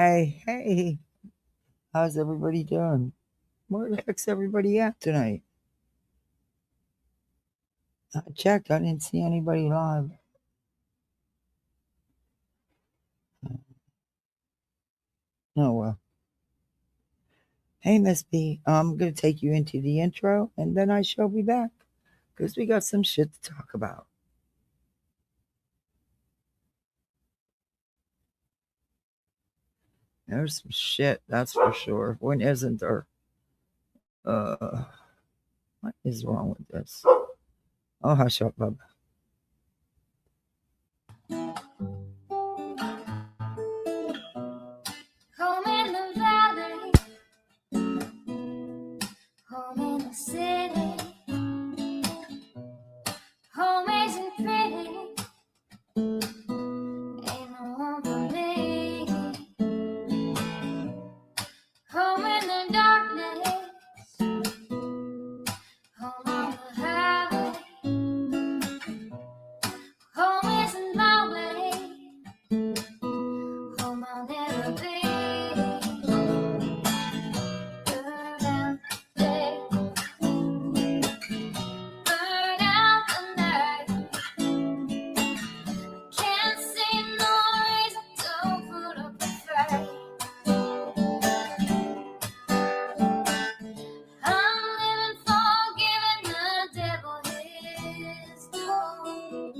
Hey, how's everybody doing? Where the heck's everybody at tonight? I checked, I didn't see anybody live. Oh, well. Hey, Miss B, I'm going to take you into the intro and then I shall be back because we got some shit to talk about. There's some shit, that's for sure. When isn't there? Uh, what is wrong with this? Oh, hush up, bub. Home in the valley, home in the city, home isn't pretty, ain't no home for me. Home in the darkness, home on the highway, home isn't my way, home I'll never be. Burn out the day, burn out the night. Can't see no reason to put up a fight. I'm living for giving the devil his toll.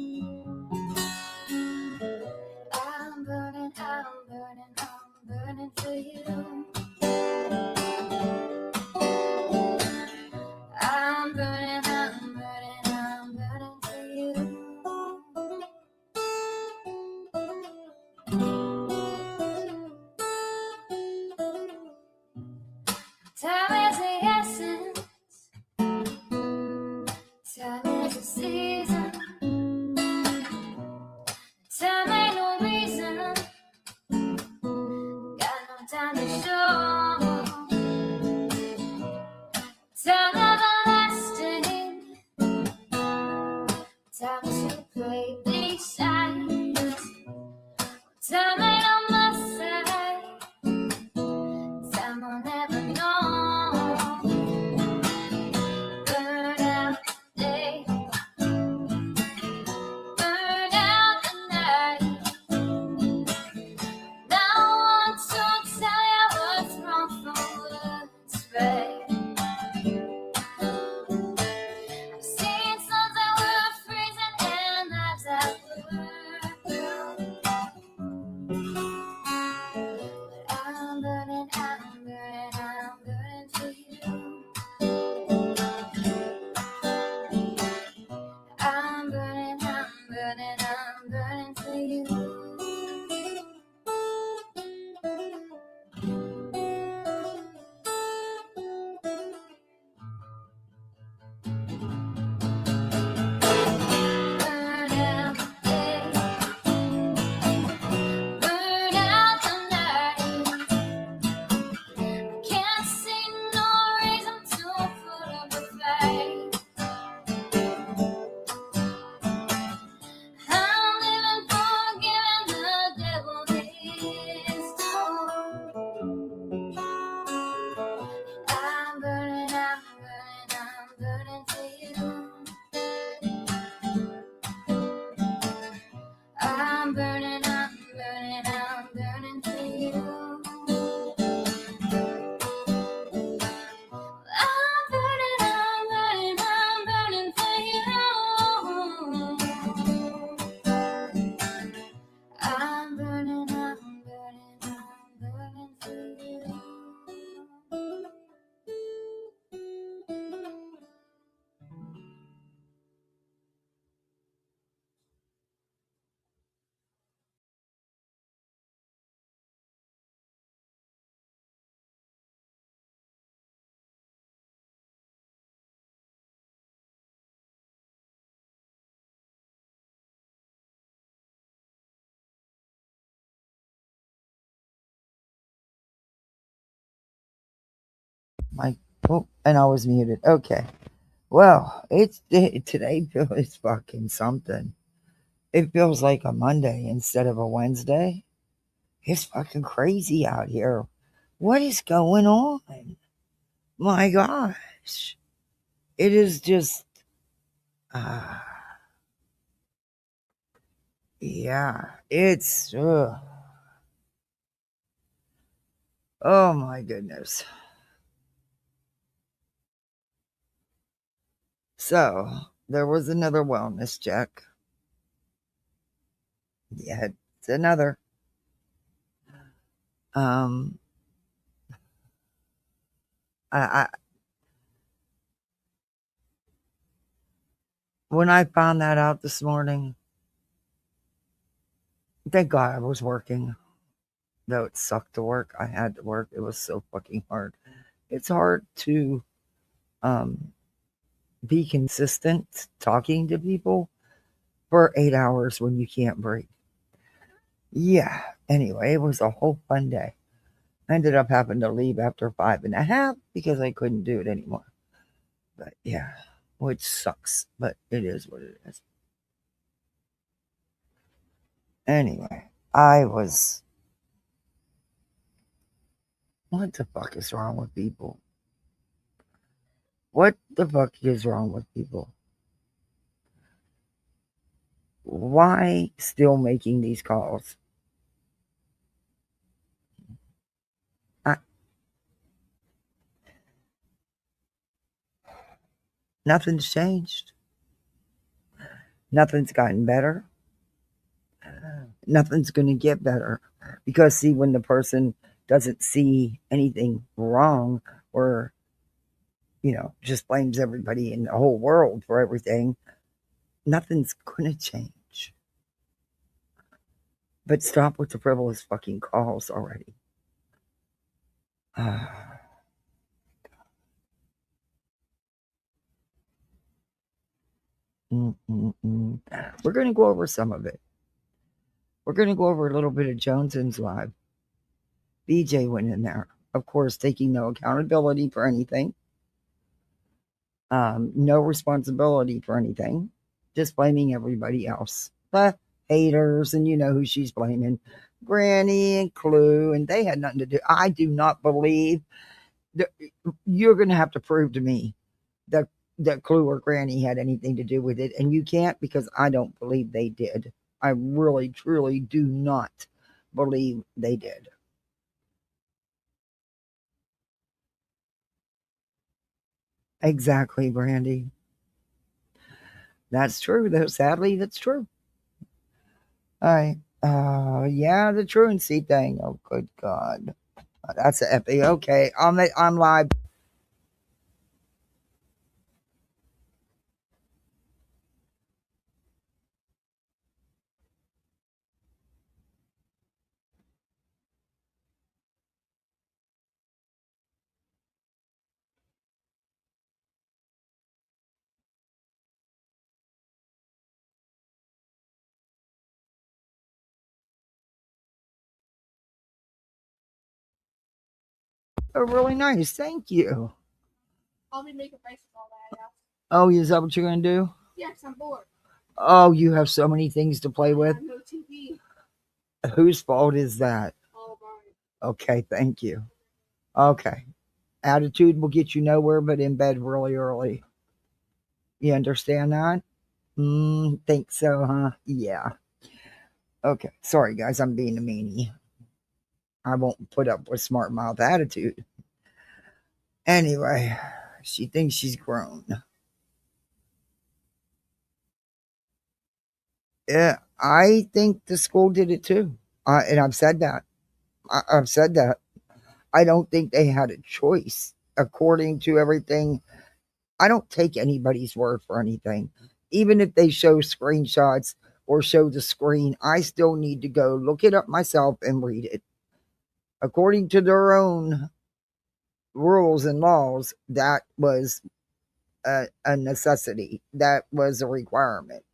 I'm burning for you. I'm burning for you. Time is the essence, time is the season. Time ain't no reason, got no time to show. Time everlasting, time to play these sides. Time ain't on my side, time will never know. Burn out the day, burn out the night. Now I want to tell you what's wrong from what's right. I've seen suns that were freezing and lives that were blue. But I'm burning for you. I'm burning for you. Burn out the day, burn out the night. Can't see no reason to put up a fight. I'm living for giving the devil his toll. I'm burning for you. I'm burning for you. I'm burning for you. I'm burning for you. And I was muted. Okay. Well, today feels fucking something. It feels like a Monday instead of a Wednesday. It's fucking crazy out here. What is going on? My gosh. It is just, uh, yeah, it's, oh my goodness. So there was another wellness check. Yeah, it's another. Um, I when I found that out this morning, thank God I was working. Though it sucked to work, I had to work. It was so fucking hard. It's hard to um, be consistent talking to people for 8 hours when you can't breathe. Yeah. Anyway, it was a whole fun day. I ended up having to leave after 5.5 because I couldn't do it anymore. But yeah, which sucks, but it is what it is. Anyway, I was. What the fuck is wrong with people? What the fuck is wrong with people? Why still making these calls? I, nothing's changed. Nothing's gotten better. Nothing's going to get better. Because, see, when the person doesn't see anything wrong or, just blames everybody in the whole world for everything, nothing's going to change. But stop with the frivolous fucking calls already. We're going to go over some of it. We're going to go over a little bit of Jonesn's live. BJ went in there, of course, taking no accountability for anything, no responsibility for anything, just blaming everybody else. The haters, and you know who she's blaming, Granny and Clue, and they had nothing to do. I do not believe that you're going to have to prove to me that Clue or Granny had anything to do with it, and you can't, because I don't believe they did. I really, truly do not believe they did. Exactly, Brandy. That's true, though. Sadly, that's true. All right. Yeah, the truancy thing. Oh, good God. That's an epic. Okay, I'm live. Oh, really nice. Thank you. I'll be making faces all that. Yeah. Oh, is that what you're gonna do? Yes, I'm bored. Oh, you have so many things to play with. No TV. Whose fault is that? All mine. Okay, thank you. Okay. Attitude will get you nowhere but in bed really early. You understand that? Think so, huh? Yeah. Okay. Sorry, guys. I'm being a meanie. I won't put up with smart mouth attitude. Anyway, she thinks she's grown. Yeah, I think the school did it too. And I've said that. I've said that. I don't think they had a choice. According to everything, I don't take anybody's word for anything. Even if they show screenshots or show the screen, I still need to go look it up myself and read it. According to their own rules and laws, that was a necessity. That was a requirement.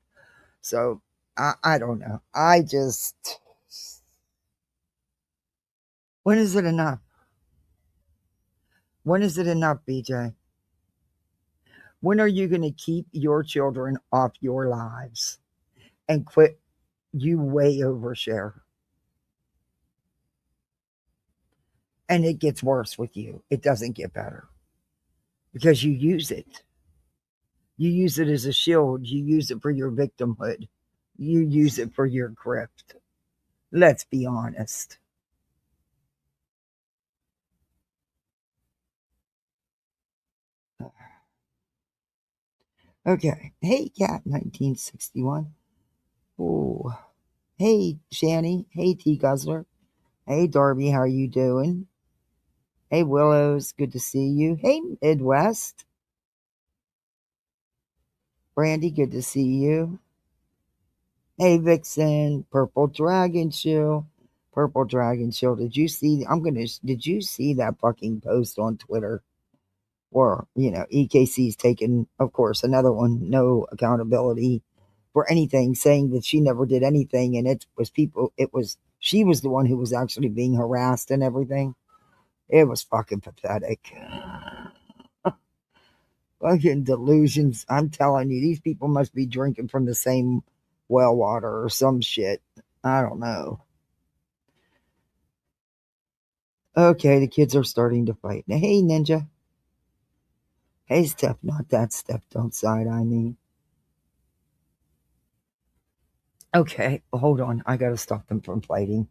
So I don't know. I just, when is it enough? When is it enough, BJ? When are you going to keep your children off your lives and quit? You way overshare. And it gets worse with you. It doesn't get better because you use it. You use it as a shield. You use it for your victimhood. You use it for your grift. Let's be honest. Okay. Hey, Cat 1961. Oh, hey, Shanny. Hey, T Guzzler. Hey, Darby. How are you doing? Hey, Willows. Good to see you. Hey, Midwest. Brandy. Good to see you. Hey, Vixen. Purple Dragon Shield. Purple Dragon Shield. Did you see? Did you see that fucking post on Twitter? Or, EKC's taken, of course, another one, no accountability for anything, saying that she never did anything. And she was the one who was actually being harassed and everything. It was fucking pathetic. Fucking delusions. I'm telling you, these people must be drinking from the same well water or some shit. I don't know. Okay, the kids are starting to fight. Hey, Ninja. Hey, Steph. Not that Steph. Don't side eye me. Okay, hold on. I gotta stop them from fighting.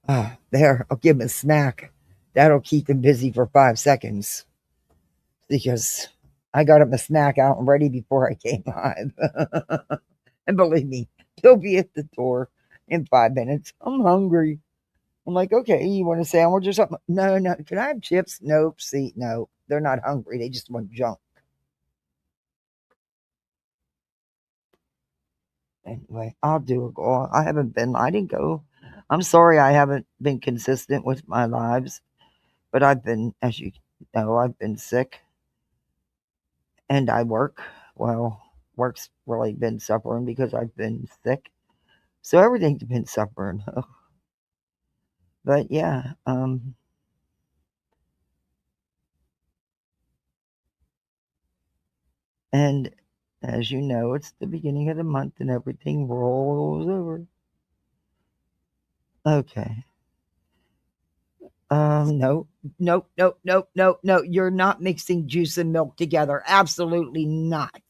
Ah, there. I'll give him a snack. That'll keep him busy for 5 seconds because I got him a snack out and ready before I came live. And believe me, he'll be at the door in 5 minutes. I'm hungry. I'm like, okay, you want a sandwich or something? No, no. Can I have chips? Nope. See, no, they're not hungry. They just want junk. Anyway, I'll do a goal. I didn't go. I'm sorry I haven't been consistent with my lives, but I've been, as you know, I've been sick and I work. Well, work's really been suffering because I've been sick. So everything's been suffering. But yeah, and as you know, it's the beginning of the month and everything rolls over. Okay. No, nope, nope, nope, nope, no. You're not mixing juice and milk together. Absolutely not.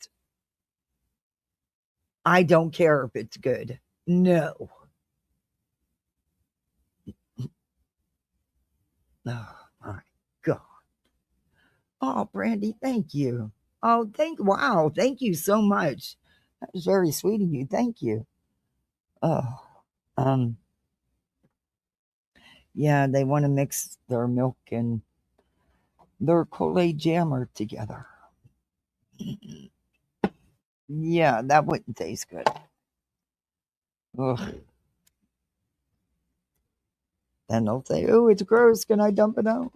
I don't care if it's good. No. Oh my God. Oh, Brandy, thank you. Wow. Thank you so much. That was very sweet of you. Thank you. Oh, um, yeah, they want to mix their milk and their Kool-Aid jammer together. Yeah, that wouldn't taste good. Ugh. Then they'll say, "Oh, it's gross. Can I dump it out?"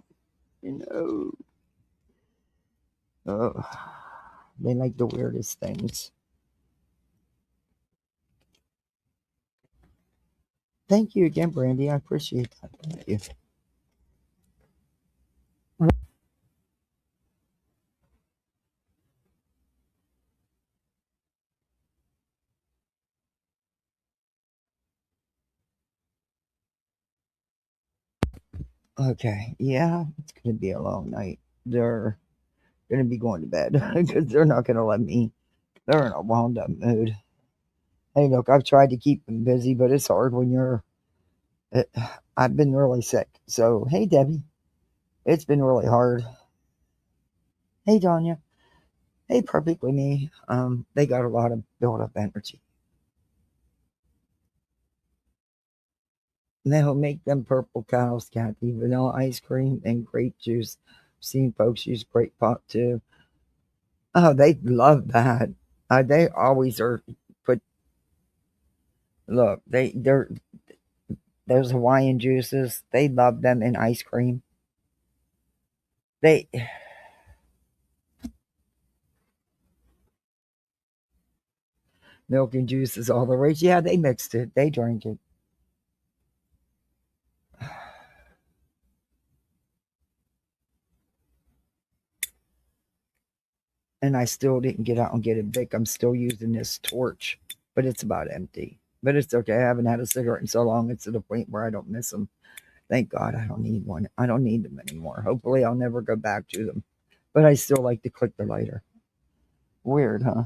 Ugh. They like the weirdest things. Thank you again, Brandy. I appreciate that. Thank you. Okay. Yeah, it's going to be a long night. They're going to be going to bed because they're not going to let me. They're in a wound up mood. Hey, look, I've tried to keep them busy, but it's hard when you're. It, I've been really sick. So, hey, Debbie. It's been really hard. Hey, Danya. Hey, perfectly me. They got a lot of built up energy. And they'll make them purple cows, Kathy, vanilla ice cream and grape juice. I've seen folks use grape pop too. Oh, they love that. They always are put. Look, those Hawaiian juices. They love them in ice cream. They, Milk and juice is all the rage. Yeah, they mixed it. They drank it. And I still didn't get out and get a Bic. I'm still using this torch, but it's about empty. But it's okay. I haven't had a cigarette in so long. It's to the point where I don't miss them. Thank God I don't need one. I don't need them anymore. Hopefully I'll never go back to them. But I still like to click the lighter. Weird, huh?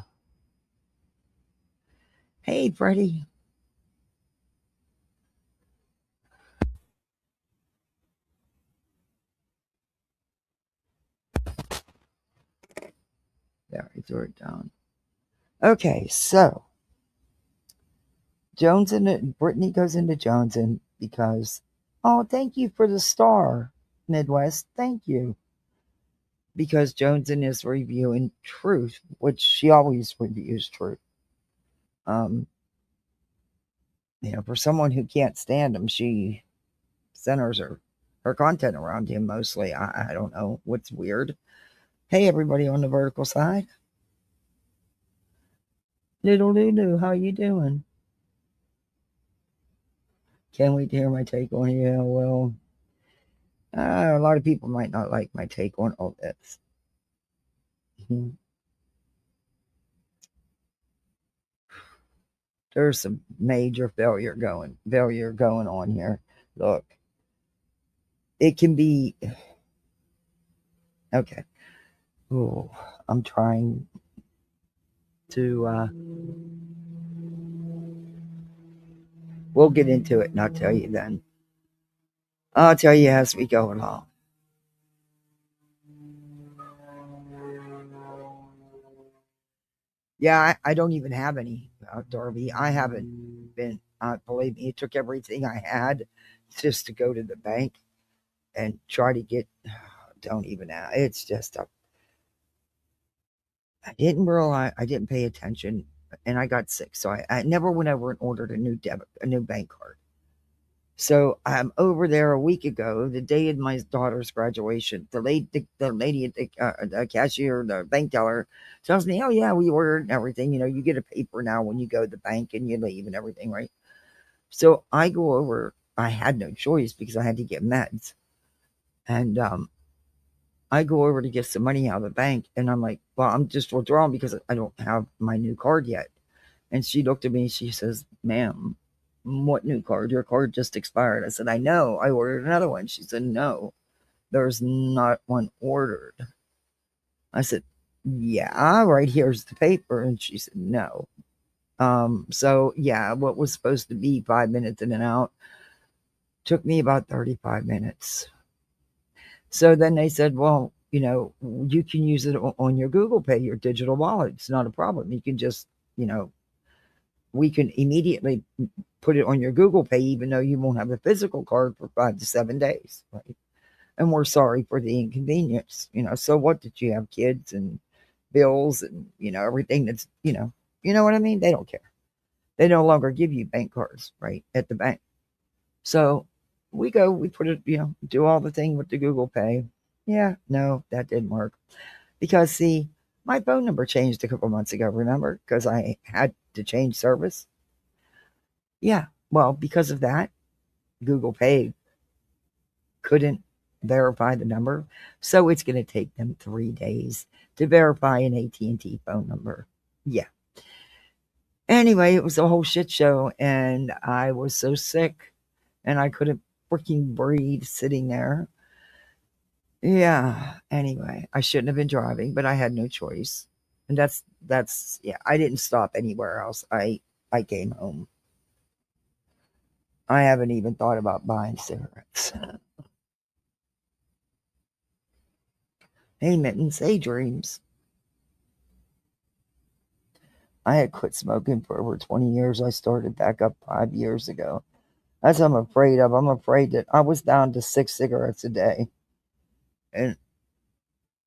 Hey, Freddie. There, I threw it down. Okay, so Jonesn and Brittany goes into Jonesn because, oh, thank you for the star, Midwest. Thank you. Because Jonesn is reviewing truth, which she always reviews truth. Um, for someone who can't stand him, she centers her content around him mostly. I don't know what's weird. Hey, everybody on the vertical side. Little Lulu, how you doing? Can't wait to hear my take on it. Yeah, well, a lot of people might not like my take on all this. There's some major failure going on here. Look, it can be okay. Oh, I'm trying to. We'll get into it, and I'll tell you then. I'll tell you as we go along. Yeah, I don't even have any, Darby. I haven't been. Believe me, it took everything I had just to go to the bank and try to get. Don't even. It's just a. I didn't realize. I didn't pay attention, and I got sick, so I never went over and ordered a new bank card. So I'm over there a week ago, the day of my daughter's graduation. The lady at the cashier, the bank teller, tells me, "Oh yeah, we ordered and everything. You get a paper now when you go to the bank and you leave and everything, right?" So I go over. I had no choice because I had to get meds, and I go over to get some money out of the bank, and I'm like, "Well, I'm just withdrawing because I don't have my new card yet." And she looked at me and she says, "Ma'am, what new card? Your card just expired." I said, "I know. I ordered another one." She said, "No, there's not one ordered." I said, "Yeah, right here's the paper." And she said, "No." So yeah, what was supposed to be 5 minutes in and out took me about 35 minutes. So then they said, "Well, you can use it on your Google Pay, your digital wallet. It's not a problem. You can just, we can immediately put it on your Google Pay, even though you won't have a physical card for 5 to 7 days, right? And we're sorry for the inconvenience. So what did you have kids and bills and everything that's you know what I mean? They don't care. They no longer give you bank cards, right, at the bank. So we put it, do all the thing with the Google Pay. Yeah, no, that didn't work because see, my phone number changed a couple months ago. Remember, because I had to change service. Yeah, well, because of that, Google Pay couldn't verify the number, so it's going to take them 3 days to verify an AT&T phone number. Yeah. Anyway, it was a whole shit show, and I was so sick, and I couldn't freaking breathe sitting there. Yeah. Anyway, I shouldn't have been driving, but I had no choice, and that's yeah. I didn't stop anywhere else. I came home. I haven't even thought about buying cigarettes. Hey, Mittens. Hey, Dreams. I had quit smoking for over 20 years. I started back up 5 years ago. That's what I'm afraid of. I'm afraid that I was down to 6 cigarettes a day. And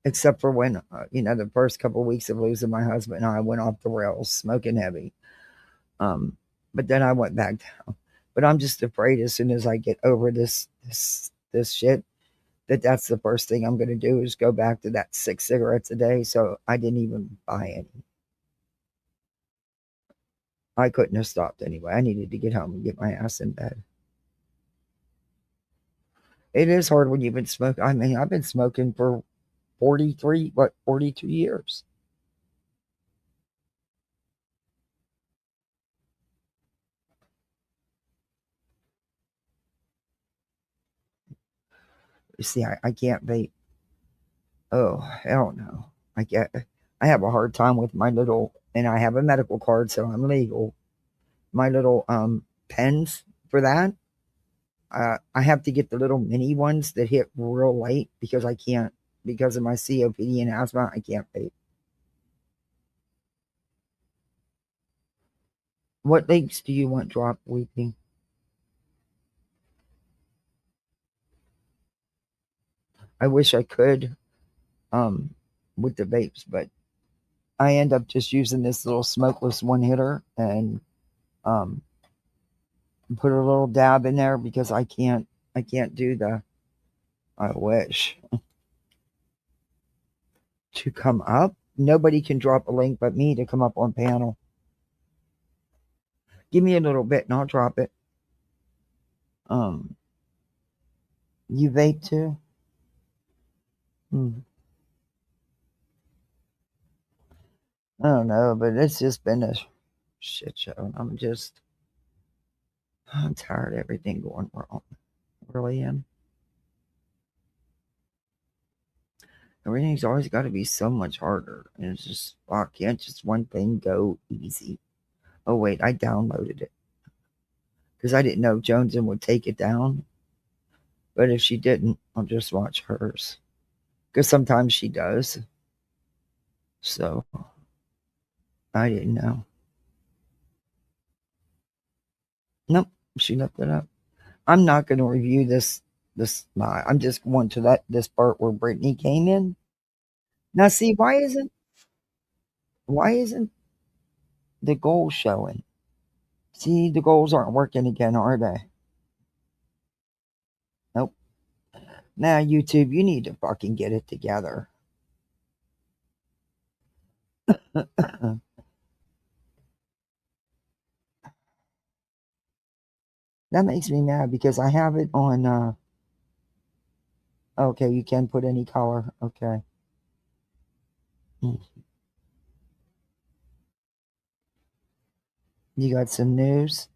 except for when, the first couple of weeks of losing my husband, I went off the rails, smoking heavy. But then I went back down. But I'm just afraid as soon as I get over this shit, that's the first thing I'm going to do is go back to that 6 cigarettes a day. So I didn't even buy any. I couldn't have stopped anyway. I needed to get home and get my ass in bed. It is hard when you've been smoking. I mean, I've been smoking for 42 years. You see, I can't vape. Oh, hell no. I get I have a hard time with my little, and I have a medical card, so I'm legal. My little pens for that. I have to get the little mini ones that hit real light because I can't, because of my COPD and asthma, I can't vape. What links do you want drop weeping? I wish I could um with the vapes, but I end up just using this little smokeless one hitter and um put a little dab in there because I can't do the, I wish to come up. Nobody can drop a link but me to come up on panel. Give me a little bit and I'll drop it. Um you vape too? Hmm. I don't know, but it's just been a shit show. I'm tired of everything going wrong. I really am. Everything's always got to be so much harder. And it's just, fuck, can't just one thing go easy? Oh, wait, I downloaded it because I didn't know Jonesn would take it down. But if she didn't, I'll just watch hers because sometimes she does. So I didn't know. Nope, she left it up. I'm not going to review this. I'm just going to that this part where Brittany came in. Now, see, why isn't the goal showing? See, the goals aren't working again, are they? Nope. Now, YouTube, you need to fucking get it together. That makes me mad because I have it on. Okay, you can put any color. Okay. Mm. You got some news?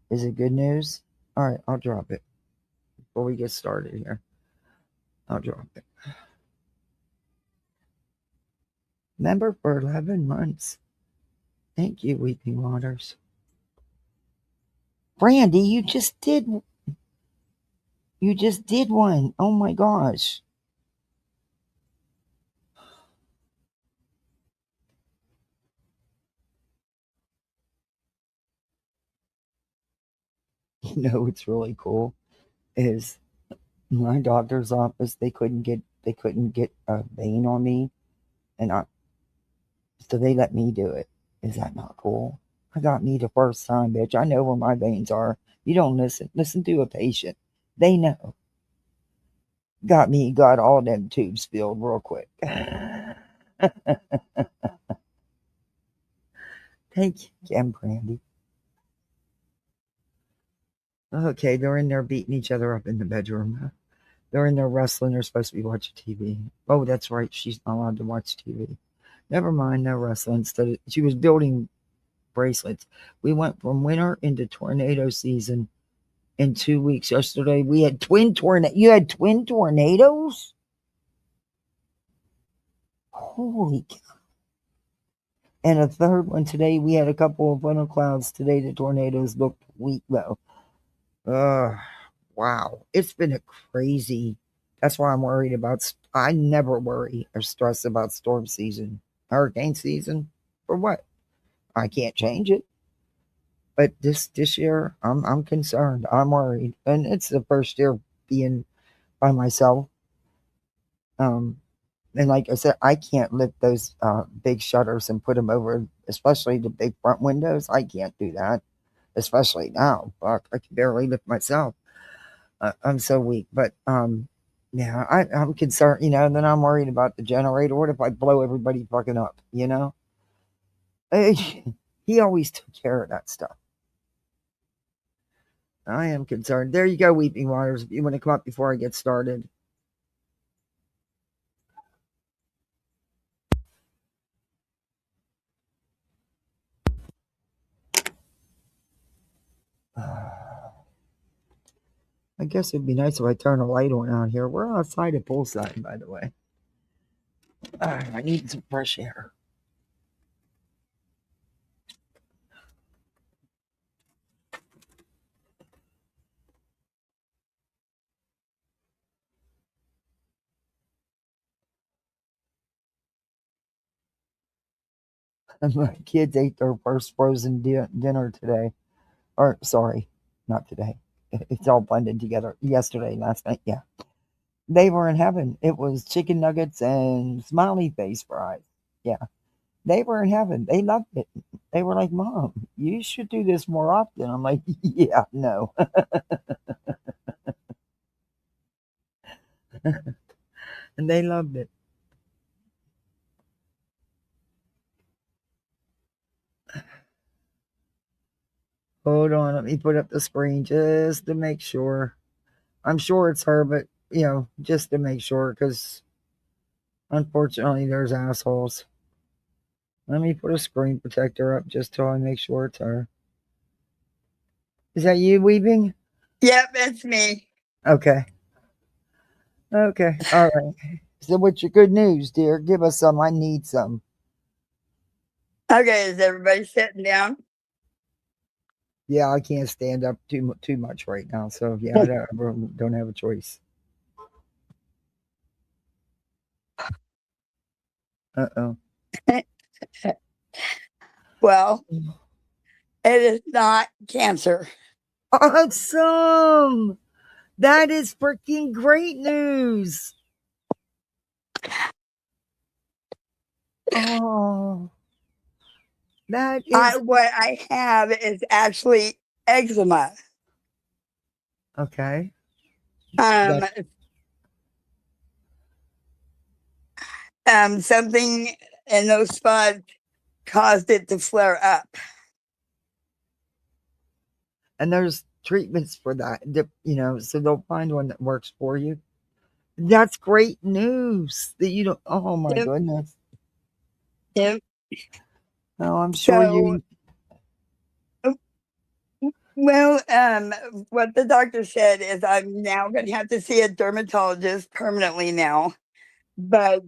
Is it good news? All right, I'll drop it before we get started here. I'll drop it. Member for 11 months. Thank you, Weeping Waters. Brandy, you just did one. Oh my gosh. You know what's really cool is my doctor's office. They couldn't get a vein on me, and so they let me do it. Is that not cool? I got me the first time, bitch. I know where my veins are. You don't listen. Listen to a patient. They know. Got all them tubes filled real quick. Thank you, Kim Brandy. Okay, they're in there beating each other up in the bedroom. They're in there wrestling. They're supposed to be watching TV. Oh, that's right. She's not allowed to watch TV. Never mind, no wrestling. Instead, she was building bracelets. We went from winter into tornado season in 2 weeks. Yesterday, we had twin tornado. You had twin tornadoes? Holy cow. And a third one today. We had a couple of funnel clouds today. The tornadoes looked weak, though. Wow. It's been a crazy. That's why I'm worried about. I never worry or stress about storm season, hurricane season. For what? I can't change it. But this year, I'm concerned. I'm worried, and it's the first year being by myself. Um, and like I said, I can't lift those big shutters and put them over, especially the big front windows. I can't do that, especially now. Fuck, I can barely lift myself. I'm so weak. But yeah, I'm concerned. And then I'm worried about the generator. What if I blow everybody fucking up? Yeah, He always took care of that stuff. I am concerned. There you go, Weeping Waters. If you want to come up before I get started. I guess it'd be nice if I turn a light on out here. We're outside at poolside, by the way. I need some fresh air. My kids ate their first frozen dinner today. Or, sorry, not today. It's all blended together. Yesterday, last night, yeah. They were in heaven. It was chicken nuggets and smiley face fries. Yeah. They were in heaven. They loved it. They were like, Mom, you should do this more often. I'm like, yeah, no. And they loved it. Hold on, let me put up the screen just to make sure. I'm sure it's her, but just to make sure, because unfortunately there's assholes. Let me put a screen protector up just till I make sure it's her. Is that you, Weeping? Yep, it's me. Okay. Okay. All right. So what's your good news, dear? Give us some. I need some. Okay, is everybody sitting down? Yeah, I can't stand up too much right now. So yeah, I don't have a choice. Uh-oh. Well, it is not cancer. Awesome. That is freaking great news. Oh, that is What I have is actually eczema. okay. Um, That, something in those spots caused it to flare up. and there's treatments for that. So they'll find one that works for you. That's great news that you don't. Oh my Yep, goodness. yep. Oh, I'm sure So, you. well, what the doctor said is I'm now going to have to see a dermatologist permanently now, but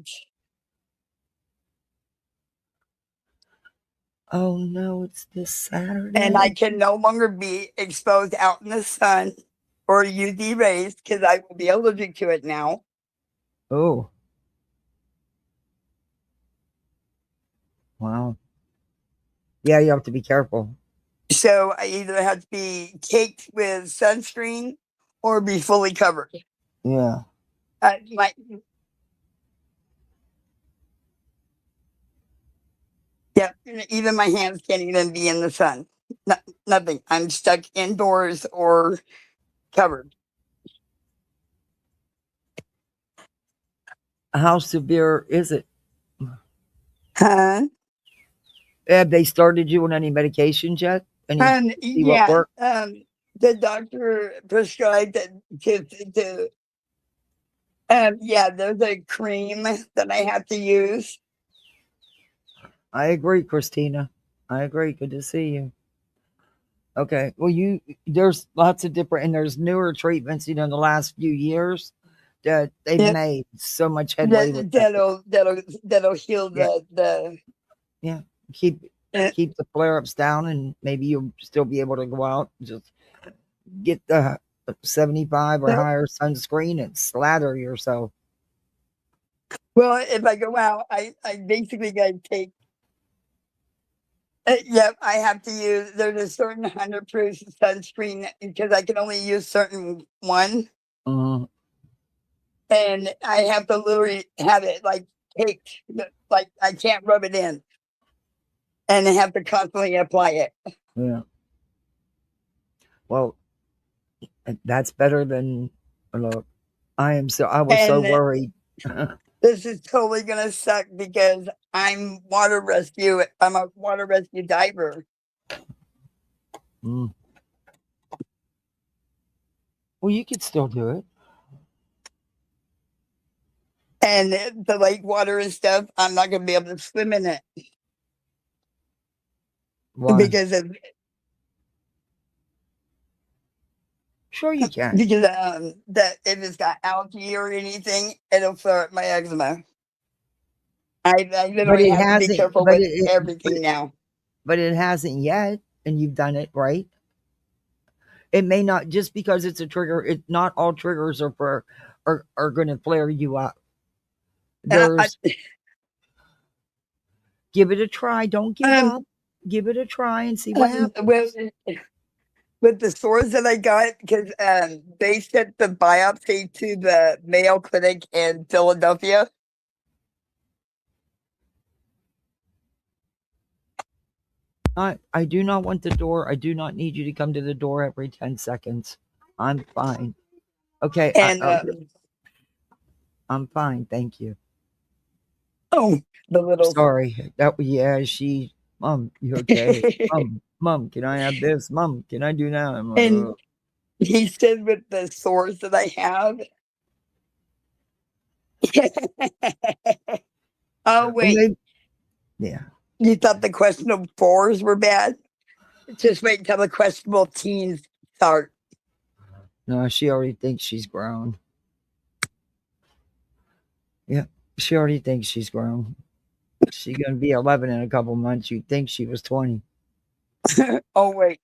Oh no, it's this and I Saturday. can no longer be exposed out in the sun or UV rays because I will be allergic to it now. Oh, wow. Yeah, you have to be careful. So I either have to be caked with sunscreen or be fully covered. Yeah. My Yeah, even my hands can't even be in the sun. Nothing. I'm stuck indoors or covered. How severe is it? Huh? Have they started you on any medications yet? Any see what Yeah. works? The doctor prescribed to yeah, there's a cream that I have to use. I agree, Christina. I agree. Good to see you. Okay. Well, there's lots of different, and there's newer treatments. In the last few years, that they've Yep. made so much headway with that. That'll heal Yeah, the yeah. Keep uh, keep the flare ups down, and maybe you'll still be able to go out. Just get the 75 or the higher sunscreen and slather yourself. well, if I go out, I basically gotta take yep, I have to use there's a certain 100 proof sunscreen because I can only use certain one, Uh, and I have to literally have it like caked, like I can't rub it in, and I have to constantly apply it. yeah. Well, that's better than. Look, I was so And worried. this is totally gonna suck because I'm a water rescue diver. Mm. Well, you could still do it. And the lake water and stuff, I'm not gonna be able to swim in it Why? because of Sure, you can. that if it's got algae or anything, it'll flare up my eczema. I But literally it have to be hasn't. careful with everything now. But it hasn't yet, and you've done it right. It may not, just because it's a trigger. It not all triggers are going to flare you up. I, There's Give it a try. Don't give um, up. Give it a try and see what happens. with the sores that I got, because they sent the biopsy to the Mayo Clinic in Philadelphia. I do not want the door. I do not need you to come to the door every 10 seconds. I'm fine. Okay, And I'm fine. Thank you. oh, the little Sorry. Mom, you okay? Mom, can I have this? Mom, can I do that? I'm like, and oh. he said with the sores that I have. Oh Well, wait, maybe, yeah. you thought the questionable fours were bad? Just wait until the questionable teens start. No, she already thinks she's grown. Yeah, she already thinks she's grown. She's gonna be 11 in a couple months. You'd think she was 20. Oh wait,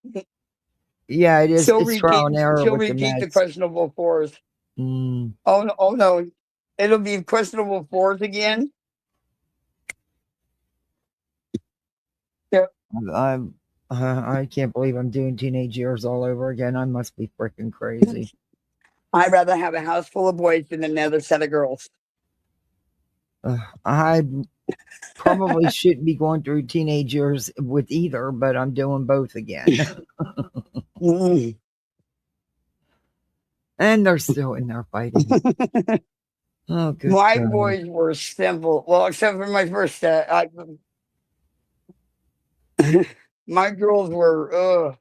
Yeah, it is. she'll It's trial repeat. and error She'll with the repeat the meds. questionable fours. Mm, Oh no! Oh no! It'll be questionable fours again. Yeah. I'm. I can't believe I'm doing teenage years all over again. I must be freaking crazy. I'd rather have a house full of boys than another set of girls. I probably shouldn't be going through teenage years with either, but I'm doing both again. Mm. And they're still in there fighting. Oh, good My God. boys were simple. Well, except for my first set. My girls were.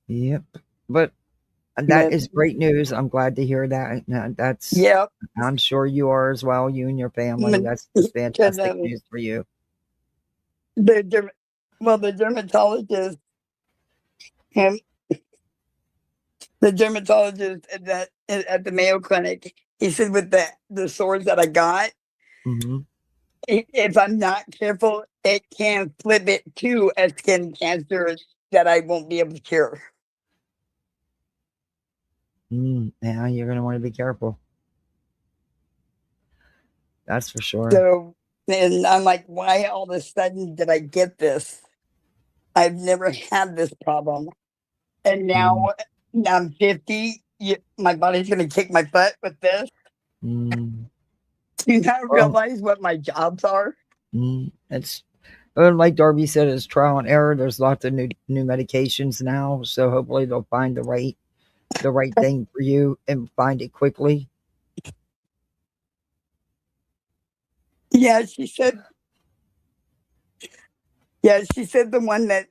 Yep. But that But is great news. I'm glad to hear that. yep. I'm sure you are as well, you and your family. Because That's just fantastic news for you. the the dermatologist, him, the dermatologist at the Mayo Clinic, he said with the sores that I got, Hmm. if I'm not careful, it can flip it to a skin cancer that I won't be able to cure. Yeah, you're going to want to be careful. That's for sure. So, and I'm like, why all of a sudden did I get this? I've never had this problem. And Mm, now I'm 50. My body's going to kick my butt with this. mm. Do you not Well, realize what my jobs are? it's like Darby said, it's trial and error. There's lots of new medications now, so hopefully they'll find the right thing for you and find it quickly. Yeah, she said. Yeah, she said the one that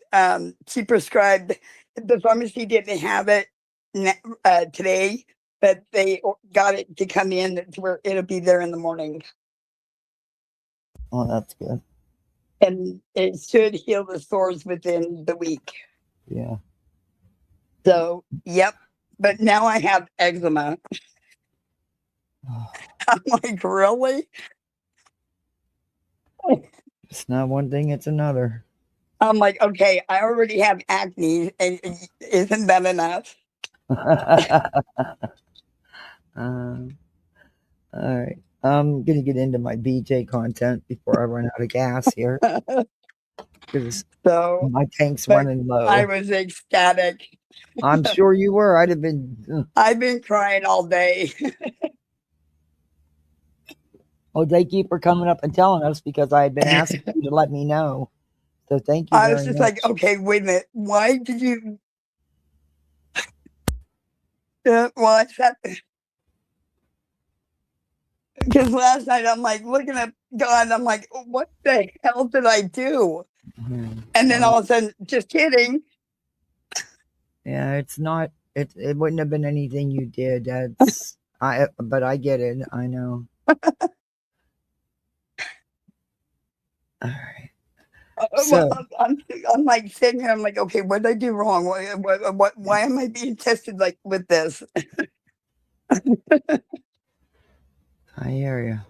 she prescribed. The pharmacy didn't have it today, but they got it to come in to where it'll be there in the morning, Oh, that's good. and it should heal the sores within the week. Yeah. So, yep. But now I have eczema. I'm like, really? It's not one thing, it's another. I'm like, okay, I already have acne, and isn't that enough? Um, all right. I'm going to get into my BJ content before I run out of gas here because So, my tank's but running I low. was ecstatic. I'm sure you were. I'd have been. I've been crying all day. Well, thank you for coming up and telling us because I had been asking you to let me know. So thank you I was very just like, much. okay, wait a minute. Why did you? Well, I said, because last night I'm like looking at God. I'm like, what the hell did I do? And then Well, all of a sudden, just kidding. yeah, it's not. It wouldn't have been anything you did. But I get it. I know. All right. Well, So I'm like sitting here. I'm like, okay, what did I do wrong? Why am I being tested like with this? I hear you.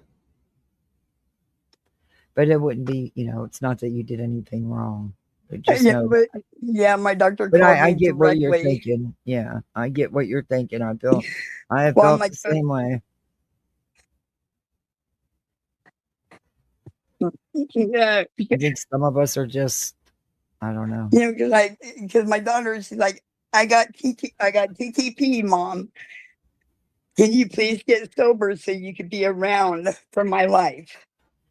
But it wouldn't be. It's not that you did anything wrong. But just Yeah, know that. but yeah, my doctor But called I me get what you're directly. thinking. Yeah, I get what you're thinking. I have Well, I'm felt like, the same way. yeah, I think some of us are just. I don't know. because my daughter, she's like, I got TTP, mom. Can you please get sober so you could be around for my life?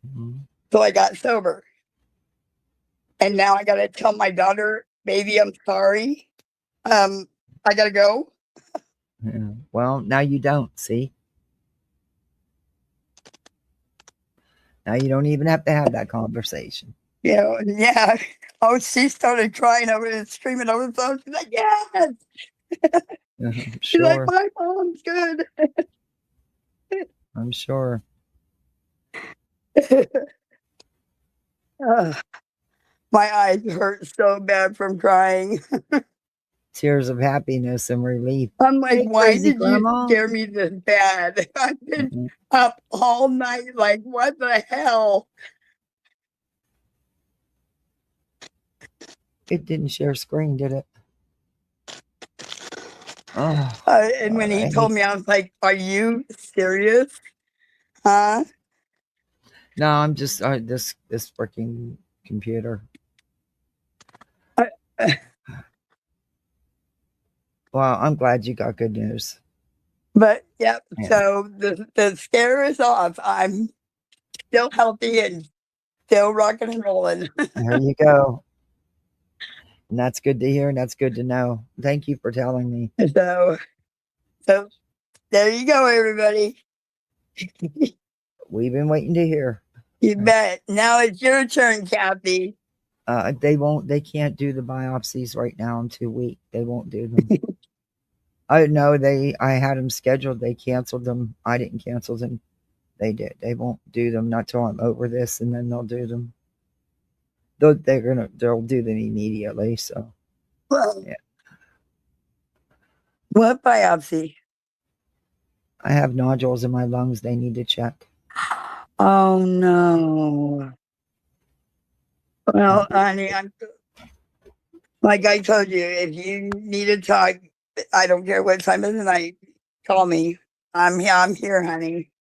Mhm. So I got sober. And now I gotta tell my daughter, baby, I'm sorry. I gotta go. Yeah. Well, now you don't see. Now you don't even have to have that conversation. Yeah. Oh, she started crying over it and screaming over the phone. She's like, yes. I'm She's like, sure. my mom's good. I'm sure. Ugh, my eyes hurt so bad from crying. Tears of happiness and relief. I'm like, Hey, why crazy did you grandma. scare me this bad? I've been Mm-mm. up all night. Like, what the hell? It didn't share screen, did it? Oh And when God, he I told hate. me, I was like, are you serious? Huh? No, I'm just this freaking computer. Uh, uh, Well, I'm glad you got good news. But yeah, Yeah, so the scare is off. I'm still healthy and still rocking and rolling. there you go. And that's good to hear, and that's good to know. Thank you for telling me. So so there you go, everybody. We've been waiting to hear. You bet. Now it's your turn, Kathy. They can't do the biopsies right now. I'm too weak. They won't do them. I know I had them scheduled. They canceled them. I didn't cancel them. They did. They won't do them not till I'm over this, and then they'll do them. They'll do them immediately. So Well, yeah, what biopsy? I have nodules in my lungs. They need to check. Oh no. Uh, Well, honey, like I told you, if you need to talk, I don't care what time of the night, call me. I'm here, honey.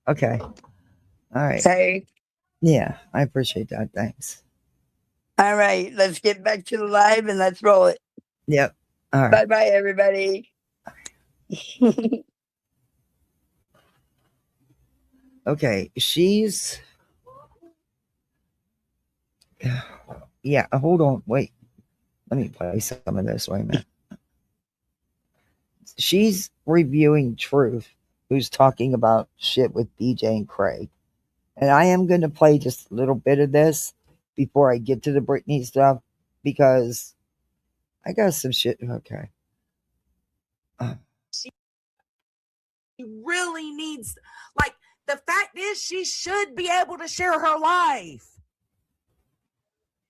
okay. All right. Okay. Yeah, I appreciate that. Thanks. All right, let's get back to the live and let's roll it. Yep. All right. Bye bye, everybody. Okay. Yeah. Hold on. Wait. Let me play some of this. Wait a minute. She's reviewing Truth, who's talking about shit with BJ and Craig. And I am going to play just a little bit of this before I get to the Britney stuff because I got some shit. Okay. She really needs, like, the fact is, she should be able to share her life.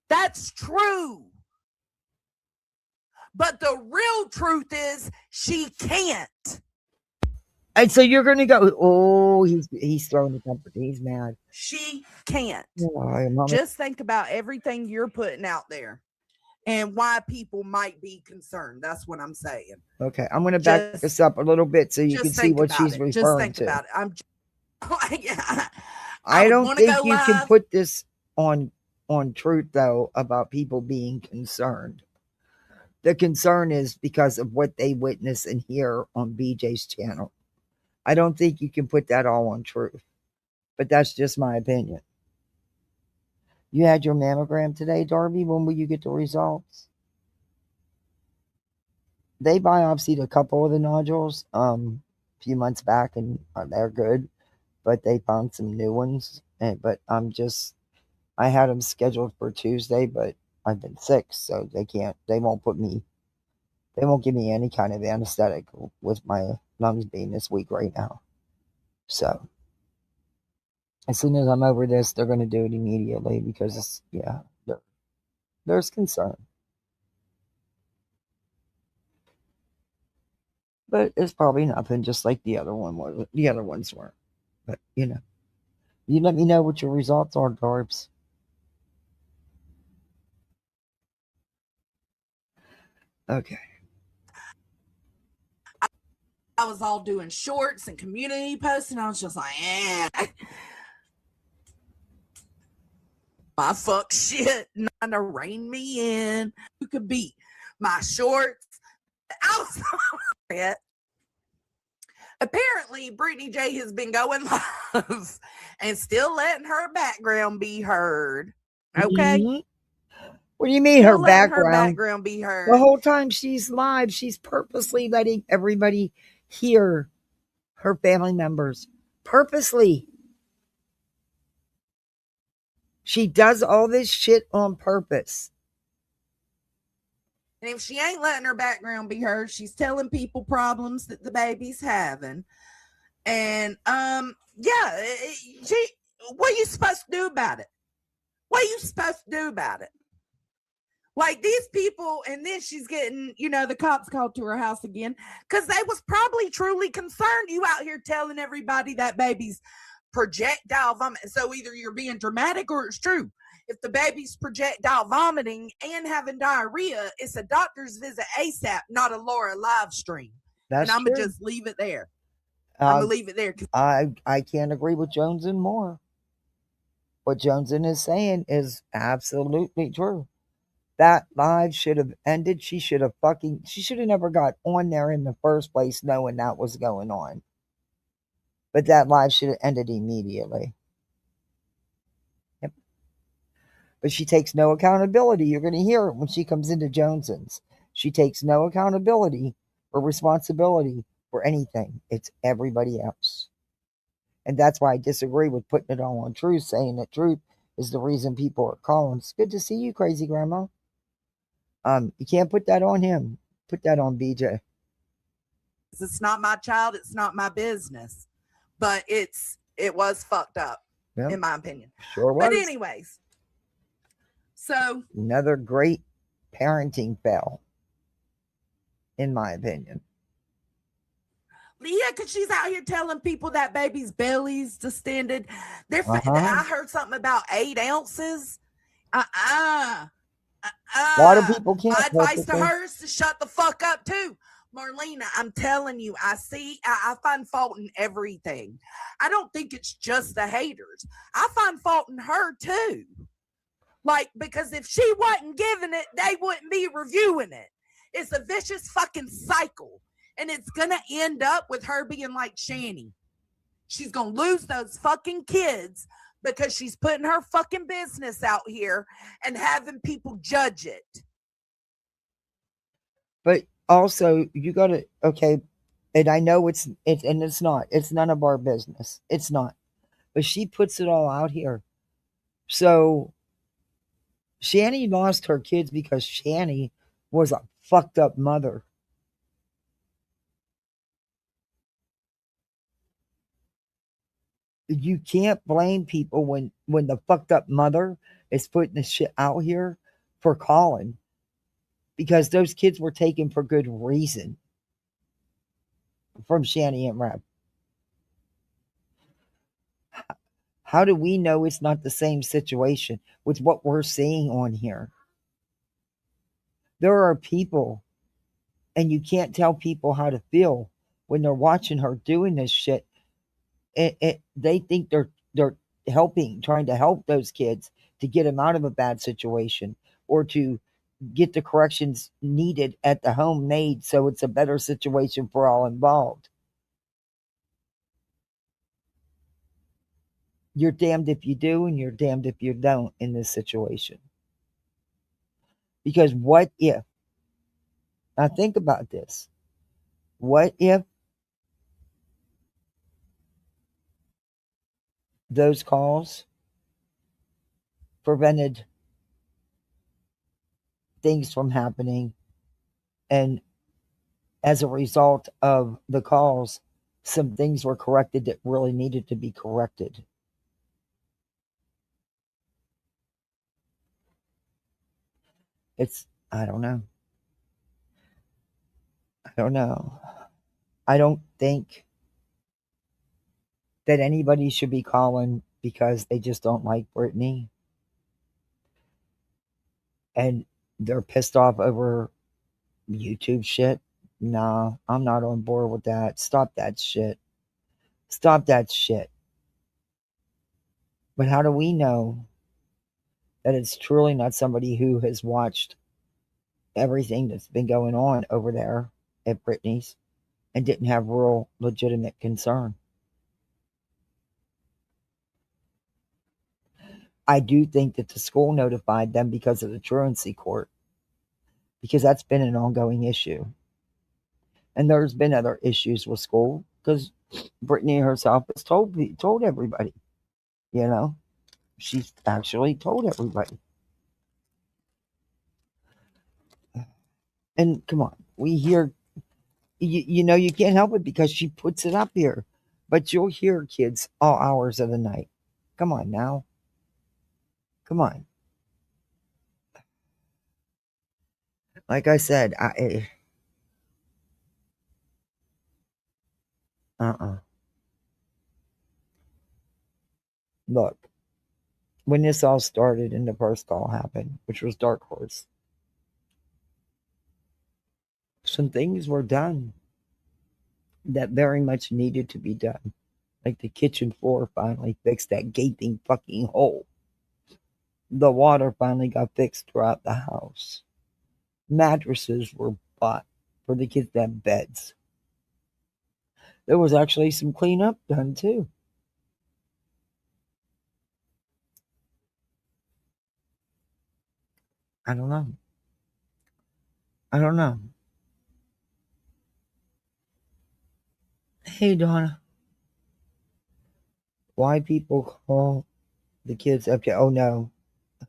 That's true. But the real truth is, she can't. And so you're going to go, oh, he's throwing the temper. He's mad. She can't. Oh, Just think about everything you're putting out there and why people might be concerned. That's what I'm saying. okay. I'm going to back this up a little bit so you can see what she's referring Just think to. about it. I don't wanna think go you can live. put this on Truth though about people being concerned. The concern is because of what they witness and hear on BJ's channel. I don't think you can put that all on Truth, but that's just my opinion. You had your mammogram today, Darby. When will you get the results? They biopsied a couple of the nodules a few months back, and they're good, but they found some new ones. But I had them scheduled for Tuesday, but I've been sick, so they won't give me any kind of anesthetic with my lungs being this weak right now. So as soon as I'm over this, they're going to do it immediately because there's concern. But it's probably nothing, just like the other ones were. But you let me know what your results are, Darbs. Okay. I was all doing shorts and community posts, and I was just like, my fuck shit, trying to rein me in. Who could beat my shorts? I was it. Apparently, Brittany J has been going live and still letting her background be heard. Okay. Mm-hmm. What do you mean Still her letting her background? background be heard. The whole time she's live, she's purposely letting everybody hear her family members. Purposely. She does all this shit on purpose. And if she ain't letting her background be heard, she's telling people problems that the baby's having. And yeah, what are you supposed to do about it? What are you supposed to do about it? Like these people, and then she's getting, the cops called to her house again because they was probably truly concerned. You out here telling everybody that baby's projectile vomit. So either you're being dramatic or it's true. If the baby's projectile vomiting and having diarrhea, it's a doctor's visit ASAP, not a Laura live stream. That's and I'm true. gonna just leave it there. I'm gonna leave it there. I can't agree with Jonesn more. What Jonesn is saying is absolutely true. That live should have ended. She should have never got on there in the first place knowing that was going on. But that live should have ended immediately. Yep. But she takes no accountability. You're going to hear it when she comes into Jonesn's. She takes no accountability or responsibility for anything. It's everybody else. And that's why I disagree with putting it all on Truth, saying that Truth is the reason people are calling. It's good to see you, crazy grandma. You can't put that on him. Put that on BJ. It's not my child. It's not my business. But it was fucked up, in my opinion. Sure was. But anyways, so another great parenting fail, in my opinion. Yeah, because she's out here telling people that baby's belly's distended. I heard something about 8 ounces. A lot of people can't. My advice to her is to shut the fuck up too. Marlena, I'm telling you, I find fault in everything. I don't think it's just the haters. I find fault in her too. Like, because if she wasn't giving it, they wouldn't be reviewing it. It's a vicious fucking cycle. And it's going to end up with her being like Shani. She's going to lose those fucking kids because she's putting her fucking business out here and having people judge it. But also, you got to, okay, and I know it's not. It's none of our business. It's not. But she puts it all out here. So, Shani lost her kids because Shani was a fucked up mother. You can't blame people when the fucked up mother is putting the shit out here for calling, because those kids were taken for good reason from Shani and Reb. How do we know it's not the same situation with what we're seeing on here? There are people, and you can't tell people how to feel when they're watching her doing this shit. They think they're trying to help those kids to get them out of a bad situation, or to get the corrections needed at the home made so it's a better situation for all involved. You're damned if you do, and you're damned if you don't in this situation. Because what if, now think about this, what if those calls prevented things from happening. And as a result of the calls, some things were corrected that really needed to be corrected. I don't know. I don't know. I don't think that anybody should be calling because they just don't like Britney and they're pissed off over YouTube shit. Nah, I'm not on board with that. Stop that shit. Stop that shit. But how do we know that it's truly not somebody who has watched everything that's been going on over there at Britney's and didn't have real legitimate concern? I do think that the school notified them because of the truancy court, because that's been an ongoing issue. And there's been other issues with school because Brittany herself has told everybody, you know, she's actually told everybody. And come on, we hear, you know, you can't help it because she puts it up here, but you'll hear kids all hours of the night. Come on now. Come on. Like I said, look, when this all started and the first call happened, which was Dark Horse, some things were done that very much needed to be done. Like the kitchen floor finally fixed that gaping fucking hole. The water finally got fixed throughout the house. Mattresses were bought for the kids to have beds. There was actually some cleanup done too. I don't know. I don't know. Hey, Donna. Why people call the kids up? Oh, no.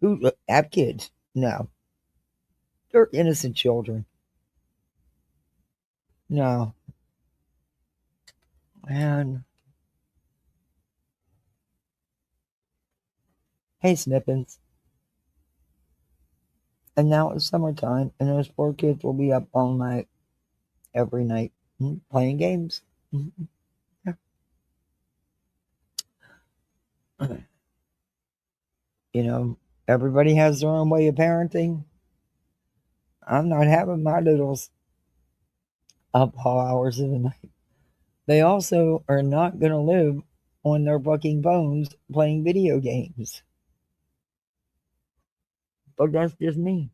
Who have kids? No. They're innocent children. No. Man. Hey, Snippins. And now it's summertime, and those poor kids will be up all night, every night, playing games. Yeah. You know, everybody has their own way of parenting. I'm not having my littles up all hours of the night. They also are not going to live on their fucking phones playing video games. But that's just me.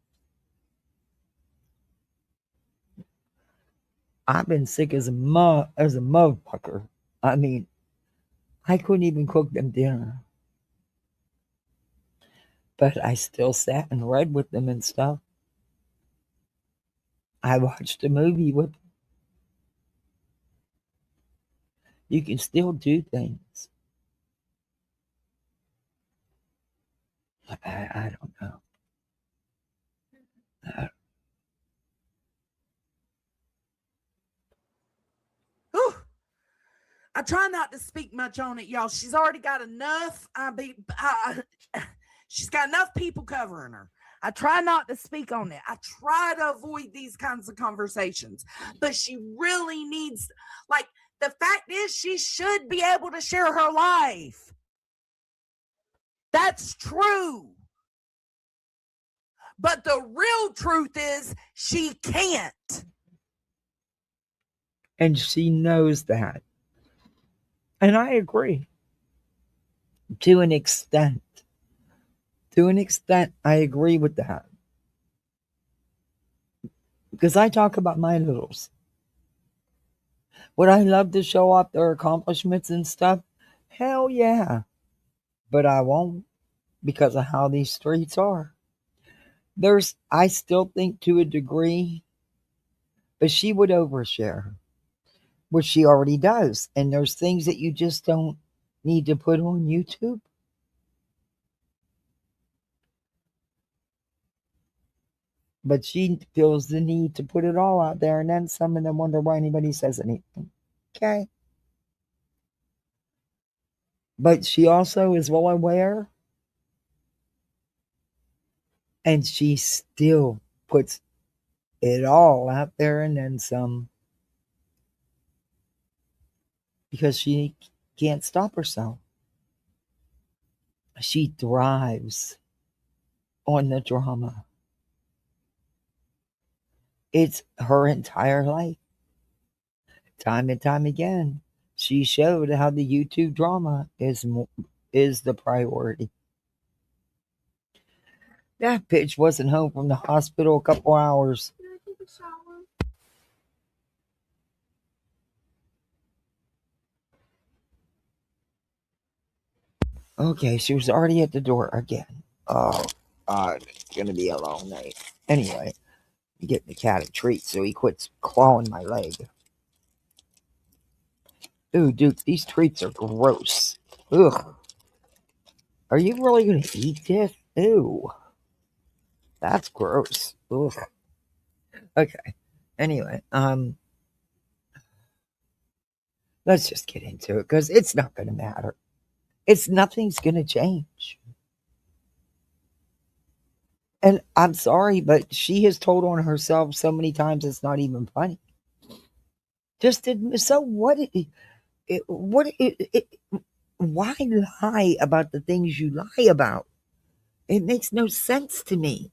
I've been sick as a motherfucker. I mean, I couldn't even cook them dinner. But I still sat and read with them and stuff. I watched a movie with them. You can still do things. I don't know. Whew. I try not to speak much on it, y'all. She's already got enough. She's got enough people covering her. I try not to speak on it. I try to avoid these kinds of conversations, but she really needs, like, the fact is, she should be able to share her life. That's true. But the real truth is, she can't. And she knows that. And I agree. To an extent. To an extent, I agree with that. Because I talk about my littles. Would I love to show off their accomplishments and stuff? Hell yeah. But I won't because of how these streets are. I still think to a degree, but she would overshare, which she already does. And there's things that you just don't need to put on YouTube? But she feels the need to put it all out there, and then some of them wonder why anybody says anything. Okay. But she also is well aware, and she still puts it all out there and then some, because she can't stop herself. She thrives on the drama. It's her entire life. Time and time again, she showed how the YouTube drama is the priority. That bitch wasn't home from the hospital a couple hours. Okay, she was already at the door again. Oh, God, it's gonna be a long night. Anyway, you get the cat a treat so he quits clawing my leg. Ooh, dude, these treats are gross. Ugh. Are you really gonna eat this? Ew. That's gross. Ugh. Okay. Anyway, let's just get into it because it's not gonna matter. Nothing's gonna change. And I'm sorry, but she has told on herself so many times it's not even funny. Just admit, so what? Why lie about the things you lie about? It makes no sense to me.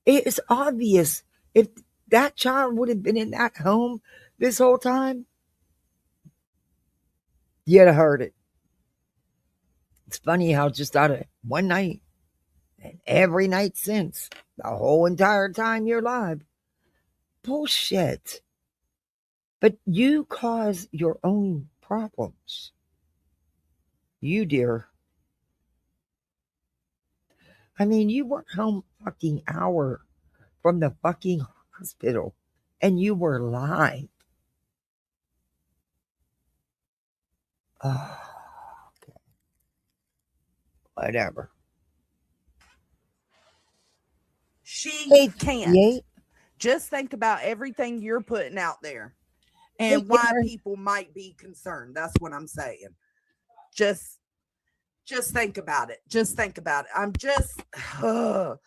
It is obvious. If that child would have been in that home this whole time, you'd have heard it. It's funny how just out of one night and every night since, the whole entire time you're alive, bullshit. But you cause your own problems. You, dear. I mean, you were home fucking hour from the fucking hospital and you were live. Oh, okay. Whatever. She can't. 58. Just think about everything you're putting out there and Hey, why Karen. people might be concerned. That's what I'm saying. Just think about it. Just think about it. I'm just so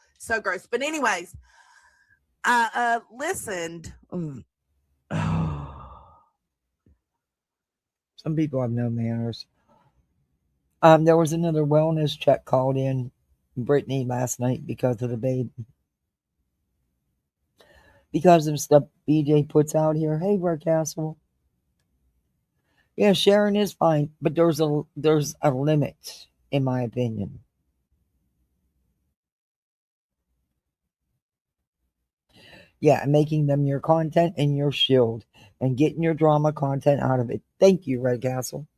gross. But anyways, I listened. Some people have no manners. There was another wellness check called in Brittany last night because of the baby. Because of stuff BJ puts out here. Hey, Red Castle. Yeah, sharing is fine, but there's a limit, in my opinion. Yeah, making them your content and your shield and getting your drama content out of it. Thank you, Red Castle.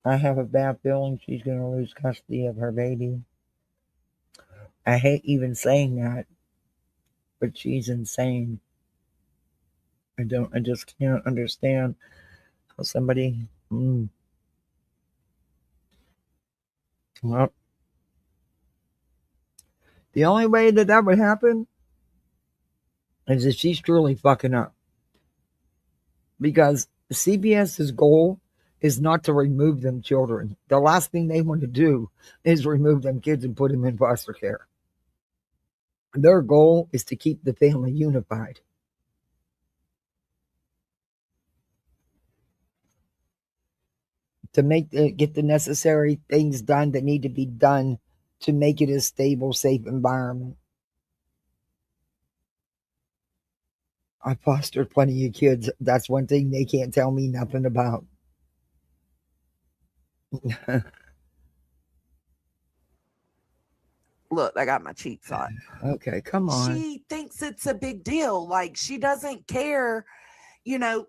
I have a bad feeling she's going to lose custody of her baby. I hate even saying that, but she's insane. I just can't understand how somebody, well, the only way that would happen is if she's truly fucking up. Because CBS's goal is not to remove them children. The last thing they want to do is remove them kids and put them in foster care. Their goal is to keep the family unified. To get the necessary things done that need to be done to make it a stable, safe environment. I fostered plenty of kids. That's one thing they can't tell me nothing about. Look, I got my cheeks on. Okay, come on. She thinks it's a big deal. Like she doesn't care,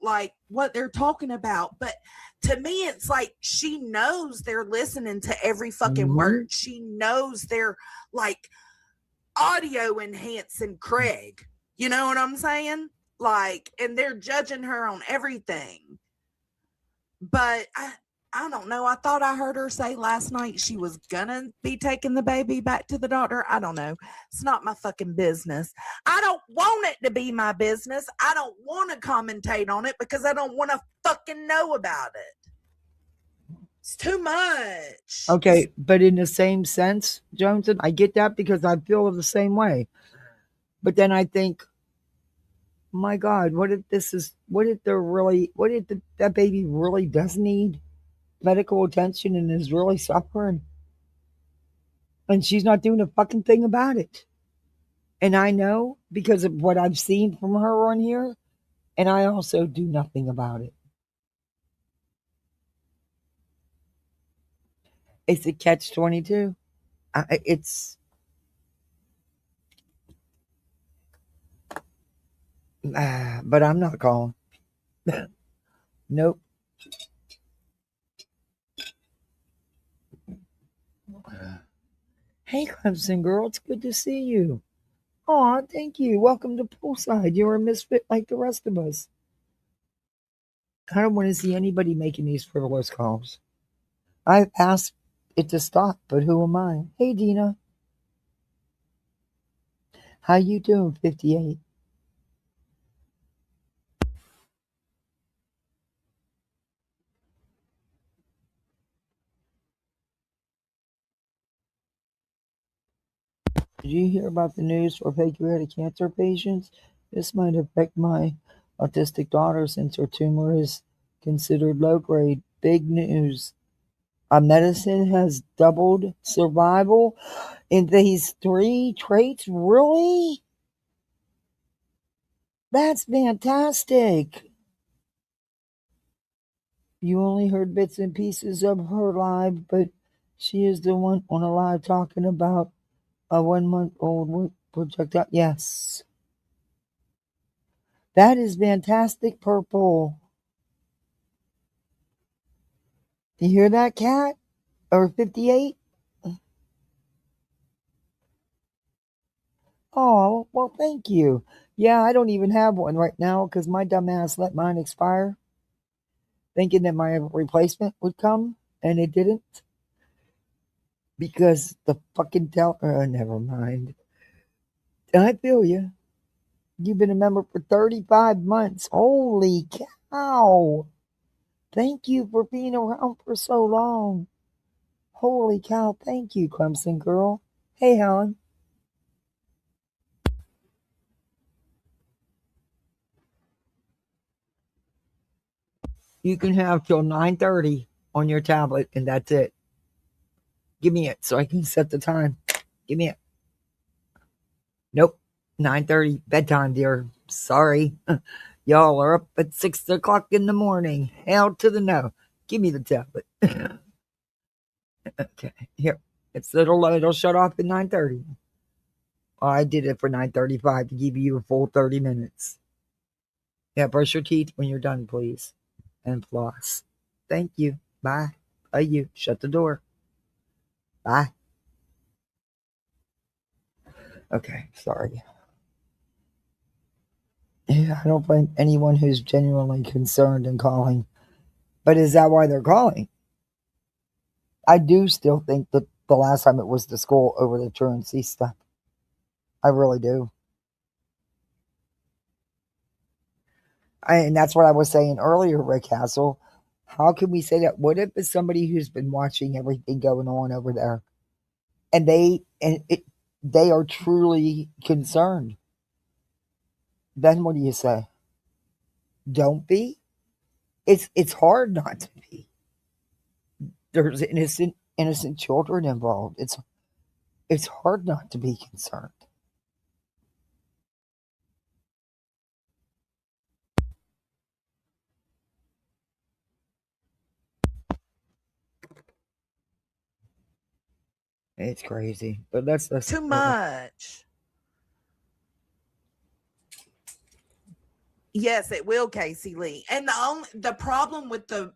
like what they're talking about. But to me, it's like she knows they're listening to every fucking word. She knows they're like audio enhancing Craig. You know what I'm saying? Like, and they're judging her on everything. But I don't know. I thought I heard her say last night she was gonna be taking the baby back to the doctor. I don't know. It's not my fucking business. I don't want it to be my business. I don't want to commentate on it because I don't want to fucking know about it. It's too much. Okay, but in the same sense, Jonesn, I get that because I feel the same way. But then I think, my God, what if that baby really does need medical attention and is really suffering? And she's not doing a fucking thing about it. And I know because of what I've seen from her on here, and I also do nothing about it. It's a catch-22. It's but I'm not calling. Nope. Hey, Clemson girl, it's good to see you. Aw, thank you. Welcome to Poolside. You're a misfit like the rest of us. I don't want to see anybody making these frivolous calls. I've asked it to stop, but who am I? Hey, Dina. How you doing, 58? Did you hear about the news for pancreatic cancer patients? This might affect my autistic daughter since her tumor is considered low grade. Big news. A medicine has doubled survival in these 3 traits? Really? That's fantastic. You only heard bits and pieces of her live, but she is the one on a live talking about a 1-month-old projectile. Yes. That is fantastic, Purple. You hear that, Cat? Or 58? Oh, well, thank you. Yeah, I don't even have one right now because my dumbass let mine expire, thinking that my replacement would come, and it didn't. Because the fucking never mind. I feel you. You've been a member for 35 months. Holy cow. Thank you for being around for so long. Holy cow. Thank you, Clemson girl. Hey, Helen. You can have till 9:30 on your tablet, and that's it. Give me it so I can set the time. Give me it. Nope. 9:30 bedtime, dear. Sorry. Y'all are up at 6 o'clock in the morning. Hell to the no. Give me the tablet. Okay. Here. It'll shut off at 9:30. I did it for 9:35 to give you a full 30 minutes. Yeah, brush your teeth when you're done, please. And floss. Thank you. Bye. Bye you. Shut the door. Bye. Okay, sorry. Yeah, I don't blame anyone who's genuinely concerned and calling. But is that why they're calling? I do still think that the last time it was the school over the truancy stuff. I really do. And that's what I was saying earlier, Rick Hassel. How can we say that? What if it's somebody who's been watching everything going on over there, and they are truly concerned? Then what do you say? Don't be. It's hard not to be. There's innocent children involved. It's hard not to be concerned. It's crazy, but that's Too much. Yes, it will, Casey Lee. And the problem with the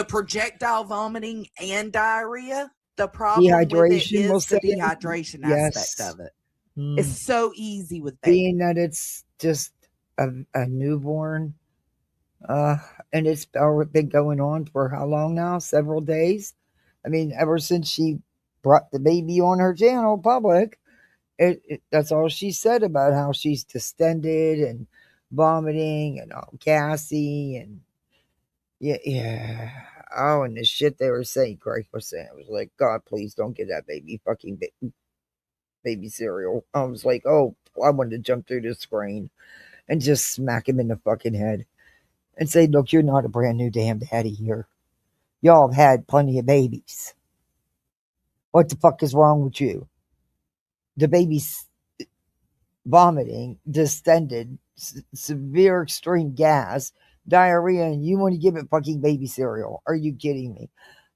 projectile vomiting and diarrhea, the problem with it is the dehydration aspect of it. It's so easy with babies. Being that it's just a newborn. And it's been going on for how long now? Several days. I mean, ever since she brought the baby on her channel public, that's all she said about how she's distended and vomiting and all gassy and yeah. Oh, and the shit they were saying, Craig was saying, I was like, God, please don't get that baby fucking baby cereal. I was like, oh, I wanted to jump through the screen and just smack him in the fucking head and say, look, you're not a brand new damn daddy here. Y'all have had plenty of babies. What the fuck is wrong with you? The baby's vomiting, distended, severe extreme gas, diarrhea, and you want to give it fucking baby cereal. Are you kidding me?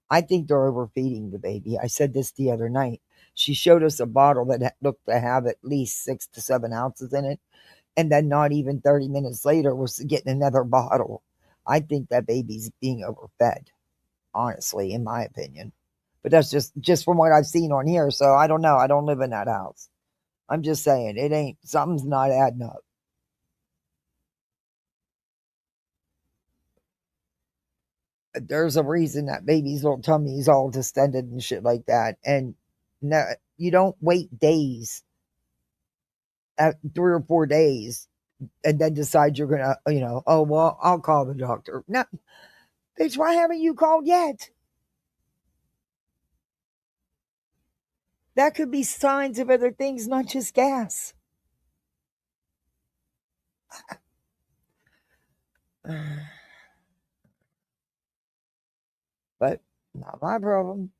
I think they're overfeeding the baby. I said this the other night. She showed us a bottle that looked to have at least 6 to 7 ounces in it. And then not even 30 minutes later was getting another bottle. I think that baby's being overfed, honestly, in my opinion. But that's just from what I've seen on here. So I don't know. I don't live in that house. I'm just saying it ain't, something's not adding up. There's a reason that baby's little tummy is all distended and shit like that. And no, you don't wait days, 3 or 4 days, and then decide you're gonna, oh well, I'll call the doctor. No, bitch, why haven't you called yet? That could be signs of other things, not just gas. But not my problem.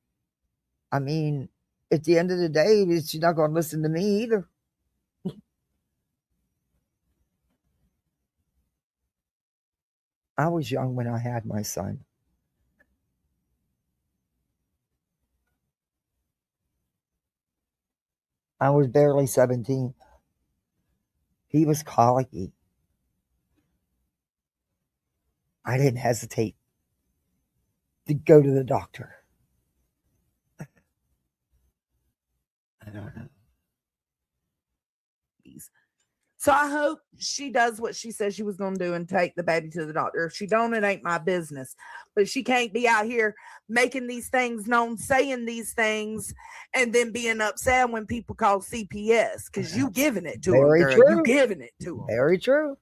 I mean, at the end of the day, she's not going to listen to me either. I was young when I had my son. I was barely 17. He was colicky. I didn't hesitate to go to the doctor. I don't know. So I hope she does what she says she was going to do and take the baby to the doctor. If she don't, it ain't my business. But she can't be out here making these things known, saying these things, and then being upset when people call CPS because you giving it to them, Very girl. true. You giving it to them. Very true.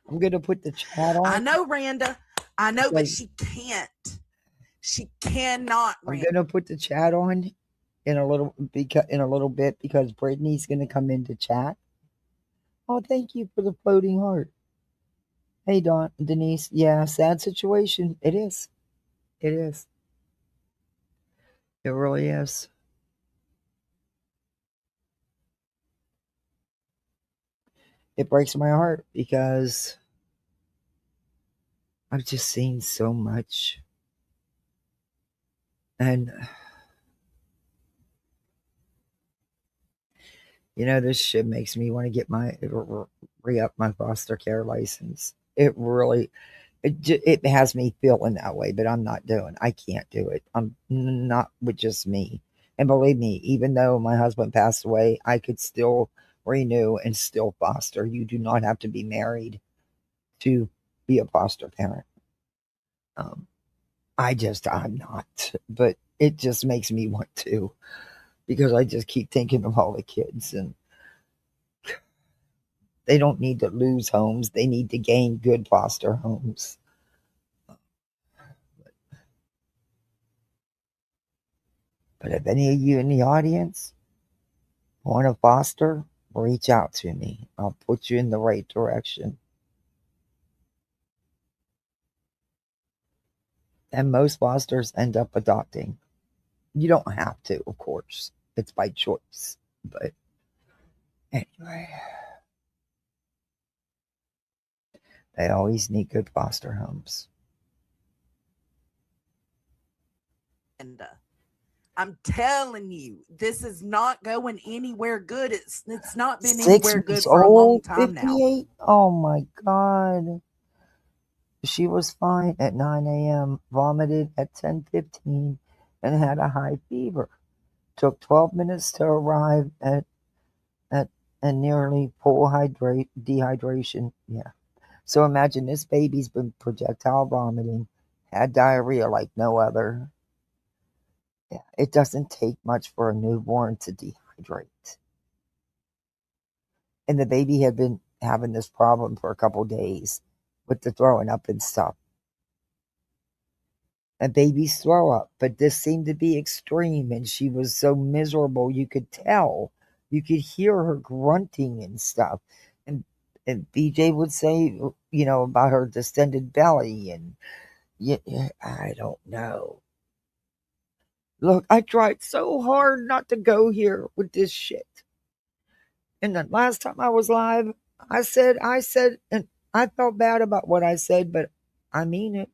I'm going to put the chat on. I know, Randa. I know, but she can't. She cannot. I'm going to put the chat on in a little bit because Brittany's going to come in to chat. Oh, thank you for the floating heart. Hey, Denise. Yeah, sad situation. It is. It is. It really is. It breaks my heart because I've just seen so much. And, this shit makes me want to get re-up my foster care license. It really, it has me feeling that way, but I'm not doing. I can't do it. I'm not with just me. And believe me, even though my husband passed away, I could still renew and still foster. You do not have to be married to be a foster parent. I'm not, but it just makes me want to because I just keep thinking of all the kids and they don't need to lose homes. They need to gain good foster homes. But if any of you in the audience want to foster, reach out to me. I'll put you in the right direction. And most fosters end up adopting. You don't have to, of course. It's by choice. But anyway, they always need good foster homes. And I'm telling you, this is not going anywhere good. It's not been anywhere good for a long time 58? Now. Oh my God. She was fine at 9 a.m., vomited at 10:15, and had a high fever. took 12 minutes to arrive at and nearly full dehydration. Yeah. So imagine this baby's been projectile vomiting, had diarrhea like no other. Yeah. It doesn't take much for a newborn to dehydrate. And the baby had been having this problem for a couple days with the throwing up and stuff. And babies throw up, but this seemed to be extreme, and she was so miserable. You could tell, you could hear her grunting and stuff. And BJ would say, about her distended belly, and I don't know. Look, I tried so hard not to go here with this shit. And the last time I was live, I said, and I felt bad about what I said, but I mean it.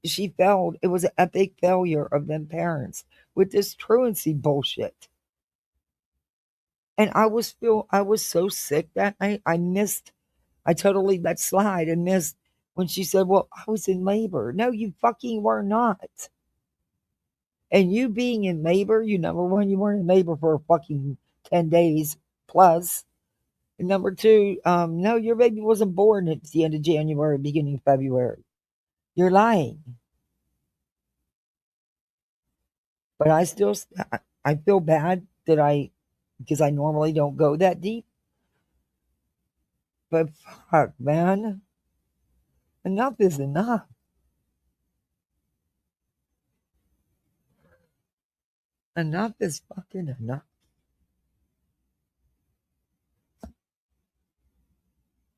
She failed. It was an epic failure of them parents with this truancy bullshit. And I was so sick that night. I totally let slide and missed when she said, well, I was in labor. No, you fucking were not. And you being in labor, number one, you weren't in labor for a fucking 10 days plus. And number two, no, your baby wasn't born at the end of January, beginning of February. You're lying. But I feel bad that because I normally don't go that deep. But fuck, man. Enough is enough. Enough is fucking enough.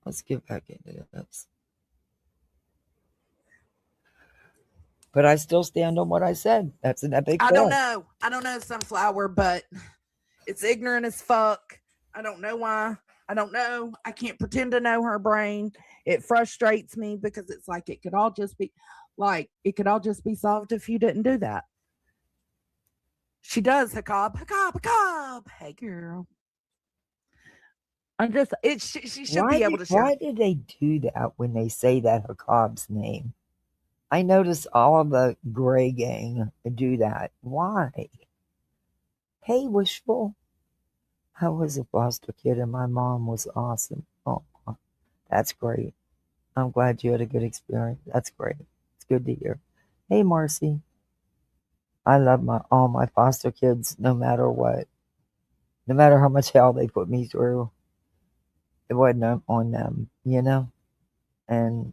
Let's get back into this. But I still stand on what I said. That's an epic I fail. don't know, Sunflower, but it's ignorant as fuck. I don't know why. I don't know. I can't pretend to know her brain. It frustrates me because it's like it could all just be solved if you didn't do that. She does, Hakob. Hey, girl. I'm just, she should be able to share. Why did they do that when they say that Hakob's name? I notice all of the Gray gang do that. Why? Hey, Wishful. I was a foster kid and my mom was awesome. Oh, that's great. I'm glad you had a good experience. That's great. It's good to hear. Hey, Marcy. I love all my foster kids no matter what. No matter how much hell they put me through. It wasn't on them, And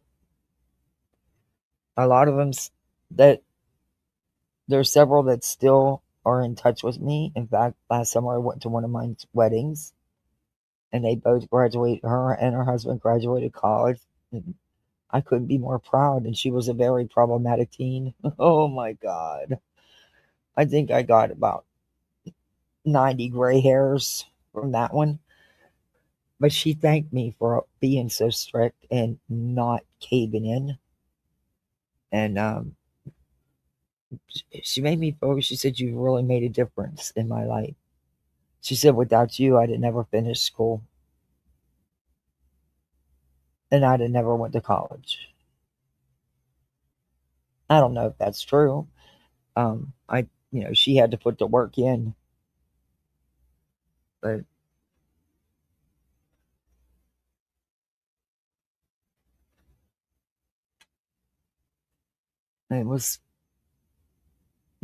a lot of them that there's several that still are in touch with me. In fact, last summer I went to one of my weddings and they both graduated. Her and her husband graduated college. And I couldn't be more proud. And she was a very problematic teen. Oh my God. I think I got about 90 gray hairs from that one. But she thanked me for being so strict and not caving in. And she made me feel, she said, you really made a difference in my life. She said, without you, I'd have never finished school. And I'd have never went to college. I don't know if that's true. She had to put the work in. But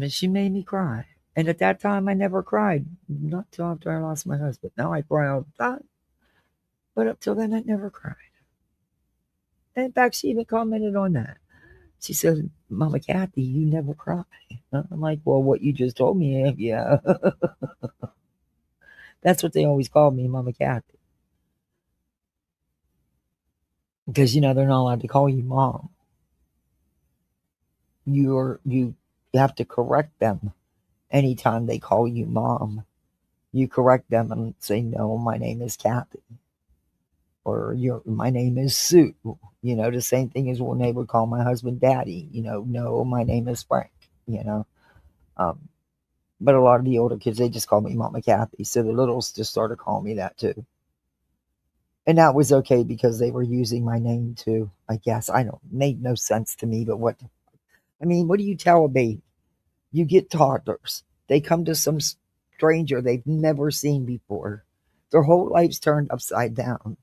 she made me cry. And at that time, I never cried. Not till after I lost my husband. Now I cry all the time. But up till then, I never cried. And in fact, she even commented on that. She said, Mama Kathy, you never cry. I'm like, well, what you just told me, yeah. That's what they always called me, Mama Kathy. Because, they're not allowed to call you mom. You have to correct them anytime they call you mom. You correct them and say, no, my name is Kathy. Or my name is Sue. The same thing as when they would call my husband daddy. No, my name is Frank. But a lot of the older kids, they just call me Mama Kathy. So the littles just started calling me that too. And that was okay because they were using my name too, I guess. I don't, made no sense to me, but what do you tell a baby? You get toddlers. They come to some stranger they've never seen before. Their whole life's turned upside down.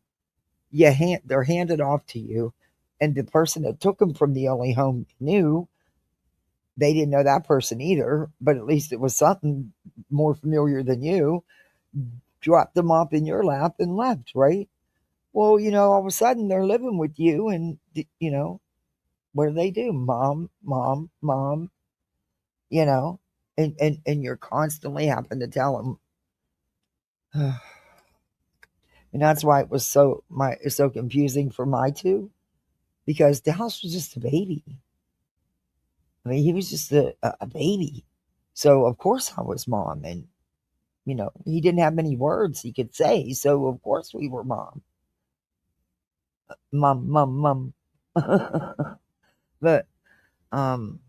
They're handed off to you, and the person that took them from the only home they knew, they didn't know that person either, but at least it was something more familiar than you, dropped them off in your lap and left, right? Well, all of a sudden they're living with you, and, what do they do? Mom, mom, mom, you know, and you're constantly having to tell them. And that's why it was so confusing for my two, because Dallas was just a baby. I mean, he was just a baby. So of course I was mom, and he didn't have many words he could say, so of course we were mom, mom, mom, mom. But um,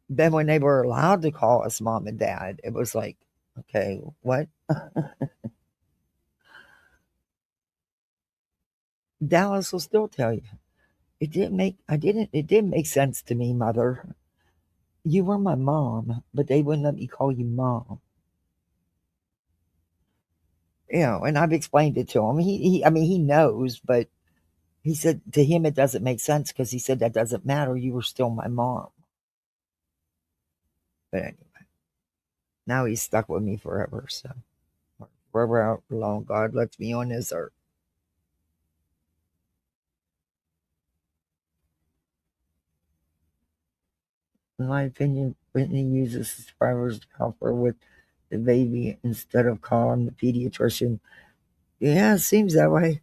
then when they were allowed to call us mom and dad, it was like, okay, what? Dallas will still tell you it didn't make sense to me, mother. You were my mom, but they wouldn't let me call you mom. And I've explained it to him. I mean, he knows, but he said to him it doesn't make sense, because he said that doesn't matter. You were still my mom. But anyway, now he's stuck with me forever. So forever out alone, God lets me on this earth. In my opinion, Whitney uses subscribers to help her with the baby instead of calling the pediatrician. Yeah, it seems that way.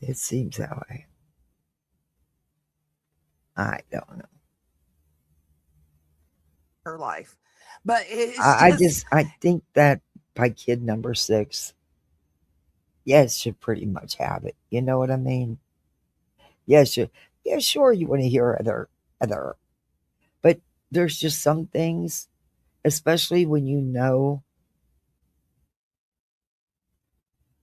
It seems that way. I don't know. Her life, but it's just I think that by kid number 6, yes, should pretty much have it. You know what I mean? Yes, yeah, sure. You want to hear other, but there's just some things, especially when you know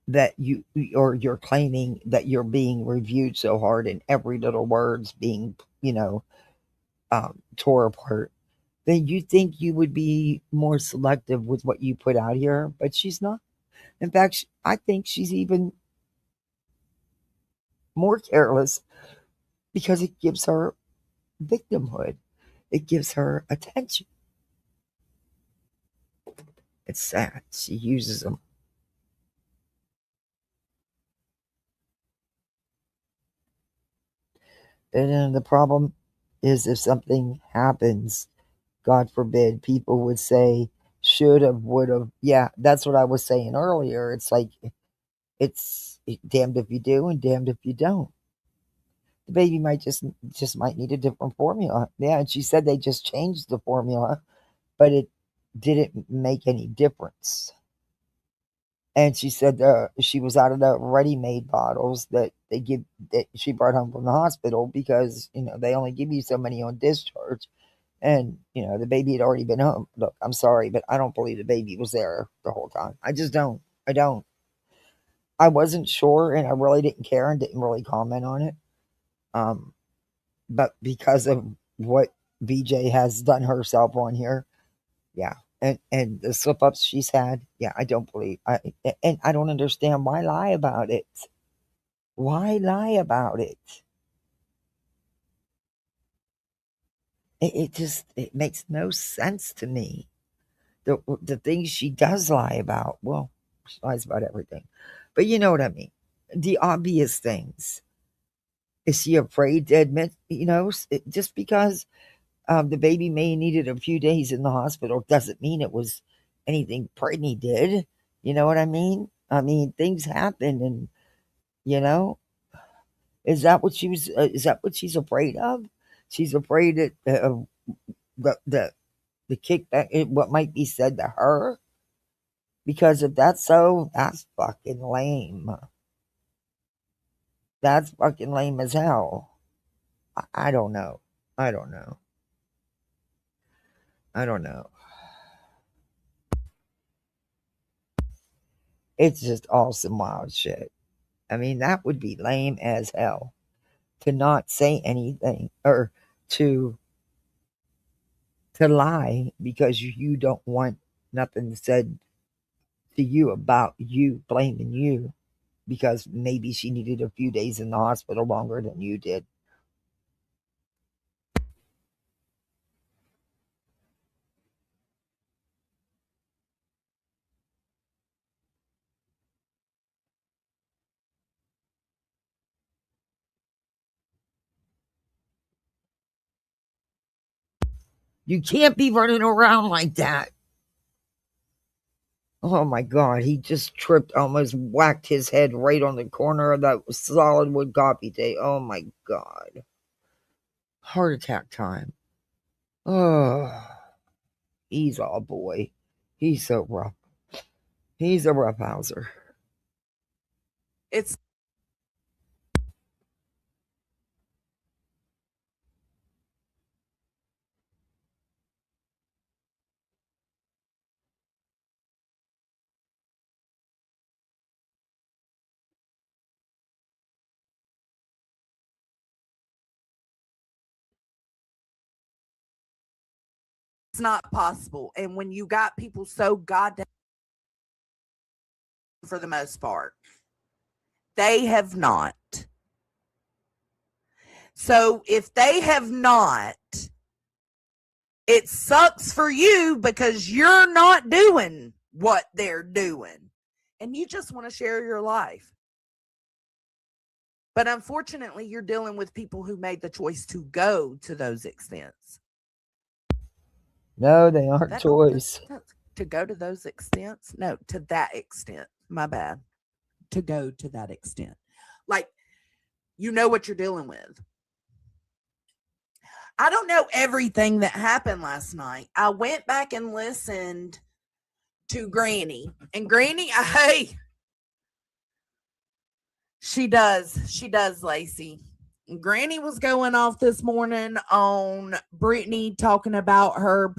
that you're claiming that you're being reviewed so hard, and every little word's being tore apart. Then you think you would be more selective with what you put out here, but she's not. In fact, I think she's even more careless, because it gives her victimhood. It gives her attention. It's sad. She uses them. And then the problem is, if something happens, God forbid, people would say, should have, would have. Yeah, that's what I was saying earlier. It's like, it's damned if you do and damned if you don't. The baby might just might need a different formula. Yeah, and she said they just changed the formula, but it didn't make any difference. And she said she was out of the ready-made bottles that she brought home from the hospital, because they only give you so many on discharge. And the baby had already been home. Look, I'm sorry, but I don't believe the baby was there the whole time. I just don't. I don't. I wasn't sure, and I really didn't care and didn't really comment on it. But because of what BJ has done herself on here, yeah, and the slip ups she's had, yeah, I don't believe. And I don't understand, why lie about it. Why lie about it? It makes no sense to me. The things she does lie about, well, she lies about everything, but you know what I mean. The obvious things. Is she afraid to admit? Just because the baby may needed a few days in the hospital doesn't mean it was anything Brittany did. You know what I mean? I mean, things happen, and you know, Is that what she's afraid of? She's afraid of the kickback, what might be said to her. Because if that's so, that's fucking lame. That's fucking lame as hell. I don't know. I don't know. I don't know. It's just awesome wild shit. I mean, that would be lame as hell, to not say anything, or to to lie because you don't want nothing said to you about you blaming you because maybe she needed a few days in the hospital longer than you did. You can't be running around like that. Oh my God, he just tripped, almost whacked his head right on the corner of that solid wood coffee table. Oh my God. Heart attack time. Oh, he's all boy. He's so rough. He's a roughhouser. It's not possible. And when you got people so goddamn, for the most part, they have not. So if they have not, it sucks for you because you're not doing what they're doing and you just want to share your life. But unfortunately, you're dealing with people who made the choice to go to those extents. No, they aren't toys. To go to those extents? No, to that extent. My bad. To go to that extent. Like, you know what you're dealing with. I don't know everything that happened last night. I went back and listened to Granny. And Granny, hey, she does, Lacey. Granny was going off this morning on Brittany talking about her.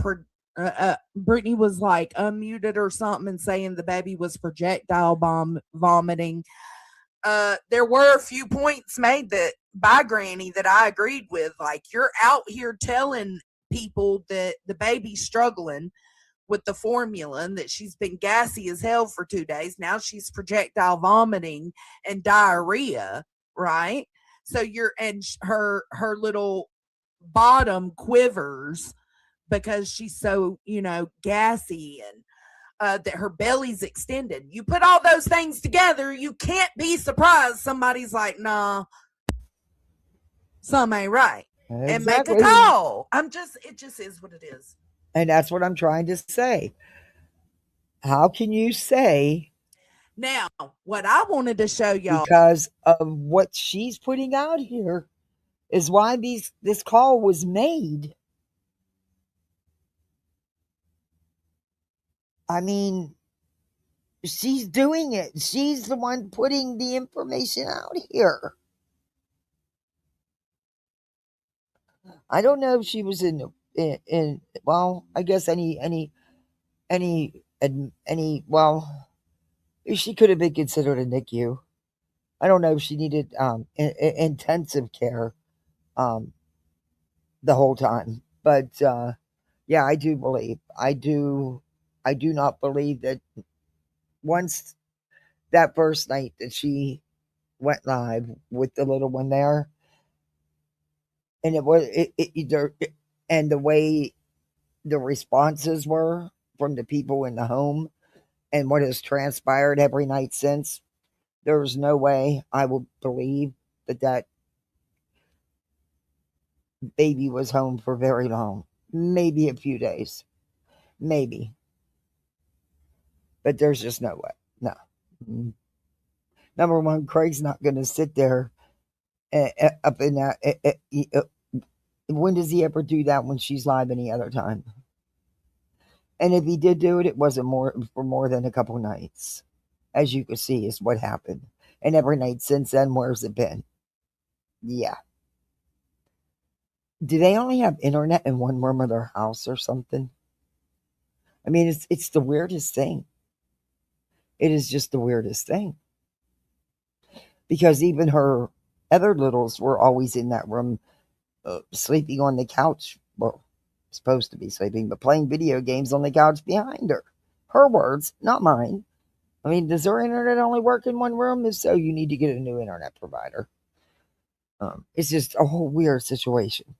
Brittany was like unmuted or something and saying the baby was projectile vomiting. There were a few points made that by Granny that I agreed with. Like, you're out here telling people that the baby's struggling with the formula and that she's been gassy as hell for 2 days. Now she's projectile vomiting and diarrhea, right? So her little bottom quivers because she's so, gassy and that her belly's extended. You put all those things together, you can't be surprised somebody's like, nah, something ain't right. Exactly. And make a call. It just is what it is. And that's what I'm trying to say. How can you say? Now, what I wanted to show y'all, because of what she's putting out here, is why this call was made. I mean, she's doing it. She's the one putting the information out here. I don't know if she was in well, I guess well, she could have been considered a NICU. I don't know if she needed intensive care the whole time, but yeah, I do believe. I do not believe that once that first night that she went live with the little one there, and and the way the responses were from the people in the home and what has transpired every night since, there's no way I will believe that baby was home for very long. Maybe a few days. Maybe. But there's just no way. No. Mm-hmm. Number one, Craig's not going to sit there up in that. When does he ever do that when she's live any other time? And if he did do it, it wasn't for more than a couple nights. As you can see, is what happened. And every night since then, where's it been? Yeah. Do they only have internet in one room of their house or something? I mean, it's the weirdest thing. It is just the weirdest thing. Because even her other littles were always in that room, sleeping on the couch. Well, supposed to be sleeping, but playing video games on the couch behind her. Her words, not mine. I mean, does her internet only work in one room? If so, you need to get a new internet provider. It's just a whole weird situation.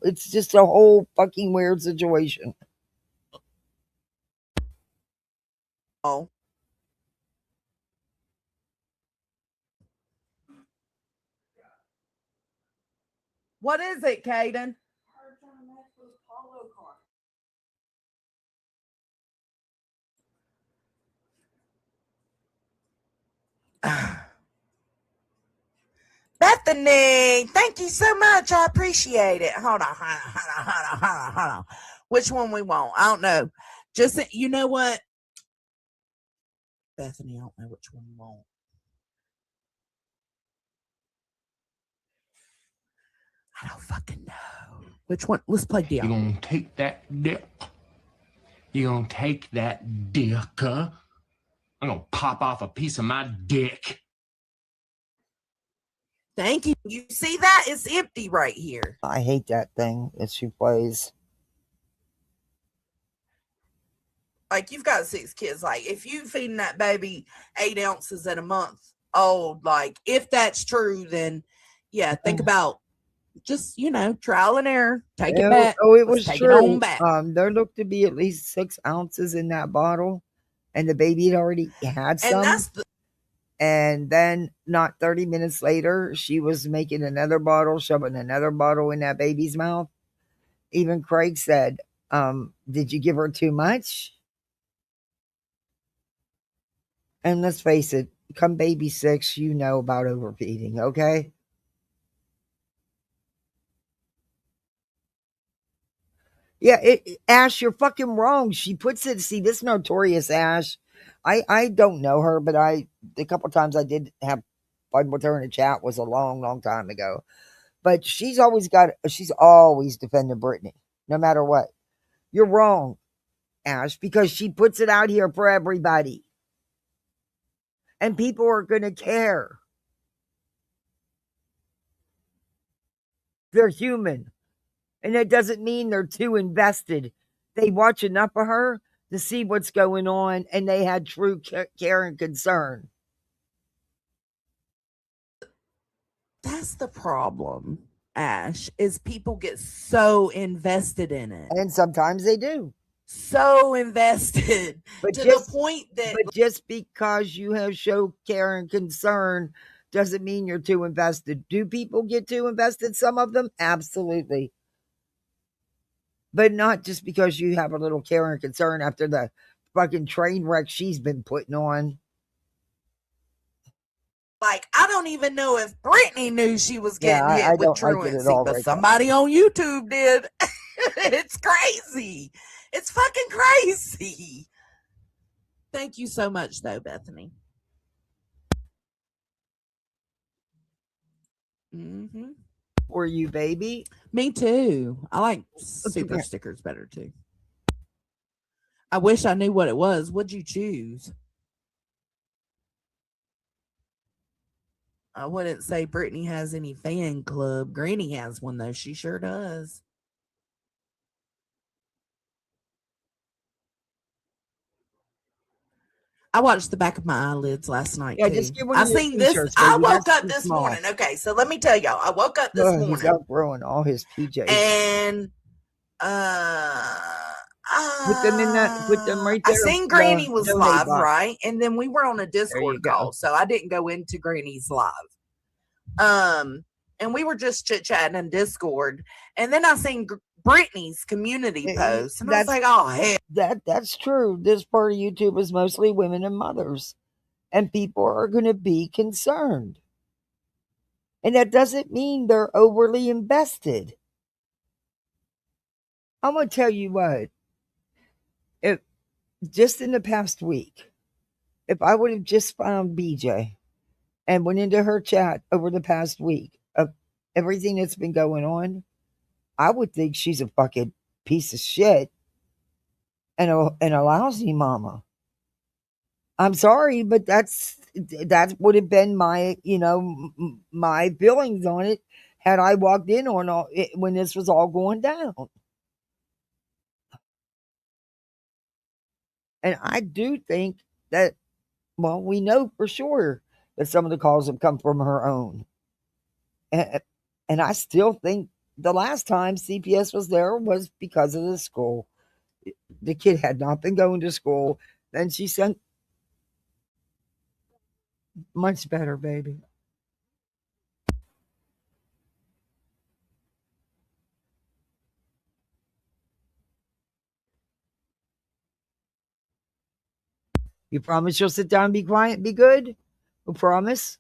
It's just a whole fucking weird situation. Oh. What is it, Caden? Bethany, thank you so much. I appreciate it. Hold on. Which one we want? I don't know. Just, you know what? Bethany, I don't know which one you want. I don't fucking know. Which one? Let's play deal. You're gonna take that dick. You're gonna take that dick, huh? I'm gonna pop off a piece of my dick. Thank you. You see that? It's empty right here. I hate that thing that she plays. Like, you've got 6 kids. Like, if you feeding that baby 8 ounces in a month old, like, if that's true, then yeah, think about just, trial and error. Take it back. Oh, it Let's was take true. it on back. There looked to be at least 6 ounces in that bottle, and the baby had already had some. And that's and then not 30 minutes later, she was making another bottle, shoving another bottle in that baby's mouth. Even Craig said, did you give her too much? And let's face it, come baby 6, you know about overfeeding, okay? Yeah, Ash, you're fucking wrong. She puts it, see, this notorious Ash, I don't know her, but the couple times I did have fun with her in a chat was a long, long time ago. But she's always defending Brittany, no matter what. You're wrong, Ash, because she puts it out here for everybody. And people are going to care. They're human. And that doesn't mean they're too invested. They watch enough of her to see what's going on, and they had true care and concern. That's the problem, Ash, is people get so invested in it. And sometimes they do. So invested but to the point that... But just because you have show care and concern doesn't mean you're too invested. Do people get too invested? Some of them? Absolutely. But not just because you have a little care and concern after the fucking train wreck she's been putting on. Like, I don't even know if Brittany knew she was getting hit with truancy, like but somebody on YouTube did. It's crazy. It's fucking crazy. Thank you so much, though, Bethany. Mm-hmm. For you, baby. Me too. I like super stickers better too. I wish I knew what it was. What'd you choose? I wouldn't say Brittany has any fan club. Granny has one though. She sure does. I watched the back of my eyelids last night too. Just get one I of your seen this. t-shirts, I baby. woke That's up too this small. morning. Okay, so let me tell y'all. I woke up this morning. He's outgrowing all his PJs. And put them right there. I seen Granny was live, box. right? And then we were on a Discord call, so I didn't go into Granny's live. And we were just chit-chatting in Discord. And then I seen Brittany's community post, and I was like, oh, hell. That's true. This part of YouTube is mostly women and mothers. And people are going to be concerned. And that doesn't mean they're overly invested. I'm going to tell you what. If just in the past week, if I would have just found BJ and went into her chat over the past week of everything that's been going on, I would think she's a fucking piece of shit and a lousy mama. I'm sorry, but that would have been my, my feelings on it had I walked in on when this was all going down. And I do think that, well, we know for sure that some of the calls have come from her own. And, and I still think the last time CPS was there was because of the school. The kid had not been going to school. Then she sent, much better, baby. You promise you'll sit down and be quiet and be good? You promise?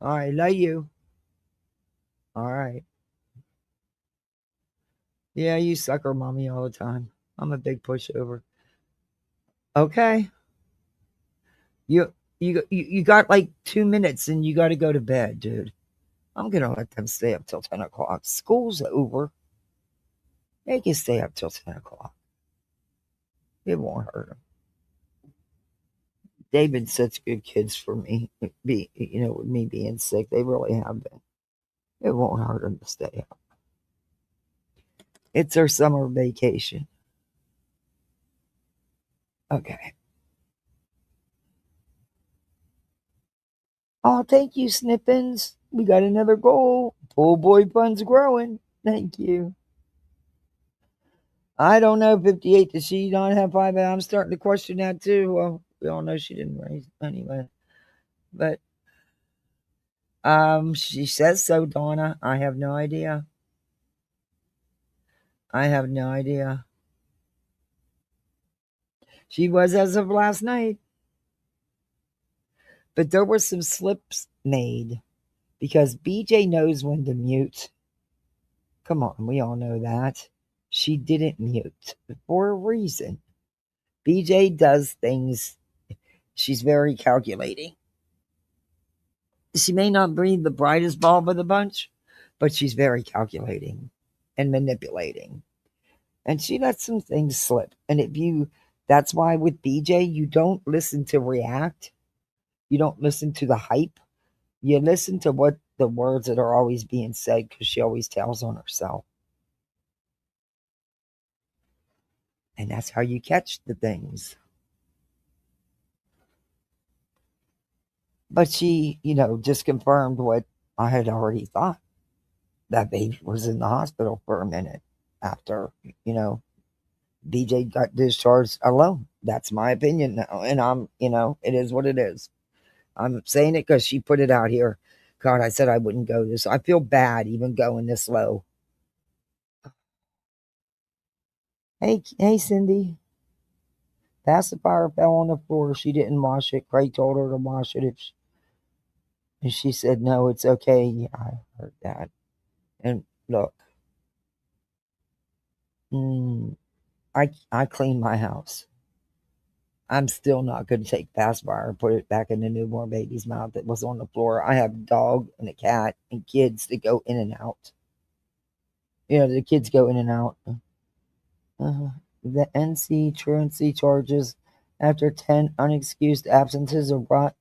All right, love you. All right. Yeah, you sucker mommy all the time. I'm a big pushover. Okay. You got like 2 minutes and you got to go to bed, dude. I'm gonna let them stay up till 10 o'clock. School's over. They can stay up till 10 o'clock. It won't hurt them. They've been such good kids for me. With me being sick, they really have been. It won't hurt them to stay up. It's their summer vacation. Okay. Oh, thank you, Snippins. We got another goal. Pool boy fun's growing. Thank you. I don't know, 58. Does she not have five? I'm starting to question that too. Well, we all know she didn't raise anyway. But she says so, Donna. I have no idea. I have no idea. She was as of last night. But there were some slips made because BJ knows when to mute. Come on, we all know that. She didn't mute for a reason. BJ does things, she's very calculating. She may not be the brightest bulb of the bunch, but she's very calculating and manipulating. And she lets some things slip. And that's why with BJ, you don't listen to react. You don't listen to the hype. You listen to what the words that are always being said because she always tells on herself. And that's how you catch the things. But she, just confirmed what I had already thought. That baby was in the hospital for a minute after, BJ got discharged alone. That's my opinion now. And it is what it is. I'm saying it because she put it out here. God, I said I wouldn't go this. I feel bad even going this low. Hey, Cindy. Pacifier fell on the floor. She didn't wash it. Craig told her to wash it. And she said, no, it's okay. Yeah, I heard that. And look, I clean my house. I'm still not going to take pacifier and put it back in the newborn baby's mouth that was on the floor. I have a dog and a cat and kids that go in and out. The kids go in and out. The NC truancy charges after 10 unexcused absences are brought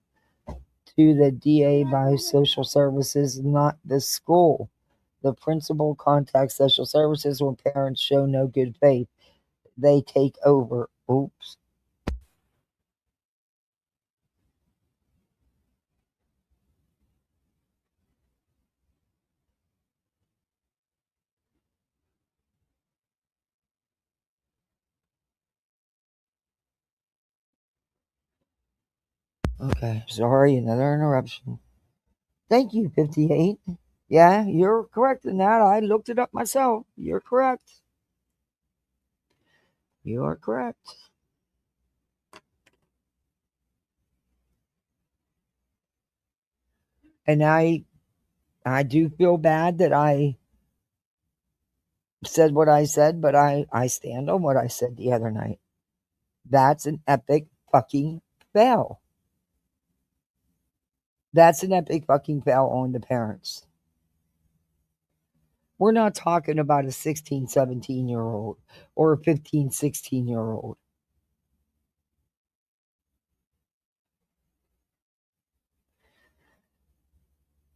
to the DA by social services, not the school. The principal contacts social services when parents show no good faith. They take over. Oops. Okay, sorry, another interruption. Thank you, 58. Yeah, you're correct in that. I looked it up myself. You're correct. You are correct. And I do feel bad that I said what I said, but I stand on what I said the other night. That's an epic fucking fail. That's an epic fucking fail on the parents. We're not talking about a 16, 17-year-old or a 15, 16-year-old.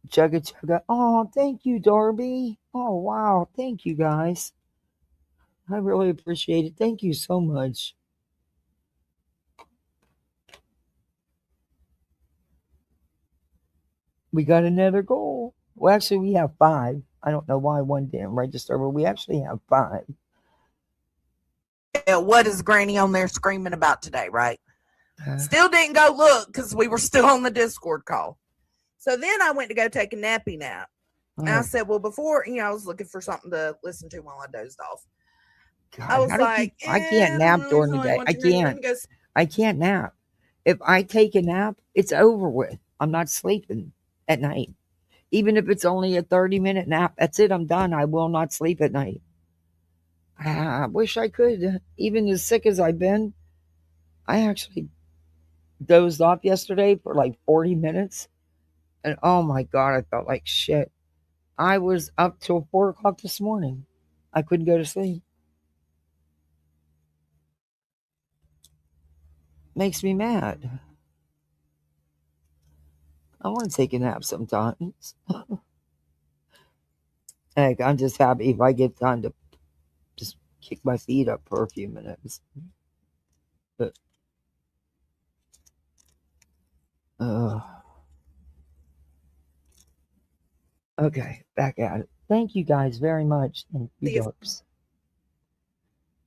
Chugga chugga. Oh, thank you, Darby. Oh, wow. Thank you, guys. I really appreciate it. Thank you so much. We got another goal. Well, actually, we have 5. I don't know why one didn't register, but we actually have 5. Yeah, what is Granny on there screaming about today, right? Uh, Still didn't go look because we were still on the Discord call. So then I went to go take a nappy nap. And I oh, said, well, before, I was looking for something to listen to while I dozed off. I God, was how did you? like, I can't I don't nap really during feel the like day. I watching her. Let can't. me go. I can't nap. If I take a nap, it's over with. I'm not sleeping at night. Even if it's only a 30-minute nap, that's it. I'm done. I will not sleep at night. I wish I could. Even as sick as I've been, I actually dozed off yesterday for like 40 minutes. And oh my God, I felt like shit. I was up till 4 o'clock this morning. I couldn't go to sleep. Makes me mad. I want to take a nap sometimes. Heck, I'm just happy if I get time to just kick my feet up for a few minutes. But, uh, okay, back at it. Thank you guys very much. Thank you, dorks.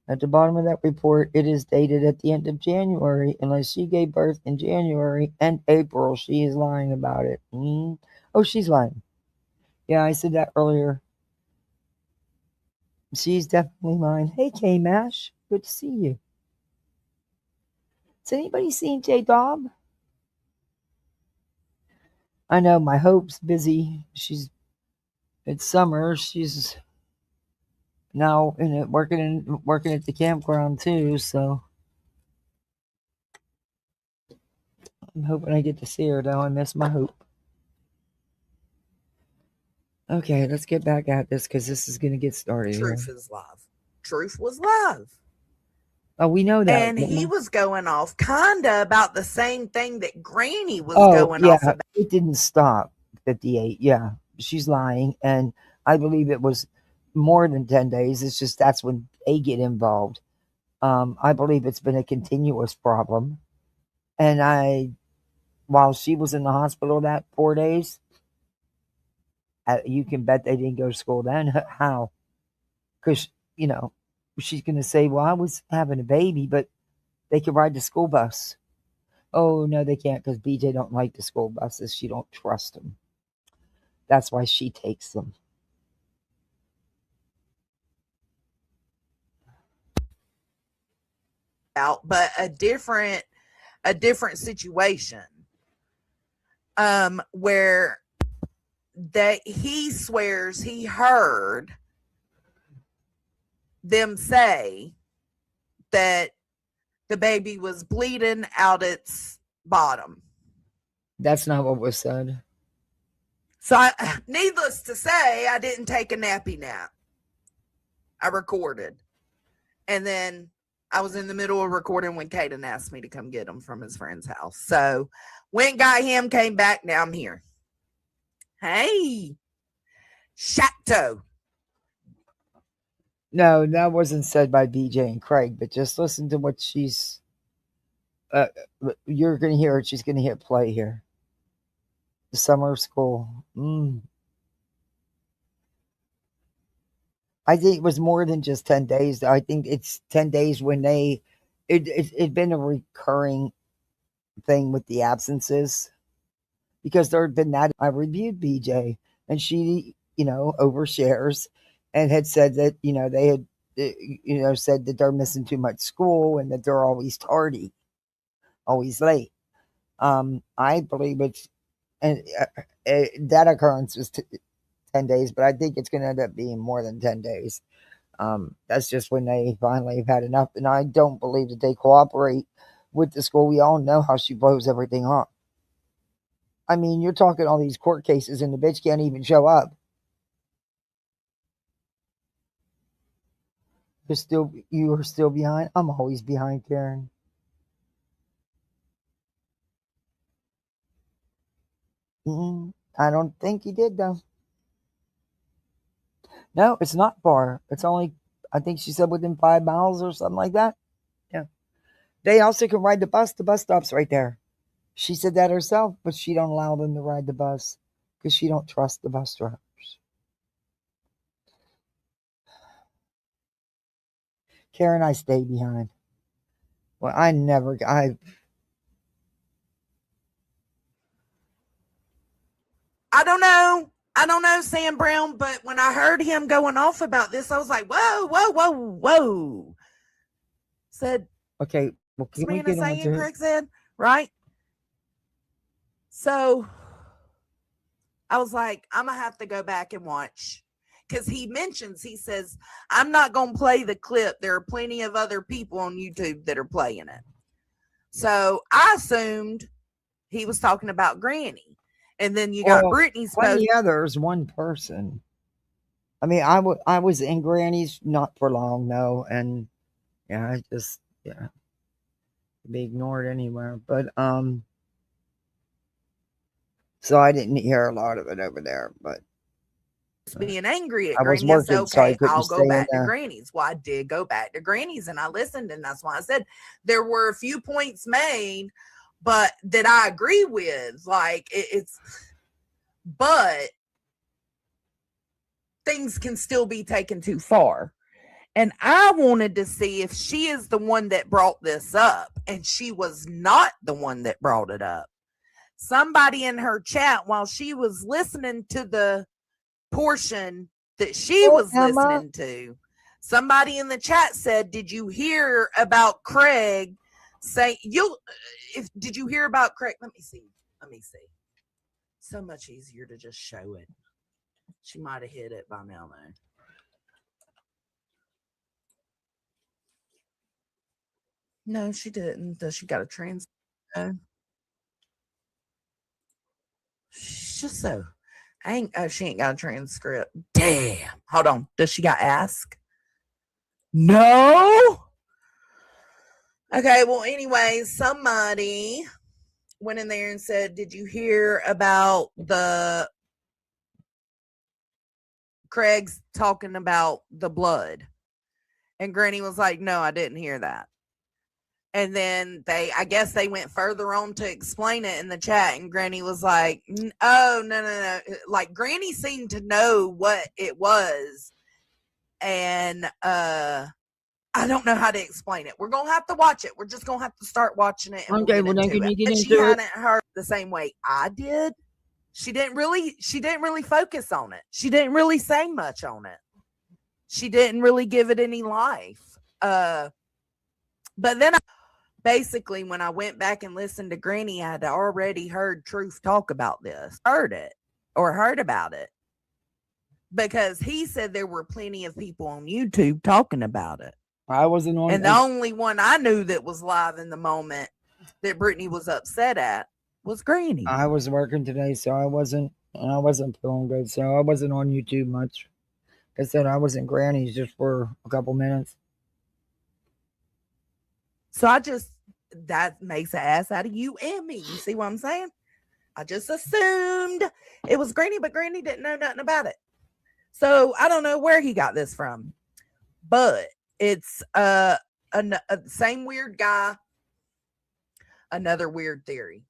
At the bottom of that report, it is dated at the end of January. Unless she gave birth in January and April, she is lying about it. Oh, she's lying. Yeah, I said that earlier. She's definitely lying. Hey, K Mash. Good to see you. Has anybody seen J Dobb? I know my Hope's busy. It's summer. She's now working at the campground too, so I'm hoping I get to see her though. I miss my Hope. Okay, let's get back at this because this is gonna get started here. Truth is love. Truth was love. Oh, we know that. And he was going off kinda about the same thing that Granny was going yeah, off about. it didn't stop 58. Yeah, she's lying, and I believe it was more than 10 days. It's just that's when they get involved. I believe it's been a continuous problem, and while she was in the hospital that 4 days, you can bet they didn't go to school then. How? Because she's gonna say, "Well, I was having a baby, but they could ride the school bus." Oh no, they can't because BJ don't like the school buses. She don't trust them. That's why she takes them. But a different situation. Where that he swears he heard them say that the baby was bleeding out its bottom. That's not what was said. So, needless to say, I didn't take a nappy nap. I recorded. And then I was in the middle of recording when Caden asked me to come get him from his friend's house. So, went, got him, came back. Now I'm here. Hey, Shato. No, that wasn't said by BJ and Craig, but just listen to what she's. You're going to hear it. She's going to hit play here. The summer of school. I think it was more than just 10 days. I think it's 10 days when it'd been a recurring thing with the absences because there had been that. I reviewed BJ and she, overshares and had said that, they had, said that they're missing too much school and that they're always tardy, always late. I believe it's, and that occurrence was 10 days, but I think it's going to end up being more than 10 days. That's just when they finally have had enough. And I don't believe that they cooperate with the school. We all know how she blows everything up. I mean, you're talking all these court cases and the bitch can't even show up. You are still behind. I'm always behind, Karen. I don't think he did though. No, it's not far. It's only, I think she said within 5 miles or something like that. Yeah. They also can ride the bus. The bus stop's right there. She said that herself, but she don't allow them to ride the bus. because she don't trust the bus drivers. Karen, I stayed behind. Well, I don't know, Sam Brown, but when I heard him going off about this, I was like, whoa. Said, okay, well, can we man is get on saying, to Craig said, right? So I was like, I'm going to have to go back and watch. Because he says, I'm not going to play the clip. There are plenty of other people on YouTube that are playing it. So I assumed he was talking about Granny. And then you got Brittany's post. Yeah, there's one person. I mean, I was in Granny's not for long, though. And yeah, I just, yeah, be ignored anywhere. But, so I didn't hear a lot of it over there, but being angry at I was Granny. I said, working, so I okay, couldn't I'll stay go in back to there. Granny's. Well, I did go back to Granny's and I listened, and that's why I said there were a few points made, but that I agree with. Like but things can still be taken too far. And I wanted to see if she is the one that brought this up, and she was not the one that brought it up. Somebody in her chat, while she was listening to the portion that she was listening to, somebody in the chat said, did you hear about Craig say did you hear about Craig? Let me see. So much easier to just show it. She might have hit it by now though. No, she didn't. Does she got a transcript? She's just so she ain't got a transcript. Damn. Hold on. Does she got ask? No. Okay, well, anyway, somebody went in there and said, did you hear about the Craig's talking about the blood? And Granny was like, no, I didn't hear that. And then I guess they went further on to explain it in the chat. And Granny was like, oh, no. Like, Granny seemed to know what it was. And I don't know how to explain it. We're going to have to watch it. We're just going to have to start watching it. And okay, we'll well, then can you get into it? She hadn't heard the same way I did. She didn't really focus on it. She didn't really say much on it. She didn't really give it any life. But then basically, when I went back and listened to Granny, I had already heard Truth talk about this. Heard about it. Because he said there were plenty of people on YouTube talking about it. I wasn't on. And the only one I knew that was live in the moment that Brittany was upset at was Granny. I was working today, so I wasn't feeling good, so I wasn't on YouTube much. Like I said, I was in Granny's just for a couple minutes. So that makes an ass out of you and me. You see what I'm saying? I just assumed it was Granny, but Granny didn't know nothing about it. So I don't know where he got this from, but it's same weird guy, another weird theory.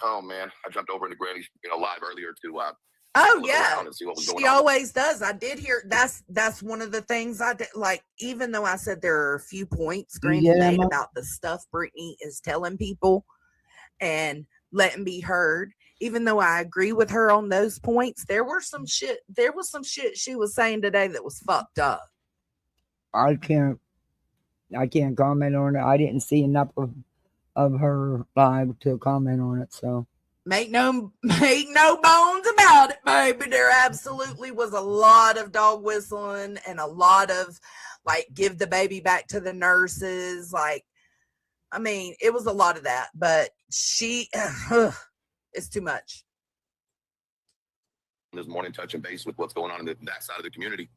Oh man, I jumped over into Granny's live earlier to oh yeah, and see what was going on. Always does. I did hear that's one of the things I did. Like, even though I said there are a few points Granny made about the stuff Brittany is telling people and letting be heard, even though I agree with her on those points, there was some shit she was saying today that was fucked up. I can't comment on it. I didn't see enough of her live to comment on it, so make no bones about it, baby. There absolutely was a lot of dog whistling and a lot of like, give the baby back to the nurses. Like, I mean, it was a lot of that, but it's too much. This morning, touching base with what's going on in that side of the community.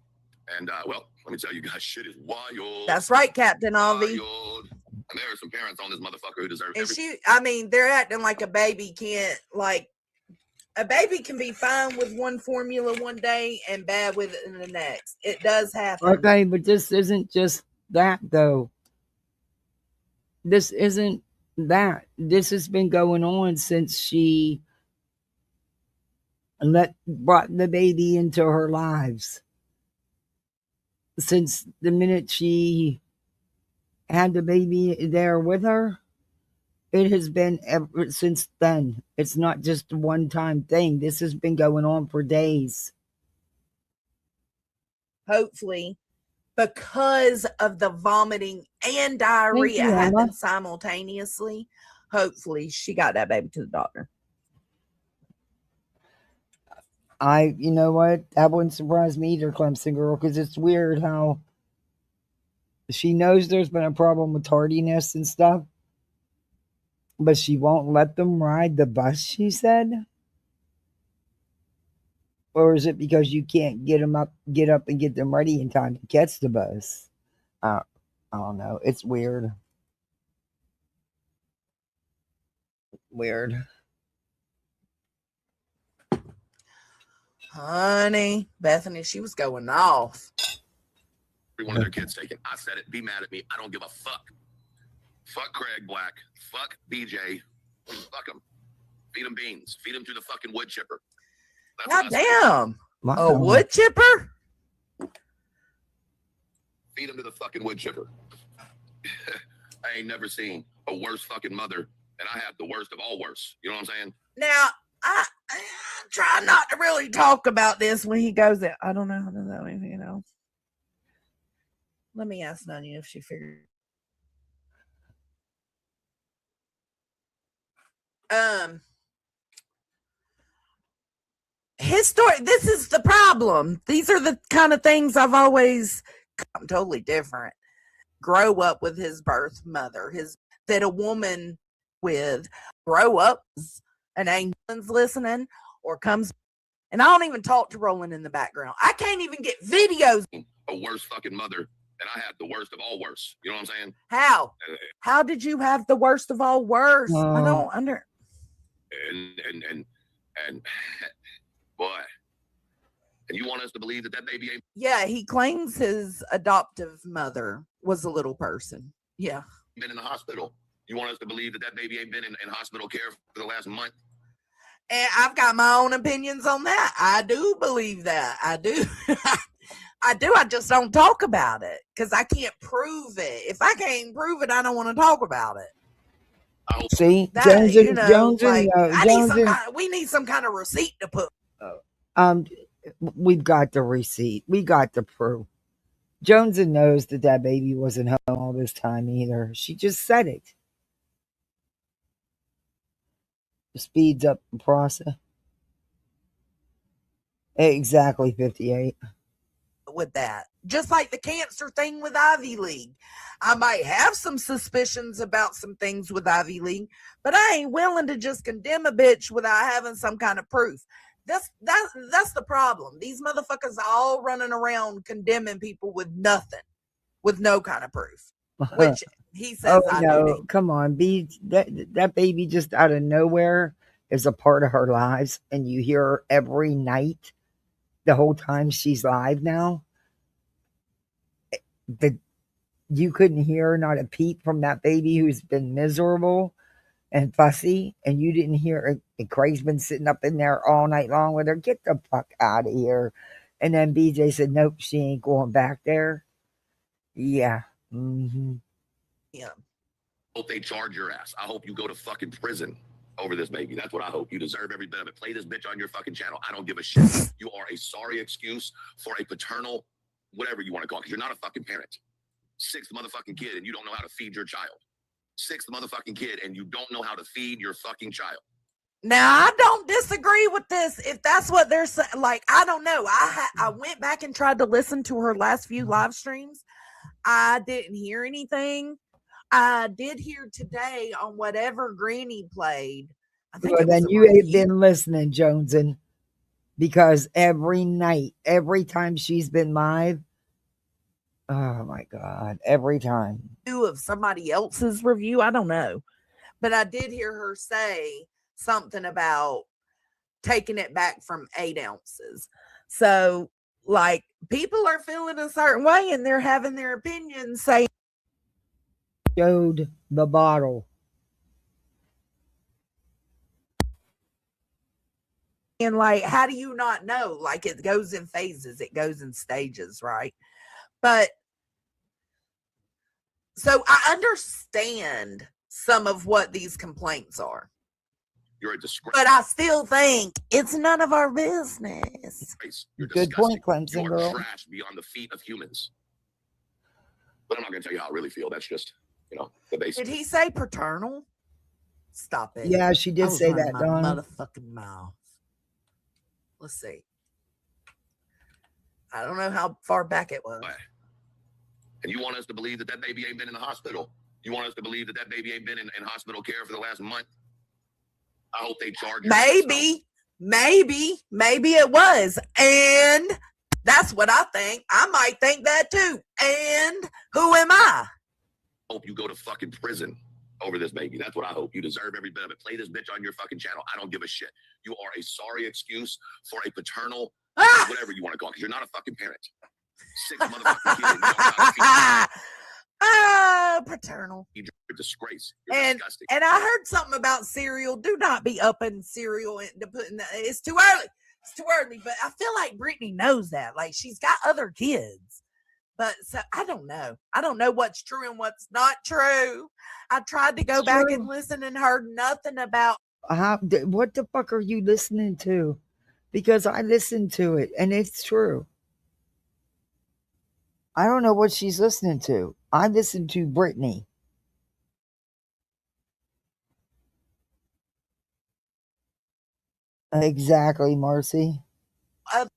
And, well, let me tell you guys, shit is wild. That's right, Captain Avi. And there are some parents on this motherfucker who deserve they're acting like a baby can't, like, a baby can be fine with one formula one day and bad with it in the next. It does happen. Okay, but this isn't just that, though. This isn't that this has been going on since she brought the baby into her lives. Since the minute she had the baby there with her, it has been ever since then. It's not just a one time thing. This has been going on for days. Hopefully, because of the vomiting and diarrhea you, Emma. happened simultaneously, hopefully she got that baby to the doctor. You know what? That wouldn't surprise me either, Clemson girl, because it's weird how she knows there's been a problem with tardiness and stuff, but she won't let them ride the bus, she said. Or is it because you can't get up and get them ready in time to catch the bus? I don't know. It's weird. Weird. Honey, Bethany, she was going off. Every one of their kids taken. I said it. Be mad at me. I don't give a fuck. Fuck Craig Black. Fuck BJ. Fuck them. Feed them beans. Feed them to the fucking wood chipper. God damn. My A God. wood chipper? Feed them to the fucking wood chipper. I ain't never seen a worse fucking mother, and I have the worst of all worse. You know what I'm saying? Now, I try not to really talk about this when he goes in. I don't know how to know anything else. Let me ask Nanya if she figured. His story. This is the problem. These are the kind of things I'm totally different. Grow up with his birth mother, that a woman with grow up, and angel's listening or comes, and I don't even talk to Roland in the background. I can't even get videos. A worse fucking mother, and I have the worst of all worse. You know what I'm saying? How did you have the worst of all worse? I don't under. And boy, and you want us to believe that baby ain't? Yeah, he claims his adoptive mother was a little person. Yeah, been in the hospital. You want us to believe that baby ain't been in hospital care for the last month? And I've got my own opinions on that. I do believe that. I do. I do. I just don't talk about it because I can't prove it. If I can't prove it, I don't want to talk about it. See, we need some kind of receipt to put. We've got the receipt. We got the proof. Jonesn knows that baby wasn't home all this time either. She just said it. Speeds up the process. Exactly 58. With that, just like the cancer thing with Ivy League, I might have some suspicions about some things with Ivy League, but I ain't willing to just condemn a bitch without having some kind of proof. That's the problem. These motherfuckers are all running around condemning people with nothing, with no kind of proof. Which he says, no, come on, that baby just out of nowhere is a part of her lives, and you hear her every night, the whole time she's live now. You couldn't hear not a peep from that baby who's been miserable and fussy, and you didn't hear it. And Craig's been sitting up in there all night long with her. Get the fuck out of here. And then BJ said, nope, she ain't going back there. Yeah. Mm-hmm. Yeah. I hope they charge your ass. I hope you go to fucking prison over this baby. That's what I hope. You deserve every bit of it. Play this bitch on your fucking channel. I don't give a shit. You are a sorry excuse for a paternal, whatever you want to call it, because you're not a fucking parent. Sixth motherfucking kid, and you don't know how to feed your child. Sixth motherfucking kid, and you don't know how to feed your fucking child. Now, I don't disagree with this. If that's what they're saying, like, I don't know. I went back and tried to listen to her last few live streams. I didn't hear anything. I did hear today on whatever Granny played. I think then you ain't been listening, Jonesn, because every night, every time she's been live, oh my God, every time. Of somebody else's review, I don't know. But I did hear her say something about taking it back from 8 ounces. So, like, people are feeling a certain way and they're having their opinions saying, showed the bottle. And like, how do you not know? Like, it goes in phases, it goes in stages, right? But so I understand some of what these complaints are. You're a disgrace. But I still think it's none of our business. You're Good disgusting. point, Clemson You are girl. trash beyond the feet of humans. But I'm not going to tell you how I really feel. That's just, the basics. Did he say paternal? Stop it. Yeah, she I did was say running that, my Donna. motherfucking mouth. Let's see. I don't know how far back it was. And you want us to believe that baby ain't been in the hospital? You want us to believe that baby ain't been in hospital care for the last month? I hope they charge you. Maybe it was. And that's what I think. I might think that too. And who am I? Hope you go to fucking prison over this baby. That's what I hope. You deserve every bit of it. Play this bitch on your fucking channel. I don't give a shit. You are a sorry excuse for a paternal, whatever you want to call it, because you're not a fucking parent. 6 motherfucking kids. You don't know how to feed paternal. You're a disgrace. You're disgusting. And I heard something about cereal. Do not be upping cereal to put in it's too early. It's too early. But I feel like Brittany knows that. Like, she's got other kids. But so I don't know. I don't know what's true and what's not true. I tried to go back and listen and heard nothing about. What the fuck are you listening to? Because I listened to it and it's true. I don't know what she's listening to. I listened to Brittany. Exactly, Marcy. Other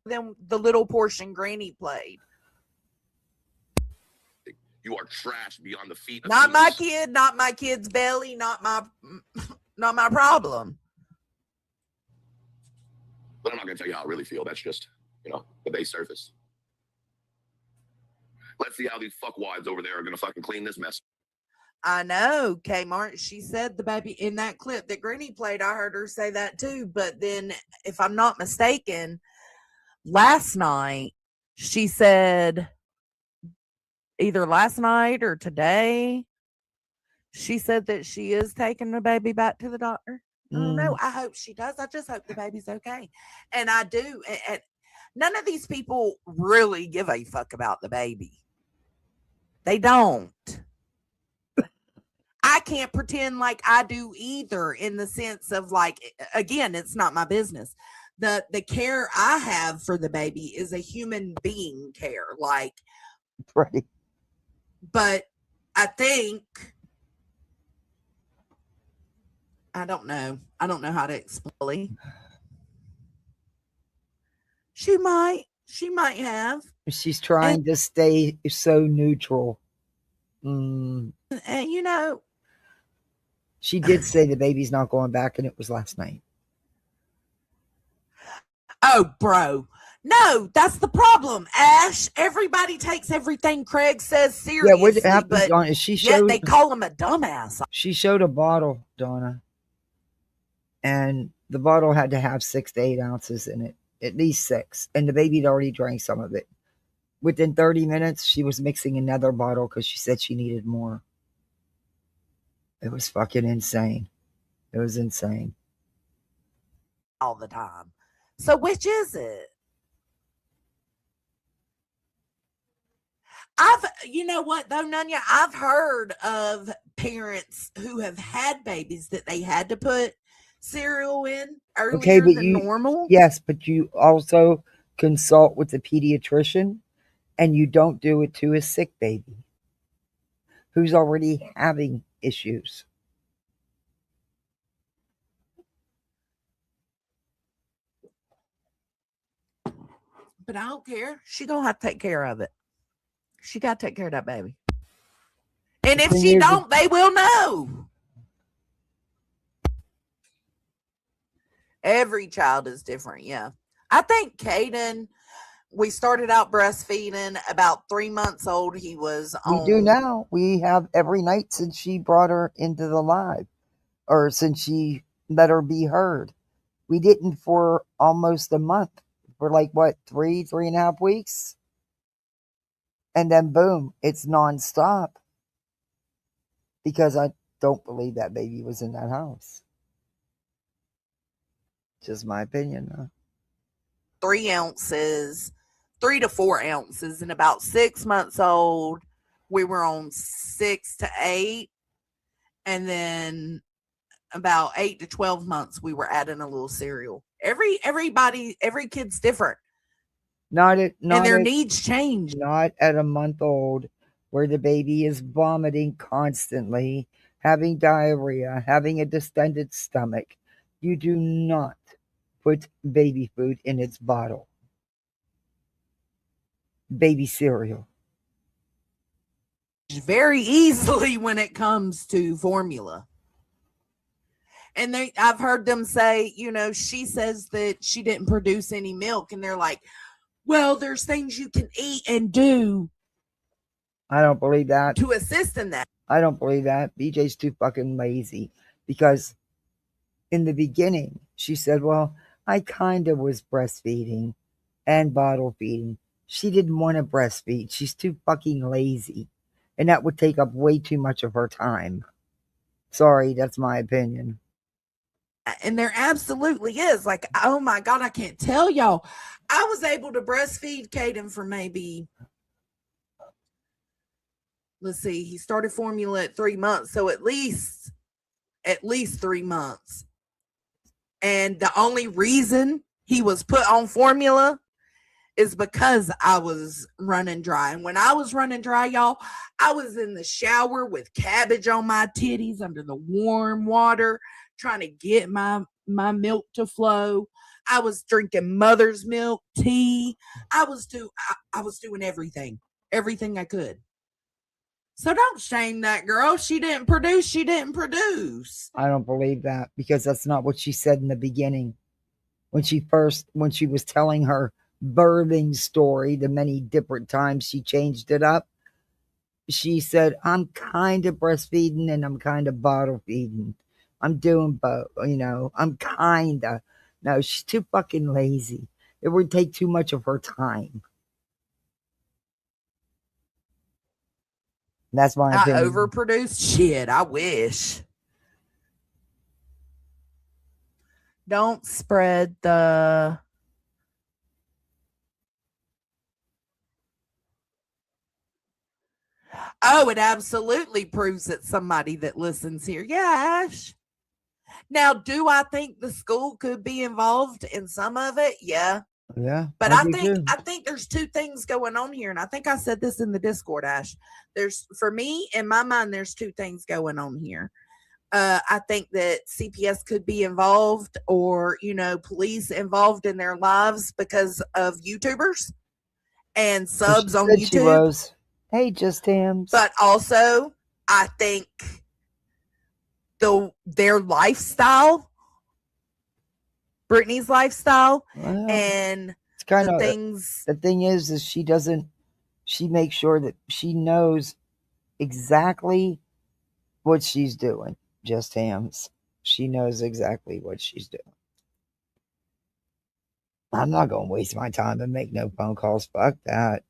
than the little portion Granny played. You are trash beyond the feet of Not humans. my kid, not my kid's belly, not my problem. But I'm not going to tell you how I really feel. That's just, the base surface. Let's see how these fuckwads over there are going to fucking clean this mess. I know, Kmart. She said the baby in that clip that Granny played. I heard her say that too. But then, if I'm not mistaken, last night she said, either last night or today, she said that she is taking the baby back to the doctor. I don't know. I hope she does. I just hope the baby's okay. And I do. And none of these people really give a fuck about the baby. They don't. I can't pretend like I do either, in the sense of, like, again, it's not my business. The care I have for the baby is a human being care, like, right. But I think, I don't know how to explain. She might have. She's trying to stay so neutral. And she did say the baby's not going back, and it was last night. Oh, bro. No, that's the problem, Ash. Everybody takes everything Craig says seriously. Yeah, what happened, Donna? Yet they call him a dumbass. She showed a bottle, Donna, and the bottle had to have 6 to 8 ounces in it, at least 6, and the baby had already drank some of it. Within 30 minutes, she was mixing another bottle because she said she needed more. It was fucking insane. It was insane. All the time. So which is it? You know what though, Nunya? I've heard of parents who have had babies that they had to put cereal in earlier than normal. Yes, but you also consult with the pediatrician, and you don't do it to a sick baby who's already having issues. But I don't care. She gonna have to take care of it. She got to take care of that baby. And if she don't, they will know. Every child is different, yeah. I think Caden, we started out breastfeeding about 3 months old. He was We do now. We have every night since she brought her into the live, or since she let her be heard. We didn't for almost a month. For like, what, 3.5 weeks? And then boom, it's nonstop. Because I don't believe that baby was in that house. Just my opinion. 3 ounces, 3 to 4 ounces, and about 6 months old, we were on 6 to 8, and then about 8 to 12 months, we were adding a little cereal. Every kid's different, and their needs change. Not at a month old, where the baby is vomiting constantly, having diarrhea, having a distended stomach. You do not put baby food in its bottle. Baby cereal. Very easily when it comes to formula. And I've heard them say, she says that she didn't produce any milk, and they're like, well, there's things you can eat and do I don't believe that. to assist in that. I don't believe that. BJ's too fucking lazy, because in the beginning she said, well, I kind of was breastfeeding and bottle feeding. She didn't want to breastfeed. She's too fucking lazy, and that would take up way too much of her time. Sorry, that's my opinion. And there absolutely is. Like, oh my God, I can't tell y'all. I was able to breastfeed Caden for maybe, let's see, he started formula at 3 months. So at least 3 months. And the only reason he was put on formula is because I was running dry. And when I was running dry, y'all, I was in the shower with cabbage on my titties under the warm water, trying to get my milk to flow. I was drinking mother's milk, tea. I was doing everything I could. So don't shame that girl. She didn't produce. I don't believe that, because that's not what she said in the beginning. When she was telling her birthing story, the many different times she changed it up, she said, I'm kind of breastfeeding and I'm kind of bottle feeding. I'm doing both, I'm kind of. No, she's too fucking lazy. It would take too much of her time. That's my opinion. I overproduced shit. I wish. Don't spread the... Oh, it absolutely proves that somebody that listens here. Yeah, Ash. Now, do I think the school could be involved in some of it? Yeah. Yeah. But I think there's two things going on here. And I think I said this in the Discord, Ash. For me, in my mind, there's two things going on here. I think that CPS could be involved, or, police involved in their lives because of YouTubers and subs on YouTube. She was. Hey, Just Hams. But also, I think their lifestyle, Brittany's lifestyle, and it's kind of things. The thing is she makes sure that she knows exactly what she's doing. Just Hams. She knows exactly what she's doing. I'm not going to waste my time and make no phone calls. Fuck that.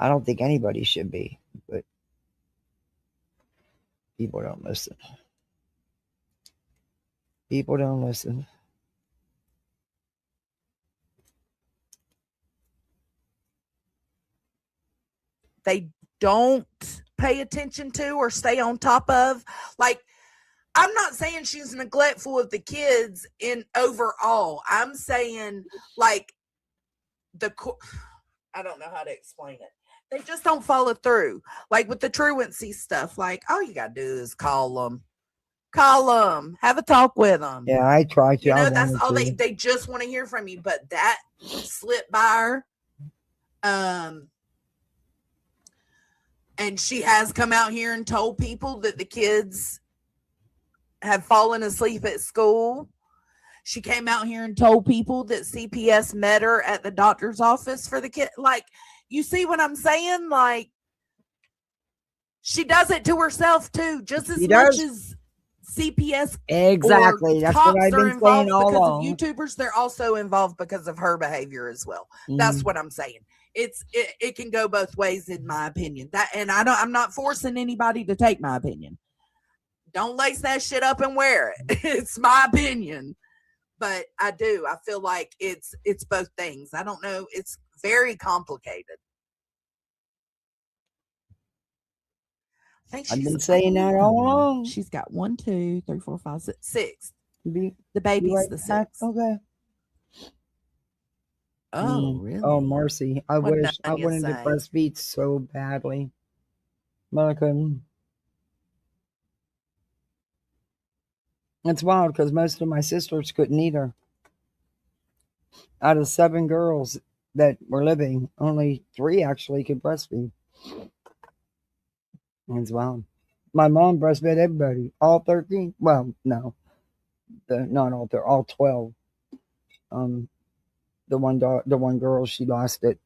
I don't think anybody should be, but people don't listen. People don't listen. They don't pay attention to or stay on top of. Like, I'm not saying she's neglectful of the kids in overall. I'm saying, like, I don't know how to explain it. They just don't follow through. Like with the truancy stuff, like, all you got to do is call them, have a talk with them. Yeah, I try to. That's all they just want to hear from you. But that slipped by her. And she has come out here and told people that the kids have fallen asleep at school. She came out here and told people that CPS met her at the doctor's office for the kid. Like, you see what I'm saying? Like, she does it to herself too, just as much as CPS. Exactly. That's what I've been saying all along. Because of YouTubers, they're also involved because of her behavior as well. That's what I'm saying. It can go both ways, in my opinion. I'm not forcing anybody to take my opinion. Don't lace that shit up and wear it. It's my opinion. but I do. I feel like it's both things. I don't know. It's very complicated. I think I've she's. been saying that all along. She's got 1, 2, 3, 4, 5, 6, 6. Be The baby's right the back. 6th. Okay. Oh, really? Oh, mercy. I What did wish I Anya wanted to say? breastfeed so badly. But I couldn't. It's wild because most of my sisters couldn't either. Out of 7 girls that were living, only 3 actually could breastfeed. It's wild. My mom breastfed everybody, all 13. Well, no, not all 13, all 12. Um, the one girl, she lost it.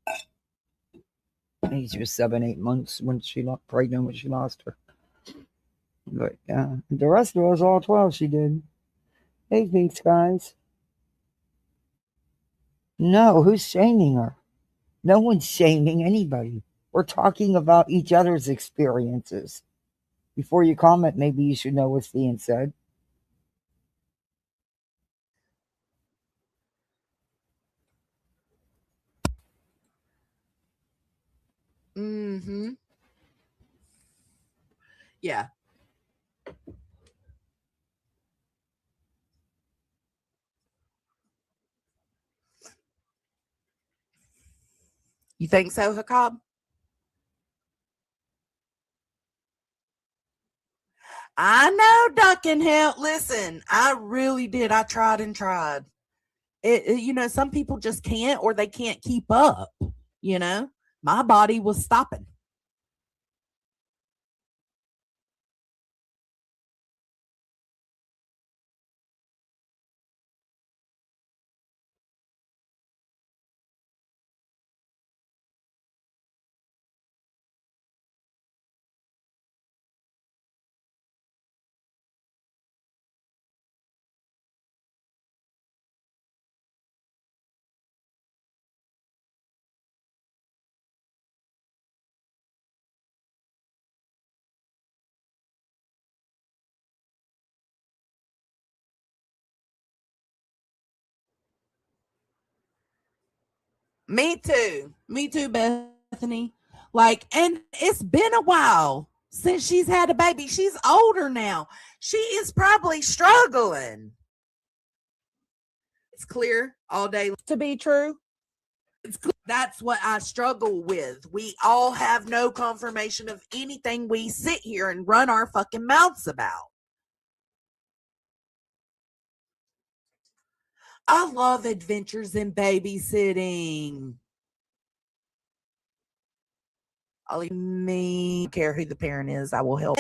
I think she was 7, 8 months when she got pregnant when she lost her. But yeah, the rest of us, all 12, she did. Hey, thanks, guys. No, who's shaming her? No one's shaming anybody. We're talking about each other's experiences. Before you comment, maybe you should know what's being said. Mm-hmm. Yeah. You think so, Hakab? I know duck and hell. Listen, I really did. I tried and tried. Some people just can't or they can't keep up. My body was stopping. Me too. Me too, Bethany. And it's been a while since she's had a baby. She's older now. She is probably struggling. It's clear all day to be true. That's what I struggle with. We all have no confirmation of anything we sit here and run our fucking mouths about. I love adventures in babysitting. I'll me care who the parent is. I will help.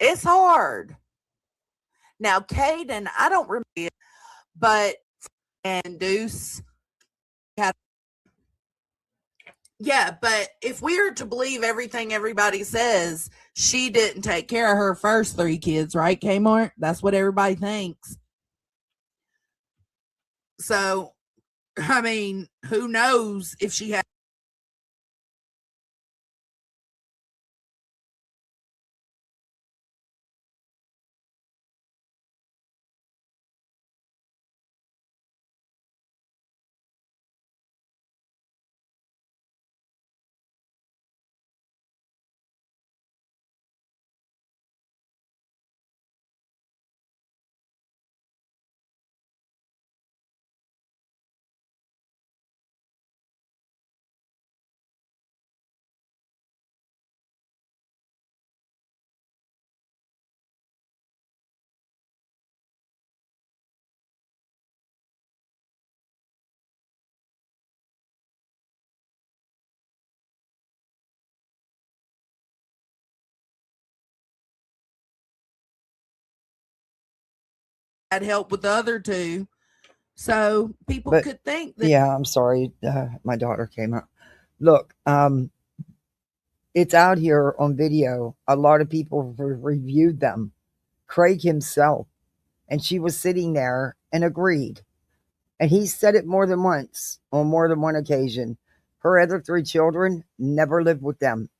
It's hard. Now, Caden, I don't remember it, but and Deuce had. Yeah, but if we are to believe everything everybody says, she didn't take care of her first 3 kids, right, Kmart? That's what everybody thinks. So, I mean, who knows if she had. Had help with the other 2. So people could think that. Yeah, I'm sorry. My daughter came out. Look, it's out here on video. A lot of people have reviewed them. Craig himself. And she was sitting there and agreed. And he said it more than once, on more than one occasion. Her other 3 children never lived with them.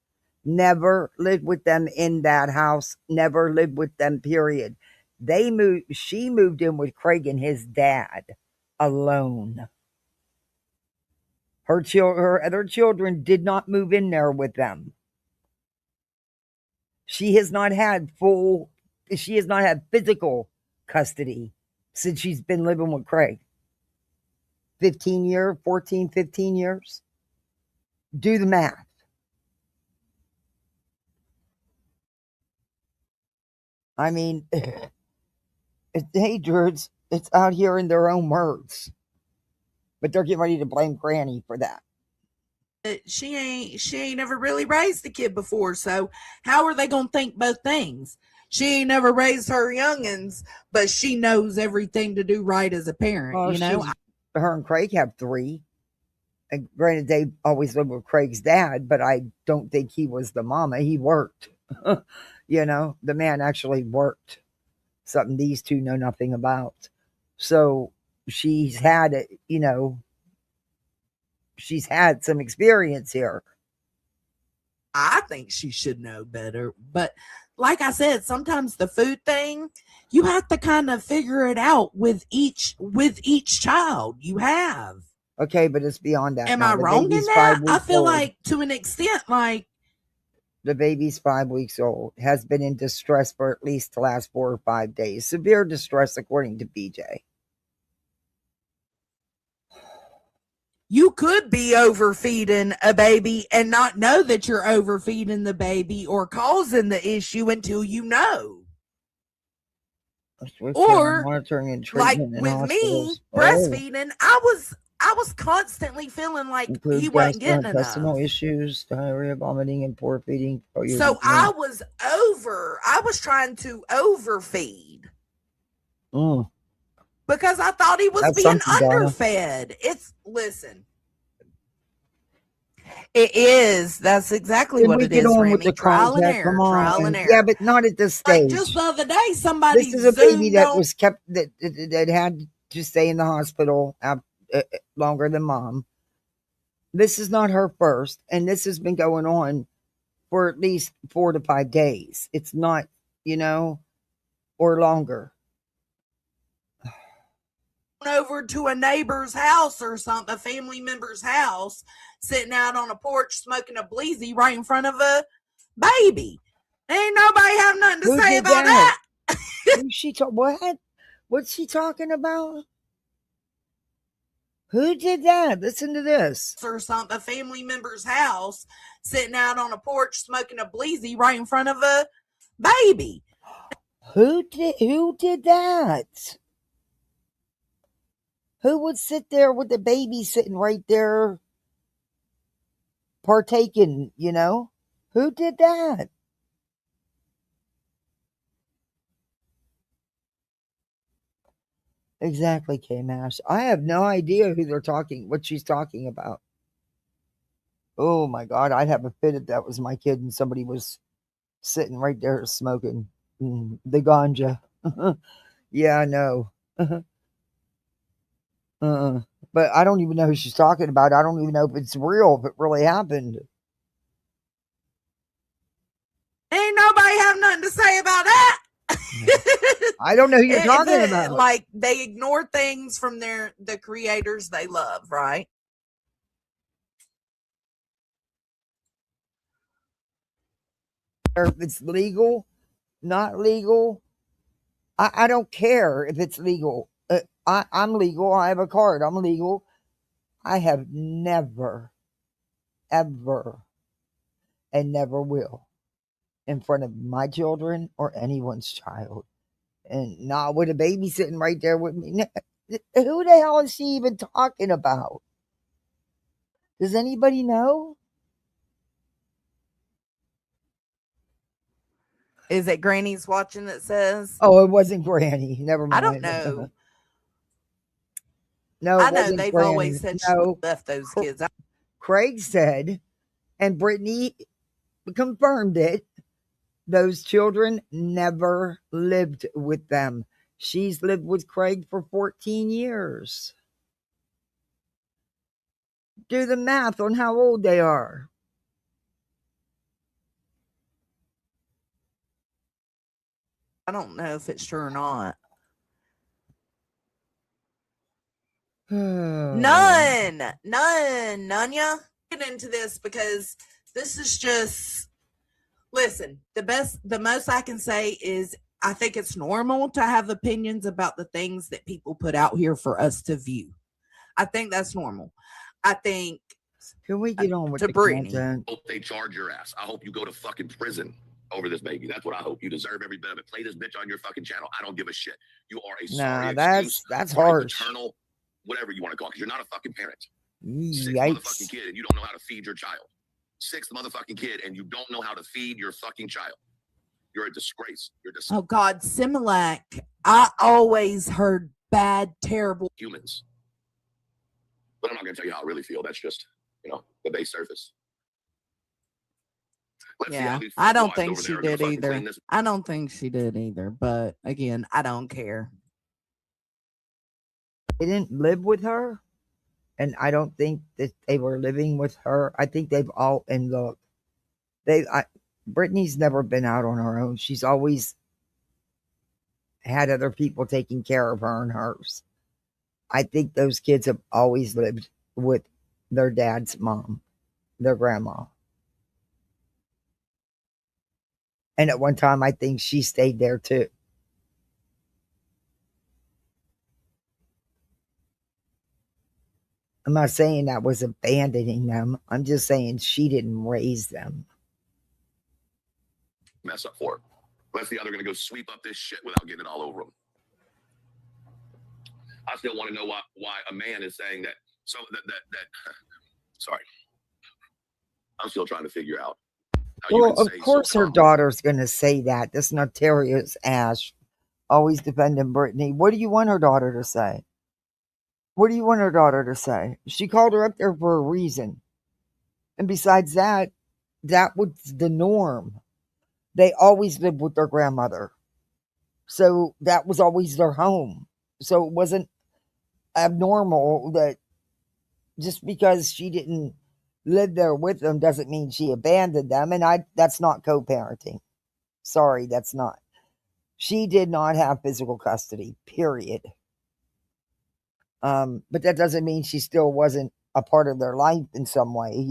Never lived with them in that house. Never lived with them, period. She moved in with Craig and his dad alone. Her other children did not move in there with them. She has not had physical custody since she's been living with Craig. 14, 15 years. Do the math. I mean, hey, Drews, it's out here in their own words. But they're getting ready to blame Granny for that. She ain't never really raised a kid before, so how are they gonna think both things? She ain't never raised her youngins, but she knows everything to do right as a parent. Well, her and Craig have 3. And granted, they always lived with Craig's dad, but I don't think he was the mama. He worked. The man actually worked. Something these two know nothing about. So she's had she's had some experience here. I think she should know better, but like I said, sometimes the food thing, you have to kind of figure it out with each child you have. Okay, but it's beyond that. Am now. I The wrong in baby's that? 5 I weeks feel old. like to an extent, like The baby's 5 weeks old, has been in distress for at least the last 4 or 5 days. Severe distress, according to BJ. you could be overfeeding a baby and not know that you're overfeeding the baby or causing the issue until you know. Or monitoring and like treatment in with hospitals. me breastfeeding, I was constantly feeling like he wasn't getting enough. Gastrointestinal issues, diarrhea, vomiting, and poor feeding. So I was trying to overfeed because I thought he was That's being something, Donna. underfed. Listen. It is. That's exactly Can what we it get is, on with Remy. the Trial and contact? error. Come on. Trial and error. Yeah, but not at this stage. Like just the other day, somebody This is a baby that on. was kept that had to stay in the hospital longer than mom. This is not her first, and this has been going on for at least 4 to 5 days. It's not, or longer. Over to a neighbor's house or something, a family member's house, sitting out on a porch smoking a bleezy right in front of a baby. Ain't nobody have nothing to say about that. Who's she what? What's she talking about? Who did that? Listen to this. Or something, a family member's house, sitting out on a porch smoking a bleezy right in front of a baby. Who did that? Who would sit there with the baby sitting right there partaking, Who did that? Exactly, K-Mash. I have no idea what she's talking about. Oh my God, I'd have a fit if that was my kid and somebody was sitting right there smoking the ganja. Yeah, I know. But I don't even know who she's talking about. I don't even know if it's real, if it really happened. Ain't nobody have nothing to say about that. I don't know who you're talking about. Like they ignore things from the creators they love, right? If it's legal, not legal, I don't care if it's legal. I'm legal. I have a card. I'm legal. I have never, ever, and never will in front of my children or anyone's child. And not with a baby sitting right there with me. Who the hell is she even talking about? Does anybody know? Is it Granny's watching that says? Oh, it wasn't Granny. Never mind. I don't know. No, I know they've Granny. always said she left those kids. Craig said, and Brittany confirmed it, those children never lived with them. She's lived with Craig for 14 years. Do the math on how old they are. I don't know if it's true or not. None. Ya get into this because this is just listen, the most I can say is I think it's normal to have opinions about the things that people put out here for us to view. I think that's normal. I think Can we get on with to the Brittany. content? I hope they charge your ass. I hope you go to fucking prison over this baby. That's what I hope. You deserve every bit of it. Play this bitch on your fucking channel. I don't give a shit. You are a sorry excuse that's for a harsh. paternal, whatever you want to call it, because you're not a fucking parent. Sixth Yikes. motherfucking kid and you don't know how to feed your child. Sixth motherfucking kid and you don't know how to feed your fucking child. You're a disgrace. You're Oh God, Similac. I always heard bad, terrible humans. But I'm not going to tell you how I really feel. That's just, the base surface. Let's see how Yeah, these I don't fuckwads think over she there are gonna did fucking either. clean this. I don't think she did either. But again, I don't care. They didn't live with her, and I don't think that they were living with her. I think they've all and look, Brittany's never been out on her own. She's always had other people taking care of her and hers. I think those kids have always lived with their dad's mom, their grandma. And at one time, I think she stayed there too. I'm not saying that was abandoning them. I'm just saying she didn't raise them. Mess up for her. Let's see how they're going to go sweep up this shit without getting it all over them. I still want to know why a man is saying that. So sorry. I'm still trying to figure out how you Well, can of say course so her calmly. daughter's going to say that. This notorious ass always defending Brittany. What do you want her daughter to say? What do you want her daughter to say? She called her up there for a reason. And besides that, that was the norm. They always lived with their grandmother. So that was always their home. So it wasn't abnormal that just because she didn't live there with them doesn't mean she abandoned them. And that's not co-parenting. Sorry, that's not. She did not have physical custody, period. But that doesn't mean she still wasn't a part of their life in some way.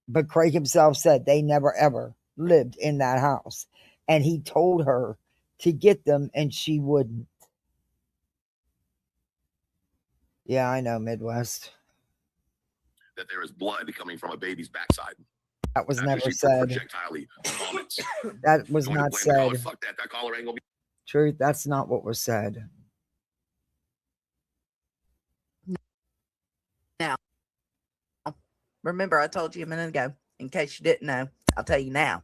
But Craig himself said they never ever lived in that house. And he told her to get them and she wouldn't. Yeah, I know, Midwest. That there is blood coming from a baby's backside. That was After never she said. projectilely vomits. That was Going to not blame the collar. said. Fuck that. That collar ain't gonna be. Truth, that's not what was said. Now, remember I told you a minute ago, in case you didn't know, I'll tell you now.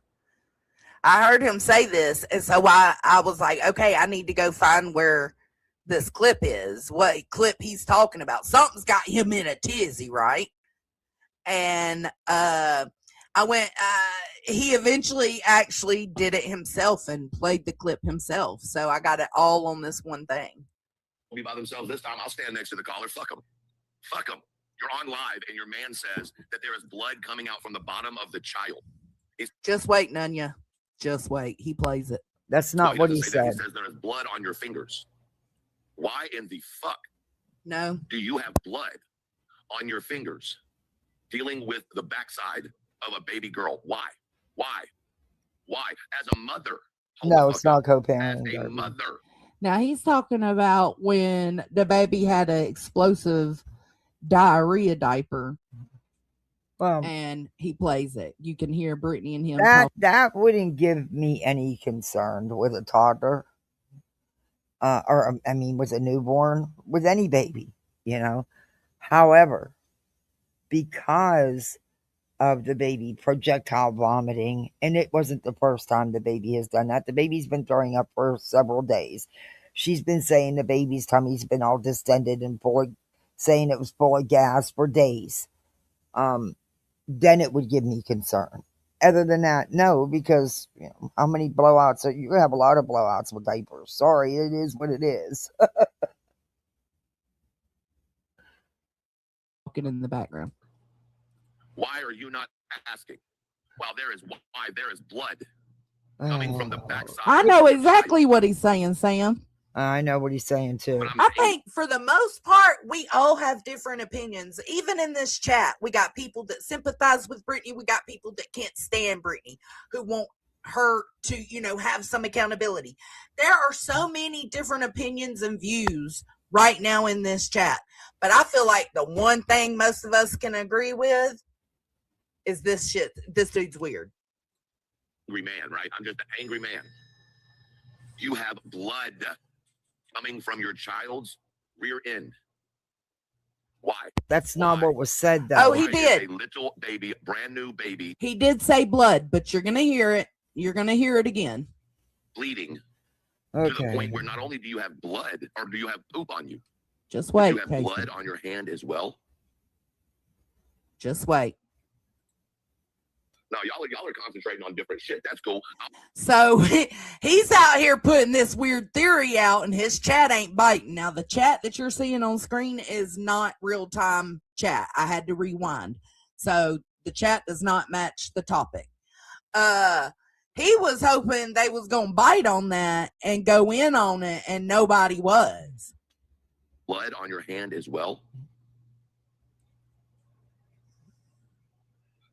I heard him say this, and so I was like, okay, I need to go find where this clip is, what clip he's talking about. Something's got him in a tizzy, right? And I went, he eventually actually did it himself and played the clip himself. So I got it all on this one thing. Be by themselves this time. I'll stand next to the caller. Fuck them. Fuck them. You're on live and your man says that there is blood coming out from the bottom of the child. Just wait, Nunya. Just wait. He plays it. That's not what he said. He says there is blood on your fingers. Why in the fuck? No. Do you have blood on your fingers dealing with the backside of a baby girl? Why? As a mother. No, it's not As co-parenting. a mother. Now he's talking about when the baby had an explosive diarrhea diaper. And he plays it. You can hear Brittany and him. That wouldn't give me any concern with a toddler. With a newborn, with any baby, However, because of the baby projectile vomiting, and it wasn't the first time the baby has done that. The baby's been throwing up for several days. She's been saying the baby's tummy's been all distended and saying it was full of gas for days. Then it would give me concern. Other than that, no, because how many blowouts? You're gonna have a lot of blowouts with diapers. Sorry, it is what it is. Walking in the background. Why are you not asking? Why there is blood coming from the backside. I know exactly what he's saying, Sam. I know what he's saying too. But I'm I saying, think for the most part, we all have different opinions. Even in this chat, we got people that sympathize with Brittany. We got people that can't stand Brittany, who want her to, have some accountability. There are so many different opinions and views right now in this chat. But I feel like the one thing most of us can agree with is this shit. This dude's weird. angry man, right? I'm just an angry man. You have blood coming from your child's rear end. Why? That's not Why? what was said, though. Oh, he Why is did. a little baby, brand new baby, He did say blood, but you're going to hear it. You're going to hear it again. bleeding to the Okay. point where not only do you have blood, or do you have poop on you, Just but wait, you have Casey. blood on your hand as well. Just wait. No, y'all are concentrating on different shit. That's cool. So he's out here putting this weird theory out, and his chat ain't biting. Now, the chat that you're seeing on screen is not real time chat. I had to rewind. So the chat does not match the topic. He was hoping they was going to bite on that and go in on it, and nobody was. Blood on your hand as well.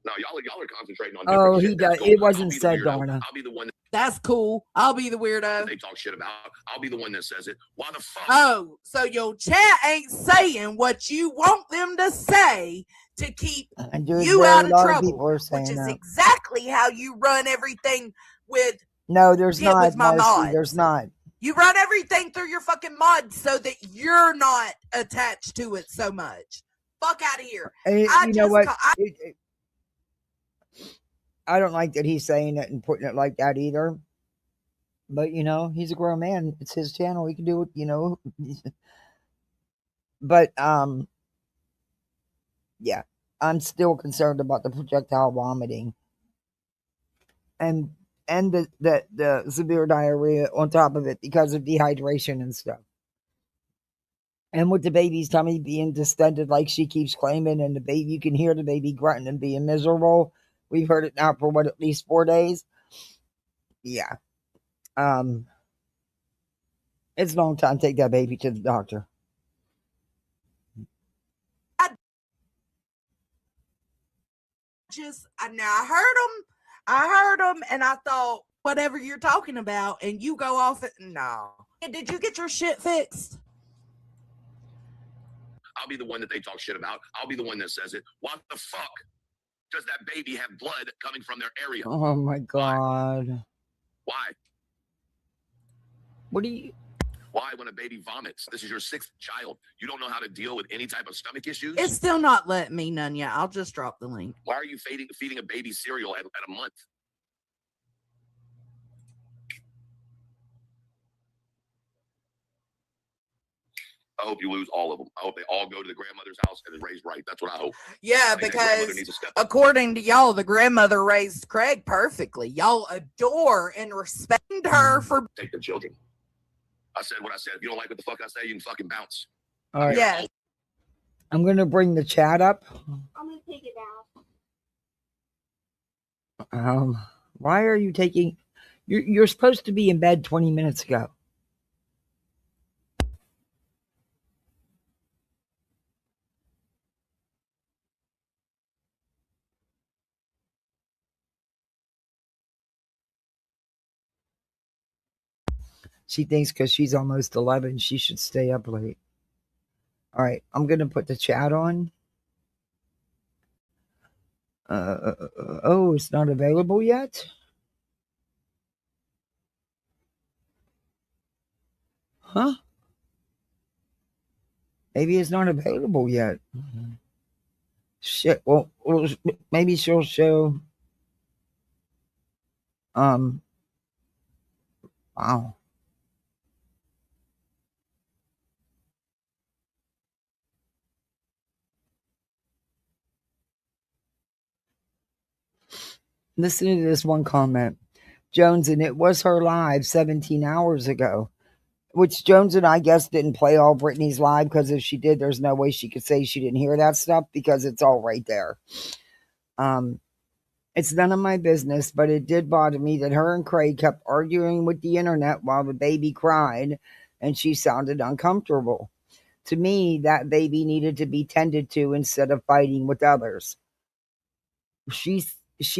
No, y'all are concentrating on different Oh, shit. he That's does. cool. It wasn't I'll be the said, weirdo. Darna. I'll be the one That's cool. I'll be the that weirdo. they talk shit about. I'll be the one that says it. Why the fuck? Oh, so your chat ain't saying what you want them to say to keep And there's you a out of lot trouble, of people are saying which is that. exactly how you run everything with. No, there's Get with not, my Marcy. mods. There's not. You run everything through your fucking mods so that you're not attached to it so much. Fuck out of here. And I you know just what? ca- I don't like that he's saying it and putting it like that either. But he's a grown man. It's his channel. He can do it. But yeah, I'm still concerned about the projectile vomiting and the severe diarrhea on top of it because of dehydration and stuff. And with the baby's tummy being distended like she keeps claiming, and the baby, you can hear the baby grunting and being miserable. We've heard it now for at least 4 days. Yeah. It's a long time to take that baby to the doctor. I heard him, and I thought, whatever you're talking about, and you go off it. No. Did you get your shit fixed? I'll be the one that they talk shit about. I'll be the one that says it. Why the fuck does that baby have blood coming from their area? Oh my God. Why? What do you... Why, when a baby vomits, this is your 6th child, you don't know how to deal with any type of stomach issues? It's still not letting me none yet. I'll just drop the link. Why are you feeding a baby cereal at a month? I hope you lose all of them. I hope they all go to the grandmother's house and is raised right. That's what I hope. Yeah, I think that grandmother because needs to step up. according to y'all, the grandmother raised Craig perfectly. Y'all adore and respect her for. Take the children. I said what I said. If you don't like what the fuck I say, you can fucking bounce. All right. Yes. I'm going to bring the chat up. I'm gonna take it down. Why are you taking... You're supposed to be in bed 20 minutes ago. She thinks because she's almost 11, she should stay up late. All right, I'm going to put the chat on. Oh, it's not available yet? Huh? Maybe it's not available yet. Shit, well, maybe she'll show... Wow. Listen to this one comment. Jonesn, it was her live 17 hours ago. Which Jonesn, I guess, didn't play all Brittany's live, because if she did, there's no way she could say she didn't hear that stuff, because it's all right there. It's none of my business, but it did bother me that her and Craig kept arguing with the internet while the baby cried and she sounded uncomfortable. To me, that baby needed to be tended to instead of fighting with others. She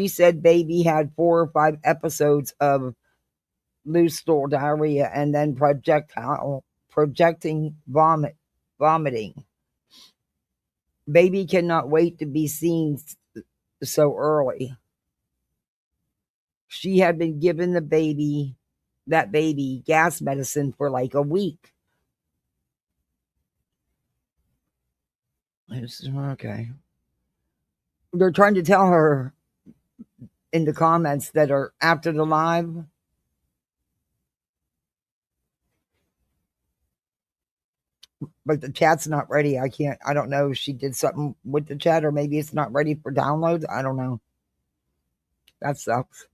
said baby had 4 or 5 episodes of loose stool diarrhea and then projecting vomiting. Baby cannot wait to be seen so early. She had been given that baby gas medicine for like a week. Okay. They're trying to tell her in the comments that are after the live. But the chat's not ready. I don't know if she did something with the chat or maybe it's not ready for download. I don't know. That sucks.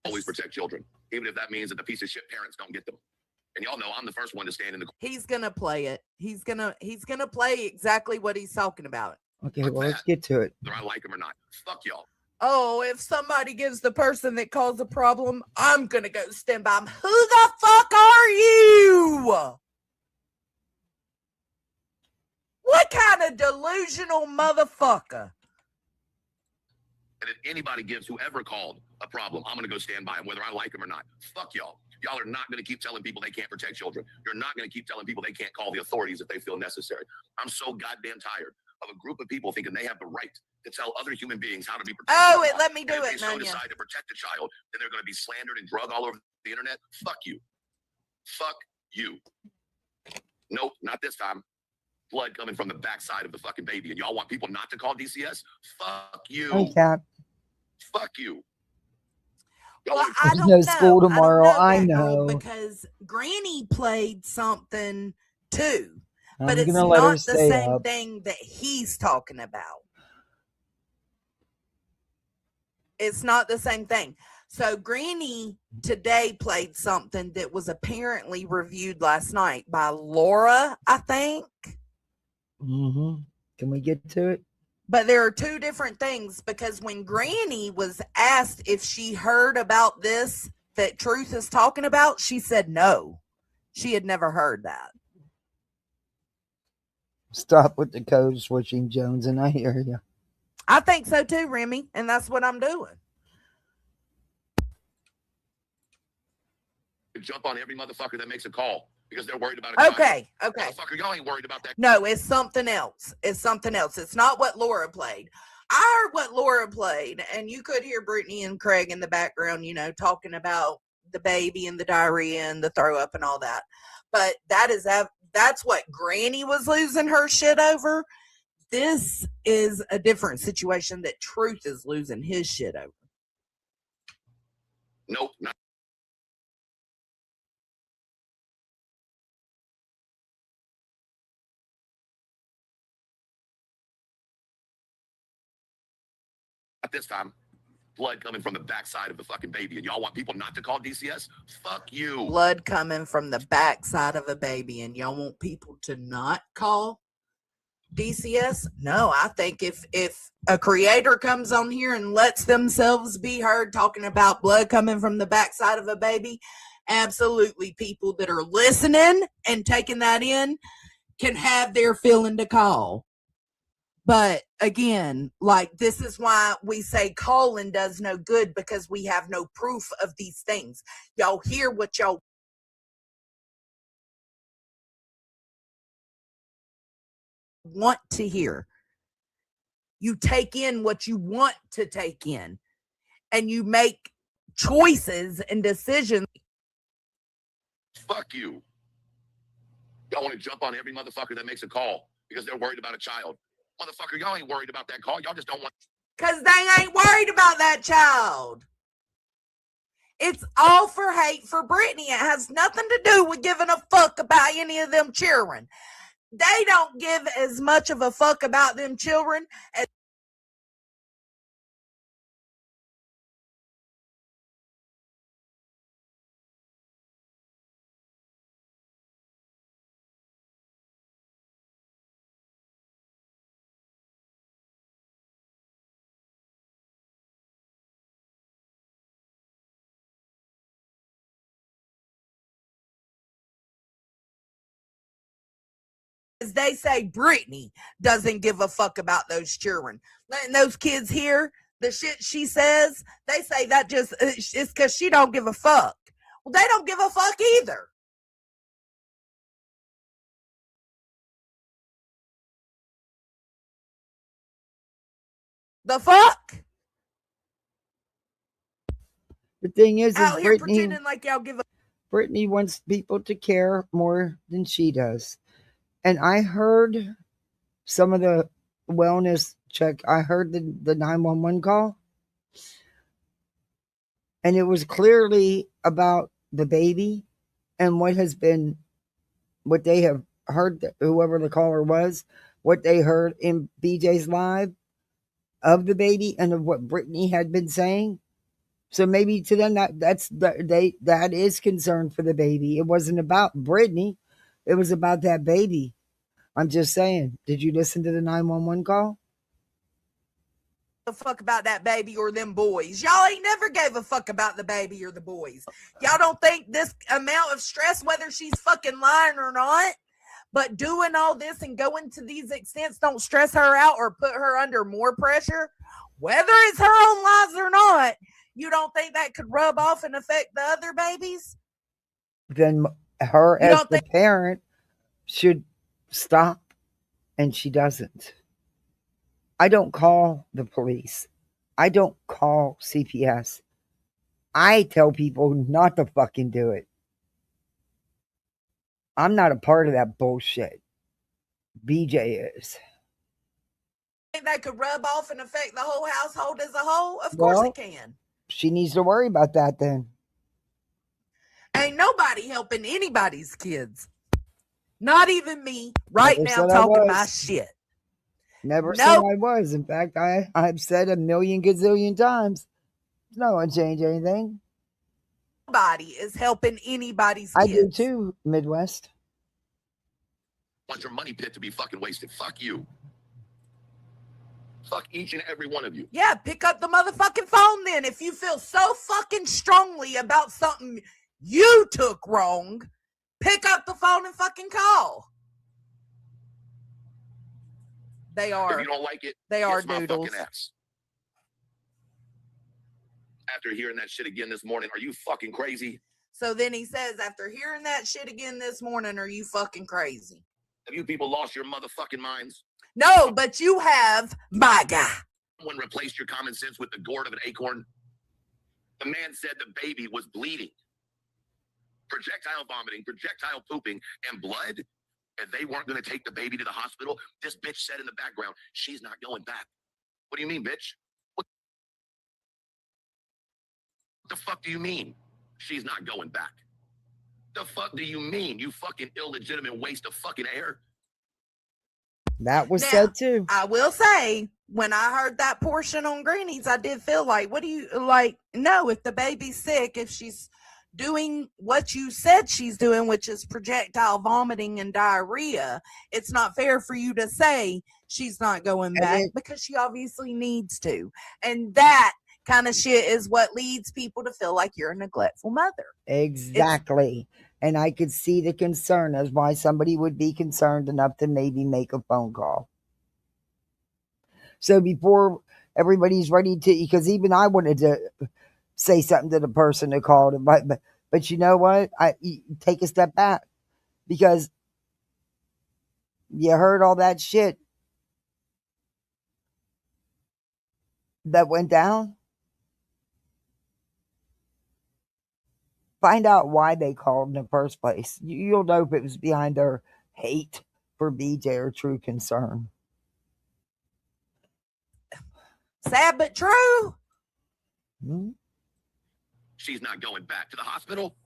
Always protect children, even if that means that the piece of shit parents don't get them. And y'all know I'm the first one to stand in the. He's gonna play it. He's gonna play exactly what he's talking about. Okay, well, let's get to it. Whether I like him or not. Fuck y'all. Oh, if somebody gives the person that caused a problem, I'm gonna go stand by him. Who the fuck are you? What kind of delusional motherfucker? And if anybody gives whoever called a problem, I'm going to go stand by him, whether I like him or not. Fuck y'all. Y'all are not going to keep telling people they can't protect children. You're not going to keep telling people they can't call the authorities if they feel necessary. I'm so goddamn tired of a group of people thinking they have the right to tell other human beings how to be protected. Oh, it let me do and if it, they so Nanya. decide to protect a child, then they're going to be slandered and drug all over the internet. Fuck you. Fuck you. Nope, not this time. Blood coming from the backside of the fucking baby, and y'all want people not to call DCS? Fuck you. Hey, Cap. Fuck you. Well, I don't no know. school tomorrow. I Batgirl, know. because Granny played something too, but I'm it's gonna let her not the stay same up. thing that he's talking about. It's not the same thing. So Granny today played something that was apparently reviewed last night by Laura, I think. Mm-hmm. Can we get to it? But there are two different things, because when Granny was asked if she heard about this that Truth is talking about, she said no. She had never heard that. Stop with the code switching, Jones, and I hear you. I think so too, Remy, and that's what I'm doing. Jump on every motherfucker that makes a call because they're worried about it. Okay. Motherfucker, y'all ain't worried about that. No, it's something else. It's something else. It's not what Laura played. I heard what Laura played, and you could hear Brittany and Craig in the background, talking about the baby and the diarrhea and the throw up and all that. But that's what Granny was losing her shit over. This is a different situation that Truth is losing his shit over. Nope, not this time. Blood coming from the backside of the fucking baby, and y'all want people not to call DCS? Fuck you. Blood coming from the backside of a baby, and y'all want people to not call DCS? No, I think if a creator comes on here and lets themselves be heard talking about blood coming from the backside of a baby, absolutely people that are listening and taking that in can have their feeling to call. But again, like, this is why we say calling does no good, because we have no proof of these things. Y'all hear what y'all want to hear. You take in what you want to take in, and you make choices and decisions. Fuck you. Y'all want to jump on every motherfucker that makes a call because they're worried about a child. Motherfucker, y'all ain't worried about that call. Y'all just don't want. Because they ain't worried about that child. It's all for hate for Brittany. It has nothing to do with giving a fuck about any of them children. They don't give as much of a fuck about them children as they say Brittany doesn't give a fuck about those children. Letting those kids hear the shit she says, they say that just it's because she don't give a fuck. Well, they don't give a fuck either. The fuck? The thing is Out here Brittany, pretending like y'all give a Brittany wants people to care more than she does. And I heard some of the wellness check. I heard the 911 call. And it was clearly about the baby and what they have heard, whoever the caller was, what they heard in BJ's live of the baby and of what Brittany had been saying. So maybe to them that is concern for the baby. It wasn't about Brittany. It was about that baby. I'm just saying. Did you listen to the 911 call? fuck about that baby or them boys. Y'all ain't never gave a fuck about the baby or the boys. Y'all don't think this amount of stress, whether she's fucking lying or not, but doing all this and going to these extents don't stress her out or put her under more pressure, whether it's her own lies or not. You don't think that could rub off and affect the other babies? Then her as the parent should stop, and she doesn't. I don't call the police. I don't call CPS. I tell people not to fucking do it. I'm not a part of that bullshit. BJ is. Think that could rub off and affect the whole household as a whole? Of course it can. She needs to worry about that then. Ain't nobody helping anybody's kids. Not even me right Never now talking my shit. Never said I was. In fact, I've said a million gazillion times. It's not going to change anything. Nobody is helping anybody's I kids. do too, Midwest. Want your money pit to be fucking wasted. Fuck you. Fuck each and every one of you. Yeah, pick up the motherfucking phone then. If you feel so fucking strongly about something you took wrong, pick up the phone and fucking call. They are. If you don't like it, they are my doodles. fucking ass. After hearing that shit again this morning, are you fucking crazy? So then he says, after hearing that shit again this morning, are you fucking crazy? Have you people lost your motherfucking minds? No, but you have, my guy. Someone replaced your common sense with the gourd of an acorn. The man said the baby was bleeding. Projectile vomiting, projectile pooping, and blood. And they weren't going to take the baby to the hospital. This bitch said in the background, she's not going back. What do you mean, bitch? What the fuck do you mean? She's not going back. The fuck do you mean? You fucking illegitimate waste of fucking air. That was said too. I will say, when I heard that portion on Greenies, I did feel like, what do you like? No, if the baby's sick, if she's doing what you said she's doing, which is projectile vomiting and diarrhea, it's not fair for you to say she's not going back because she obviously needs to. And that kind of shit is what leads people to feel like you're a neglectful mother. Exactly. And I could see the concern as why somebody would be concerned enough to maybe make a phone call. So before everybody's ready to, because even I wanted to say something to the person that called, but you know what? You take a step back, because you heard all that shit that went down. Find out why they called in the first place. You'll know if it was behind their hate for BJ or true concern. Sad but true. Mm-hmm. She's not going back to the hospital.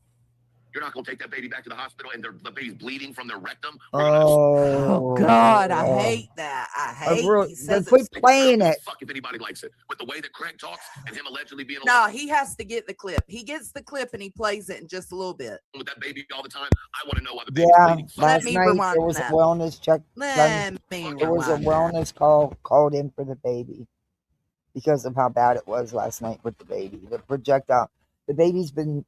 You're not going to take that baby back to the hospital and the baby's bleeding from their rectum? Oh, God, I hate that. I hate he says quit playing it. Fuck if anybody likes it. With the way that Craig talks and him allegedly being... No, he has to get the clip. He gets the clip and he plays it in just a little bit. With that baby all the time, I want to know why the baby's bleeding. Last night there was a wellness check. There was a wellness call called in for the baby because of how bad it was last night with the baby. The projectile. The baby's been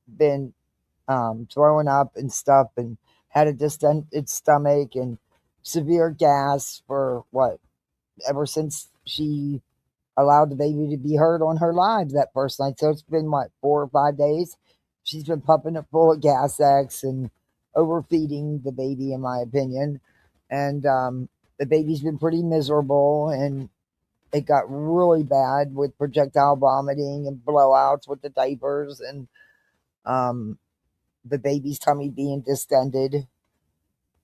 throwing up and stuff and had a distended stomach and severe gas for what? Ever since she allowed the baby to be heard on her live that first night. So it's been what, 4 or 5 days? She's been pumping it full of gas X and overfeeding the baby, in my opinion. And the baby's been pretty miserable, and it got really bad with projectile vomiting and blowouts with the diapers, and um, the baby's tummy being distended.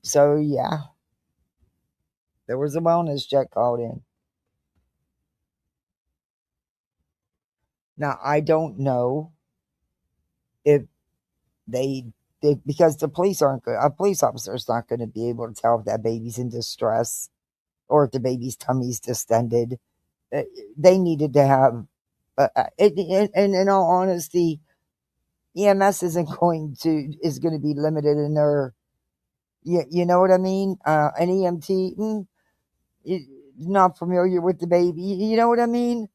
So yeah, there was a wellness check called in. Now I don't know if they did, because the police aren't good. A police officer is not going to be able to tell if that baby's in distress or if the baby's tummy's distended. They needed to have, and in all honesty, EMS is going to be limited in their, you know what I mean? An EMT, not familiar with the baby, you know what I mean?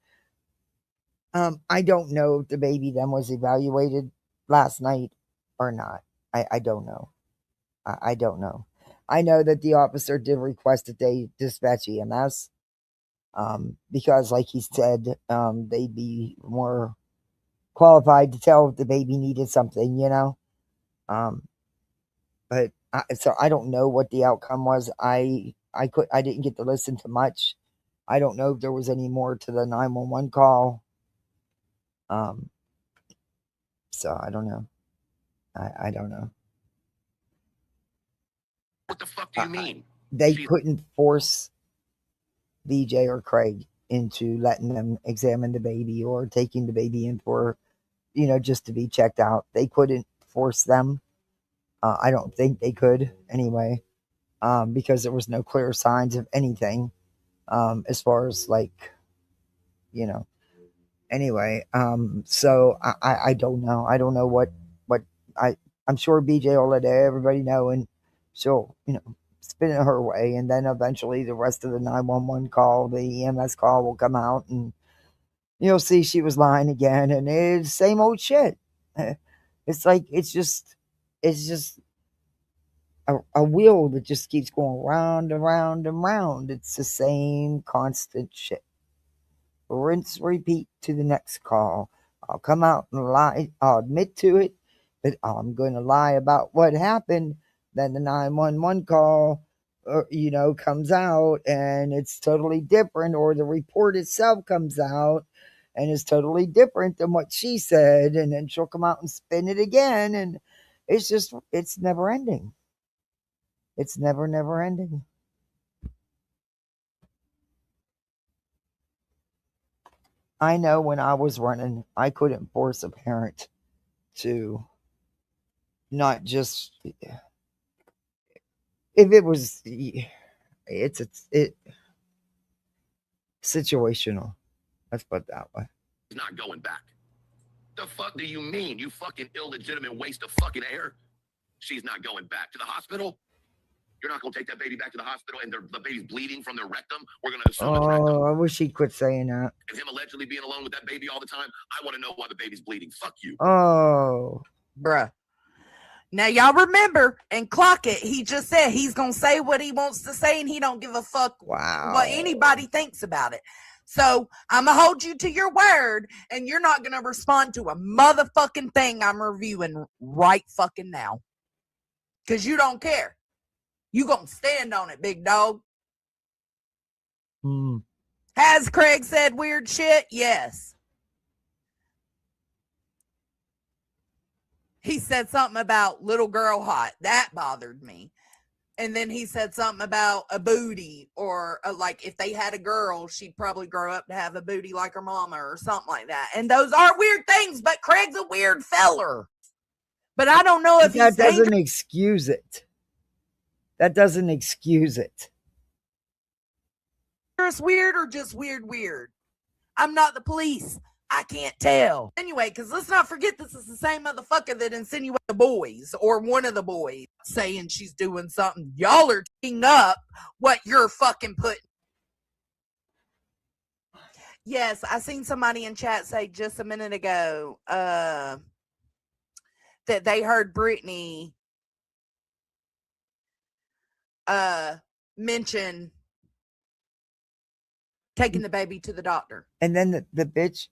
I don't know if the baby then was evaluated last night or not. I don't know. I don't know. I know that the officer did request that they dispatch EMS, because, like he said, they'd be more qualified to tell if the baby needed something, you know. But so I don't know what the outcome was. I didn't get to listen to much. I don't know if there was any more to the 911 call. So I don't know. I don't know. What the fuck do you mean? They couldn't force BJ or Craig into letting them examine the baby or taking the baby in for, just to be checked out. They couldn't force them. I don't think they could anyway, because there was no clear signs of anything, as far as like, you know. Anyway, so I don't know. I don't know what I'm sure BJ will let everybody know, and she'll, spin it her way, and then eventually the rest of the 911 call, the EMS call will come out, and you'll see she was lying again, and it's same old shit. It's like it's just a wheel that just keeps going round and round and round. It's the same constant shit. Rinse, repeat to the next call. I'll come out and lie. I'll admit to it, but I'm going to lie about what happened. Then the 911 call, comes out and it's totally different, or the report itself comes out and is totally different than what she said. And then she'll come out and spin it again. And it's never ending. It's never ending. I know when I was running, I couldn't force a parent to not just, if it was, it's situational. Let's put it that way. He's not going back. The fuck do you mean, you fucking illegitimate waste of fucking air? She's not going back to the hospital? You're not going to take that baby back to the hospital and the baby's bleeding from their rectum? We're going to assume it's rectum. Oh, I wish he quit saying that. And him allegedly being alone with that baby all the time? I want to know why the baby's bleeding. Fuck you. Oh. Bruh. Now y'all remember and clock it. He just said he's gonna say what he wants to say, and he don't give a fuck what anybody thinks about it. So I'm gonna hold you to your word, and you're not gonna respond to a motherfucking thing I'm reviewing right fucking now, because you don't care. You gonna stand on it, big dog. Has Craig said weird shit? Yes. He said something about little girl hot. That bothered me. And then he said something about a booty, or like if they had a girl, she'd probably grow up to have a booty like her mama or something like that. And those are weird things, but Craig's a weird feller. But I don't know if that doesn't excuse it. That doesn't excuse it. It's weird or just weird. I'm not the police. I can't tell. Anyway, because let's not forget this is the same motherfucker that insinuated the boys, or one of the boys, saying she's doing something. Y'all are taking up what you're fucking putting. Yes, I seen somebody in chat say just a minute ago that they heard Brittany mention taking the baby to the doctor. And then the bitch,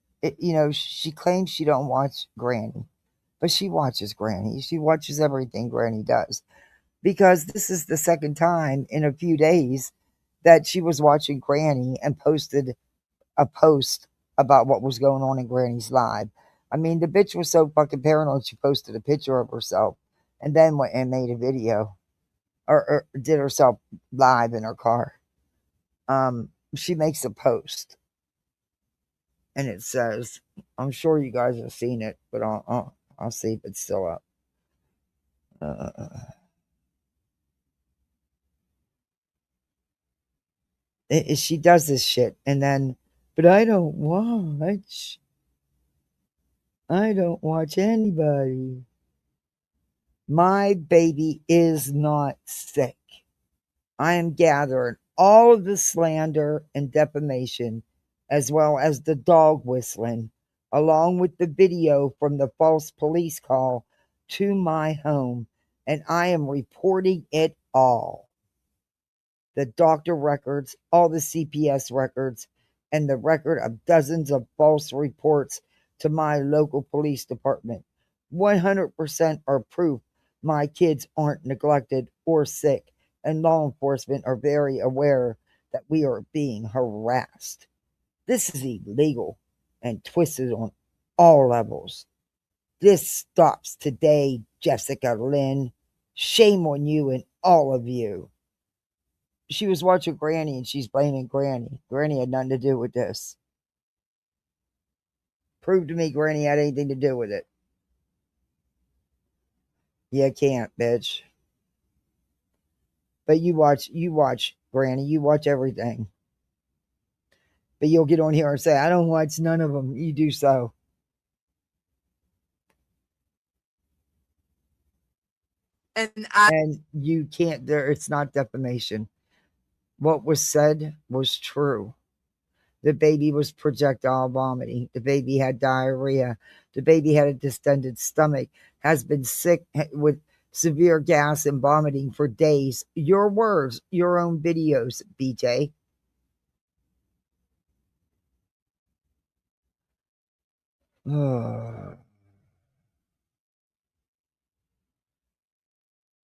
she claims she don't watch Granny, but she watches Granny. She watches everything Granny does, because this is the second time in a few days that she was watching Granny and posted a post about what was going on in Granny's live. I mean, the bitch was so fucking paranoid, she posted a picture of herself and then went and made a video, or did herself live in her car. She makes a post and it says, I'm sure you guys have seen it, but I'll see if it's still up. She does this shit, and then, but I don't watch anybody. My baby is not sick. I am gathering all of the slander and defamation, as well as the dog whistling, along with the video from the false police call to my home, and I am reporting it all. The doctor records, all the CPS records, and the record of dozens of false reports to my local police department. 100% are proof my kids aren't neglected or sick, and law enforcement are very aware that we are being harassed. This is illegal and twisted on all levels. This stops today, Jessica Lynn. Shame on you and all of you. She was watching Granny and she's blaming Granny. Granny had nothing to do with this. Prove to me Granny had anything to do with it. You can't, bitch. But you watch Granny, you watch everything. But you'll get on here and say, I don't watch none of them. You do so. And you can't, it's not defamation. What was said was true. The baby was projectile vomiting. The baby had diarrhea. The baby had a distended stomach, has been sick with severe gas and vomiting for days. Your words, your own videos, BJ.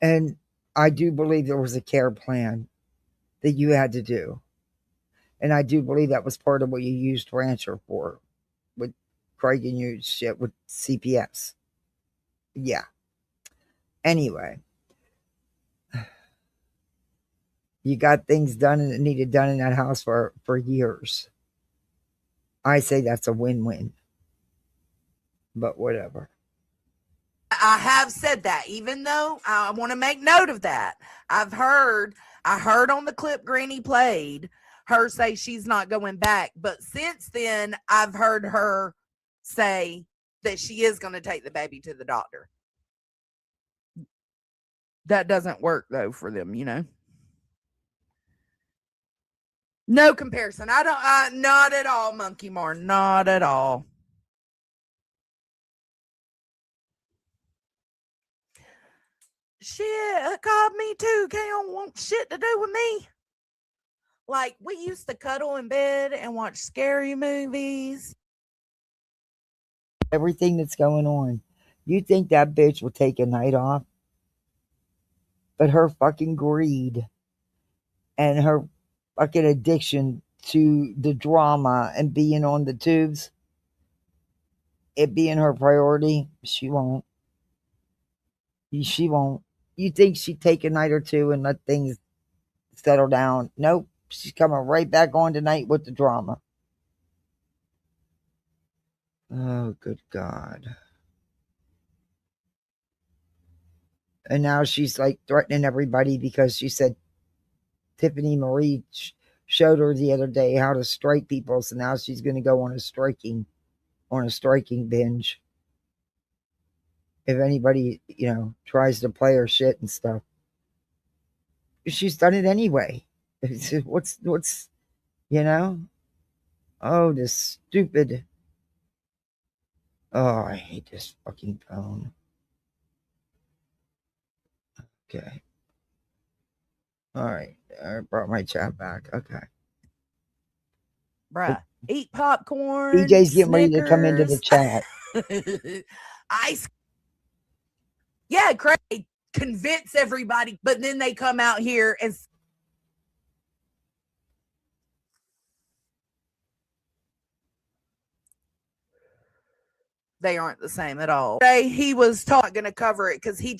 And I do believe there was a care plan that you had to do. And I do believe that was part of what you used Rancher for, with Craig and you shit with CPS. Yeah. Anyway, you got things done and it needed done in that house for years. I say that's a win-win. But whatever. I have said that, even though I want to make note of that. I heard on the clip Granny played her say she's not going back. But since then, I've heard her say that she is going to take the baby to the doctor. That doesn't work, though, for them, No comparison. Not at all, Monkey Mar. Not at all. Shit, called me too. Can't want shit to do with me. Like, we used to cuddle in bed and watch scary movies. Everything that's going on. You think that bitch will take a night off? But her fucking greed and her fucking addiction to the drama and being on the tubes, it being her priority, she won't. She won't. You think she'd take a night or two and let things settle down? Nope. She's coming right back on tonight with the drama. Oh, good God. And now she's like threatening everybody because she said Tiffany Marie showed her the other day how to strike people. So now she's going to go on a striking binge. If anybody, tries to play her shit and stuff. She's done it anyway. What's, oh, this stupid. Oh, I hate this fucking phone. Okay. All right. I brought my chat back. Okay. Bruh, eat popcorn, BJ's getting ready to come into the Snickers. chat. Ice. Yeah, Craig, convince everybody, but then they come out here and they aren't the same at all. He was not going to cover it because he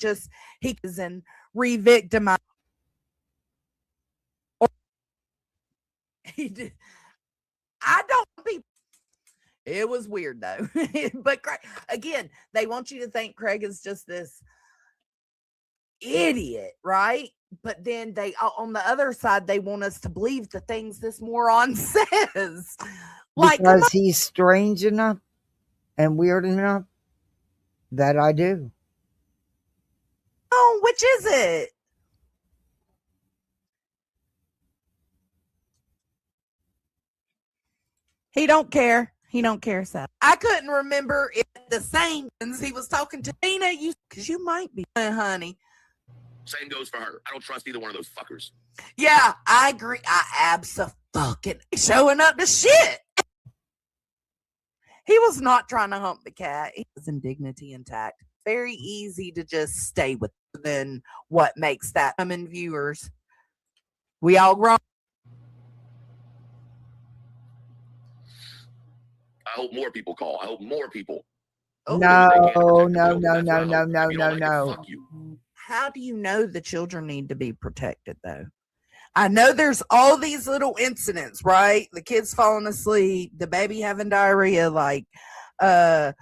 was in re-victimized. He did. I don't be. It was weird though, but Craig, again, they want you to think Craig is just this idiot, right? But then they, on the other side, they want us to believe the things this moron says. Like, because he's strange enough and weird enough that I do. Oh, which is it? He don't care. He don't care, Seth. I couldn't remember if the same he was talking to Tina, you because you might be, honey. Same goes for her. I don't trust either one of those fuckers. Yeah, I agree. I absolutely showing up to shit. He was not trying to hump the cat. He was in dignity intact. Very easy to just stay with than what makes that common viewers. We all grown. I hope more people call. I hope more people. No, no. Fuck you. How do you know the children need to be protected, though? I know there's all these little incidents, right? The kids falling asleep, the baby having diarrhea, like the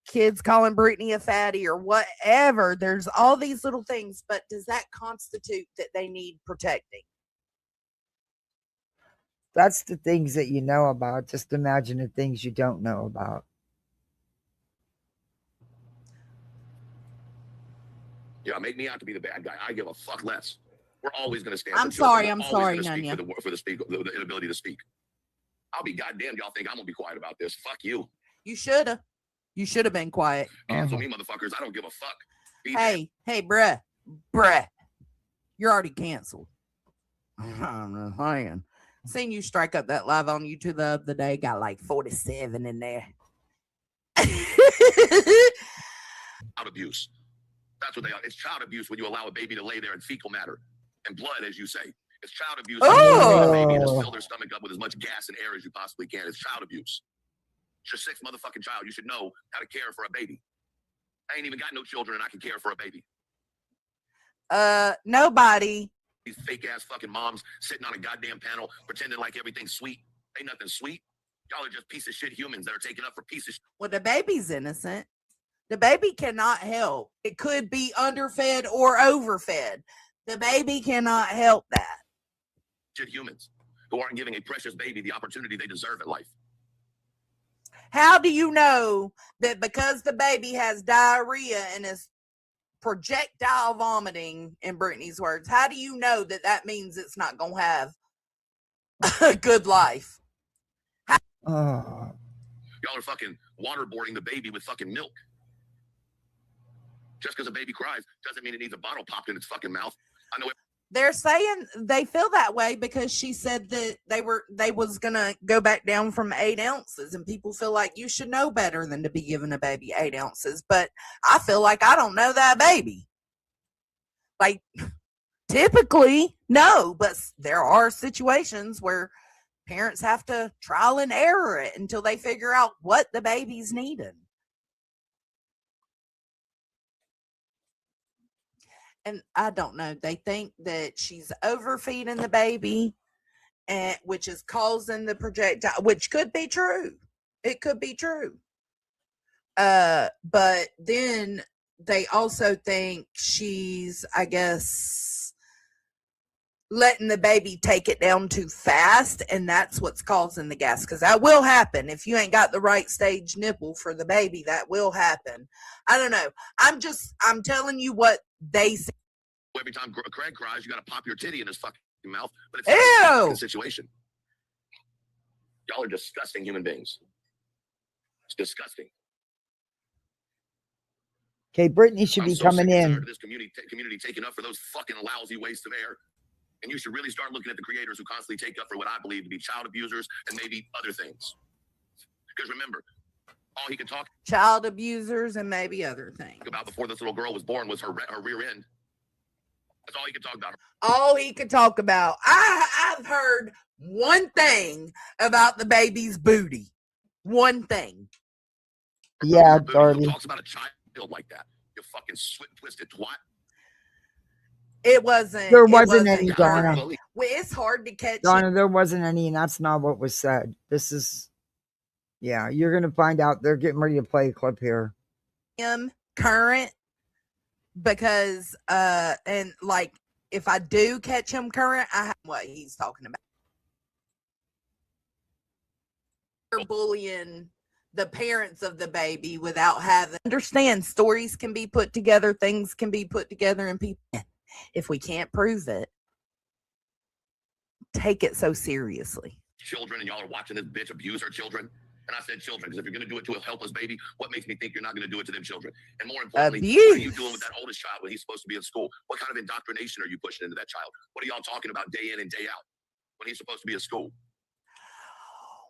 kids calling Brittany a fatty or whatever. There's all these little things, but does that constitute that they need protecting? That's the things that you know about. Just imagine the things you don't know about. Yeah, make me out to be the bad guy. I give a fuck less. We're always going to stand. I'm sorry, Nanya. The inability to speak. I'll be goddamn. Y'all think I'm gonna be quiet about this? Fuck you. You shoulda. You should have been quiet. Cancel me, motherfuckers. I don't give a fuck. Hey, bruh. You're already canceled. I'm saying. Seen you strike up that live on YouTube the other day. Got like 47 in there. Child abuse. That's what they are. It's child abuse when you allow a baby to lay there in fecal matter and blood, as you say. It's child abuse. When you allow a baby to fill their stomach up with as much gas and air as you possibly can. It's child abuse. It's your sixth motherfucking child. You should know how to care for a baby. I ain't even got no children and I can care for a baby. Nobody. These fake ass fucking moms sitting on a goddamn panel pretending like everything's sweet. Ain't nothing sweet. Y'all are just piece of shit humans that are taken up for piece of shit. Well, the baby's innocent. The baby cannot help. It could be underfed or overfed. The baby cannot help that. Shit humans who aren't giving a precious baby the opportunity they deserve in life. How do you know that because the baby has diarrhea and is projectile vomiting, in Brittany's words, how do you know that that means it's not going to have a good life? Y'all are fucking waterboarding the baby with fucking milk. Just because a baby cries doesn't mean it needs a bottle popped in its fucking mouth. I know it. They're saying they feel that way because she said that they was gonna go back down from 8 ounces, and people feel like you should know better than to be giving a baby 8 ounces. But I feel like I don't know that baby. Like typically, no, but there are situations where parents have to trial and error it until they figure out what the baby's needing. And I don't know. They think that she's overfeeding the baby, and which is causing the projectile, which could be true. It could be true. But then they also think she's, I guess, letting the baby take it down too fast, and that's what's causing the gas. Because that will happen if you ain't got the right stage nipple for the baby. That will happen. I don't know. I'm telling you what they say. Every time Craig cries, you got to pop your titty in his fucking mouth. But it's Ew! a situation. Y'all are disgusting human beings. It's disgusting. Okay, Brittany should I'm be so coming sick and tired in. of this community taking up for those fucking lousy wastes of air. And you should really start looking at the creators who constantly take up for what I believe to be child abusers and maybe other things. Because remember, all he could talk Child abusers and maybe other things. about before this little girl was born was her rear end. That's all he could talk about. All he could talk about. I've heard one thing about the baby's booty. One thing. Yeah, Who Darby. talks about a child like that? You fucking twisted twat. It wasn't. There wasn't any, Donna. Well, it's hard to catch Donna, there wasn't any, and that's not what was said. This is, yeah, you're going to find out. They're getting ready to play a clip here. him current because and like if I do catch him current, I have what he's talking about. They're bullying the parents of the baby without having understand stories can be put together, things can be put together, and people, if we can't prove it, take it so seriously. Children, and y'all are watching this bitch abuse her children. And I said children, because if you're going to do it to a helpless baby, what makes me think you're not going to do it to them children? And more importantly, what are you doing with that oldest child when he's supposed to be in school? What kind of indoctrination are you pushing into that child? What are y'all talking about day in and day out when he's supposed to be in school?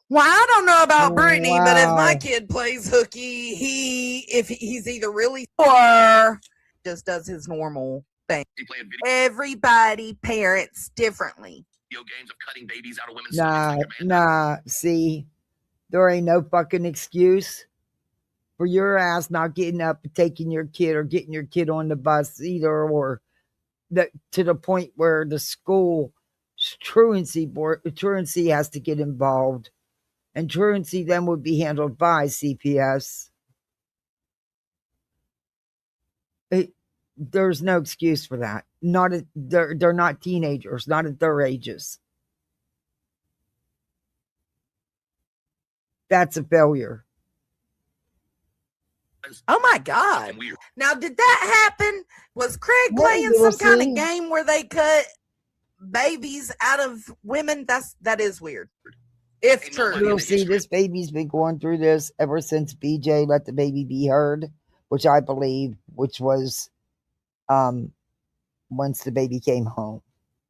Well, I don't know about Brittany, but if my Wow. kid plays hooky, if he's either really or just does his normal thing. He playing Everybody parents differently. video games of cutting babies out of women's stomachs like your man. Nah, see, there ain't no fucking excuse for your ass not getting up and taking your kid or getting your kid on the bus either, or that to the point where the school truancy has to get involved, and truancy then would be handled by CPS. There's no excuse for that. They're not teenagers, not at their ages. That's a failure. Oh my God. Fucking weird. Now, did that happen? Was Craig Maybe playing we'll some kind see. of game where they cut babies out of women? That is weird. If Ain't true. nobody- You'll see, this baby's been going through this ever since BJ let the baby be heard, which I believe, which was once the baby came home.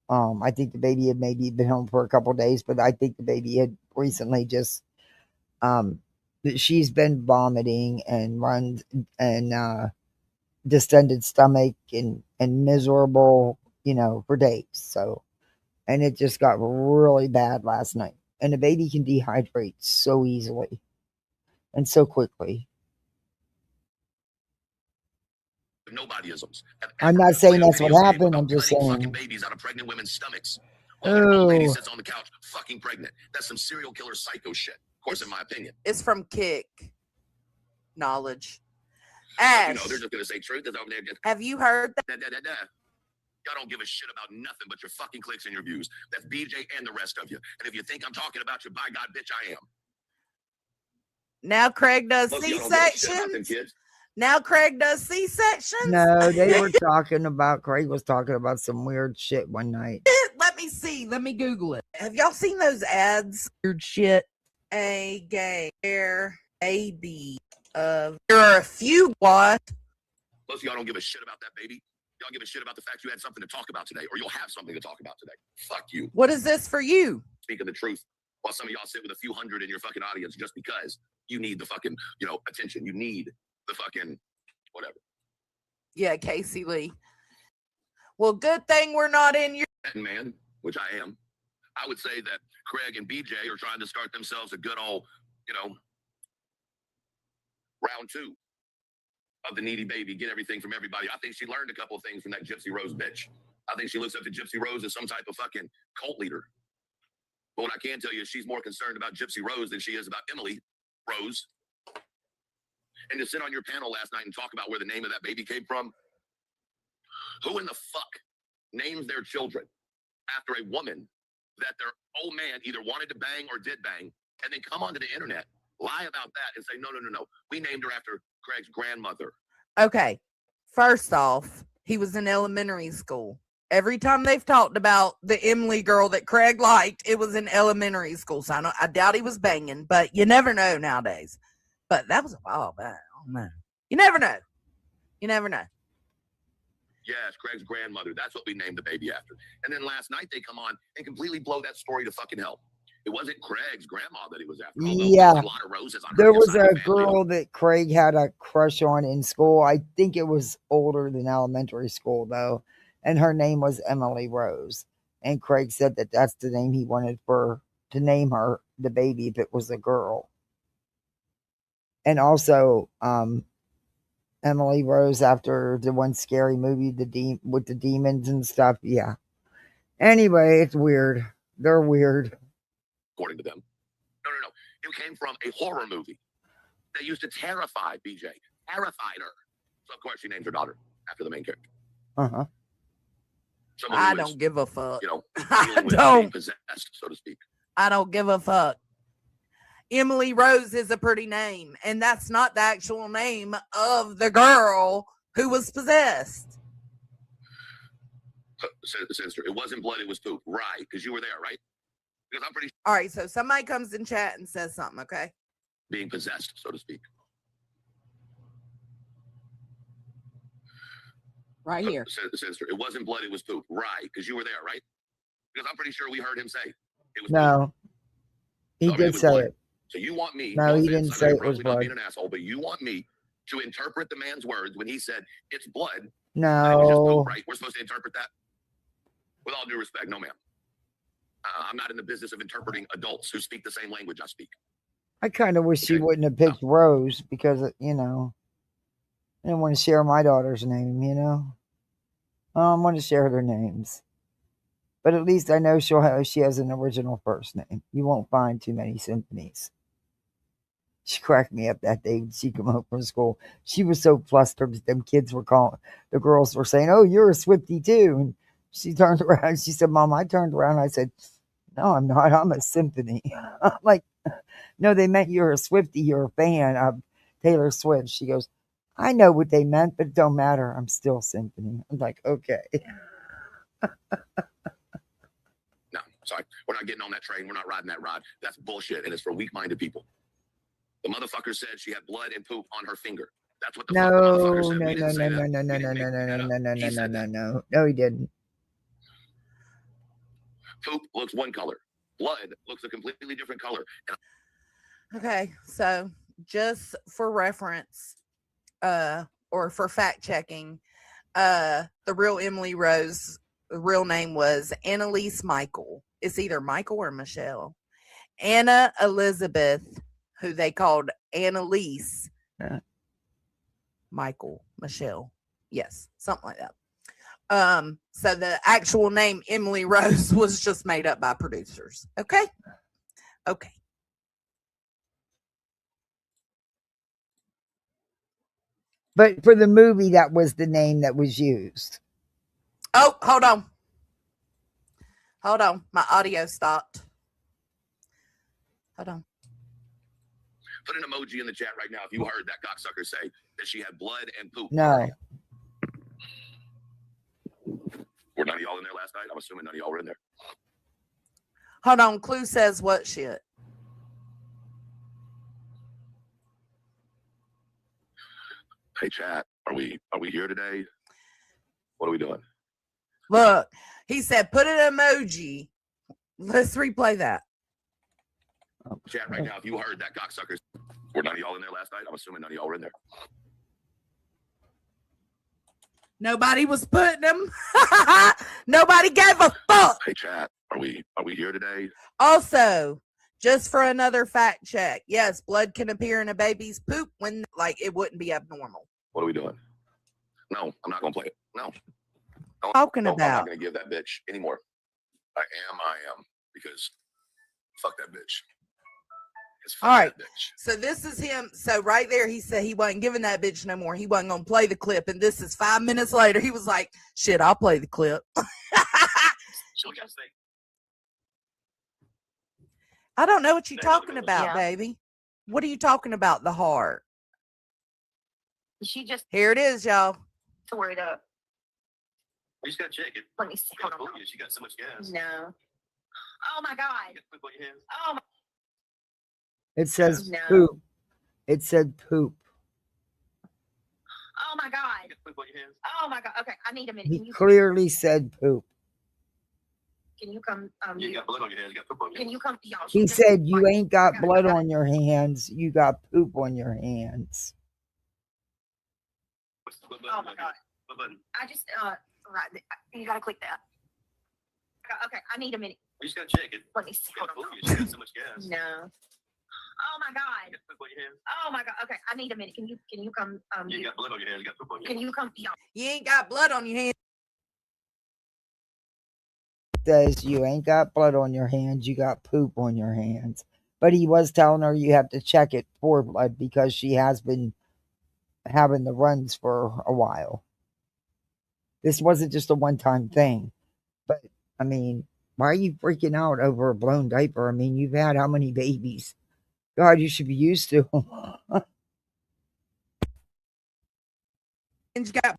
I think the baby had maybe been home for a couple of days, but I think the baby had recently just she's been vomiting and runs and distended stomach and miserable, for days. So, and it just got really bad last night. And the baby can dehydrate so easily and so quickly. Nobodyisms. I'm not saying that's what happened. I'm just Cutting saying. fucking babies out of pregnant women's stomachs. While an old lady Oh. sits on the couch fucking pregnant. That's some serial killer psycho shit. Of course, in my opinion. It's from Kick Knowledge. You Ash, know, they're just gonna say truth is over there just have you heard that? Y'all don't give a shit about nothing but your fucking clicks and your views. That's BJ and the rest of you. And if you think I'm talking about you, by God, bitch, I am. Now Craig does Look, y'all don't give a shit about them C-sections. kids. Now Craig does C-sections. No, they were talking about, Craig was talking about some weird shit one night. Let me see. Let me Google it. Have y'all seen those ads? Weird shit. A gay air A B of there are a few what? Most of y'all don't give a shit about that baby. Y'all give a shit about the fact you had something to talk about today, or you'll have something to talk about today. Fuck you. What is this for you? Speaking the truth. While some of y'all sit with a few hundred in your fucking audience just because you need the fucking, attention. You need the fucking whatever. Yeah, Casey Lee. Well, good thing we're not in your Man, which I am. I would say that Craig and BJ are trying to start themselves a good old, round two of the needy baby, get everything from everybody. I think she learned a couple of things from that Gypsy Rose bitch. I think she looks up to Gypsy Rose as some type of fucking cult leader. But what I can tell you is she's more concerned about Gypsy Rose than she is about Emily Rose. And to sit on your panel last night and talk about where the name of that baby came from. Who in the fuck names their children after a woman that their old man either wanted to bang or did bang, and then come onto the internet, lie about that, and say, no, we named her after Craig's grandmother. Okay. First off, he was in elementary school. Every time they've talked about the Emily girl that Craig liked, it was in elementary school. So I doubt he was banging, but you never know nowadays. But that was a while back. Oh man. You never know. You never know. Yes, Craig's grandmother. That's what we named the baby after. And then last night they come on and completely blow that story to fucking hell. It wasn't Craig's grandma that he was after. Although Yeah. there was a lot of roses on her There was side of a the family. girl that Craig had a crush on in school. I think it was older than elementary school, though. And her name was Emily Rose. And Craig said that that's the name he wanted for to name her, the baby, if it was a girl. And also, Emily Rose after the one scary movie, with the demons and stuff. Yeah. Anyway, it's weird. They're weird. According to them. No. It came from a horror movie that used to terrify BJ. Terrified her. So, of course, she named her daughter after the main character. Uh-huh. Someone I who is, don't give a fuck. you know, I dealing with being don't. possessed, so to speak. I don't give a fuck. Emily Rose is a pretty name, and that's not the actual name of the girl who was possessed. Sister, it wasn't blood, it was poop. Right, because you were there, right? Because I'm pretty All right, so somebody comes in chat and says something, okay? being possessed, so to speak. Right here. Sister, it wasn't blood, it was poop. Right, because you were there, right? Because I'm pretty sure we heard him say it was poop. No. He So, I mean, did it was say blood. it. So you want me? No, he offense, didn't I know say you're it was probably not blood. being an asshole, but you want me to interpret the man's words when he said it's blood. It was just No. poop, right? We're supposed to interpret that. With all due respect, no, ma'am. I'm not in the business of interpreting adults who speak the same language I speak. I kind of wish she Okay. wouldn't have picked Rose because, I didn't want to share my daughter's name, I don't want to share their names. But at least I know she has an original first name. You won't find too many symphonies. She cracked me up that day when she came home from school. She was so flustered that them kids were the girls were saying, "Oh, you're a Swiftie too." And she turned around. She said, "Mom," I turned around. I said, "No, I'm not. I'm a symphony." I'm like, "No, they meant you're a Swiftie. You're a fan of Taylor Swift." She goes, "I know what they meant, but it don't matter. I'm still symphony." I'm like, "Okay." No, sorry. We're not getting on that train. We're not riding that ride. That's bullshit, and it's for weak-minded people. The motherfucker said she had blood and poop on her finger. That's what the fuck the No, motherfucker said. no, We no, didn't say no, that. no, no, We no, didn't no, make no, that no, up. no, He no, said no, that. no. No, he didn't. Poop looks one color. Blood looks a completely different color. And Okay, so just for reference, or for fact checking, the real Emily Rose, the real name was Annalise Michael. It's either Michael or Michelle. Anna Elizabeth, who they called Annalise, Yeah. Michael, Michelle. Yes, something like that. So the actual name Emily Rose was just made up by producers. Okay. Okay. But for the movie, that was the name that was used. Oh, hold on. Hold on. My audio stopped. Hold on. put an emoji in the chat right now if you heard that cocksucker say that she had blood and poop. No. Were none of y'all in there last night? I'm assuming none of y'all were in there. Hold on. Clue says what shit? Hey chat, are we here today? What are we doing? Look, he said put an emoji. Let's replay that. Chat right now if you heard that cocksucker. Were none of y'all in there last night? I'm assuming none of y'all were in there. Nobody was putting them. Nobody gave a fuck. Hey chat, are we here today? Also, just for another fact check, yes, blood can appear in a baby's poop when it wouldn't be abnormal. What are we doing? No, I'm not gonna play it. No. Talking I'm about. not gonna give that bitch anymore. I am because fuck that bitch. All right. So this is him. So right there, he said he wasn't giving that bitch no more. He wasn't gonna play the clip. And this is 5 minutes later. He was like, "Shit, I'll play the clip." I don't know what you're talking about, baby. What are you talking about? The heart. She just Here it is, y'all. tore it up. We just gotta check it. Let me see. Hold on. She got so much gas. No. Oh my God. Oh my. It says No. poop. It said poop. Oh my God. Oh my god. Okay, I need a minute. He Can you clearly said poop. can you come? You got blood on your hands. You got poop on your Can hands. you come? Y'all, He just said, you like, ain't got I blood got- on your hands. You got poop on your hands. Oh my god. What button? I just right. You gotta click that. Okay, I need a minute. You just gotta check it. Let me see. You Hold got on. food. You got so much gas. No. Oh my god. You got poop on your hands. Oh my god. Okay, I need a minute. Can you come? You got blood on your hands. You got poop on your Can hands. you come? Y'all. You ain't got blood on your hands. Says, you ain't got blood on your hands. You got poop on your hands. But he was telling her you have to check it for blood because she has been having the runs for a while. This wasn't just a one-time thing. But, I mean, why are you freaking out over a blown diaper? I mean, you've had how many babies? God, you should be used to them. And you got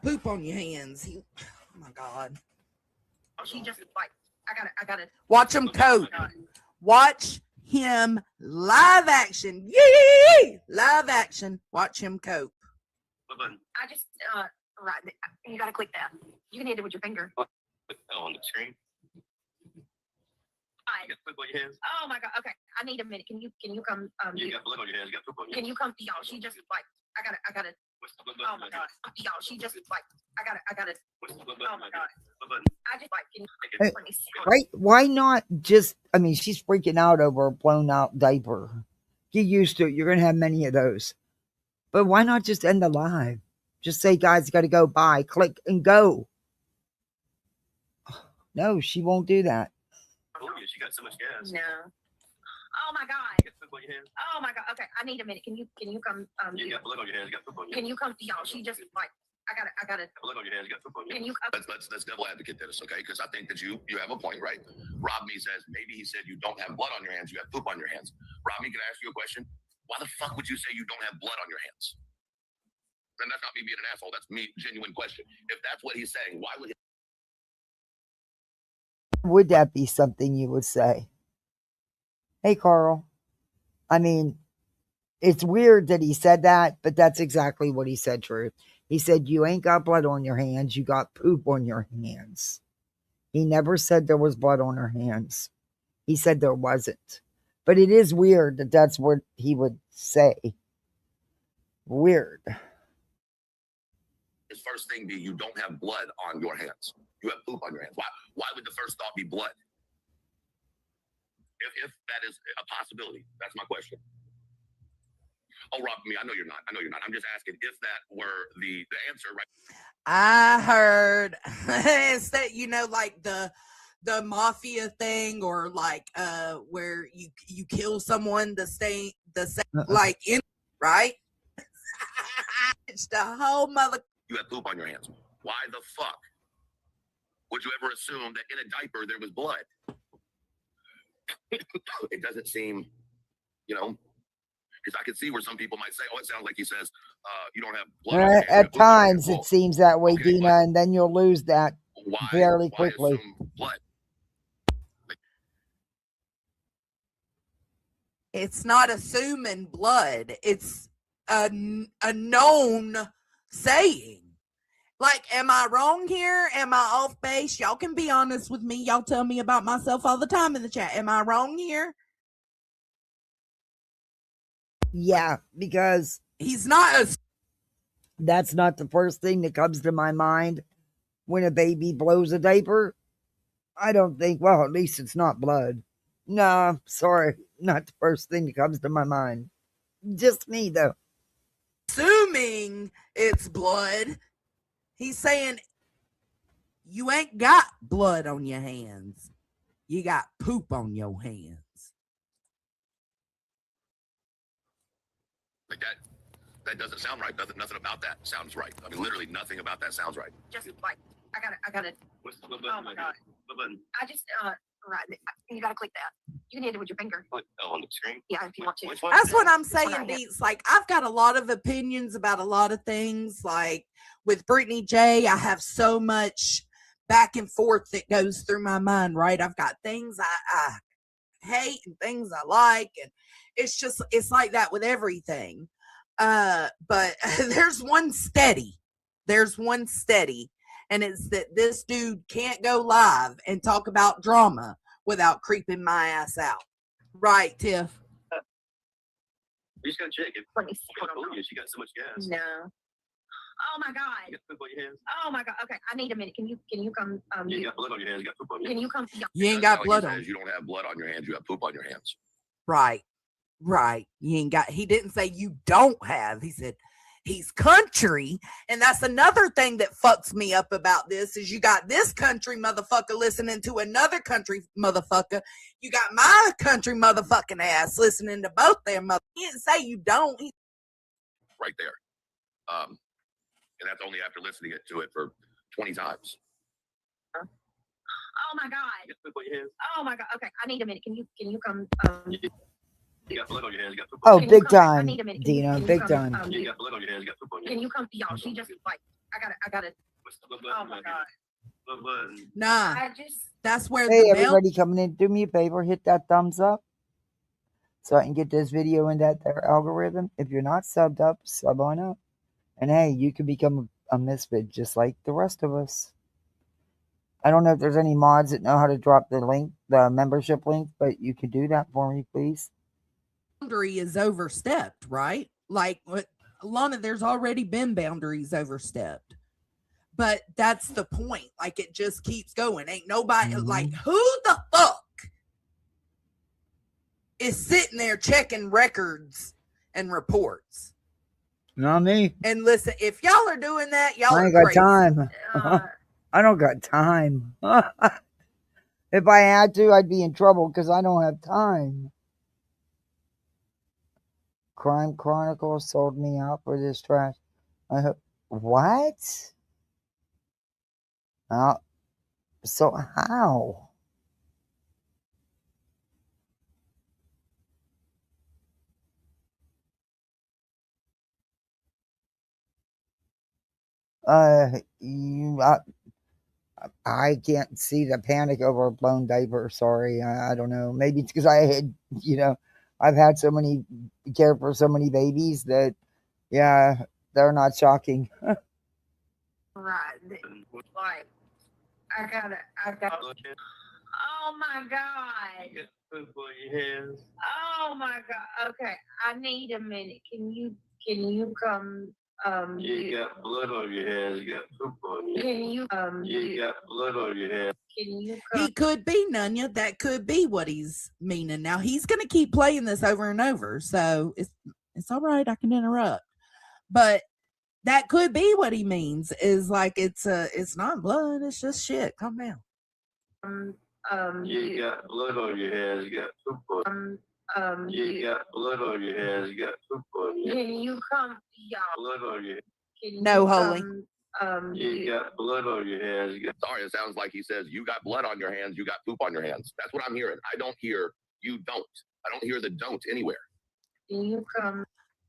poop on your hands. Oh my god. She just like I gotta. Watch him coat. Watch him live action. Yee! Live action. Watch him cope. What button? I just right. You gotta click that. You can hit it with your finger. Oh, on the screen. I, You got poop on your hands. oh my god. Okay, I need a minute. Can you come? You got blood on your hands. You got poop on your Can hands. you come? Y'all, she just like I gotta. Oh my god. Y'all, she just like I gotta. Oh my god. What button? I just like can Hey, let me see. Right? Why not just, I mean, she's freaking out over a blown out diaper. Get used to it. You're going to have many of those. But why not just end the live? Just say, guys, got to go. Bye. Click and go. No, she won't do that. Oh, yeah, she got so much gas. No. Oh my god. You got poop on your hands. Oh my god. Okay, I need a minute. Can you come? You got blood on your hands. You got poop on your Can hands. you come? Y'all, she just like I gotta. Blood on your hands. You got poop on your Can hands. you? Let's devil advocate this, okay? Because I think that you have a point, right? Rob me says maybe he said you don't have blood on your hands, you have poop on your hands. Rob me, can I ask you a question? Why the fuck would you say you don't have blood on your hands? And that's not me being an asshole. That's me, genuine question. If that's what he's saying, why would he? Would that be something you would say? Hey, Carl. I mean, it's weird that he said that, but that's exactly what he said, True. He said, you ain't got blood on your hands. You got poop on your hands. He never said there was blood on her hands. He said there wasn't. But it is weird that that's what he would say. Weird. His first thing be you don't have blood on your hands. You have poop on your hands. Why would the first thought be blood? If that is a possibility, that's my question. Oh, Rob, me, I know you're not. I'm just asking if that were the answer, right? I heard it's that, you know, like the mafia thing, or like where you kill someone to stay the same, like in, right? It's the whole mother. You have poop on your hands. Why the fuck would you ever assume that in a diaper there was blood? It doesn't seem, you know, because I can see where some people might say, oh, it sounds like he says you don't have blood on your hands, you have At poop on your times hands. it seems that way, okay, Dina, and then you'll lose that Why fairly quickly. assume blood? It's not assuming blood. It's a known saying. Like, am I wrong here? Am I off base? Y'all can be honest with me. Y'all tell me about myself all the time in the chat. Am I wrong here? Yeah, because He's not. that's not the first thing that comes to my mind when a baby blows a diaper. I don't think, well, at least it's not blood. Nah, sorry, not the first thing that comes to my mind. Just me, though. Assuming it's blood. He's saying you ain't got blood on your hands. You got poop on your hands. Like that doesn't sound right. Nothing about that sounds right. I mean, literally nothing about that sounds right. Just like I gotta. What button? Oh my god. What button? I just right. You gotta click that. You can hit it with your finger. What? Oh, on the screen? Yeah, if you want to. Which one? That's what I'm This one saying, right here. Deets. Like, I've got a lot of opinions about a lot of things. Like with Brittany J, I have so much back and forth that goes through my mind, right? I've got things I hate and things I like. And it's like that with everything. But there's one steady. And it's that this dude can't go live and talk about drama without creeping my ass out. Right, Tiff? You just gotta check it. Let me see. I can't believe it. She got so much gas. No. Oh my God. You got poop on your hands. Oh my God. Okay, I need a minute. Can you come? You got blood on your hands. You got poop on your Can hands. you come? You ain't That's got how blood he on. says you don't have blood on your hands. You have poop on your hands. Right. You ain't got, he didn't say you don't have. He said he's country. And that's another thing that fucks me up about this is you got this country motherfucker listening to another country motherfucker. You got my country motherfucking ass listening to both their mother. He didn't say you don't. Right there. And that's only after listening to it for 20 times. Oh my God. You got poop on your hands. Oh my God. Okay, I need a minute. Can you come? You got blood on your hands. You got poop Oh, on your hands. big I time, need a minute. Dina, big time. You got blood on your hands. You got poop on your Can hands. you come? Y'all, she just like I gotta. What's the blood? Oh my God. Blood. Nah, I just. that's where Hey, the mail. everybody coming in, do me a favor, hit that thumbs up so I can get this video in that their algorithm. If you're not subbed up, sub on up. And hey, you can become a misfit just like the rest of us. I don't know if there's any mods that know how to drop the link, the membership link, but you could do that for me, please. Boundary is overstepped, right? Like Lana, there's already been boundaries overstepped. But that's the point. Like it just keeps going. Ain't nobody like who the fuck is sitting there checking records and reports? Not me. And listen, if y'all are doing that, y'all I are ain't got crazy. time. I don't got time. If I had to, I'd be in trouble because I don't have time. Crime Chronicles sold me out for this trash. I hope. What? So how? I can't see the panic over a blown diaper. Sorry, I don't know. Maybe it's because I had, I've had so many, care for so many babies that, yeah, they're not shocking. Right. Like I gotta. Oh my God. You got poop on your hands. Oh my God. Okay, I need a minute. Can you come? You got blood on your hands. You got poop on your hands. Can you You got blood on your hands. Can you He could be, Nunya. That could be what he's meaning. Now he's gonna keep playing this over and over. So it's all right, I can interrupt. But that could be what he means, is like it's not blood, it's just shit. Calm down. You got blood on your hands. You got poop on. You got blood on your hands. You got poop on your hands. Can you come, y'all? Blood on your. No, holy. You got blood on your hands. Sorry, it sounds like he says you got blood on your hands. You got poop on your hands. That's what I'm hearing. I don't hear you don't. I don't hear the don't anywhere. Can you come?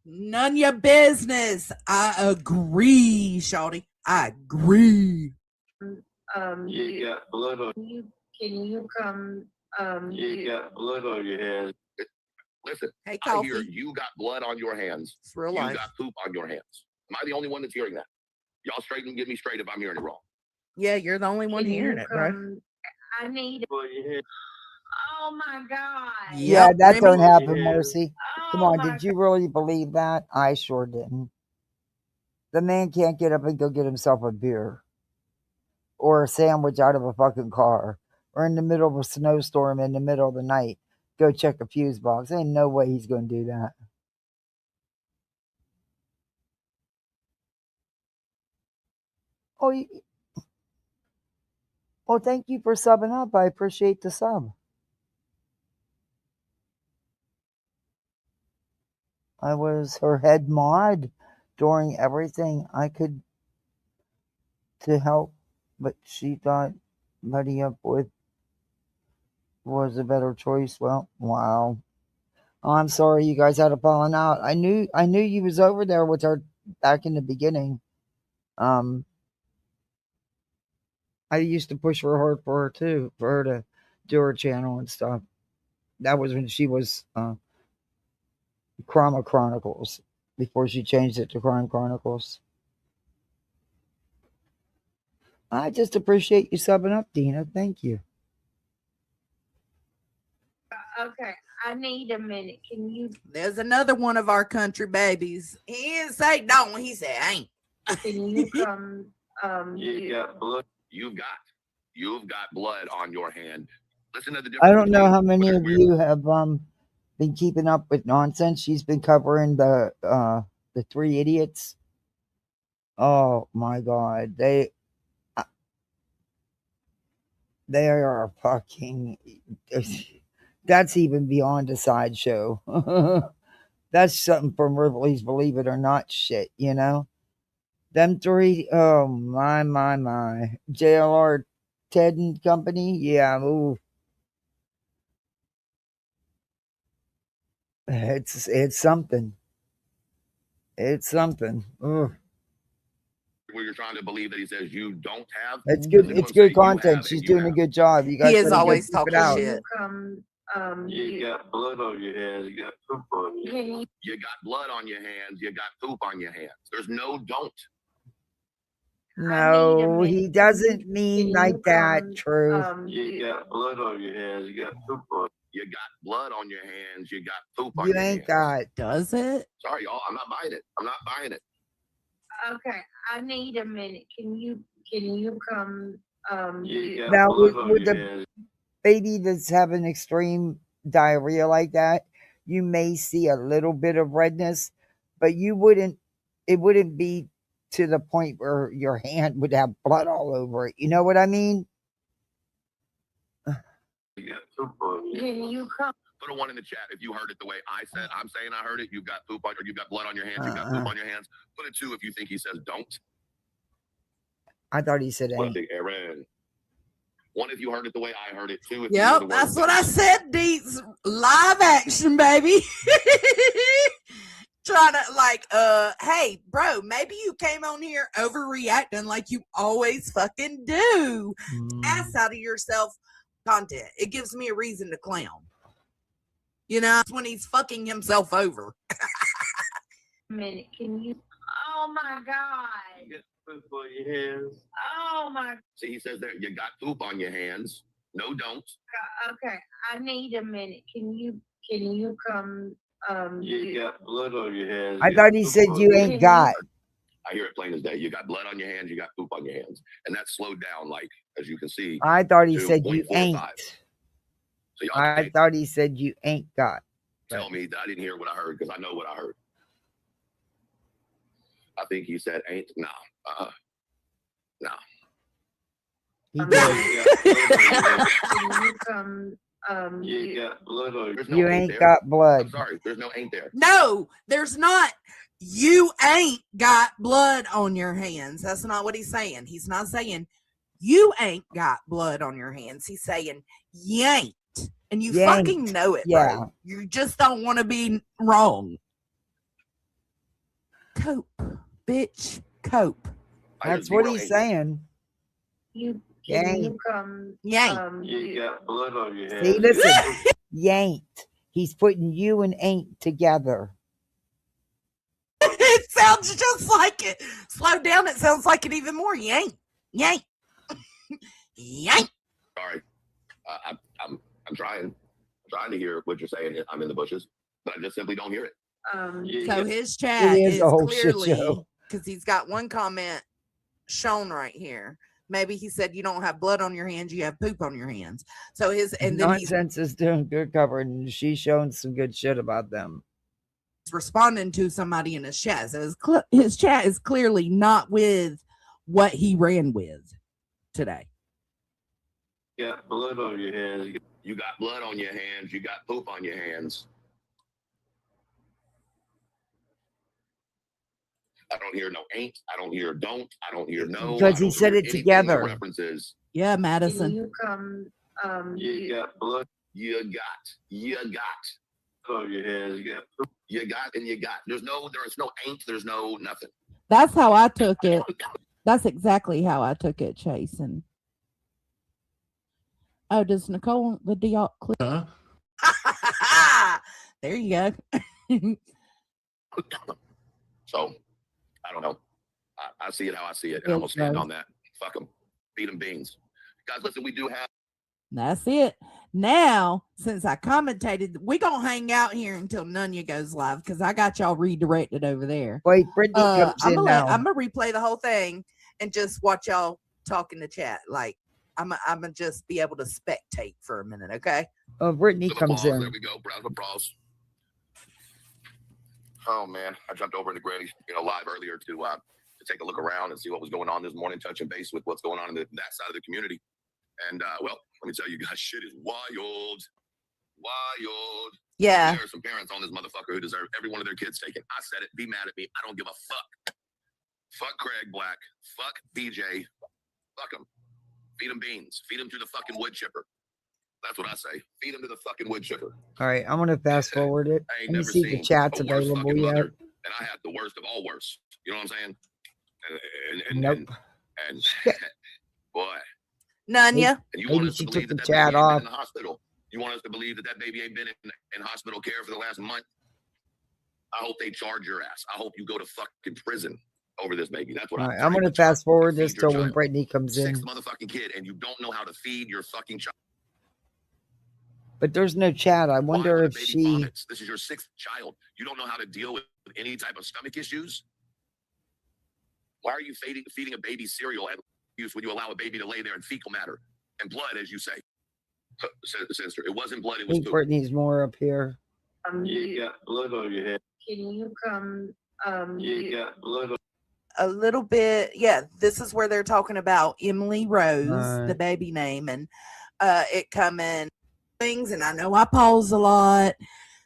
None of your business. I agree, Shawty. I agree. You got blood on. Can you come? You got blood on your hands. Listen, Hey, I Coffee. hear you got blood on your hands. It's real You life. got poop on your hands. Am I the only one that's hearing that? Y'all straighten and get me straight if I'm hearing it wrong. Yeah, you're the only one Can hearing you it, bro. come? I need. Oh my God. Yeah, Yep, that Remy. don't happen, Marcy. Come Oh on, my did you really believe that? I sure didn't. The man can't get up and go get himself a beer or a sandwich out of a fucking car or in the middle of a snowstorm in the middle of the night go check a fuse box. Ain't no way he's going to do that. Oh, well, thank you for subbing up. I appreciate the sub. I was her head mod during everything I could to help, but she thought buddy up with was a better choice. Well, wow. Oh, I'm sorry you guys had a falling out. I knew you was over there with her back in the beginning. I used to push for her too, for her to do her channel and stuff. That was when she was Chroma Chronicles. before she changed it to Crime Chronicles. I just appreciate you subbing up, Dina. Thank you. Okay, I need a minute. Can you There's another one of our country babies. He didn't say don't, he said ain't. can you come You've got blood on your hand. Listen to the difference. I don't know between how many what of we're- you have been keeping up with nonsense. She's been covering the three idiots. Oh my god, they are fucking. That's even beyond a sideshow. That's something from Ripley's Believe It or Not shit, you know. Them three, oh my. JLR, Ted and Company, yeah, ooh. It's something. It's something. Ugh. where you're trying to believe that he says you don't have. It's good. Listen to It's him say good you content. have She's and you doing a have. good job. You guys He is gotta go always check it talking out. shit. come You got blood on your hands. You got poop on your hands. You got blood on your hands. You got poop on your hands. There's no don't. No, he minute. doesn't mean Can like you that. come, True. You got blood on your hands. You got poop on. You got blood on your hands. You got poop on You your ain't hands. got. Does it? Sorry, y'all. I'm not buying it. I'm not buying it. Okay, I need a minute. Can you come You got Now blood on with your the hands. baby that's having extreme diarrhea like that, you may see a little bit of redness, but you wouldn't. It wouldn't be to the point where your hand would have blood all over it. You know what I mean? You got poop on your can you come Put a one in the chat if you heard it the way I said. I'm saying I heard it. You've got poop on, or you've got blood on your hands. You've got poop on your hands. Put a two if you think he says don't. I thought he said What ain't. the Aaron? One if you heard it the way I heard it. Two if you heard Yep, the that's words what I that- said, Deets. Live action, baby. Trying to hey, bro, maybe you came on here overreacting like you always fucking do. Ass out of yourself content. It gives me a reason to clown. You know, it's when he's fucking himself over. minute? Can you oh my god. You got poop on your hands. Oh my See, he says there, you got poop on your hands. No, don't. god. Okay, I need a minute. Can you come You got blood on your hands. I thought he said you ain't got. I hear it plain as day. You got blood on your hands. You got poop on your hands, and that's slowed down, like as you can see. I thought he to said you 0.45. ain't. So y'all I can't thought he said you ain't got. tell me that I didn't hear what I heard because I know what I heard. I think he said ain't. No. No. He did. can you come You got blood on your You ain't got blood. I'm sorry. There's no ain't there. No, there's not. You ain't got blood on your hands. That's not what he's saying. He's not saying you ain't got blood on your hands. He's saying you ain't. And you Yanked. fucking know it, Yeah. bro. You just don't want to be wrong. Cope, bitch. Cope. I hear That's what zero he's ain't. saying. can Yank. you come Yank. You got blood on your hands. See, listen. Yanked. He's putting you and ain't together. It sounds just like it. Slow down. It sounds like it even more. Yank. Yank. Yank. Sorry. I'm trying. I'm trying to hear what you're saying. I'm in the bushes, but I just simply don't hear it. So his chat It is is a whole shit clearly show. because he's got one comment shown right here. Maybe he said you don't have blood on your hands, you have poop on your hands. So his and then he's Nonsense is doing good cover, and she's showing some good shit about them. responding to somebody in his chat. So his chat is clearly not with what he ran with today. You got blood on your hands. You got blood on your hands. You got poop on your hands. I don't hear no ain't. I don't hear don't. I don't hear no. Because I he don't said hear it anything together. that references. Yeah, can Madison. you come You got blood. You got. Oh, your hands. You got. You got and you got. There's no ain't. There's no nothing. That's how I took it. That's exactly how I took it, Chase. And oh, does Nicole want the deal clear? There you go. So I don't know. I see it how I see it, and I'm gonna stand on that. Fuck them. Feed them beans. Guys, listen, we do have. That's it. Now, since I commentated, we gonna hang out here until Nunya goes live because I got y'all redirected over there. Wait, Brittany comes I'm in now. gonna replay the whole thing and just watch y'all talk in the chat. Like I'm gonna just be able to spectate for a minute, okay? Oh, Brittany Some comes applause. in. There we go. Round of applause. Oh man, I jumped over into Granny, live earlier to take a look around and see what was going on this morning, touching base with what's going on in that side of the community. And well, let me tell you guys, shit is wild. Yeah. There are some parents on this motherfucker who deserve every one of their kids taken. I said it. Be mad at me. I don't give a fuck. Fuck Craig Black. Fuck BJ. Fuck him. Feed him beans. Feed him to the fucking wood chipper. That's what I say. Feed him to the fucking wood chipper. All right, I'm gonna fast forward it. I ain't Let me never see if the seen chat's a worse available fucking yet. mother, and I had the worst of all worst. You know what I'm saying? And Nope. and boy, Nunya. and you want Maybe us to she believe took that the that chat baby ain't been off. in the hospital. You want us to believe that that baby ain't been in hospital care for the last month. I hope they charge your ass. I hope you go to fucking prison over this baby. That's what All right, I'm I'm gonna fast forward this till when Brittany comes in. Sixth motherfucking kid, and you don't know how to feed your fucking child. But there's no chat. I Why wonder when a if baby she. vomits? This is your sixth child. You don't know how to deal with any type of stomach issues. Why are you feeding a baby cereal at use when you allow a baby to lay there in fecal matter and blood, as you say? Sister, it wasn't blood, it I was think poop. Brittany's more up here. You got blood on your head. Can you come? You got blood on A little bit, yeah. This is where they're talking about Emily Rose, the Right. baby name, and it coming things. And I know I pause a lot.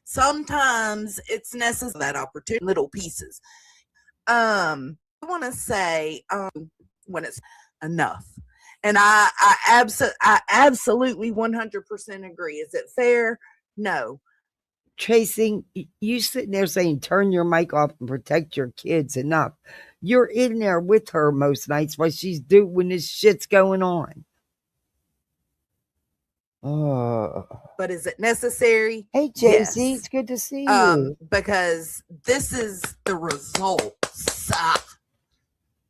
Sometimes it's necessary that opportunity, little pieces. I want to say when it's enough, and I absolutely 100% agree. Is it fair? No. Chasing, you sitting there saying, turn your mic off and protect your kids enough. You're in there with her most nights while she's doing when this shit's going on. Oh. But is it necessary? Hey, JC, Yes. it's good to see you. Because this is the results.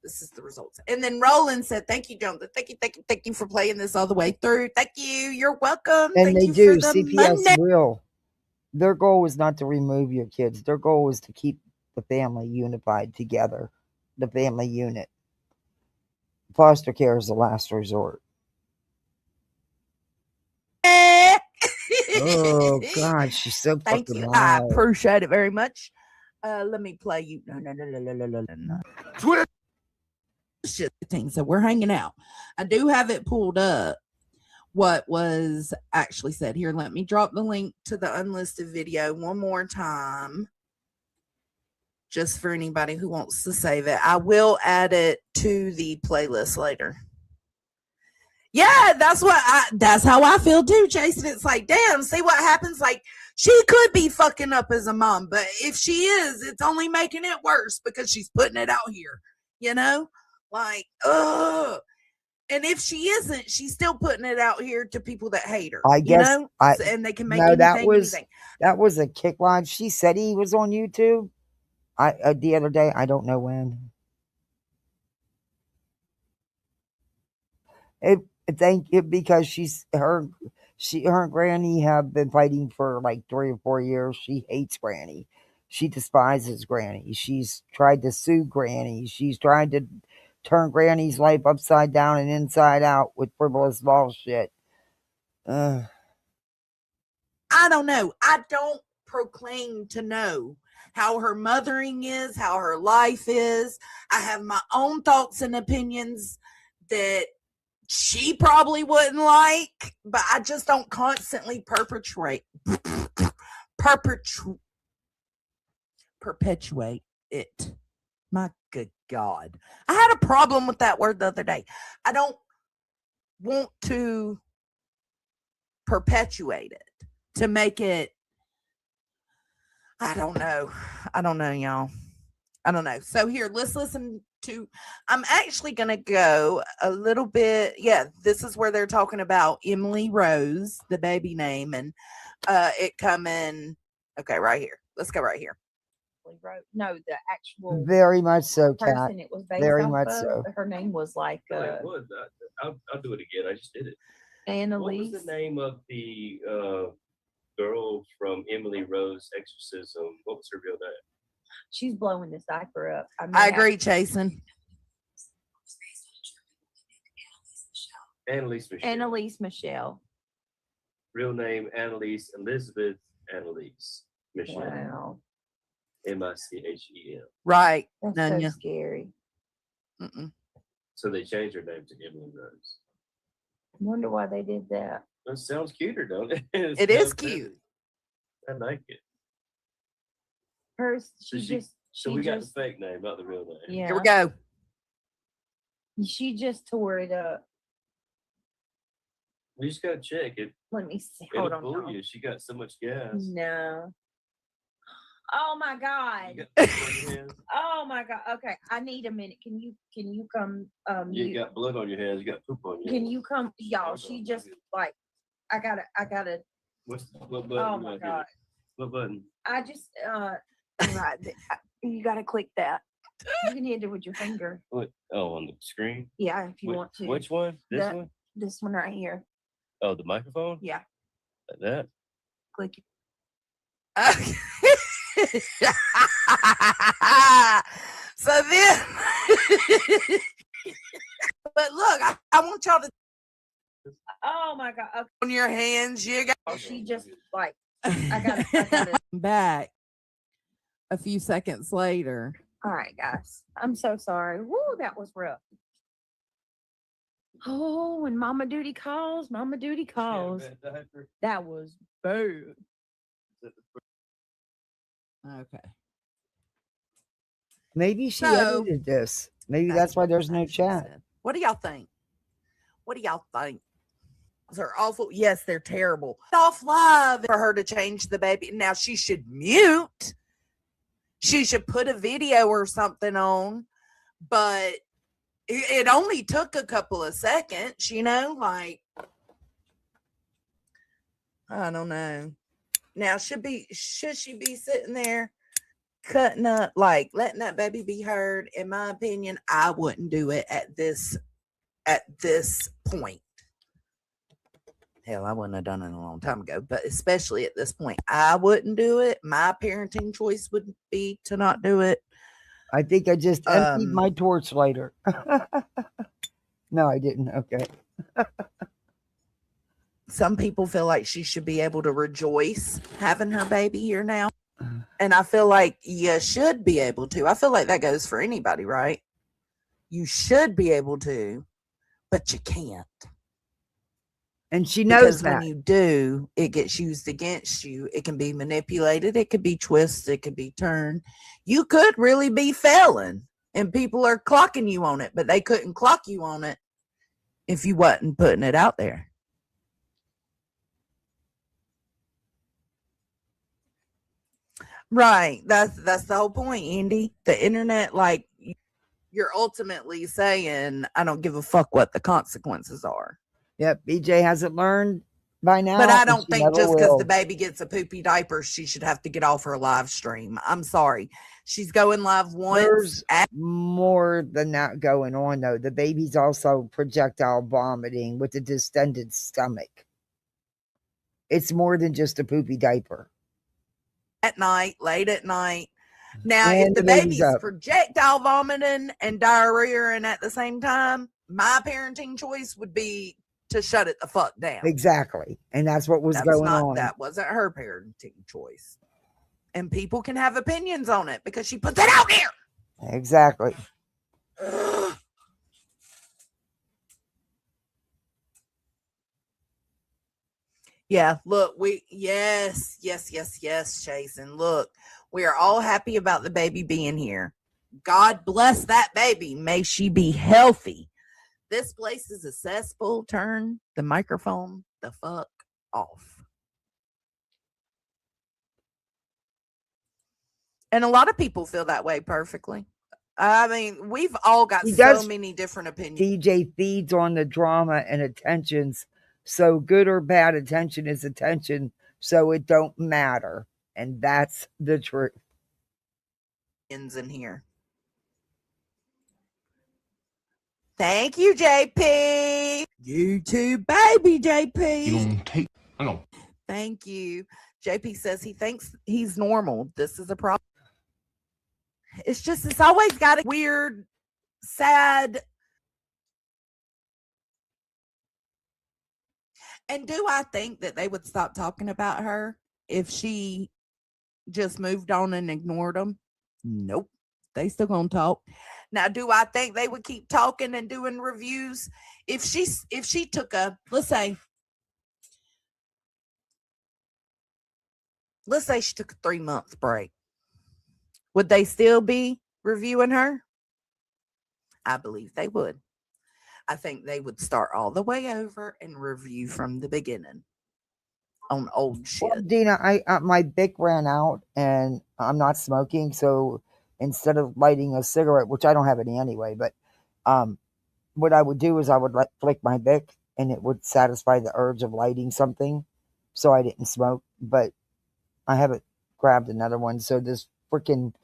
This is the results. And then Roland said, thank you, Jonesn. Thank you for playing this all the way through. Thank you. You're welcome. And Thank they you do. for the CPS money. will. Their goal is not to remove your kids. Their goal is to keep the family unified together, the family unit. Foster care is the last resort. Oh, God, she's so Thank fucking you. I loud. appreciate it very much. Let me play you. No. Twitter. Shit thing. So we're hanging out. I do have it pulled up. What was actually said here. Let me drop the link to the unlisted video one more time. Just for anybody who wants to save it. I will add it to the playlist later. Yeah, that's how I feel too, Jason. It's like, damn, see what happens? Like, she could be fucking up as a mom, but if she is, it's only making it worse because she's putting it out here, you know? Like, ugh. And if she isn't, she's still putting it out here to people that hate her. I guess you know? And they can make no, anything. that was a kick live. She said he was on YouTube. The other day, I don't know when. Thank you, because her and Granny have been fighting for like 3 or 4 years. She hates Granny. She despises Granny. She's tried to sue Granny. She's tried to turn Granny's life upside down and inside out with frivolous bullshit. I don't know. I don't proclaim to know how her mothering is, how her life is. I have my own thoughts and opinions that she probably wouldn't like, but I just don't constantly perpetuate it. My good God. I had a problem with that word the other day. I don't want to perpetuate it, to make it, I don't know, y'all. I don't know. So here, let's listen to, I'm actually going to go a little bit. Yeah, this is where they're talking about Emily Rose, the baby name, and it coming. Okay, right here. Let's go right here. Emily wrote. No, the actual Very much so, Kat. person it was based Very off much of. so. Her name was like No, it was. I'll do it again. I just did it. Annalise. What was the name of the girl from Emily Rose Exorcism? What was her real name? She's blowing this diaper up. I agree, Jason. Annalise Michelle. Annalise Michelle. Real name Annalise Elizabeth Annalise Michelle. Wow. Michel. Right. That's Nanya. so scary. Mm-mm. So they changed her name to Emily Rose. I wonder why they did that. That sounds cuter, don't it? It is cute. I like it. Hers, So she we got the just, fake name, not the real name. yeah. Here we go. She just tore it up. We just gotta check it. Let me see. It'll Hold on. fool y'all. you. She got so much gas. No. Oh my You God. got blood on your hands? Oh my God. Okay. I need a minute. Can you come You got blood on your hands. You got poop on your can hands. you come y'all? Hold She on. just like I gotta What button? oh you my want God. here? What button? I just right you gotta click that. You can hit it with your finger. What? Oh, on the screen? Yeah, if you want to. Which one? This The- one? This one right here. Oh, the microphone? Yeah. Like that? Click it. So then, but look, I want y'all to Oh my God. Okay. on your hands. You got She just like I gotta Back a few seconds later. all right, guys. I'm so sorry. Woo, that was rough. Oh, when Mama Duty calls, Mama Duty calls. That was bad. Okay. Maybe she So- edited this. Maybe that's why there's no what she chat. said. What do y'all think? What do y'all think? They're awful. Yes, they're terrible. Off love for her to change the baby. Now she should mute. She should put a video or something on, but it only took a couple of seconds, like I don't know. Now should she be sitting there cutting up, like letting that baby be heard? In my opinion, I wouldn't do it at this point. Hell, I wouldn't have done it a long time ago, but especially at this point, I wouldn't do it. My parenting choice would be to not do it. I think I just emptied my torch lighter. No, I didn't. Okay. Some people feel like she should be able to rejoice having her baby here now. And I feel like you should be able to. I feel like that goes for anybody, right? You should be able to, but you can't. And she knows Because that. when you do, it gets used against you. It can be manipulated. It could be twisted. It could be turned. You could really be failing, and people are clocking you on it, but they couldn't clock you on it if you wasn't putting it out there. Right. That's the whole point, Andy. The internet, like, you're ultimately saying, I don't give a fuck what the consequences are. Yep, BJ hasn't learned by now. But I and don't she think never just because will. the baby gets a poopy diaper, she should have to get off her live stream. I'm sorry. She's going live once. There's more than that going on, though. The baby's also projectile vomiting with a distended stomach. It's more than just a poopy diaper. At night, late at night. Now, And if the the baby's baby's up. projectile vomiting and diarrhea and at the same time, my parenting choice would be to shut it the fuck down. Exactly. And that's what was That's going not, on. That wasn't her parenting choice. And people can have opinions on it because she puts it out here. Exactly. Yeah, look, yes, Jason. Look, we are all happy about the baby being here. God bless that baby. May she be healthy. This place is a cesspool. Turn the microphone the fuck off. And a lot of people feel that way perfectly. I mean, we've all got so many different opinions. DJ feeds on the drama and attentions. So good or bad attention is attention. So it don't matter. And that's the truth. opinions in here. Thank you, JP. You too, baby, JP. You gonna take? I'm gonna. Thank you. JP says he thinks he's normal. This is a problem. It's just, it's always got a weird, sad. And do I think that they would stop talking about her if she just moved on and ignored them? Nope. They still gonna talk. Now, do I think they would keep talking and doing reviews if she took a, let's say she took a 3-month break? Would they still be reviewing her? I believe they would. I think they would start all the way over and review from the beginning on old shit. Well, Dina, my Bic ran out and I'm not smoking, so instead of lighting a cigarette, which I don't have any anyway, but what I would do is I would flick my Bic and it would satisfy the urge of lighting something, so I didn't smoke. But I haven't grabbed another one, so this freaking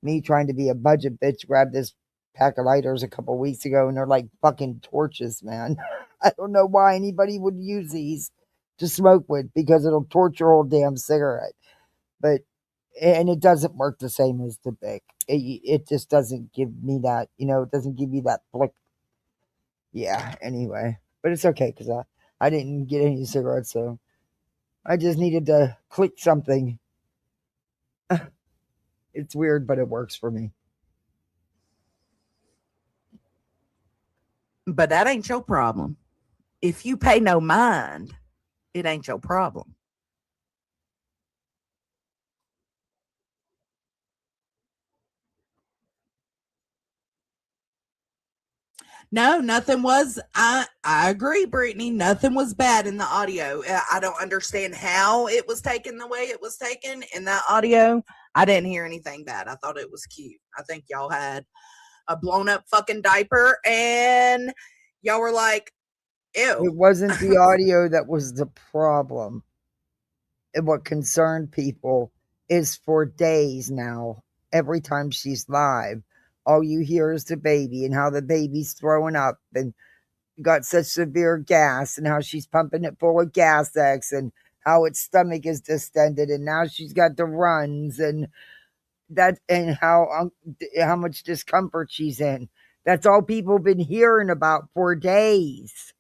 me trying to be a budget bitch grabbed this pack of lighters a couple weeks ago, and they're like fucking torches, man. I don't know why anybody would use these to smoke with, because it'll torch your whole damn cigarette. But and it doesn't work the same as the Bic. It just doesn't give me that, it doesn't give you that flick. Yeah, anyway. But it's okay, because I didn't get any cigarettes, so I just needed to click something. It's weird, but it works for me. But that ain't your problem. If you pay no mind, it ain't your problem. No, nothing was. I agree, Brittany. Nothing was bad in the audio. I don't understand how it was taken the way it was taken in that audio. I didn't hear anything bad. I thought it was cute. I think y'all had a blown up fucking diaper and y'all were like, ew. It wasn't the audio that was the problem. And what concerned people is for days now, every time she's live, all you hear is the baby and how the baby's throwing up and got such severe gas and how she's pumping it full of gas X and how its stomach is distended and now she's got the runs and that and how much discomfort she's in. That's all people have been hearing about for days.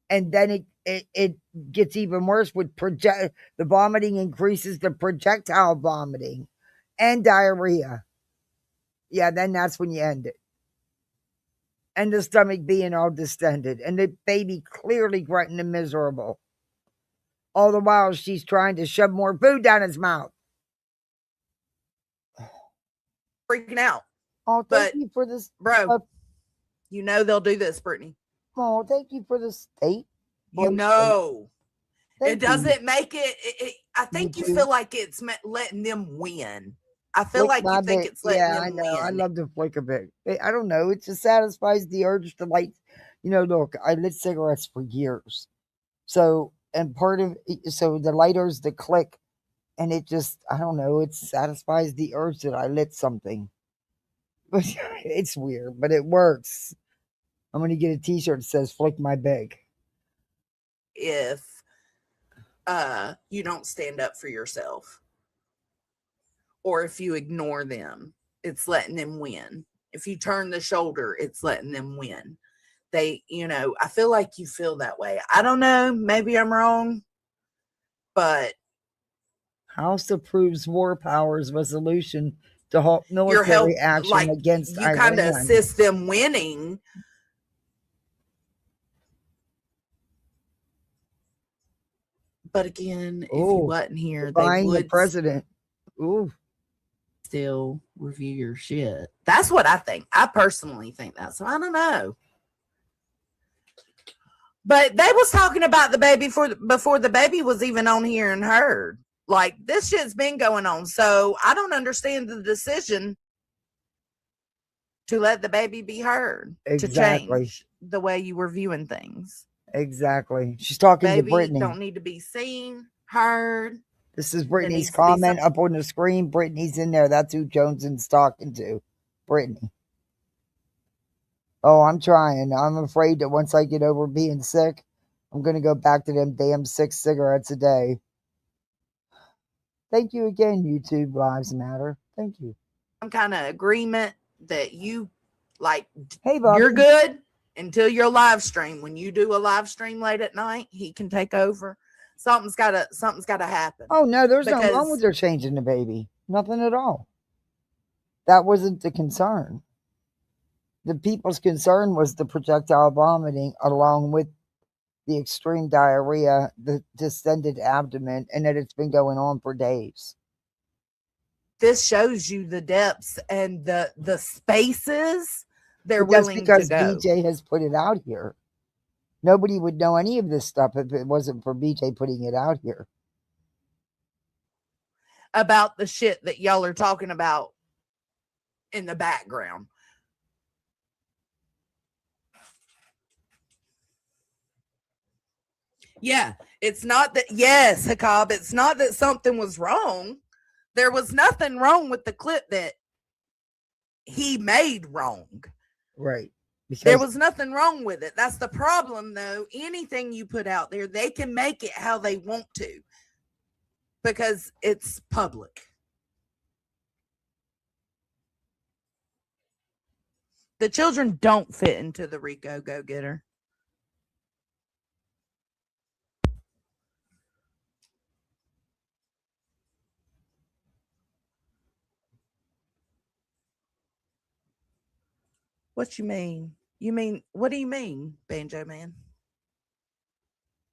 And then it gets even worse with the vomiting increases the projectile vomiting and diarrhea. Yeah, then that's when you end it. And the stomach being all distended and the baby clearly grunting and miserable. All the while she's trying to shove more food down his mouth. Freaking out. Oh, thank you for this. Bro, you know they'll do this, Brittany. Oh, thank you for the state. You know. Thank it doesn't make it, I think you feel like it's letting them win. I feel like you think it's letting them win. I love to flick a bit. I don't know. It just satisfies the urge to light. Look, I lit cigarettes for years. So, and the lighters, the click, and it just, I don't know, it satisfies the urge that I lit something. It's weird, but it works. I'm going to get a t-shirt that says flick my big. If you don't stand up for yourself. Or if you ignore them, it's letting them win. If you turn the shoulder, it's letting them win. I feel like you feel that way. I don't know. Maybe I'm wrong. But House approves war powers resolution to halt military action against Iran. You kind of assist them winning. But again, if you wasn't here, they would the president. Ooh. Still review your shit. That's what I think. I personally think that. So I don't know. But they was talking about the baby before the baby was even on here and heard. Like, this shit's been going on. So I don't understand the decision to let the baby be heard. Exactly. To change the way you were viewing things. Exactly. She's talking to Brittany. Don't need to be seen, heard. This is Brittany's needs to be comment up on the screen. Brittany's in there. That's who Jonesn's talking to. Brittany. Oh, I'm trying. I'm afraid that once I get over being sick, I'm going to go back to them damn 6 cigarettes a day. Thank you again, YouTube Lives Matter. Thank you. some kind of agreement that you like. Hey, Bobby. You're good until your live stream. When you do a live stream late at night, he can take over. Something's gotta happen. Oh, no, there's no Because- wrong with her changing the baby. Nothing at all. That wasn't the concern. The people's concern was the projectile vomiting along with the extreme diarrhea, the distended abdomen, and that it's been going on for days. This shows you the depths and the spaces they're But that's willing because to go. BJ has put it out here. Nobody would know any of this stuff if it wasn't for BJ putting it out here. About the shit that y'all are talking about in the background. Yeah, it's not that, yes, Hakab, it's not that something was wrong. There was nothing wrong with the clip that he made wrong. Right. Because There was nothing wrong with it. That's the problem, though. Anything you put out there, they can make it how they want to because it's public. The children don't fit into the Rico go-getter. What you mean? What do you mean, Banjo Man?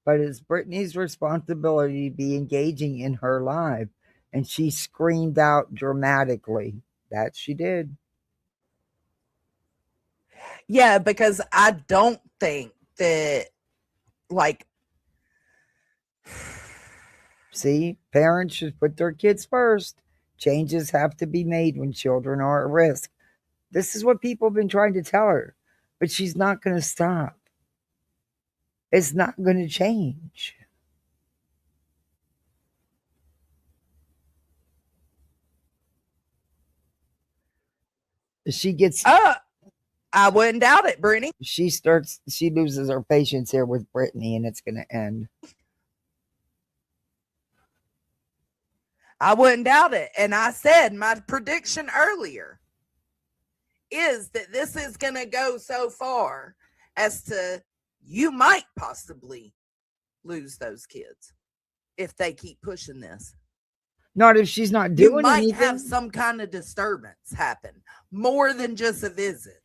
but it's Brittany's responsibility to be engaging in her live. And she screamed out dramatically. That she did. Yeah, because I don't think that, like, See, parents should put their kids first. Changes have to be made when children are at risk. This is what people have been trying to tell her, but she's not going to stop. It's not going to change. She gets, I wouldn't doubt it, Brittany. she loses her patience here with Brittany, and it's going to end. I wouldn't doubt it. And I said my prediction earlier is that this is going to go so far as to you might possibly lose those kids if they keep pushing this. Not if she's not doing You might anything. have some kind of disturbance happen more than just a visit.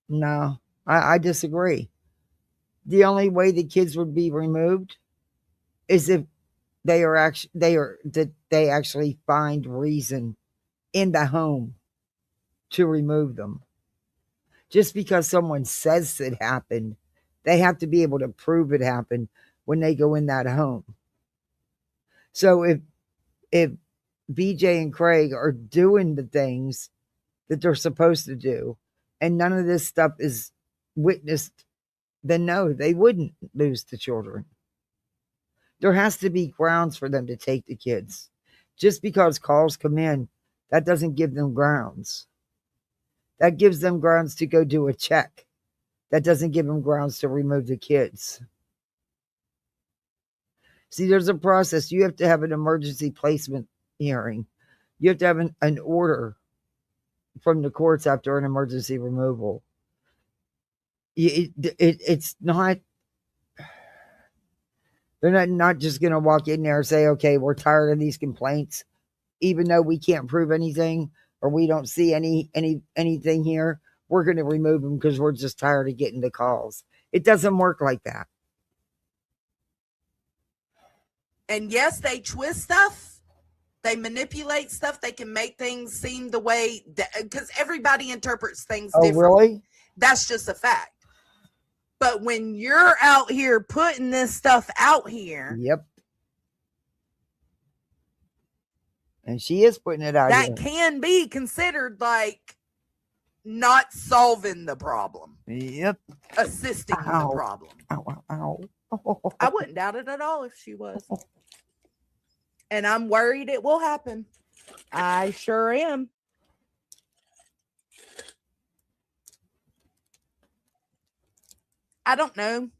No, I disagree. The only way the kids would be removed is if they actually find reason in the home to remove them. Just because someone says it happened, they have to be able to prove it happened when they go in that home. So if BJ and Craig are doing the things that they're supposed to do, and none of this stuff is witnessed, then no, they wouldn't lose the children. There has to be grounds for them to take the kids. Just because calls come in, that doesn't give them grounds. That gives them grounds to go do a check. That doesn't give them grounds to remove the kids. See, there's a process. You have to have an emergency placement hearing. You have to have an order from the courts after an emergency removal. It's not, they're not just going to walk in there and say, okay, we're tired of these complaints, even though we can't prove anything or we don't see anything here. We're going to remove them because we're just tired of getting the calls. It doesn't work like that. And yes, they twist stuff. They manipulate stuff. They can make things seem the way that, because everybody interprets things differently. Really? That's just a fact. But when you're out here putting this stuff out here, Yep. And she is putting it out that here. can be considered like not solving the problem, Yep. assisting Ow. the problem. Ow, ow, ow. I wouldn't doubt it at all if she was. And I'm worried it will happen. I sure am. I don't know.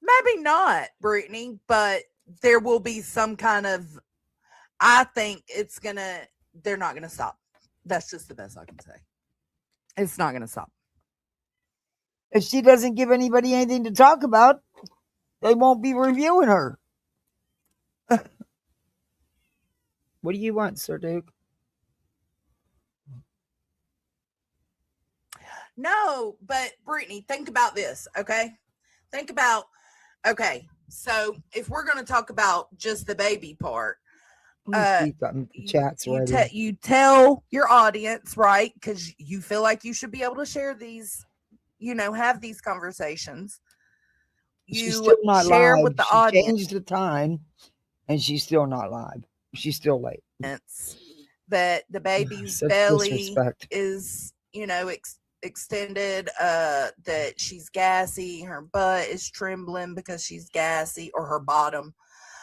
Maybe not, Brittany, but there will be some kind of. I think they're not gonna stop. That's just the best I can say. It's not gonna stop. If she doesn't give anybody anything to talk about, they won't be reviewing her. What do you want, Sir Duke? No, but Brittany, think about this, okay? So if we're going to talk about just the baby part, Chats ready. you tell your audience, right? Because you feel like you should be able to share these, have these conversations. She's still not share live. with the She audience changed the time, and she's still not live. She's still late. that the baby's Such belly disrespect. is, extended, that she's gassy, her butt is trembling because she's gassy, or her bottom.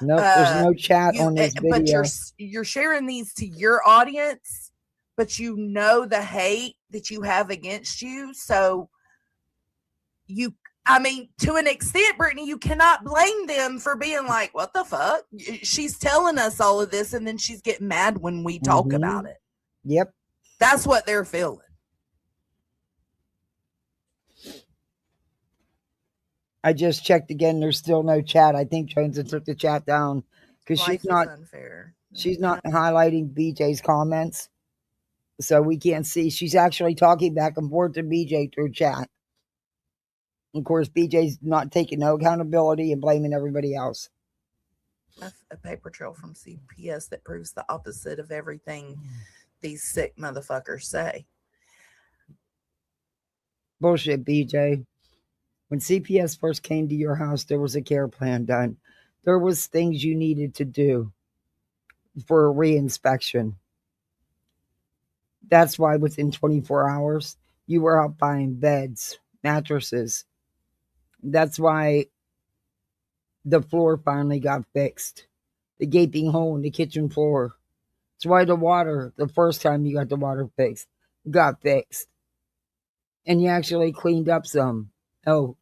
Nope, there's no chat on this video. But you're sharing these to your audience, but the hate that you have against you. So to an extent, Brittany, you cannot blame them for being like, what the fuck? She's telling us all of this, and then she's getting mad when we talk about it. Yep. That's what they're feeling. I just checked again. There's still no chat. I think Jonesn took the chat down because she's not unfair. She's not highlighting BJ's comments, so we can't see. She's actually talking back and forth to BJ through chat. Of course, BJ's not taking no accountability and blaming everybody else. A paper trail from CPS that proves the opposite of everything these sick motherfuckers say. Bullshit, BJ. When CPS first came to your house, there was a care plan done. There was things you needed to do for a reinspection. That's why within 24 hours, you were out buying beds, mattresses. That's why the floor finally got fixed. The gaping hole in the kitchen floor. That's why the water, the first time you got the water fixed, got fixed. And you actually cleaned up some. Oh,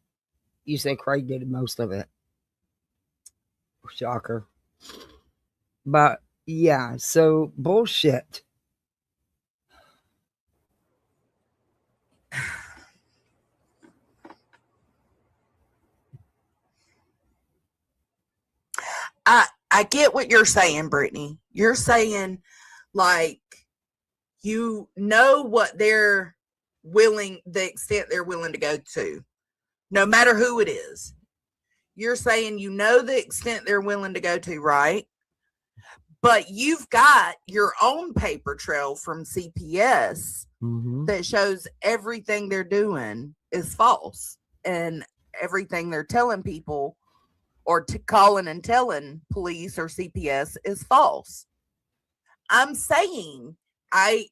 you said Craig did most of it. Shocker. But yeah, so bullshit. I get what you're saying, Brittany. You're saying, like, what they're the extent they're willing to go to, no matter who it is. You're saying the extent they're willing to go to, right? But you've got your own paper trail from CPS that shows everything they're doing is false, and everything they're telling people or calling and telling police or CPS is false. I'm saying I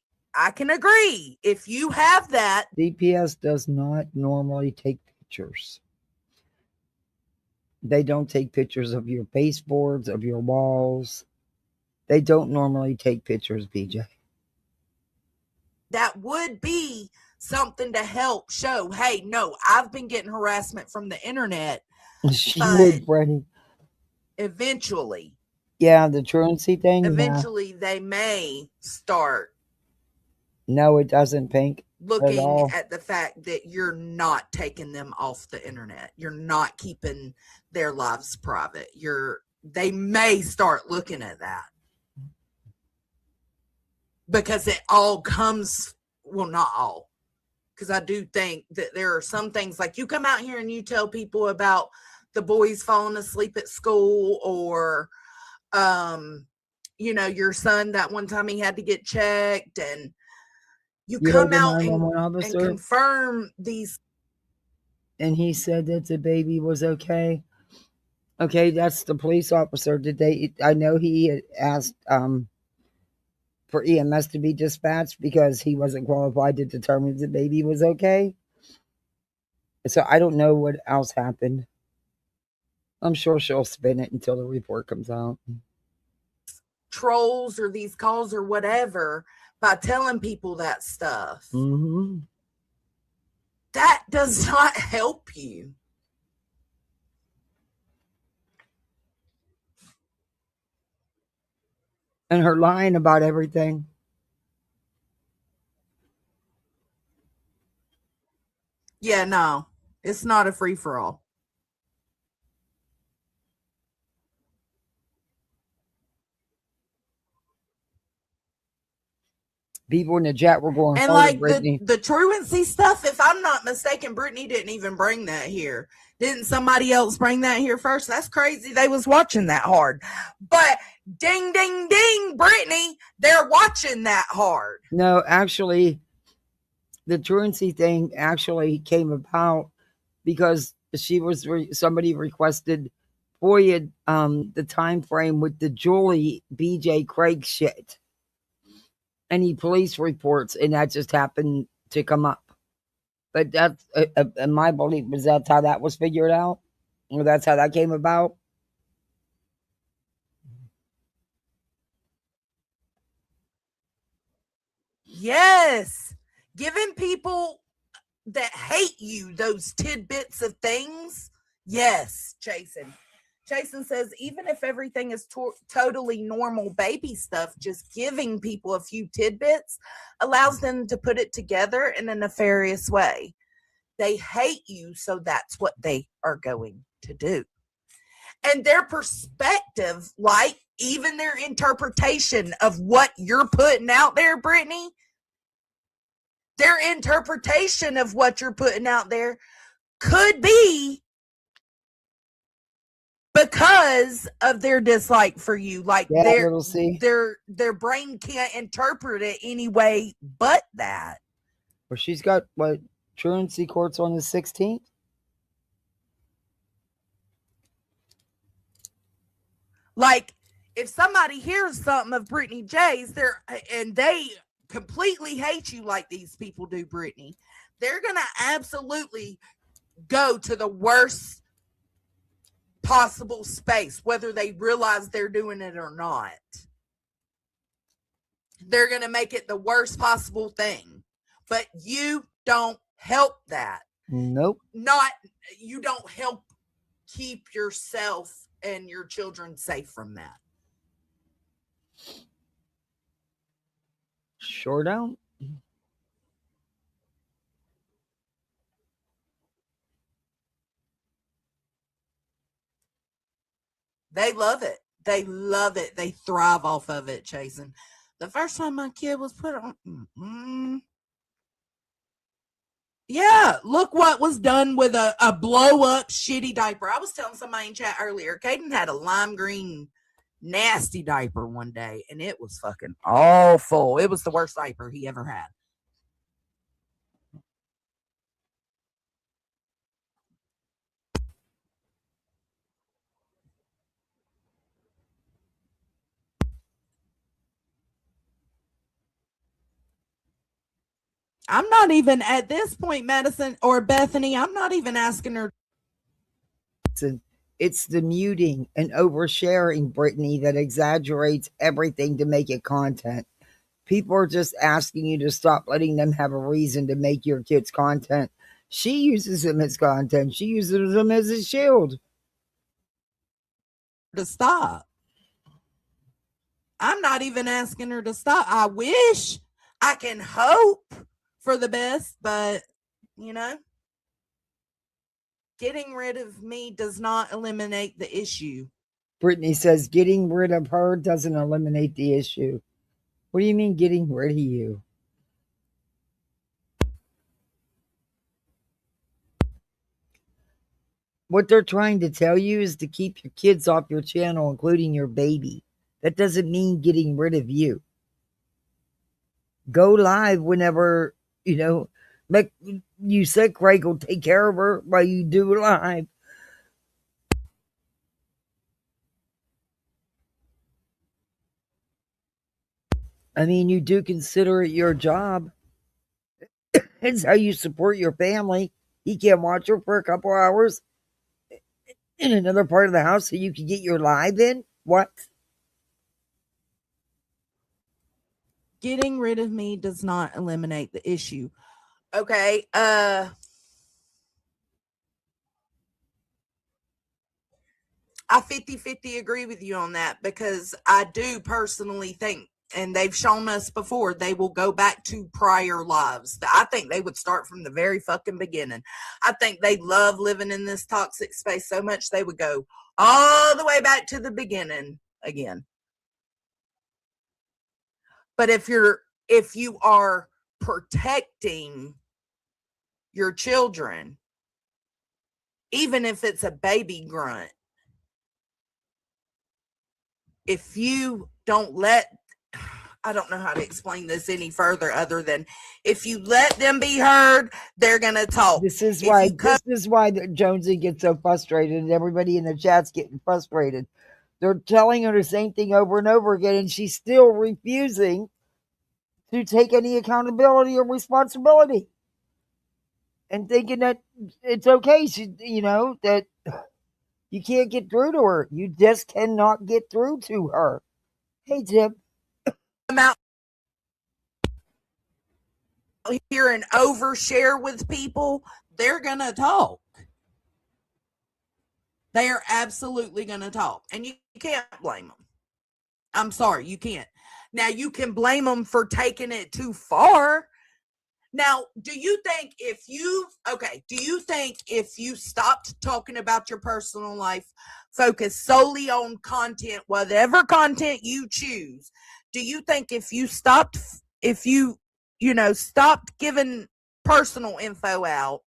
can agree. If you have that, CPS does not normally take pictures. They don't take pictures of your baseboards, of your walls. They don't normally take pictures, BJ. That would be something to help show, hey, no, I've been getting harassment from the internet. She would, Freddie. Eventually. Yeah, the truancy thing. Eventually, they may start. No, it doesn't, Pink. Looking at the fact that you're not taking them off the internet. You're not keeping their lives private. They may start looking at that. Because it all comes, well, not all. Because I do think that there are some things, like you come out here and you tell people about the boys falling asleep at school, or, your son, that one time he had to get checked, and you come out and confirm these. And he said that the baby was okay. Okay, that's the police officer. I know he had asked for EMS to be dispatched because he wasn't qualified to determine if the baby was okay. So I don't know what else happened. I'm sure she'll spin it until the report comes out. Trolls or these calls or whatever by telling people that stuff. Mm-hmm. That does not help you. And her lying about everything. Yeah, no, it's not a free for all. People in the chat were going And harder, like Brittany. the truancy stuff, if I'm not mistaken, Brittany didn't even bring that here. Didn't somebody else bring that here first? That's crazy. They was watching that hard. But ding, ding, ding, Brittany, they're watching that hard. No, actually, the truancy thing actually came about because somebody requested FOIA the time frame with the Julie BJ Craig shit. Any police reports, and that just happened to come up. But that's my belief was that's how that was figured out, or that's how that came about. Yes, giving people that hate you those tidbits of things. Yes, Jason. Jason says, even if everything is totally normal baby stuff, just giving people a few tidbits allows them to put it together in a nefarious way. They hate you, so that's what they are going to do. And their perspective, like even their interpretation of what you're putting out there, Brittany, their interpretation of what you're putting out there could be because of their dislike for you. Like their brain can't interpret it any way but that. Well, she's got what truancy courts on the 16th. Like if somebody hears something of Brittany J's, and they completely hate you like these people do, Brittany, they're gonna absolutely go to the worst possible space, whether they realize they're doing it or not. They're going to make it the worst possible thing. But you don't help that. Nope. You don't help keep yourself and your children safe from that. Sure don't. They love it. They love it. They thrive off of it, Jason. The first time my kid was put on, yeah, look what was done with a blow up shitty diaper. I was telling somebody in chat earlier, Caden had a lime green nasty diaper one day, and it was fucking awful. It was the worst diaper he ever had. I'm not even at this point, Madison or Bethany, I'm not even asking her. It's the muting and oversharing, Brittany, that exaggerates everything to make it content. People are just asking you to stop letting them have a reason to make your kids content. She uses them as content. She uses them as a shield. To stop. I'm not even asking her to stop. I wish, I can hope for the best, but getting rid of me does not eliminate the issue. Brittany says getting rid of her doesn't eliminate the issue. What do you mean getting rid of you? What they're trying to tell you is to keep your kids off your channel, including your baby. That doesn't mean getting rid of you. Go live whenever, you said Craig will take care of her while you do live. I mean, you do consider it your job. It's how you support your family. He can't watch her for a couple hours in another part of the house so you can get your live in? What? Getting rid of me does not eliminate the issue. Okay. I 50-50 agree with you on that, because I do personally think, and they've shown us before, they will go back to prior lives. I think they would start from the very fucking beginning. I think they love living in this toxic space so much they would go all the way back to the beginning again. But if you are protecting your children, even if it's a baby grunt, if you don't let, I don't know how to explain this any further other than if you let them be heard, they're gonna talk. This is why Jonesy gets so frustrated, and everybody in the chat's getting frustrated. They're telling her the same thing over and over again, and she's still refusing to take any accountability or responsibility, and thinking that it's okay. That you can't get through to her. You just cannot get through to her. Hey, Jim. I'm out here and overshare with people, they're gonna talk. They are absolutely gonna talk, and you can't blame them. I'm sorry, you can't. Now you can blame them for taking it too far. Now, do you think if you stopped talking about your personal life, focus solely on content, whatever content you choose, do you think if you stopped giving personal info out,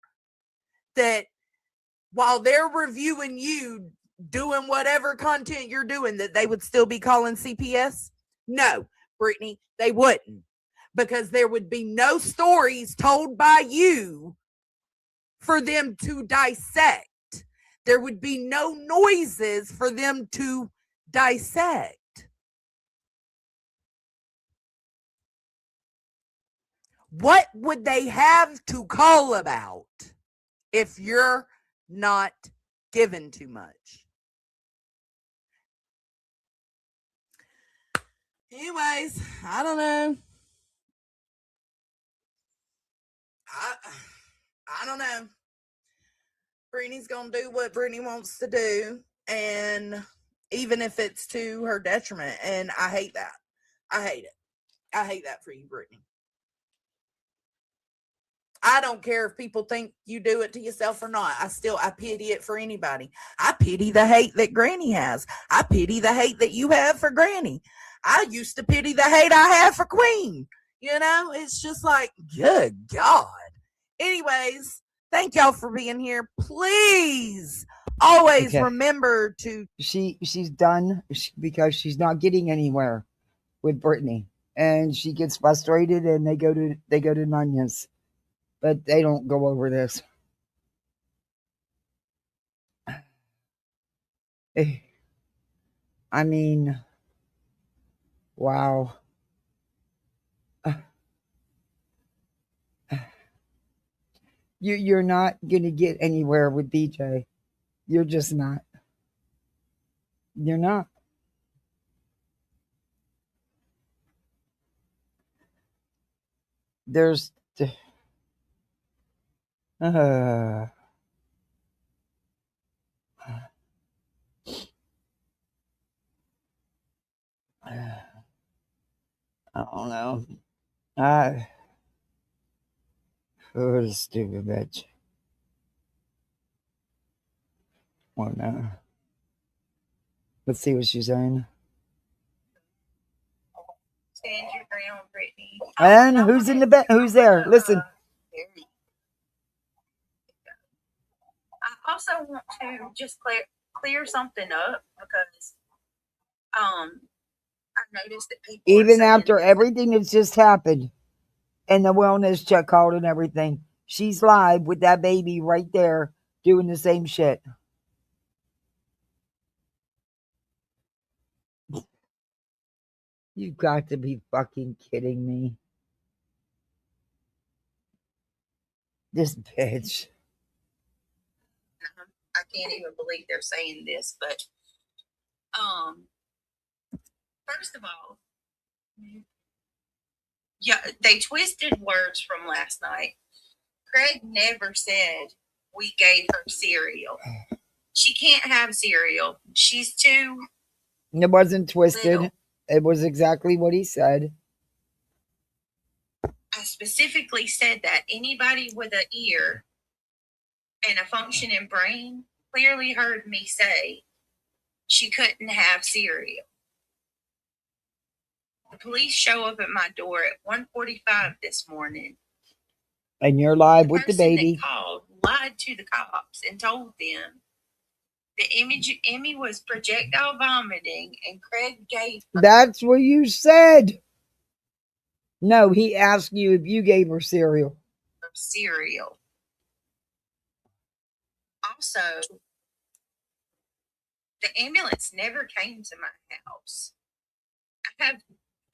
that while they're reviewing you doing whatever content you're doing, that they would still be calling CPS? No, Brittany, they wouldn't, because there would be no stories told by you for them to dissect. There would be no noises for them to dissect. What would they have to call about if you're not given too much? Anyways, I don't know. I don't know. Brittany's gonna do what Brittany wants to do, and even if it's to her detriment, and I hate that. I hate it. I hate that for you, Brittany. I don't care if people think you do it to yourself or not. I pity it for anybody. I pity the hate that Granny has. I pity the hate that you have for Granny. I used to pity the hate I have for Queen. It's just like, good God. Anyways, thank y'all for being here. Please always remember to. She's done because she's not getting anywhere with Brittany, and she gets frustrated, and they go to Nunez, but they don't go over this. I mean, wow. You're not going to get anywhere with BJ. You're just not. You're not. There's I don't know. Oh, the stupid bitch. Well, no. Let's see what she's saying. Stand your ground, Brittany. And who's in the bed? Who's there? Listen. I also want to just clear something up, because I noticed that people Even after everything that's just happened and the wellness check called and everything, she's live with that baby right there doing the same shit. You've got to be fucking kidding me. This bitch. can't even believe they're saying this, but first of all, yeah, they twisted words from last night. Craig never said we gave her cereal. She can't have cereal. She's too. It wasn't twisted. Little. It was exactly what he said. I specifically said that anybody with an ear and a functioning brain clearly heard me say she couldn't have cereal. The police show up at my door at 1:45 this morning. And you're live with the person baby. That called lied to the cops and told them the Emmy was projectile vomiting, and Craig gave her. That's what you said. No, he asked you if you gave her cereal. Cereal. Also, the ambulance never came to my house. I have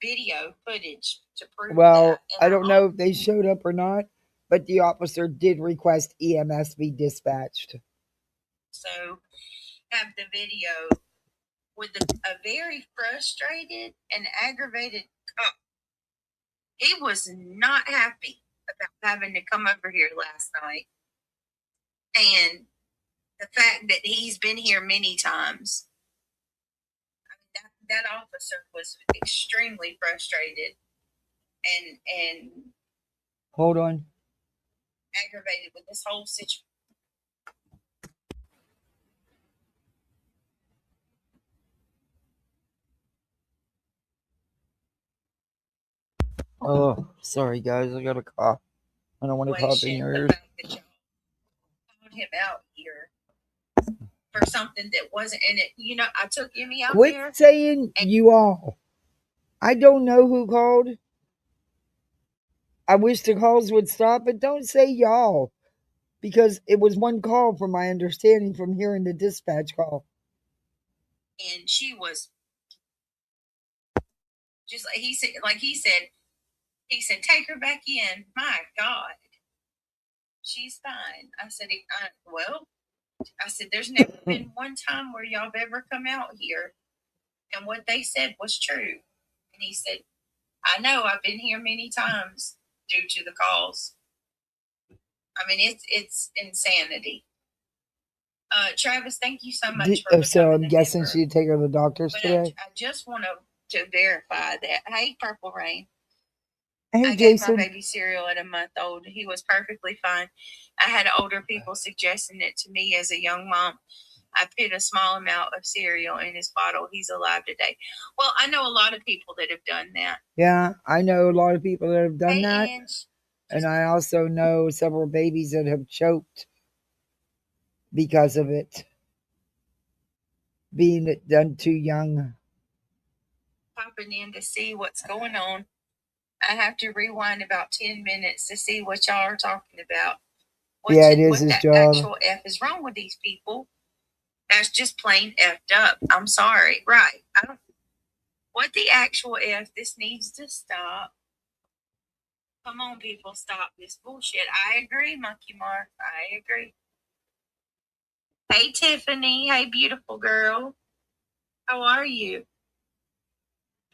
video footage to prove Well, that. I don't know if they showed up or not, but the officer did request EMS be dispatched. So, have the video with a very frustrated and aggravated cop. He was not happy about having to come over here last night. And the fact that he's been here many times. I mean, that officer was extremely frustrated and Hold on. aggravated with this whole situation. Oh, sorry guys, I got a cough. I don't want to cough in your ears. The fact that y'all called him out here for something that wasn't in it. You know, I took Emmy out Quit there. saying you all. I don't know who called. I wish the calls would stop, but don't say y'all. Because it was one call from my understanding from hearing the dispatch call. And she was just like he said, take her back in. My God. She's fine. I said, there's never been one time where y'all have ever come out here and what they said was true. And he said, I know, I've been here many times due to the calls. I mean, it's insanity. Travis, thank you so much for so I'm guessing she'd take her to the doctors today. I just want to verify that. Hey, Purple Rain. Hey, I Jason. gave my baby cereal at a month old. He was perfectly fine. I had older people suggesting it to me as a young mom. I put a small amount of cereal in his bottle. He's alive today. Well, I know a lot of people that have done that. Yeah, I know a lot of people that have done that. And I also know several babies that have choked because of it. Being done too young. Popping in to see what's going on. I have to rewind about 10 minutes to see what y'all are talking about. It is his job. Actual F is wrong with these people. That's just plain effed up. I'm sorry. Right. What the actual F? This needs to stop. Come on, people, stop this bullshit. I agree, Monkey Mark. I agree. Hey, Tiffany. Hey, beautiful girl. How are you?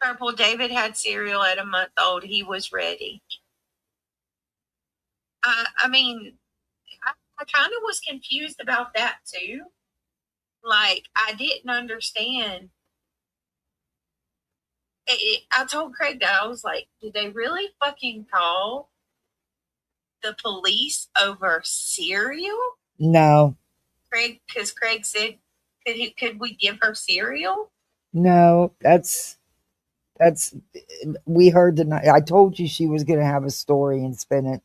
Purple David had cereal at a month old. He was ready. I mean, I kind of was confused about that too. Like, I didn't understand. I told Craig that I was like, did they really fucking call the police over cereal? No. Craig, because Craig said, could we give her cereal? No, that's we heard I told you she was going to have a story and spin it.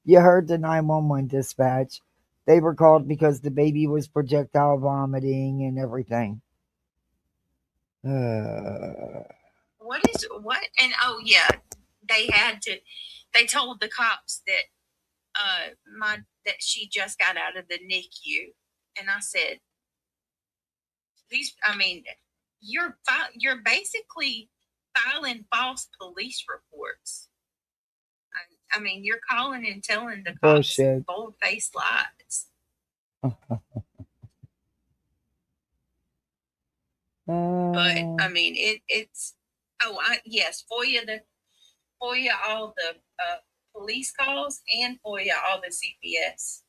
You heard the 911 dispatch. They were called because the baby was projectile vomiting and everything. What? And oh yeah, they told the cops that that she just got out of the NICU, and I said, you're basically filing false police reports. I mean, you're calling and telling the cops bold-faced lies. But I mean, it's. Oh, yes, FOIA all the police calls and FOIA all the CPS.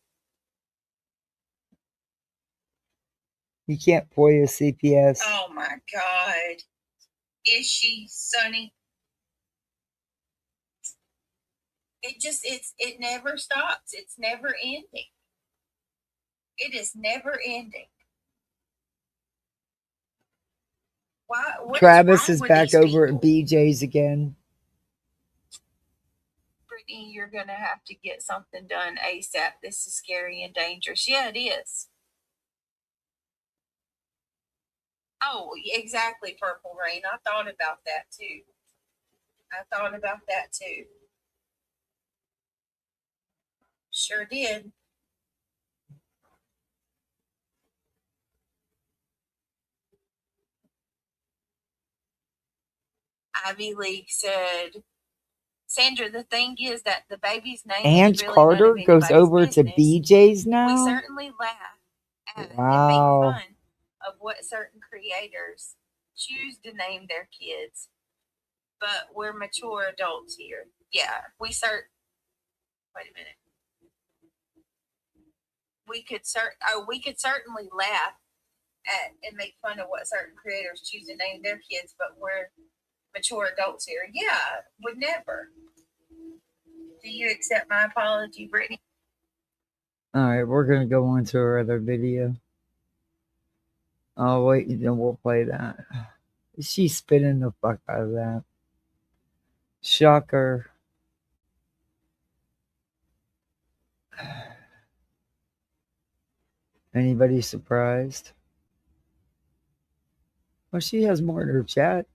You can't FOIA CPS. Oh my God. Is she, Sonny? It never stops. It's never ending. It is never ending. Travis is back over at BJ's again. Brittany, you're going to have to get something done ASAP. This is scary and dangerous. Yeah, it is. Oh, exactly, Purple Rain. I thought about that too. Sure did. Ivy League said, Sandra, the thing is that the baby's name Ange is really Carter none of goes over business. to BJ's We now. certainly laugh at and Wow. make fun of what certain creators choose to name their kids, but we're mature adults here. Yeah, wait a minute. We could certainly laugh at and make fun of what certain creators choose to name their kids, but we're mature adults here. Yeah, would never. Do you accept my apology, Brittany? All right, we're gonna go on to our other video. Oh wait, then we'll play that. She's spinning the fuck out of that. Shocker. Anybody surprised? Well, she has more in her chat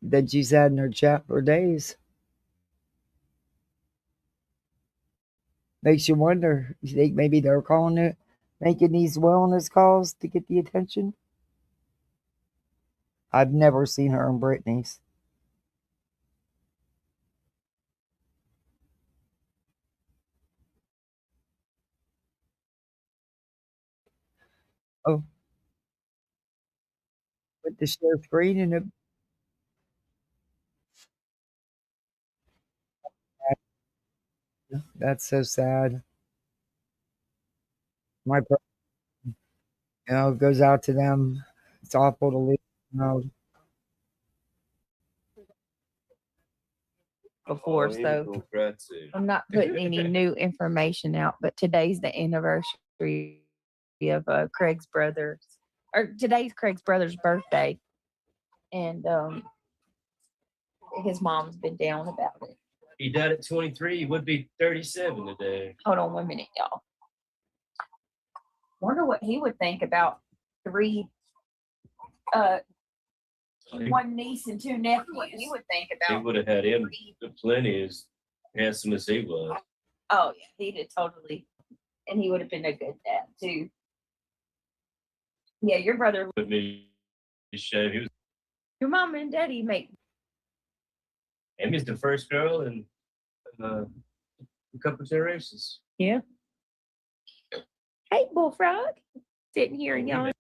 than she's had in her chat for days. Makes you wonder. You think maybe they're calling it, making these wellness calls to get the attention? I've never seen her in Britney's. Oh, with the share screen and it. That's so sad. My, it goes out to them. It's awful to leave. Before, so I'm not putting any new information out. But today's the anniversary of Craig's brother's, or today's Craig's brother's birthday, and his mom's been down about it. He died at 23. He would be 37 today. Hold on 1 minute, y'all. Wonder what he would think about three, one niece and two nephews. What he would think about. He would have had him plenty as handsome as he was. Oh yeah, he did totally, and he would have been a good dad too. Yeah, your brother. With me, shame. He was. Your mom and daddy make. Amy's the first girl in a couple generations. Yeah. Hey, Bullfrog, sitting here and yelling.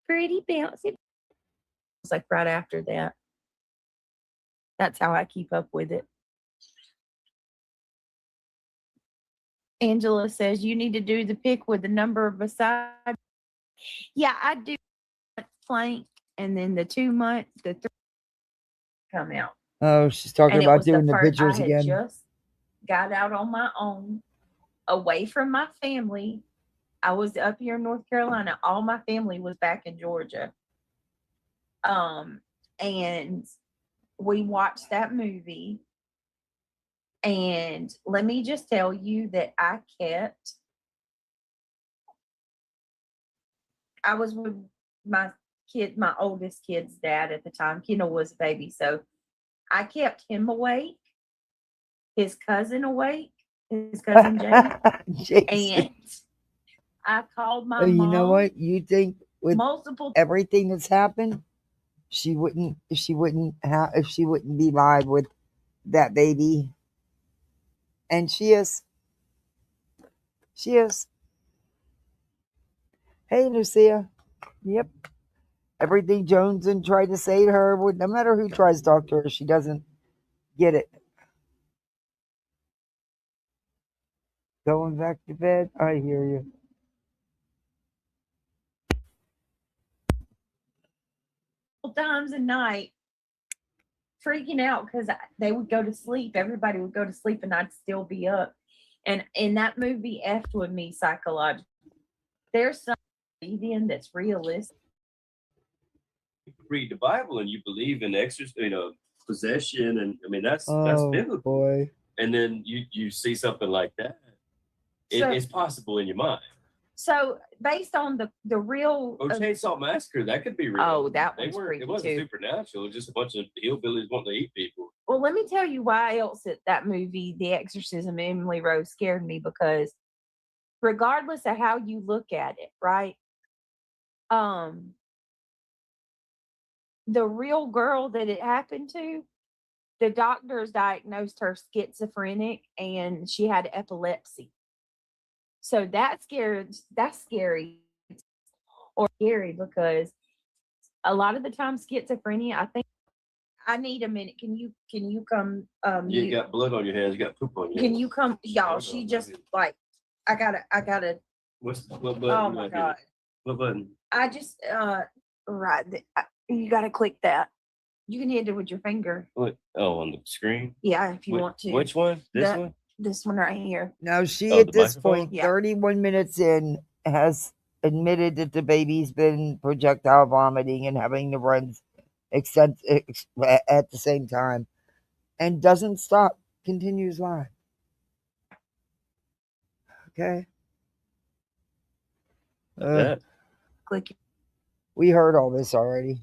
Pretty bouncy. It's like right after that. That's how I keep up with it. Angela says you need to do the pick with the number beside. Yeah, I do plank, and then the 2 month, the 3 come out. Oh, she's talking And it about was the doing the first- pictures I had again. just got out on my own, away from my family. I was up here in North Carolina. All my family was back in Georgia. And we watched that movie. And let me just tell you that I was with my oldest kid's dad at the time. Kendall was a baby. So I kept him awake, his cousin awake, his cousin Jay. And I called my mom. You know what? You think with multiple everything that's happened, she wouldn't be live with that baby. And she is. She is. Hey, Lucia. Yep. Everything Jonesn tried to say to her, no matter who tries to talk to her, she doesn't get it. Going back to bed? I hear you. Times a night freaking out because they would go to sleep. Everybody would go to sleep and I'd still be up. And in that movie effed with me psychologically. There's some in that's realistic. You read the Bible and you believe in possession, and I mean that's Oh, biblical. boy. And then you see something like that, it's possible in your mind. So based on the real Chainsaw Massacre, that could be real. Oh, that one's It wasn't too. supernatural. It was just a bunch of hillbillies wanting to eat people. Well, let me tell you why else that movie, The Exorcism, Emily Rose, scared me, because regardless of how you look at it, right? The real girl that it happened to, the doctors diagnosed her schizophrenic and she had epilepsy. So that's scary or scary because a lot of the time schizophrenia, I think I need a minute. Can you come? You got blood on your hands, you got poop on your hands. Can you come, y'all? She just like I gotta. What button? Oh my God! What button? I just right. You gotta click that. You can hit it with your finger. What? Oh, on the screen. Yeah, if you want to. Which one? This one? This one right here. Now, she Oh, at the this microphone? point, Yeah. 31 minutes in, has admitted that the baby's been projectile vomiting and having the runs at the same time, and doesn't stop, continues live. Okay. That. Click. We heard all this already.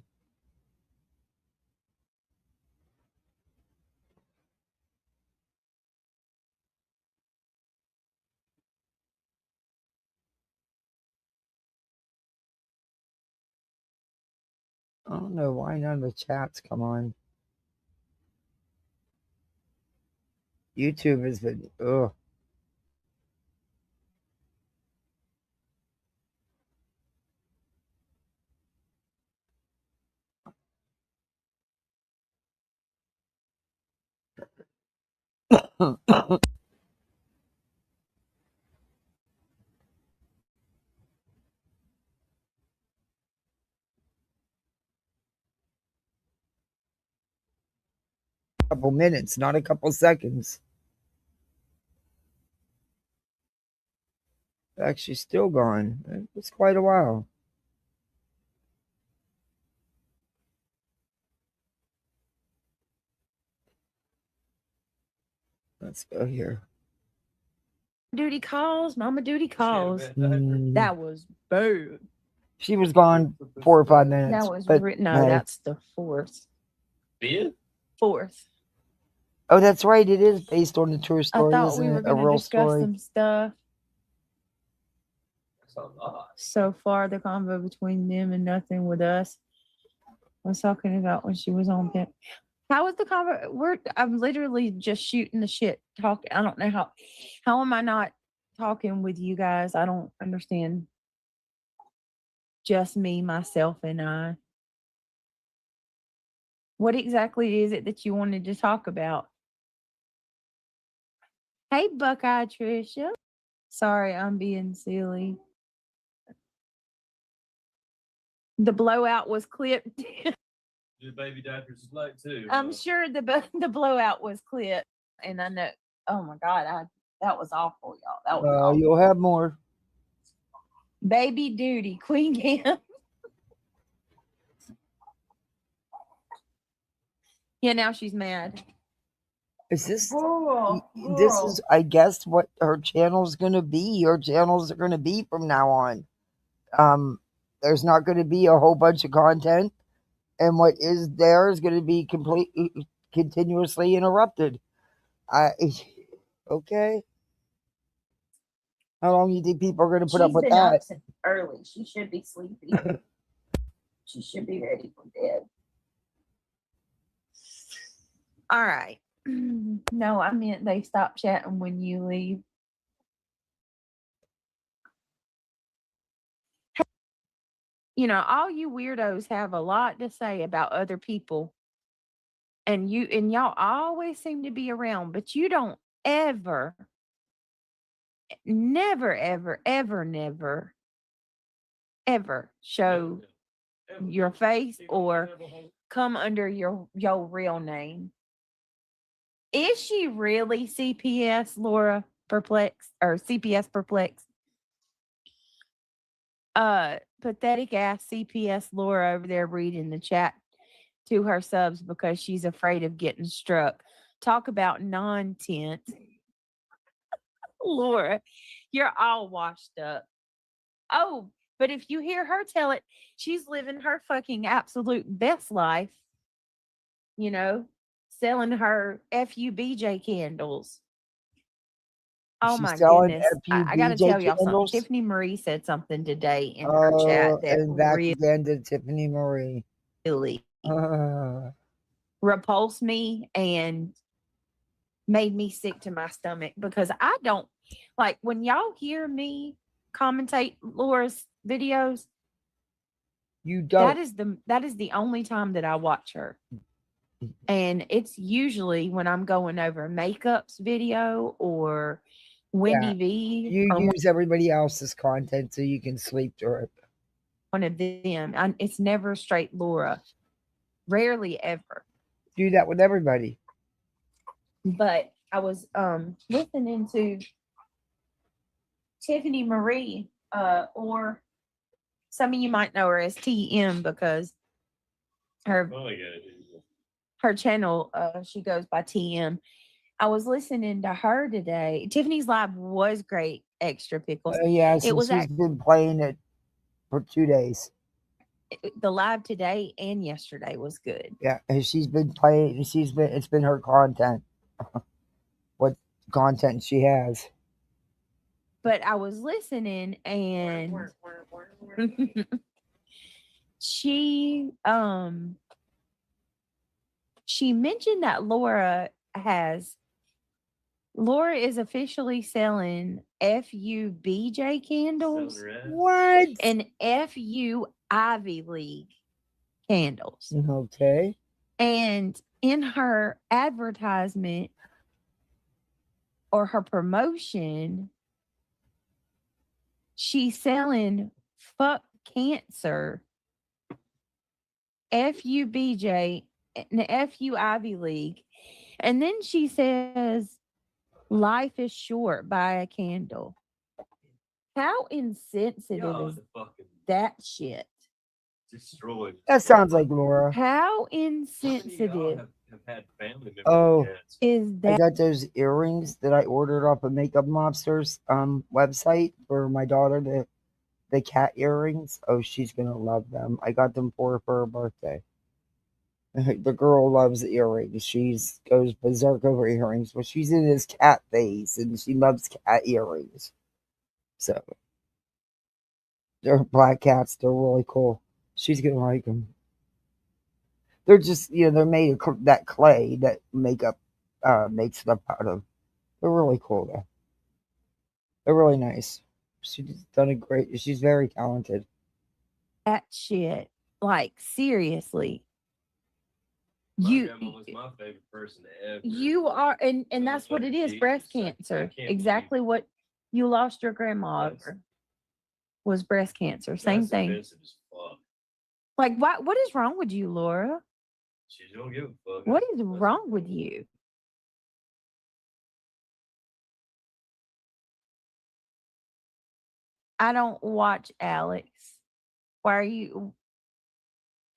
I don't know why none of the chats come on. YouTube has been, ugh. Couple minutes, not a couple seconds. Actually, still gone. It's quite a while. Let's go here. Duty calls. Mama duty calls. Mm, That was bad. she was gone 4 or 5 minutes. That was but no. hey. That's the fourth. Fifth? Fourth. Oh, that's right. It is based on the true I story, thought isn't we were it? A going to real discuss story. some stuff. That's a lot. So far, the convo between them and nothing with us. I was talking about when she was on pimp. How was the convo? I'm literally just shooting the shit, talking. I don't know how am I not talking with you guys? I don't understand. Just me, myself, and I. What exactly is it that you wanted to talk about? Hey, Buckeye Tricia. Sorry, I'm being silly. The blowout was clipped. The baby diapers is like too. I'm sure the blowout was clipped, and I know. Oh my God, that was awful, y'all. That was awful. You'll have more. Baby duty, Queen Cam. Yeah, now she's mad. Is this? Girl, This is, I guess, what her channel's going to be. Her channels are going to be from now on. There's not going to be a whole bunch of content, and what is there is going to be continuously interrupted. Okay. How long do you think people are going to put up with She's been that? up since early. She should be sleepy. She should be ready for bed. All right. No, I meant they stop chatting when you leave. all you weirdos have a lot to say about other people, and y'all always seem to be around, but you don't ever, never, ever, ever, never, ever show your face or come under your real name. Is she really CPS Laura perplexed or CPS perplexed? Pathetic ass CPS Laura over there reading the chat to her subs because she's afraid of getting struck. Talk about non-tent. Laura, you're all washed up. Oh, but if you hear her tell it, she's living her fucking absolute best life, selling her FUBJ candles. Oh She's my selling goodness. I got to FUBJ tell y'all something. candles. Tiffany Marie said something today in her chat that And back again to Tiffany Marie. really repulsed me and made me sick to my stomach because I don't like when y'all hear me commentate Laura's videos. You don't. That is the only time that I watch her. And it's usually when I'm going over Makeup's video or Wendy V. You or use everybody else's content so you can sleep through it. one of them. It's never straight Laura. Rarely ever. Do that with everybody. But I was listening to Tiffany Marie, or some of you might know her as TM because her channel, she goes by TM. I was listening to her today. Tiffany's live was great, Extra Pickles. Yes, it was she's been playing it for 2 days. The live today and yesterday was good. Yeah, and she's been playing. It's been her content. What content she has. But I was listening and she mentioned that Laura is officially selling FUBJ candles. What? And FU Ivy League candles. Okay. And in her advertisement or her promotion, she's selling fuck cancer, FUBJ, and FU Ivy League. And then she says, life is short, buy a candle. How insensitive is that shit? Destroyed. That sounds like Laura. How insensitive have had family members is that? I got those earrings that I ordered off of Makeup Mobster's website for my daughter, the cat earrings. Oh, she's gonna love them. I got them for her birthday. The girl loves earrings. She goes berserk over earrings. Well, she's in this cat phase and she loves cat earrings. So they're black cats. They're really cool. She's gonna like them. They're just, they're made of that clay that makeup makes stuff out of. They're really cool though. They're really nice. She's done a great. She's very talented. That shit, like seriously. My grandma was my favorite person ever. You are, and that's what it is. Breast cancer. Exactly what you lost your grandma over was breast cancer. Same thing. Offensive as fuck. Like, what is wrong with you, Laura? She don't give a fuck. What is wrong with you? I don't watch Alex. Why are you?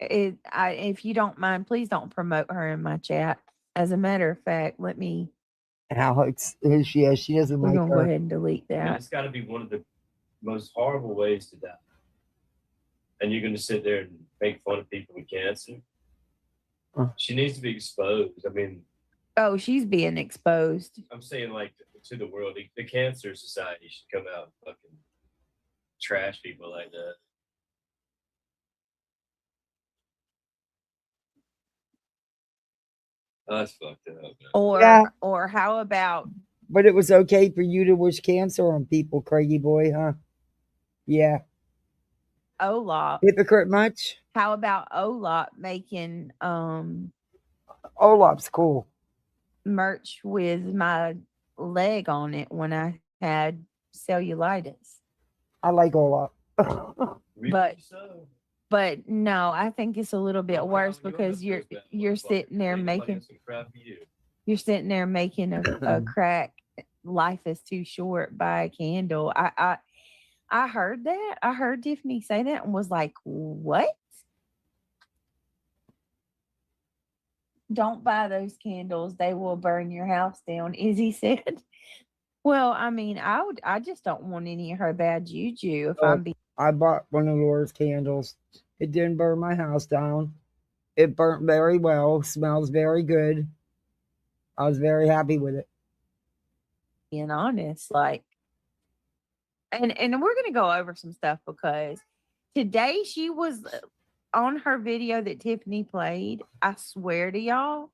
If you don't mind, please don't promote her in my chat. As a matter of fact, let me. Alex, she doesn't We're like gonna her. go ahead and delete that. Man, it's got to be one of the most horrible ways to die. And you're going to sit there and make fun of people with cancer. She needs to be exposed. I mean, oh, she's being exposed. I'm saying, like, to the world, the Cancer Society should come out and fucking trash people like that. Oh, that's fucked up. Man. Or how about? But it was okay for you to wish cancer on people, Craigie boy, huh? Yeah. Olaf? Hypocrite much? How about Olaf making Olaf's cool. merch with my leg on it when I had cellulitis? I like Olaf. But but no, I think it's a little bit worse because you're sitting there making a crack. Life is too short by a candle. I heard that. I heard Tiffany say that and was like, what? Don't buy those candles. They will burn your house down, Izzy said. Well, I mean, I just don't want any of her bad juju if I'm being I bought one of Laura's candles. It didn't burn my house down. It burnt very well. Smells very good. I was very happy with it. honest. Like, and we're gonna go over some stuff because today she was on her video that Tiffany played. I swear to y'all,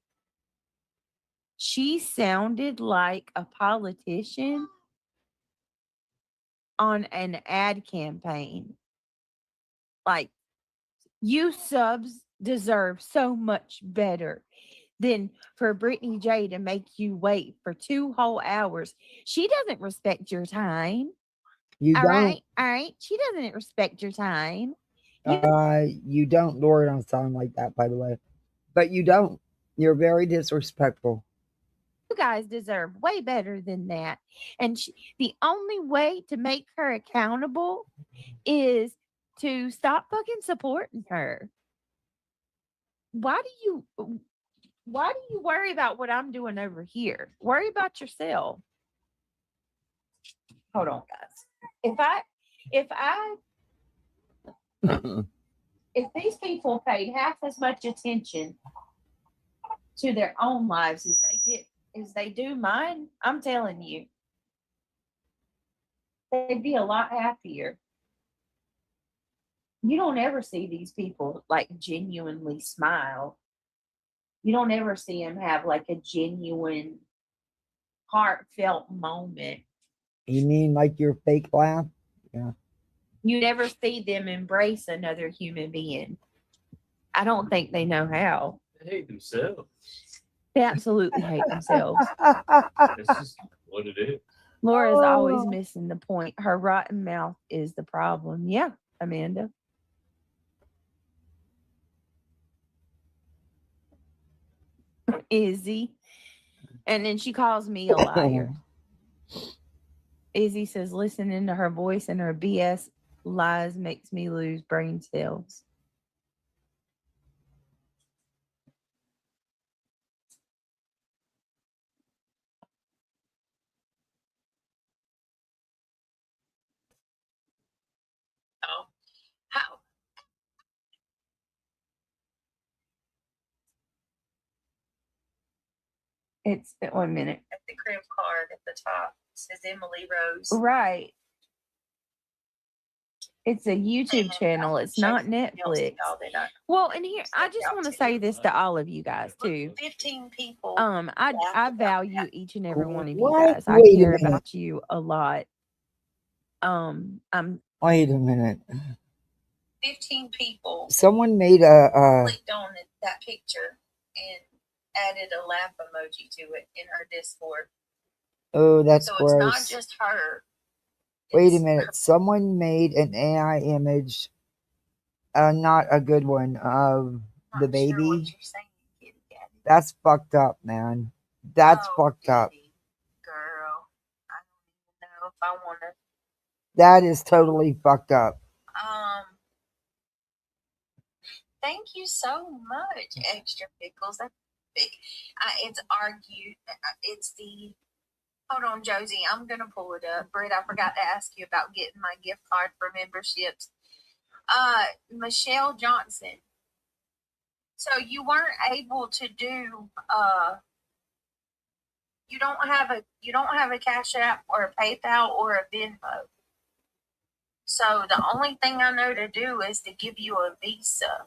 she sounded like a politician on an ad campaign. Like, you subs deserve so much better than for Brittany J to make you wait for 2 whole hours. She doesn't respect your time. You All don't. right. All right. She doesn't respect your time. You don't. Laura don't sound like that, by the way. But you don't. You're very disrespectful. You guys deserve way better than that. And the only way to make her accountable is to stop fucking supporting her. Why do you worry about what I'm doing over here? Worry about yourself. Hold on, guys. If these people paid half as much attention to their own lives as they do mine, I'm telling you, they'd be a lot happier. You don't ever see these people like genuinely smile. You don't ever see them have like a genuine, heartfelt moment. You mean like your fake laugh? Yeah. You never see them embrace another human being. I don't think they know how. They hate themselves. They absolutely hate themselves. That's just what it is. Laura's always missing the point. Her rotten mouth is the problem. Yeah, Amanda. Izzy. And then she calls me a liar. Izzy says listening to her voice and her BS lies makes me lose brain cells. Oh, how? It's 1 minute. At the crib card at the top it says Emily Rose. Right. It's a YouTube channel. It's not Netflix. Well, and here I just want to say this to all of you guys too. 15 people. I value each and every one of you What? guys. I Wait a care minute. about you a lot. I'm Wait a minute. 15 people Someone made a clicked on that picture and added a laugh emoji to it in her Discord. oh, that's So gross. it's not just her. Wait a It's minute. Someone made an AI image, not a good one, of her. the Not sure baby. what you're saying, kitty cat. That's fucked up, man. That's Oh, fucked up. goody girl. I don't even know if I want to. That is totally fucked up. Thank you so much, Extra Pickles. That's big. It's argued. It's the. Hold on, Josie. I'm gonna pull it up. Britt, I forgot to ask you about getting my gift card for memberships. Michelle Johnson. So you weren't able to do. You don't have a Cash App or a PayPal or a Venmo. So the only thing I know to do is to give you a Visa.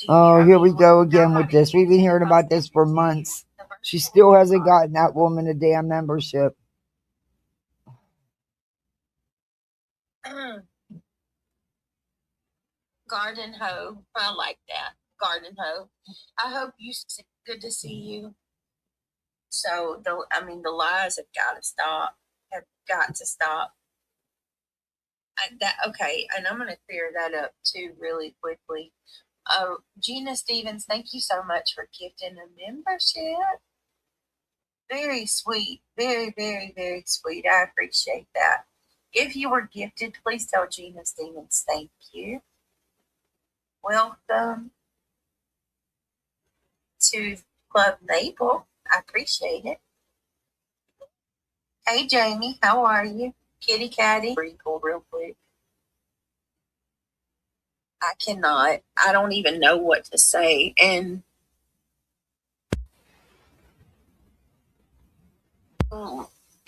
Oh, here we go again with this. We've been hearing about this for months. She still hasn't gotten that woman a damn membership. Garden hoe. I like that. Garden hoe. I hope you good to see you. So the lies have got to stop. Have got to stop. Okay, and I'm gonna clear that up too really quickly. Gina Stevens, thank you so much for gifting a membership. Very sweet. Very, very, very sweet. I appreciate that. If you were gifted, please tell Gina Stevens thank you. Welcome to Club Maple. I appreciate it. Hey, Jamie, how are you? Kitty Catty. Real quick. I cannot. I don't even know what to say. And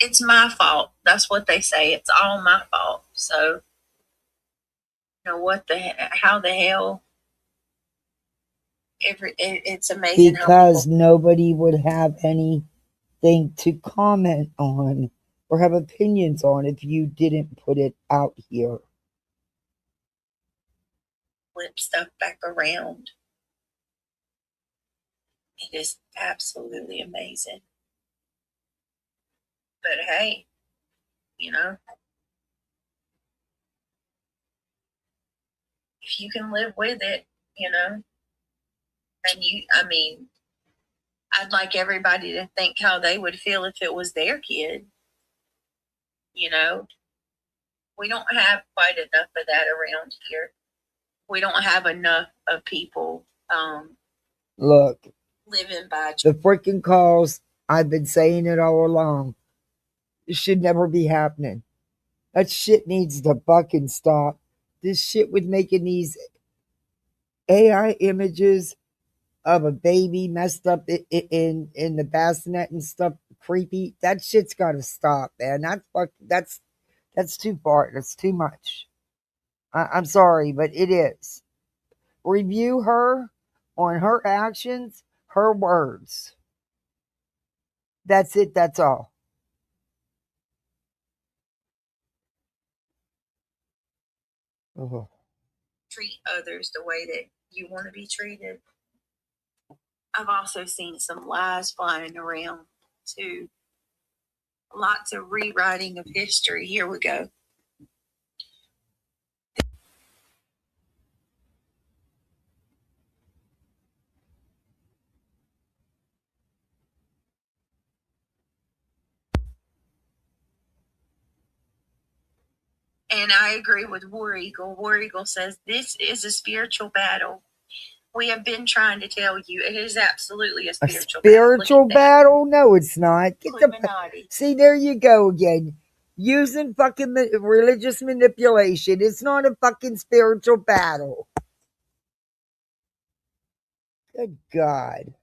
it's my fault. That's what they say. It's all my fault. So, how the hell? It's amazing. Because nobody would have anything to comment on or have opinions on if you didn't put it out here. Flip stuff back around. It is absolutely amazing. But hey, if you can live with it, and I'd like everybody to think how they would feel if it was their kid. We don't have quite enough of that around here. We don't have enough of people Look, living by the freaking calls, I've been saying it all along. It should never be happening. That shit needs to fucking stop. This shit with making these AI images of a baby messed up in the bassinet and stuff creepy. That shit's gotta stop, man. That's too far. That's too much. I'm sorry, but it is. Review her on her actions, her words. That's it. That's all. Oh. Treat others the way that you want to be treated. I've also seen some lies flying around too. Lots of rewriting of history. Here we go. And I agree with War Eagle. War Eagle says this is a spiritual battle. We have been trying to tell you it is absolutely a spiritual battle. No, it's not. See, there you go again. Using fucking religious manipulation. It's not a fucking spiritual battle. Good God.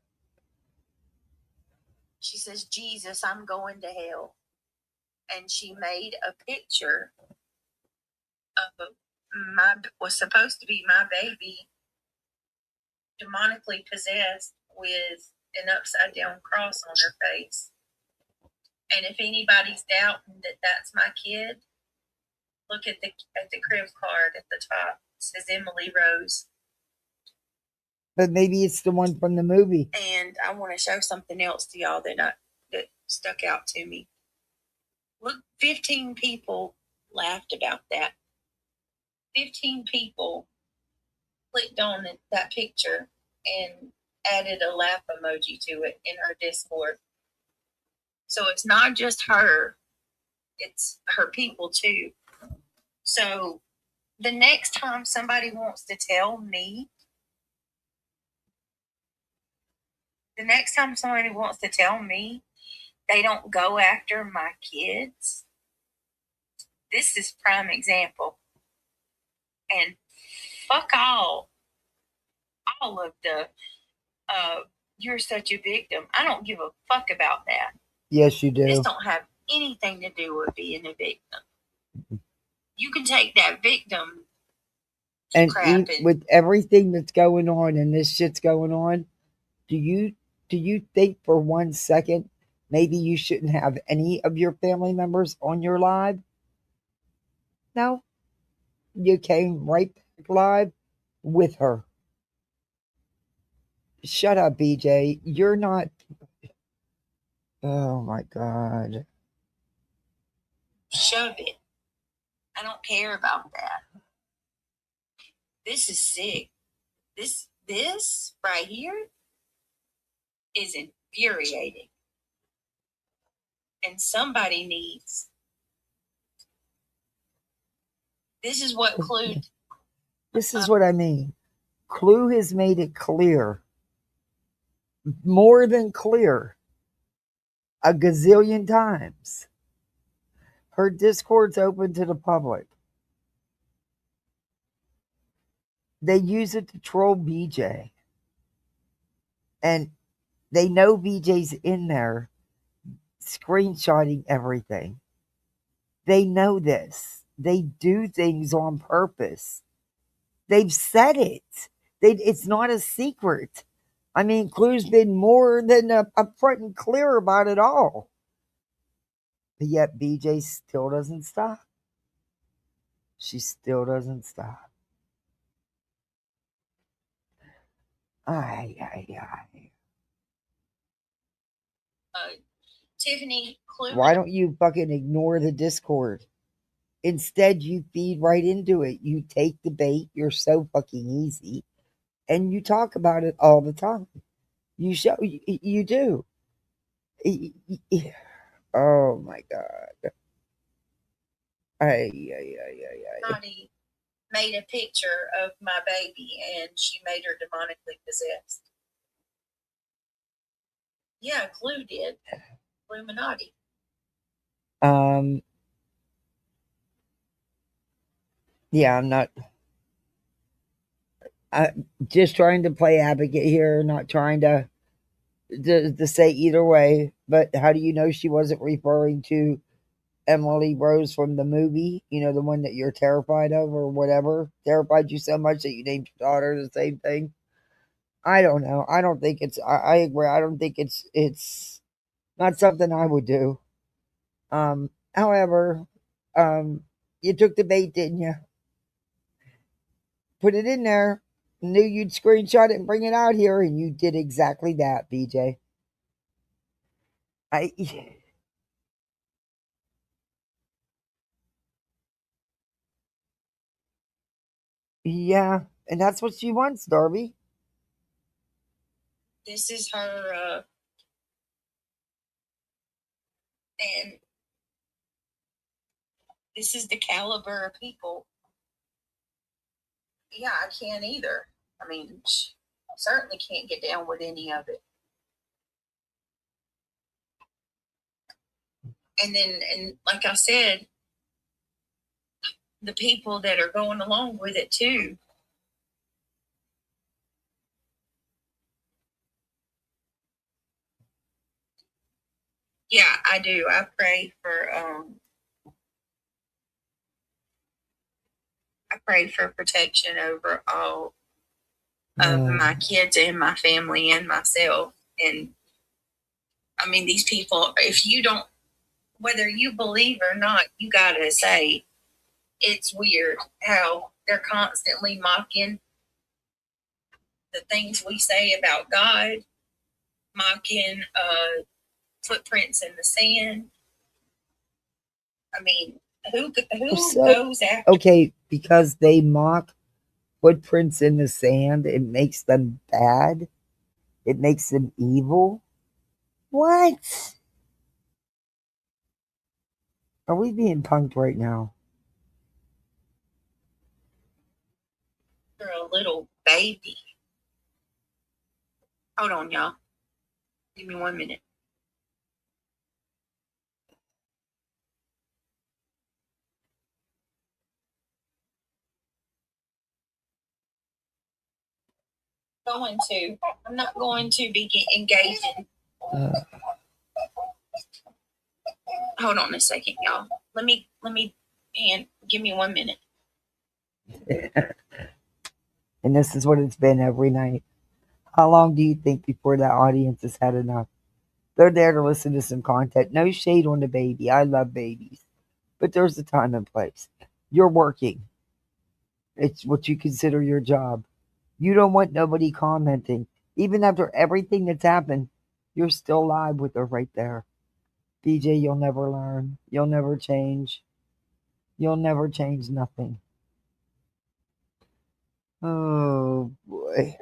She says, Jesus, I'm going to hell. And she made a picture of was supposed to be my baby demonically possessed with an upside down cross on her face. And if anybody's doubting that that's my kid, look at the crib card at the top. It says Emily Rose. But maybe it's the one from the movie. And I want to show something else to y'all that stuck out to me. Look, 15 people laughed about that. 15 people clicked on that picture and added a laugh emoji to it in her Discord. So it's not just her, it's her people too. So the next time somebody wants to tell me, they don't go after my kids, this is prime example. And fuck all of the you're such a victim. I don't give a fuck about that. Yes, you do. This don't have anything to do with being a victim. You can take that victim and with everything that's going on and this shit's going on, do you think for 1 second maybe you shouldn't have any of your family members on your live? No. You came right back live with her. Shut up, BJ. You're not. Oh my God. Shove it. I don't care about that. This is sick. This right here is infuriating. And somebody needs. This is what Clue. This is what I mean. Clue has made it clear, more than clear, a gazillion times. Her Discord's open to the public. They use it to troll BJ. And they know BJ's in there screenshotting everything. They know this. They do things on purpose. They've said it. It's not a secret. I mean, Clue's been more than upfront and clear about it all. But yet BJ still doesn't stop. She still doesn't stop. Ay. Tiffany, Clue. Why don't you fucking ignore the Discord? Instead, you feed right into it. You take the bait. You're so fucking easy. And you talk about it all the time. You show, you do. Oh my God. Ay. Naughty made a picture of my baby and she made her demonically possessed. Yeah, Clue did. Illuminati. Yeah, I'm not. Just trying to play advocate here, not trying to say either way. But how do you know she wasn't referring to Emily Rose from the movie? You know, the one that you're terrified of or whatever. Terrified you so much that you named your daughter the same thing. I don't know. I don't think it's. I agree. I don't think it's not something I would do. However, you took the bait, didn't you? Put it in there. Knew you'd screenshot it and bring it out here, and you did exactly that, BJ. Yeah, and that's what she wants, Darby. This is her, and this is the caliber of people. Yeah, I can't either. I mean, certainly can't get down with any of it. And then, and like I said, the people that are going along with it too. Yeah, I do. I pray for protection over all of my kids and my family and myself. And I mean, these people, if you don't, whether you believe or not, you gotta say it's weird how they're constantly mocking the things we say about God, mocking footprints in the sand. I mean, who goes after? Okay, because they mock footprints in the sand, it makes them bad. It makes them evil. What? Are we being punked right now? You're a little baby. Hold on, y'all. Give me 1 minute. I'm not going to be engaging. Hold on a second, y'all. Let me, and give me 1 minute. And this is what it's been every night. How long do you think before that audience has had enough? They're there to listen to some content. No shade on the baby. I love babies. But there's a time and place. You're working. It's what you consider your job. You don't want nobody commenting. Even after everything that's happened, you're still live with her right there. BJ, you'll never learn. You'll never change. You'll never change nothing. Oh, boy.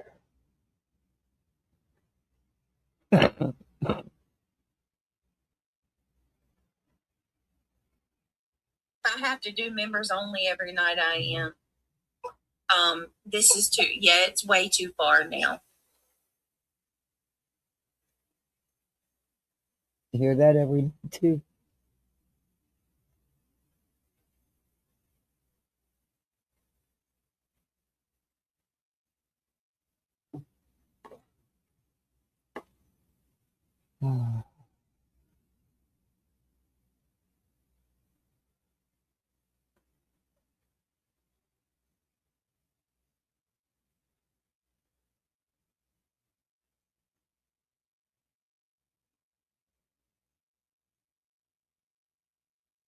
I have to do members only every night I am. This is too, yeah, it's way too far now. Hear that every night, too.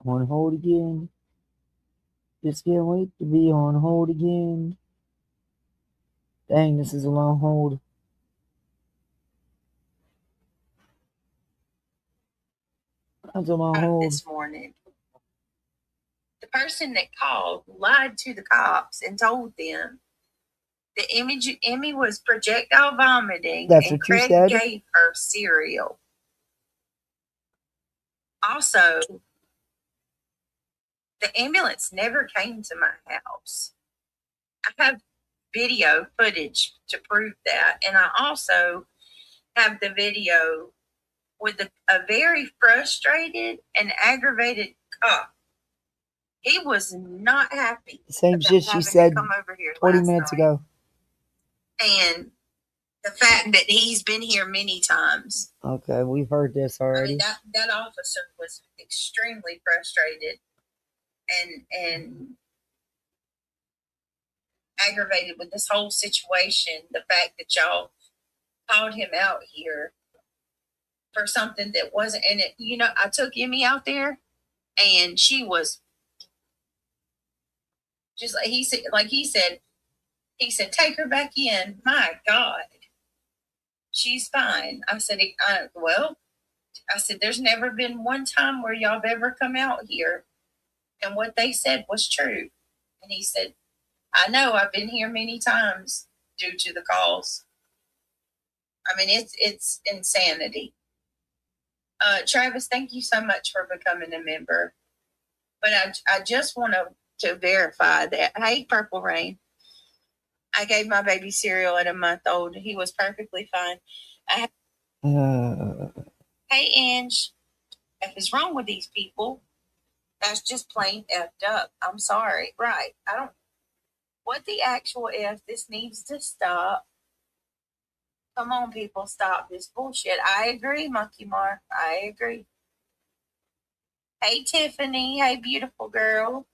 On hold again. Just can't wait to be on hold again. Dang, this is a long hold. That's a long hold. This morning, the person that called lied to the cops and told them the Emmy was projectile vomiting. That's and what you Craig said? gave her cereal. Also, the ambulance never came to my house. I have video footage to prove that. And I also have the video with a very frustrated and aggravated cop. He was not happy. Same about shit she having to said come over here 20 last minutes night. ago. And the fact that he's been here many times. Okay, we've heard this I already. mean, that officer was extremely frustrated and aggravated with this whole situation. The fact that y'all called him out here for something that wasn't in it. You know, I took Emmy out there and she was just like he said, take her back in. My God, she's fine. I said, there's never been one time where y'all have ever come out here and what they said was true. And he said, I know, I've been here many times due to the calls. I mean, it's insanity. Travis, thank you so much for becoming a member. But I just want to verify that. Hey, Purple Rain. I gave my baby cereal at a month old. He was perfectly fine. Hey, Ange. F is wrong with these people. That's just plain effed up. I'm sorry. Right. I don't. What the actual F? This needs to stop. Come on, people. Stop this bullshit. I agree, Monkey Mark. I agree. Hey, Tiffany. Hey, beautiful girl.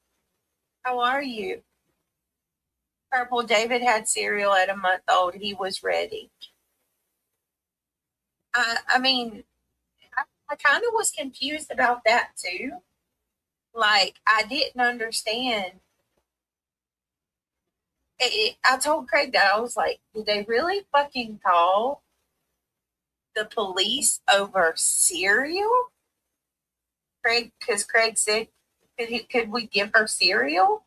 How are you? Purple David had cereal at a month old. He was ready. I mean, I kind of was confused about that too. Like, I didn't understand. I told Craig that I was like, did they really fucking call the police over cereal? Craig, because Craig said, could we give her cereal?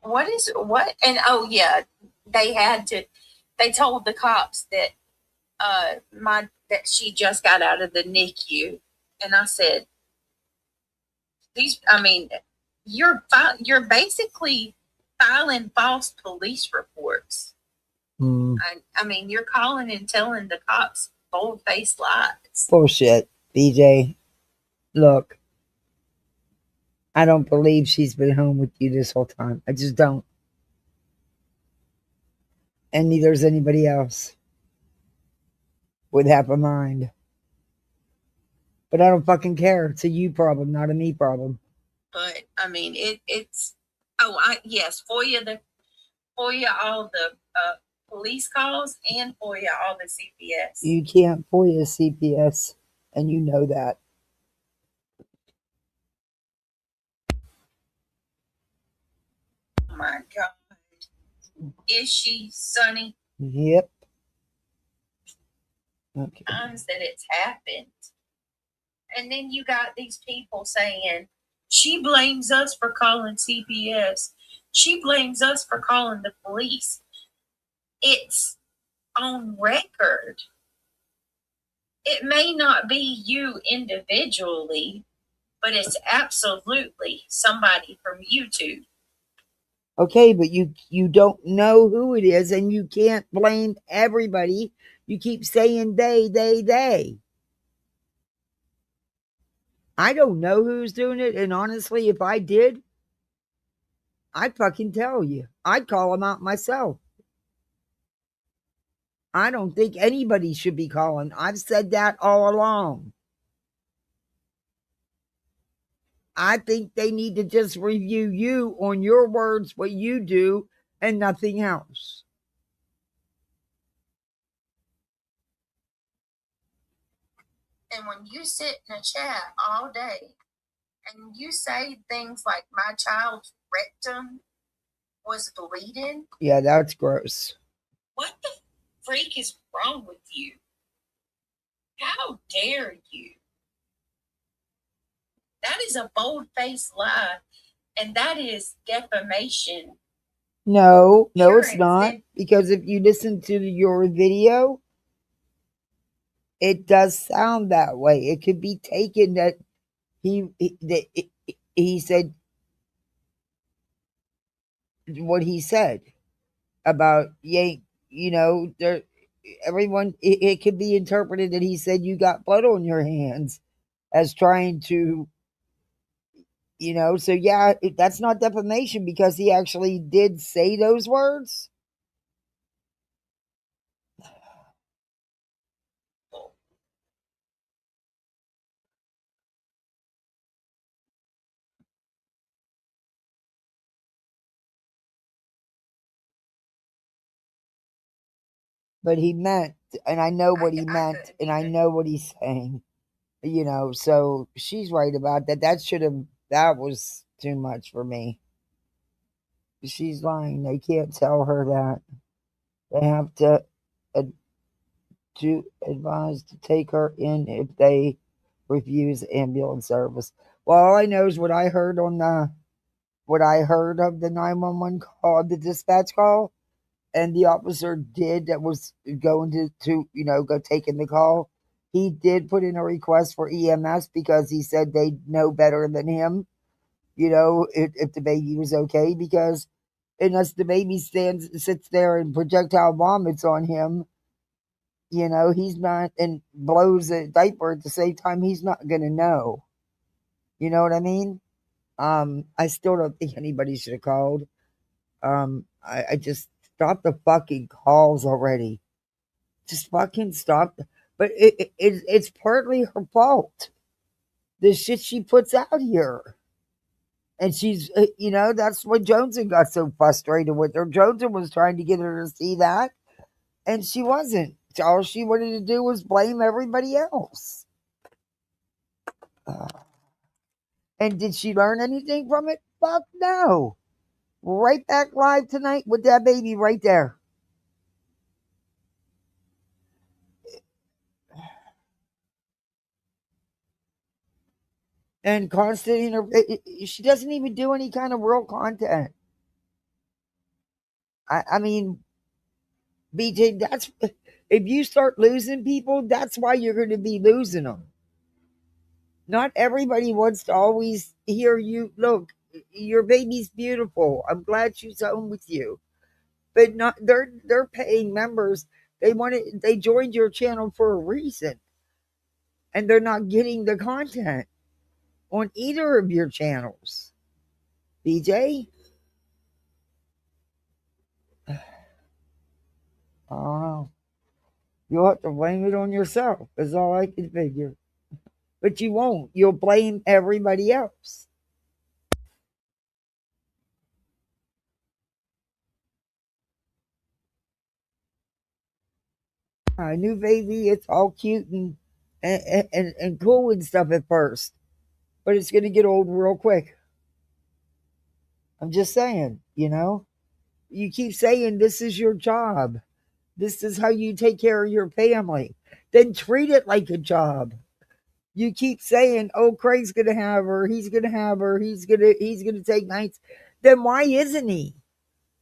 What? And oh yeah, they told the cops that that she just got out of the NICU, and I said, you're basically filing false police reports. I mean, you're calling and telling the cops bold-faced lies. Bullshit, BJ. Look, I don't believe she's been home with you this whole time. I just don't. And neither is anybody else with half a mind. But I don't fucking care. It's a you problem, not a me problem. But I mean, it's yes, FOIA all the police calls and FOIA all the CPS. You can't FOIA CPS, and you know that. Oh my God. Is she, Sonny? Yep. Okay. Times that it's happened. And then you got these people saying, she blames us for calling CPS. She blames us for calling the police. It's on record. It may not be you individually, but it's absolutely somebody from YouTube. Okay, but you don't know who it is, and you can't blame everybody. You keep saying they. I don't know who's doing it, and honestly, if I did, I'd fucking tell you. I'd call them out myself. I don't think anybody should be calling. I've said that all along. I think they need to just review you on your words, what you do, and nothing else. And when you sit in a chat all day and you say things like my child's rectum was bleeding, Yeah, that's gross. what the freak is wrong with you? How dare you? That is a bold-faced lie, and that is defamation. No, Sure, it's not. Because if you listen to your video, it does sound that way. It could be taken that he said what he said about Yank. You know, everyone. It could be interpreted that he said you got blood on your hands, as trying to, you know. So yeah, that's not defamation because he actually did say those words. But he meant, and I know what he meant, and I know what he's saying, you know. So she's right about that. That was too much for me. She's lying. They can't tell her that. They have to advise to take her in if they refuse ambulance service. Well, all I know is what I heard of the 911 call, the dispatch call, and the officer that was going to go taking the call. He did put in a request for EMS because he said they know better than him, if the baby was okay, because unless the baby sits there and projectile vomits on him, he's not, and blows a diaper at the same time, he's not going to know. You know what I mean? I still don't think anybody should have called. I just stop the fucking calls already. Just fucking stop. But it's partly her fault. The shit she puts out here. And she's, that's what Jonesn got so frustrated with her. Jonesn was trying to get her to see that, and she wasn't. All she wanted to do was blame everybody else. And did she learn anything from it? Fuck no. Right back live tonight with that baby right there. And Constantine, she doesn't even do any kind of real content. I mean, BJ, if you start losing people, that's why you're going to be losing them. Not everybody wants to always hear you. Look, your baby's beautiful. I'm glad she's home with you. But not they're paying members. They joined your channel for a reason. And they're not getting the content on either of your channels. BJ? I don't know. You'll have to blame it on yourself, is all I can figure. But you won't. You'll blame everybody else. A new baby, it's all cute and cool and stuff at first. But it's going to get old real quick. I'm just saying, You keep saying this is your job. This is how you take care of your family. Then treat it like a job. You keep saying, "Oh, Craig's gonna have her. He's gonna have her. He's gonna take nights." Then why isn't he?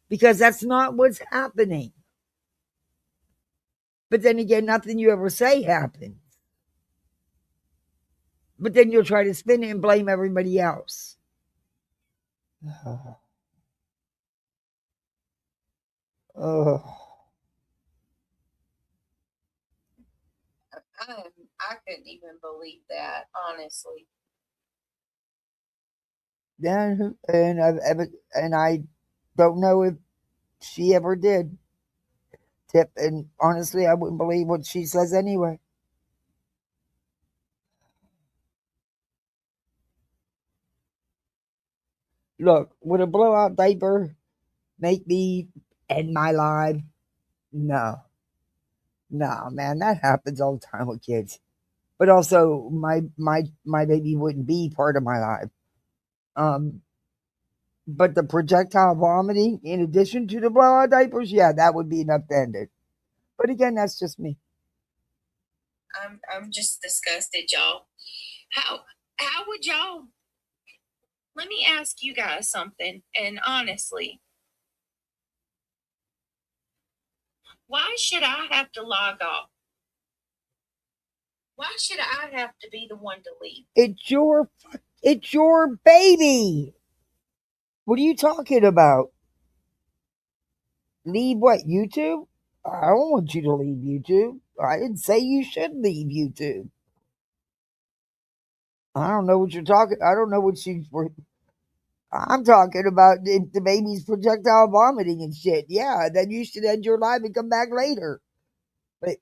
Because that's not what's happening. But then again, nothing you ever say happens. But then you'll try to spin it and blame everybody else. Oh. I couldn't even believe that, honestly. Then and I don't know if she ever did tip, and honestly, I wouldn't believe what she says anyway. Look, would a blowout diaper make me end my life? No, no, man, that happens all the time with kids. But also, my baby wouldn't be part of my life. Um, but the projectile vomiting, in addition to the blowout diapers, yeah, that would be enough to end it. But again, that's just me. I'm just disgusted, y'all. How would y'all? Let me ask you guys something, and honestly, why should I have to log off? Why should I have to be the one to leave? It's your baby. What are you talking about? Leave what, YouTube? I don't want you to leave YouTube. I didn't say you should leave YouTube. I don't know what you're talking. I don't know what you were. I'm talking about the baby's projectile vomiting and shit. Yeah, then you should end your life and come back later. But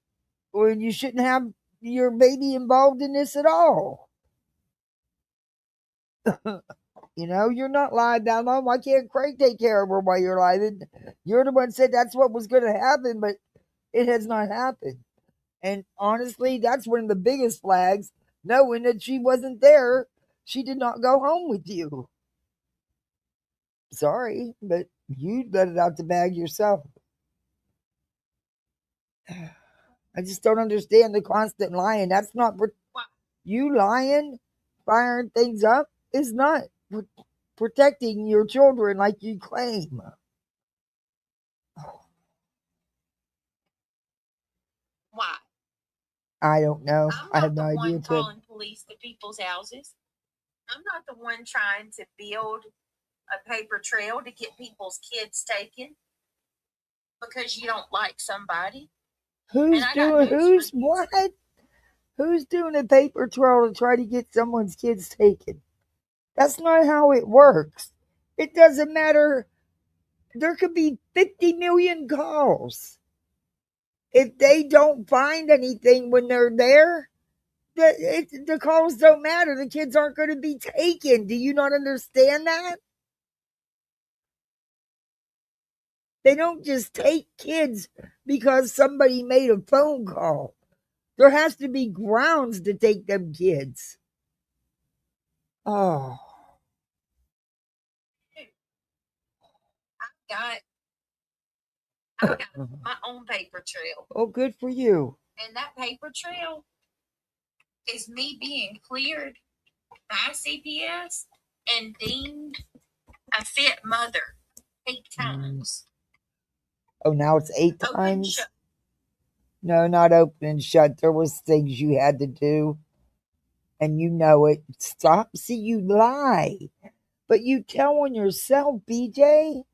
when you shouldn't have your baby involved in this at all. You know, you're not lying down low. Why can't Craig take care of her while you're alive? And you're the one said that's what was going to happen, but it has not happened. And honestly, that's one of the biggest flags. Knowing that she wasn't there, she did not go home with you. Sorry, but you let it out the bag yourself. I just don't understand the constant lying. That's not you lying, firing things up is not protecting your children like you claim. Why? I don't know. I have I'm no not the idea. one calling police to people's houses. I'm not the one trying to build a paper trail to get people's kids taken because you don't like somebody. Who's doing a paper trail to try to get someone's kids taken? That's not how it works. It doesn't matter. There could be 50 million calls. If they don't find anything when they're there, the calls don't matter. The kids aren't going to be taken. Do you not understand that? They don't just take kids because somebody made a phone call. There has to be grounds to take them kids. Oh. I've got my own paper trail. Oh, good for you. And that paper trail is me being cleared by CPS and deemed a fit mother 8 times. Oh, now it's 8 times? No, not open and shut. There was things you had to do. And you know it. Stop. See, you lie. But you tell on yourself, BJ.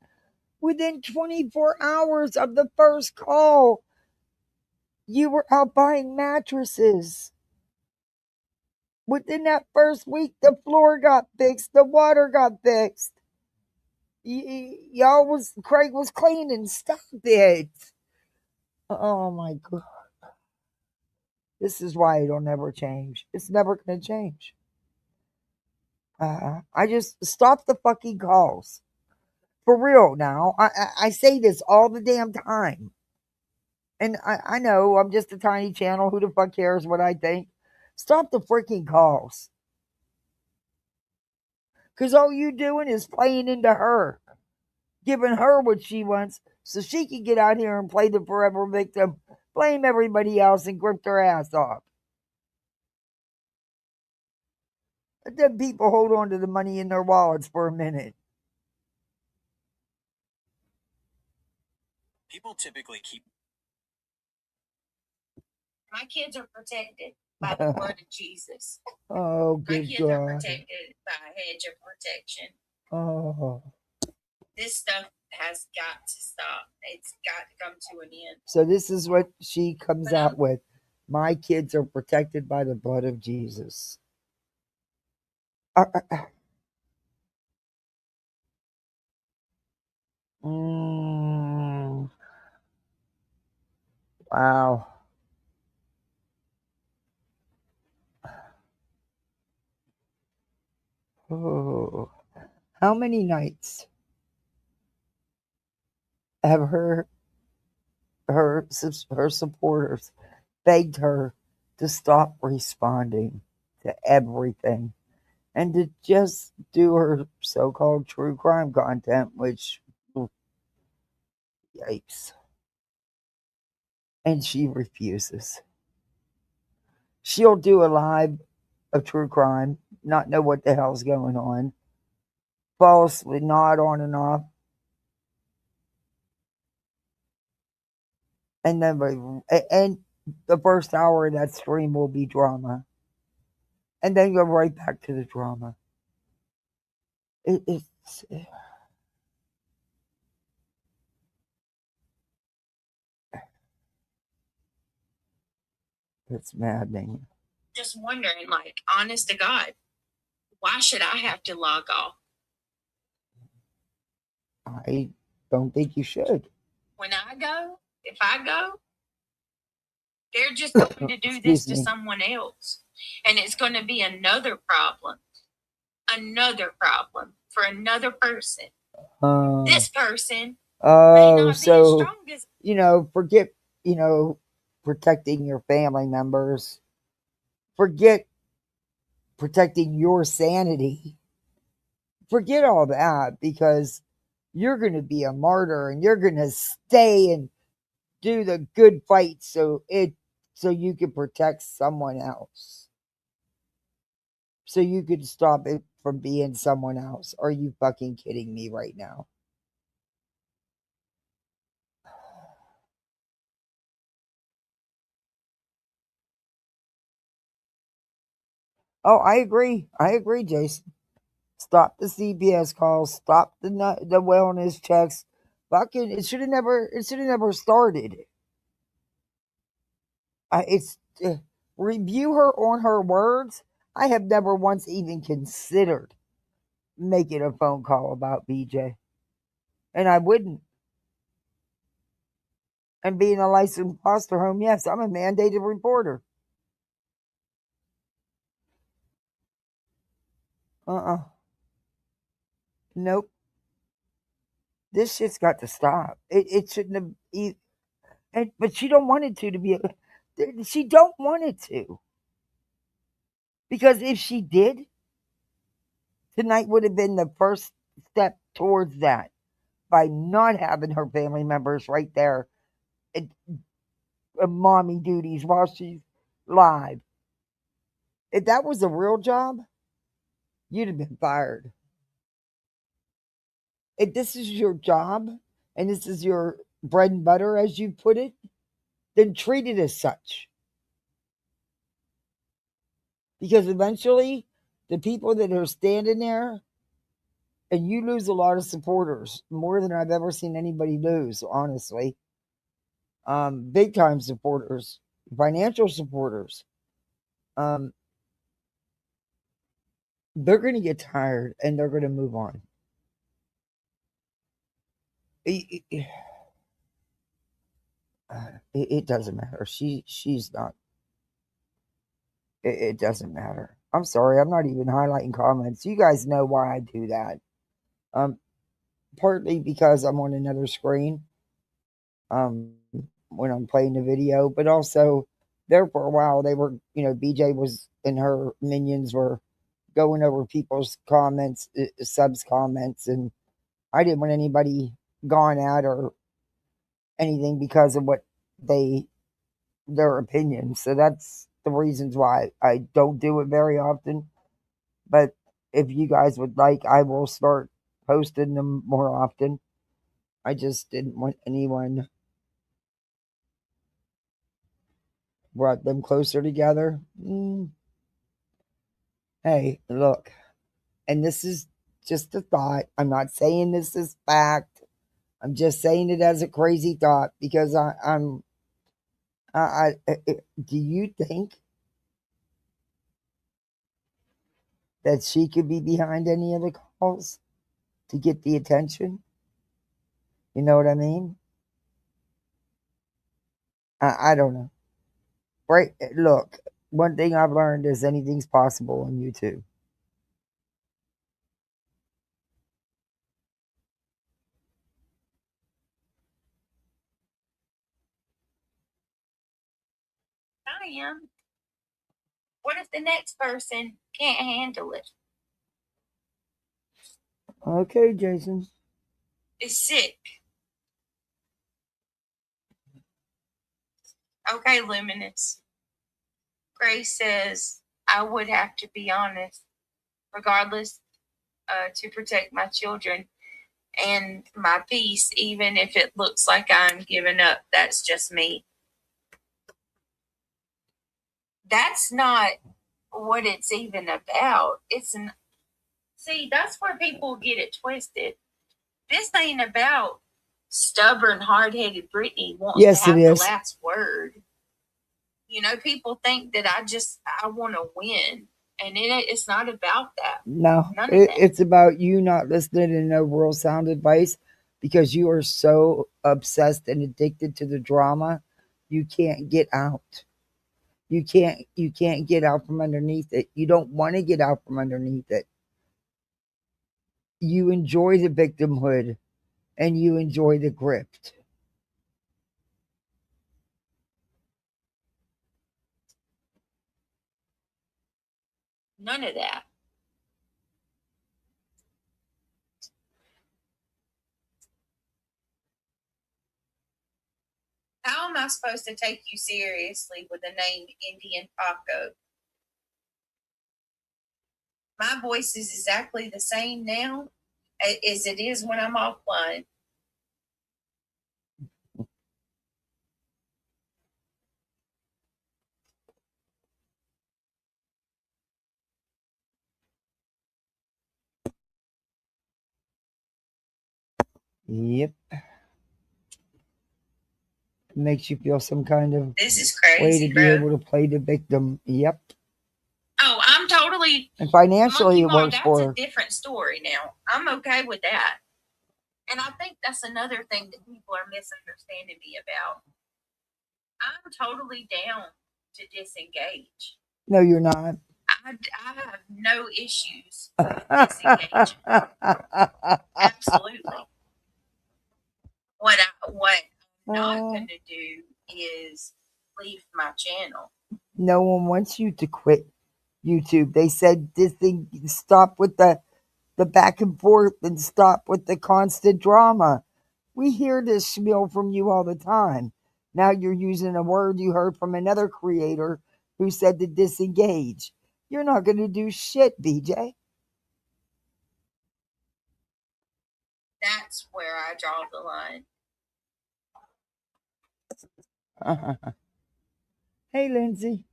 Within 24 hours of the first call, you were out buying mattresses. Within that first week, the floor got fixed. The water got fixed. Craig was cleaning. Stop it. Oh my God. This is why it'll never change. It's never going to change. I just stop the fucking calls. For real now. I say this all the damn time. And I know I'm just a tiny channel. Who the fuck cares what I think? Stop the freaking calls. Because all you doing is playing into her. giving her what she wants so she can get out here and play the forever victim, blame everybody else, and grip their ass off. Let them people hold on to the money in their wallets for a minute. People typically keep. My kids are protected by the blood of Jesus. Oh, My good kids are God. protected by a hedge of protection. Oh. This stuff has got to stop. It's got to come to an end. So this is what she comes out with. My kids are protected by the blood of Jesus. Wow. Oh. How many nights have her supporters begged her to stop responding to everything and to just do her so-called true crime content, which, yikes. And she refuses. She'll do a live of true crime, not know what the hell's going on, falsely nod on and off, and then the first hour of that stream will be drama, and then go right back to the drama. It's maddening. Just wondering, like, honest to God, why should I have to log off? I don't think you should. When I go, if I go, they're just going to do this to someone else. And it's going to be another problem for another person. This person may not be as strong as forget, protecting your family members. Forget protecting your sanity. Forget all that, because you're going to be a martyr and you're going to stay and do the good fight so you can protect someone else. So you could stop it from being someone else. Are you fucking kidding me right now? Oh, I agree, Jason. Stop the CPS calls. Stop the wellness checks. Fucking, it should have never started. Review her on her words. I have never once even considered making a phone call about BJ, and I wouldn't. And being a licensed foster home, yes, I'm a mandated reporter. Nope. This shit's got to stop. It shouldn't have. But she don't want it to be. She don't want it to. Because if she did, tonight would have been the first step towards that, by not having her family members right there at mommy duties while she's live. If that was a real job, you'd have been fired. If this is your job and this is your bread and butter, as you put it, then treat it as such. Because eventually, the people that are standing there, and you lose a lot of supporters, more than I've ever seen anybody lose, honestly. Big time supporters, financial supporters. They're going to get tired and they're going to move on. It doesn't matter. She's not. It doesn't matter. I'm sorry. I'm not even highlighting comments. You guys know why I do that. Partly because I'm on another screen. When I'm playing the video, but also there for a while they were, BJ was and her minions were going over people's comments, subs comments, and I didn't want anybody gone at or anything because of what their opinion. So that's the reasons why I don't do it very often. But if you guys would like, I will start posting them more often. I just didn't want anyone brought them closer together. Hey, look, and this is just a thought. I'm not saying this is fact. I'm just saying it as a crazy thought because do you think that she could be behind any of the calls to get the attention? You know what I mean? I don't know. Right? Look, one thing I've learned is anything's possible on YouTube. I am. What if the next person can't handle it? Okay, Jason. Is sick. Okay, Luminous. Grace says I would have to be honest, regardless, to protect my children and my peace, even if it looks like I'm giving up. That's just me. That's not what it's even about. See, that's where people get it twisted. This ain't about stubborn, hard-headed Brittany wants Yes, to it have the is. last word. You know, people think that I want to win, and it's not about that. No, None of that. it's about you not listening to no real sound advice because you are so obsessed and addicted to the drama. You can't get out. You can't get out from underneath it. You don't want to get out from underneath it. You enjoy the victimhood and you enjoy the grift. None of that. How am I supposed to take you seriously with the name Indian Paco? My voice is exactly the same now as it is when I'm offline. Yep. It makes you feel some kind of This is way crazy, to be bro. able to play the victim. Yep. Oh, I'm totally And financially, Monkey it Mom. works That's for a her. different story now. I'm okay with that. And I think that's another thing that people are misunderstanding me about. I'm totally down to disengage. No, you're not. I have no issues with disengaging. Absolutely. What I'm not going to do is leave my channel. No one wants you to quit YouTube. They said this thing, stop with the back and forth and stop with the constant drama. We hear this spiel from you all the time. Now you're using a word you heard from another creator who said to disengage. You're not going to do shit, BJ. That's where I draw the line. Hey, Lindsay.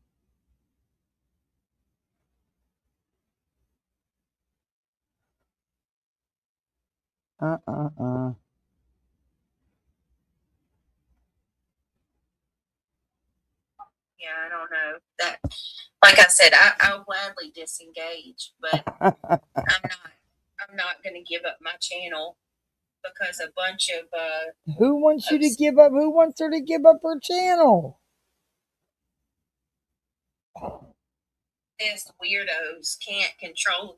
Yeah, I don't know that. Like I said, I'll gladly disengage, but I'm not going to give up my channel because a bunch of Who wants you to give up? Who wants her to give up her channel? these weirdos can't control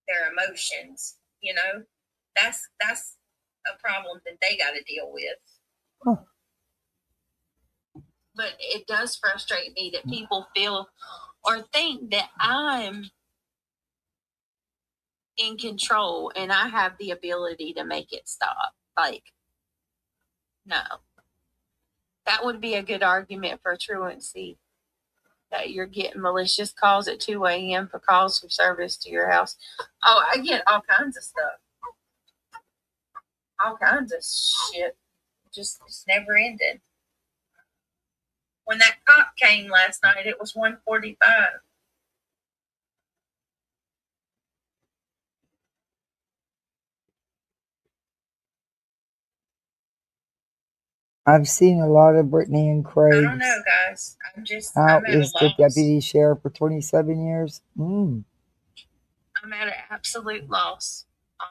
their emotions. You know, that's a problem that they got to deal with. Huh. But it does frustrate me that people feel or think that I'm in control and I have the ability to make it stop. Like, no. That would be a good argument for truancy. That you're getting malicious calls at 2 a.m. for calls for service to your house. Oh, I get all kinds of stuff. All kinds of shit. Just it's never ended. When that cop came last night, it was 1:45. I've seen a lot of Brittany and I Craig. don't know, guys. How I'm at is a the loss. deputy sheriff for 27 years? I'm at an absolute loss.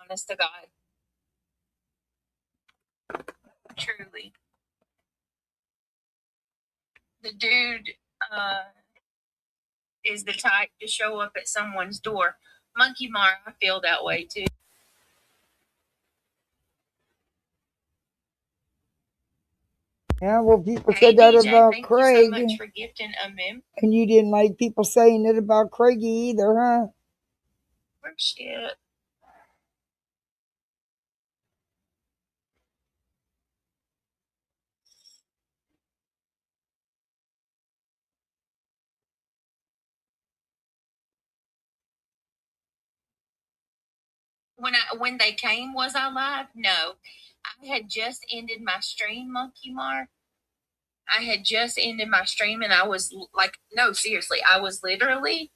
Honest to God. Truly. The dude is the type to show up at someone's door. Monkey Mar, I feel that way too. Yeah, well, people Hey said that DJ, about thank Craig. you so much for gifting a mem. And you didn't like people saying it about Craigie either, huh? Oh, shit. When they came, was I live? No. I had just ended my stream, Monkey Mar. I had just ended my stream and I was like, no, seriously, I was literally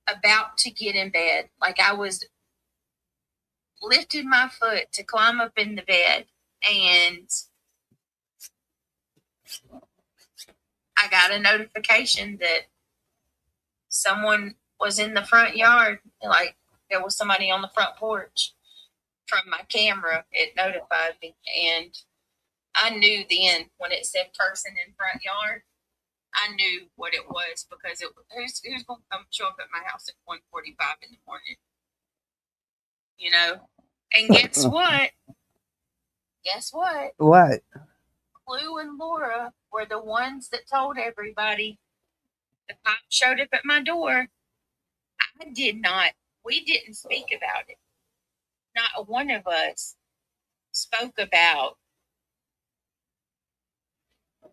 about to get in bed. Like I was lifted my foot to climb up in the bed and I got a notification that someone was in the front yard. Like there was somebody on the front porch from my camera. It notified me. And I knew then when it said person in front yard, I knew what it was because who's going to come show up at my house at 1:45 in the morning? You know? And guess what? Guess what? What? Lou and Laura were the ones that told everybody the cop showed up at my door. We didn't speak about it. Not one of us spoke about.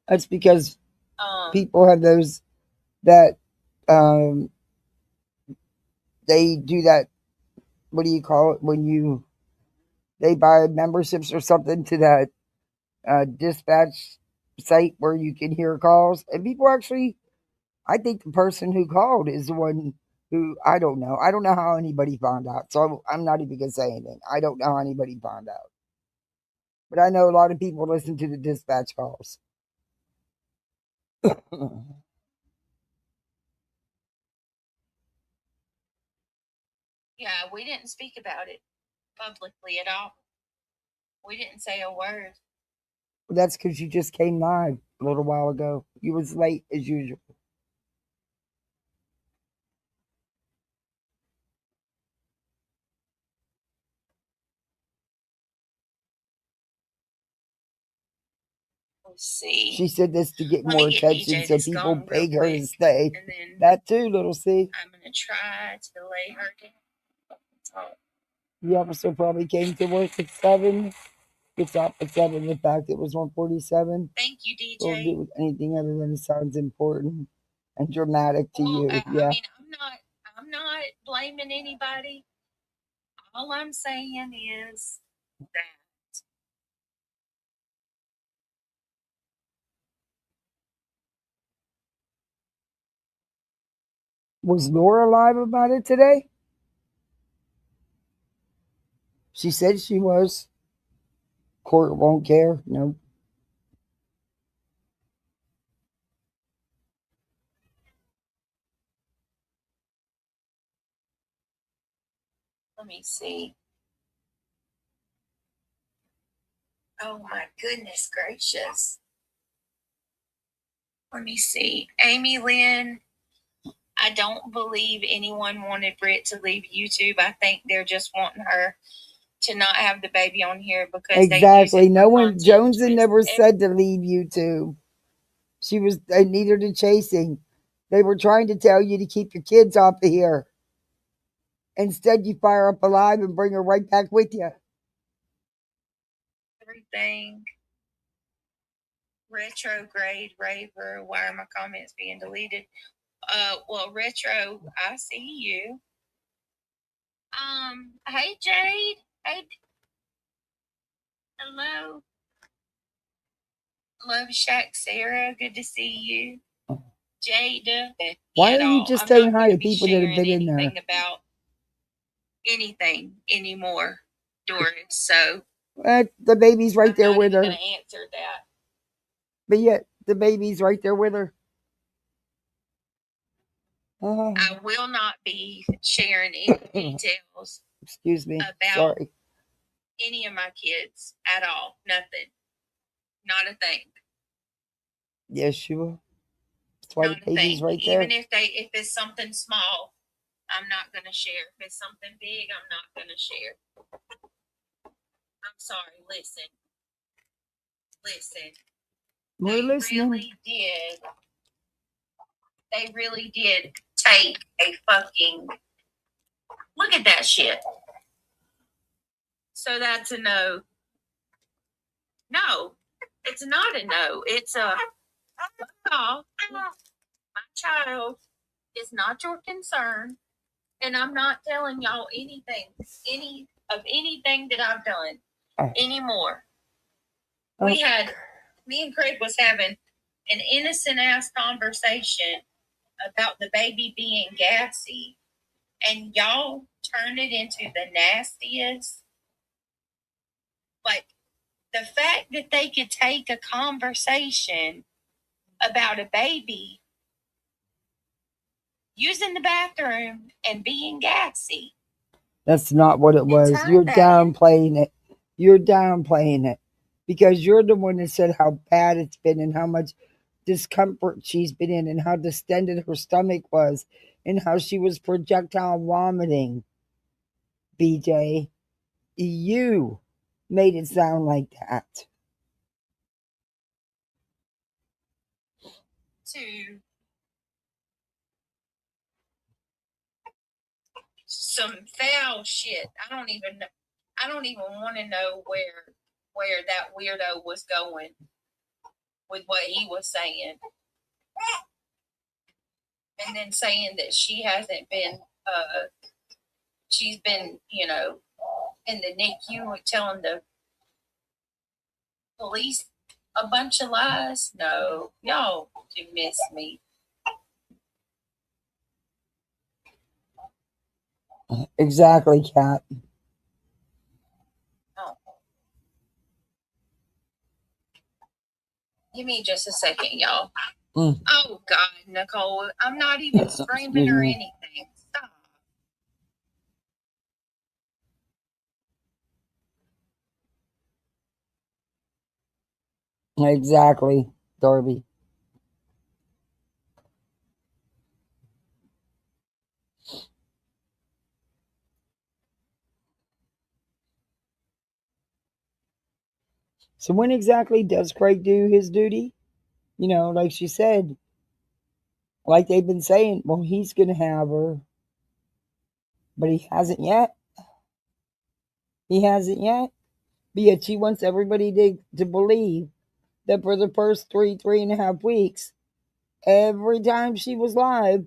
That's because people have those that they do that. What do you call it when they buy memberships or something to that dispatch site where you can hear calls, and people actually. I think the person who called is the one who I don't know. I don't know how anybody found out, so I'm not even gonna say anything. I don't know how anybody found out, but I know a lot of people listen to the dispatch calls. Yeah, we didn't speak about it publicly at all. We didn't say a word. Well, that's because you just came live a little while ago. You was late as usual. Let's see. She said this to get more attention, DJ so people gone real beg her to quick, stay. and then That too, little C. I'm gonna try to lay her down. The officer probably came to work at 7. Gets off at 7. In fact, it was 1:47. Thank you, DJ. Don't do with anything other than it sounds important and dramatic to you. Yeah. I mean, I'm not blaming anybody. All I'm saying is that Was Laura live about it today? She said she was. Court won't care. Nope. let me see. Oh my goodness gracious. Let me see. Amy Lynn, I don't believe anyone wanted Britt to leave YouTube. I think they're just wanting her to not have the baby on here because exactly. No one. Jonesn never said to leave YouTube. She was neither did Chasing. They were trying to tell you to keep your kids off of here. Instead, you fire up alive and bring her right back with you. Everything. Retrograde raver. Why are my comments being deleted? Well, retro, I see you. Hey Jade. Hey, hello. Love Shack Sarah. Good to see you. Jada. Why are you just saying hi to people that have been in there? About anything anymore, Doris. So the baby's right there with her. I'm not going to answer that. But yet, the baby's right there with her. I will not be sharing any details. Excuse me. About Sorry. Any of my kids at all. Nothing. Not a thing. Yes, you will. That's why not the baby's right there. Even if it's something small, I'm not going to share. If it's something big, I'm not going to share. I'm sorry. Listen. We're listening. They really did take a fucking look at that shit. So that's a no. No, it's not a no. It's a no. My child is not your concern, and I'm not telling y'all anything that I've done anymore. Me and Craig was having an innocent ass conversation about the baby being gassy, and y'all turn it into the nastiest. Like, the fact that they could take a conversation about a baby using the bathroom and being gassy. That's not what it was. You're downplaying it. You're downplaying it. Because you're the one that said how bad it's been and how much discomfort she's been in and how distended her stomach was and how she was projectile vomiting. BJ, you made it sound like that. To some foul shit. I don't even want to know where that weirdo was going with what he was saying. And then saying that she hasn't been she's been, in the NICU telling the police a bunch of lies. No, y'all do miss me. Exactly, Kat. Oh. Give me just a second, y'all. Oh, God, Nicole. I'm not even screaming or anything. Stop. Exactly, Darby. So when exactly does Craig do his duty? Like she said, like they've been saying, well, he's going to have her. But he hasn't yet. He hasn't yet. But yet she wants everybody to believe that for the first 3.5 weeks, every time she was live,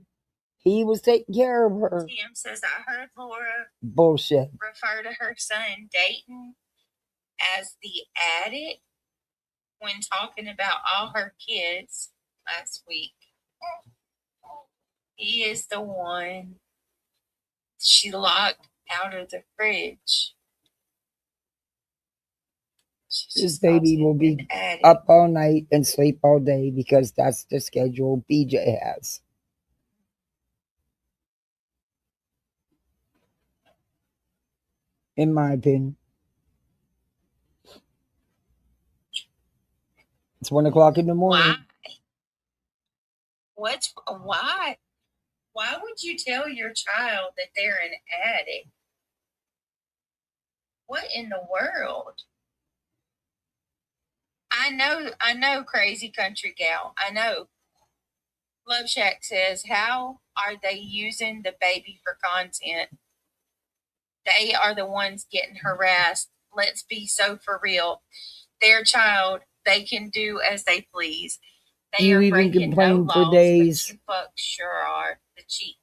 he was taking care of her. Tim says, I heard Laura Bullshit. refer to her son Dayton as the addict when talking about all her kids last week. He is the one she locked out of the fridge. This baby will be up all night and sleep all day because that's the schedule BJ has. In my opinion. It's 1 o'clock in the morning. Why? Why would you tell your child that they're an addict? What in the world? I know, crazy country gal. I know. Love Shack says, how are they using the baby for content? They are the ones getting harassed. Let's be so for real. Their child, they can do as they please. They You are even breaking no complained for laws, days. but you folks sure are the cheek.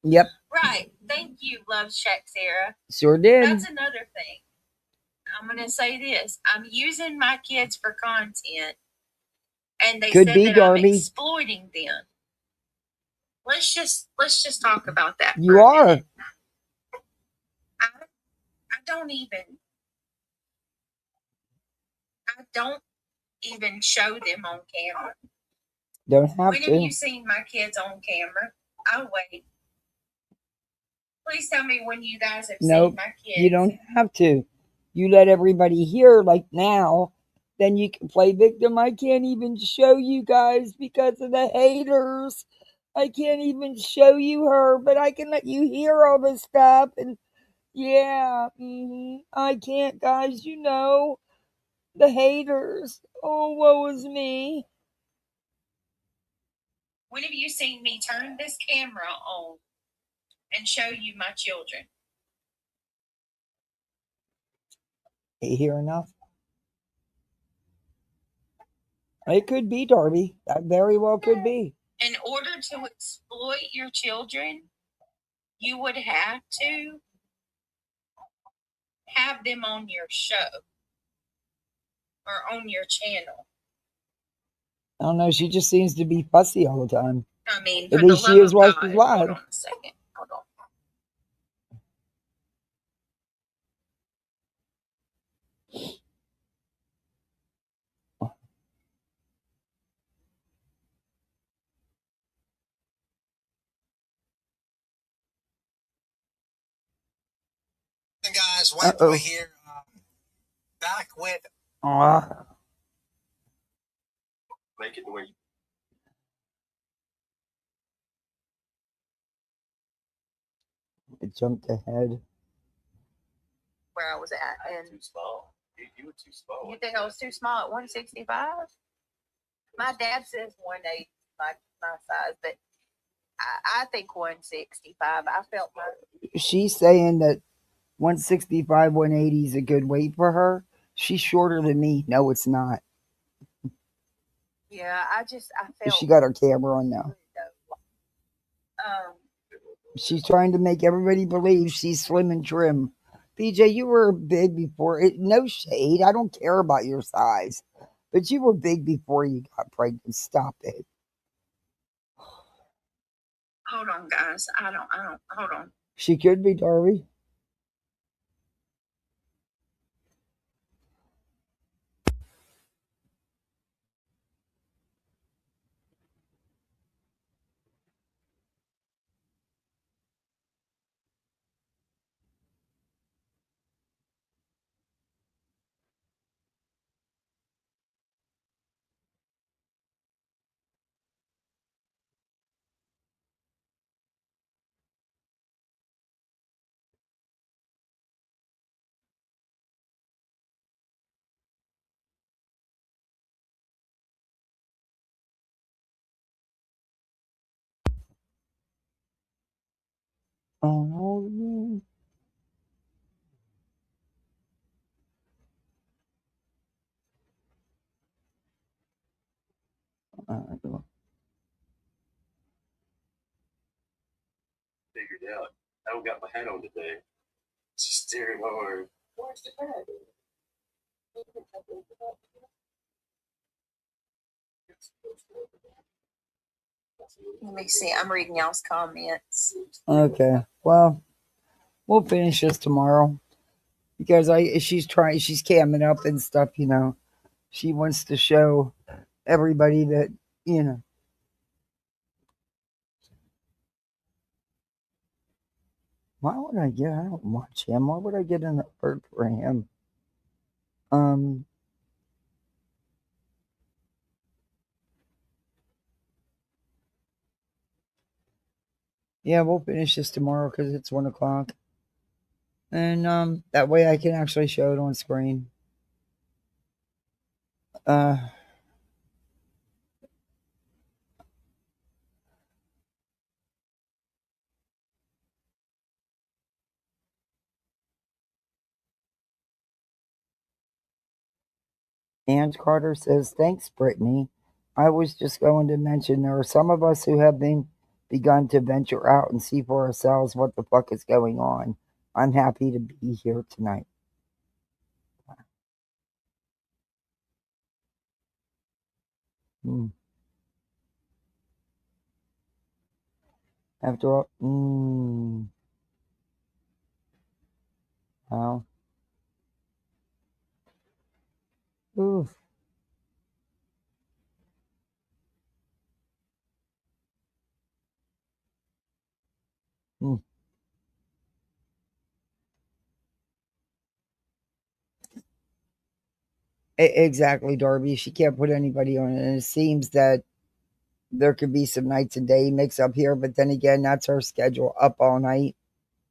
Yep, Right. Thank you, Love Shack Sarah. sure did. That's another thing. I'm gonna say this. I'm using my kids for content, and they Could said be, that I'm Darby. exploiting them. Let's just talk about that. You for a are. minute. I don't even show them on camera. Don't have When to. have you seen my kids on camera? I'll wait. Please tell me when you guys have Nope, seen my kids. you don't have to. You let everybody hear, like now, then you can play victim. I can't even show you guys because of the haters. I can't even show you her, but I can let you hear all this stuff. And yeah, I can't, guys. You know, the haters. Oh, woe is me. When have you seen me turn this camera on and show you my children? You hear enough? It could be, Darby. That very well could be. In order to exploit your children, you would have to have them on your show or on your channel. I don't know. She just seems to be fussy all the time. I mean, At for the least she love is of while God. she's Hold live. on a second. Hold on. Guys, White Boy here. Back with Make it the way you it jumped ahead. Where I was at. And too small. You were too small. you think I was too small at 165? My dad says 180 my size, but I think 165. I felt my She's saying that 165, 180 is a good weight for her. She's shorter than me. No, it's not. yeah. I felt She got her camera on now. She's trying to make everybody believe she's slim and trim. PJ, you were big before. No shade. I don't care about your size. But you were big before you got pregnant. Stop it. hold on, guys. I don't hold on. She could be, Darby. Oh, figured out. I don't got my hat on today. Just steering hard. Where's the bed? Let me see. I'm reading y'all's comments. okay. Well, we'll finish this tomorrow because she's camming up and stuff. You know, she wants to show everybody that you know. Why would I get? I don't watch him. Why would I get an alert for him? Yeah, we'll finish this tomorrow because it's 1 o'clock, and that way I can actually show it on screen. And Carter says, thanks, Brittany. I was just going to mention there are some of us who have begun to venture out and see for ourselves what the fuck is going on. I'm happy to be here tonight. Hmm. After all, well, oof. Hmm. Exactly, Darby. She can't put anybody on it. And it seems that there could be some nights and day mix up here, but then again, that's her schedule. Up all night,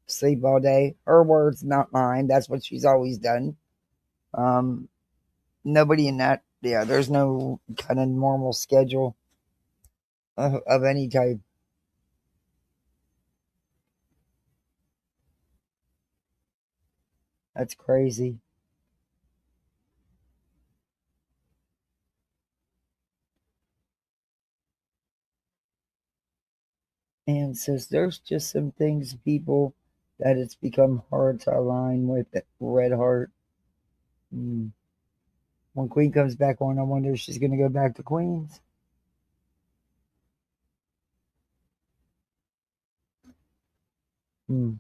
sleep all day. Her words, not mine. That's what she's always done. Um, Nobody in that, yeah, there's no kind of normal schedule of any type. That's crazy. And says there's just some things, people, that it's become hard to align with. Red Heart. Mm. When Queen comes back on, I wonder if she's going to go back to Queens. Hmm.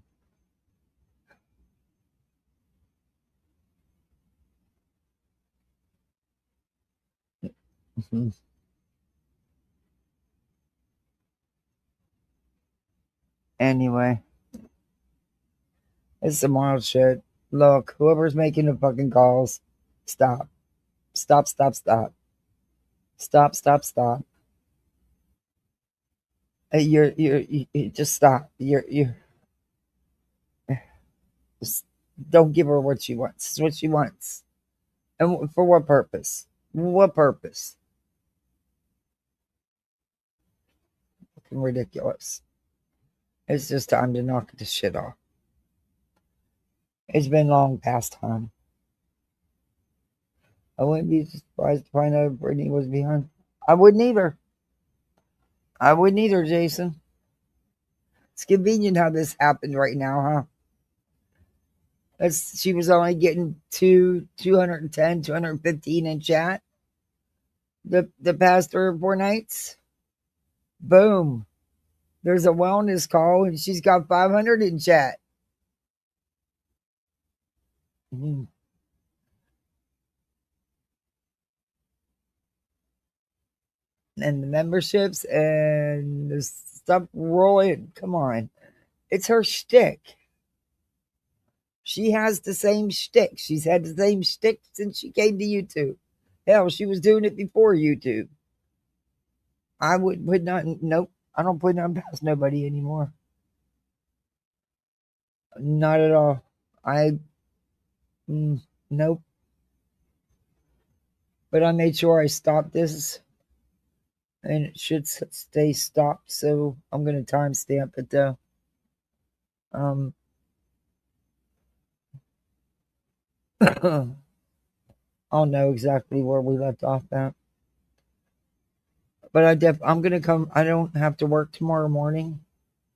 Mhm. Anyway, it's some wild shit. Look, whoever's making the fucking calls, stop. Stop, stop, stop. Stop, stop, stop. You just stop. Just don't give her what she wants. It's what she wants. And for what purpose? What purpose? Fucking ridiculous. It's just time to knock this shit off. It's been long past time. I wouldn't be surprised to find out if Brittany was behind. I wouldn't either. I wouldn't either, Jason. It's convenient how this happened right now, huh? She was only getting 210, 215 in chat the past 3 or 4 nights. Boom. There's a wellness call and she's got 500 in chat. Mm-hmm. And the memberships and the stuff rolling. Come on. It's her shtick. She has the same shtick. She's had the same shtick since she came to YouTube. Hell, she was doing it before YouTube. I would put nothing. Nope. I don't put nothing past nobody anymore. Not at all. Nope. But I made sure I stopped this, and it should stay stopped. So I'm gonna timestamp it though. I'll know exactly where we left off at. But I'm gonna come. I don't have to work tomorrow morning,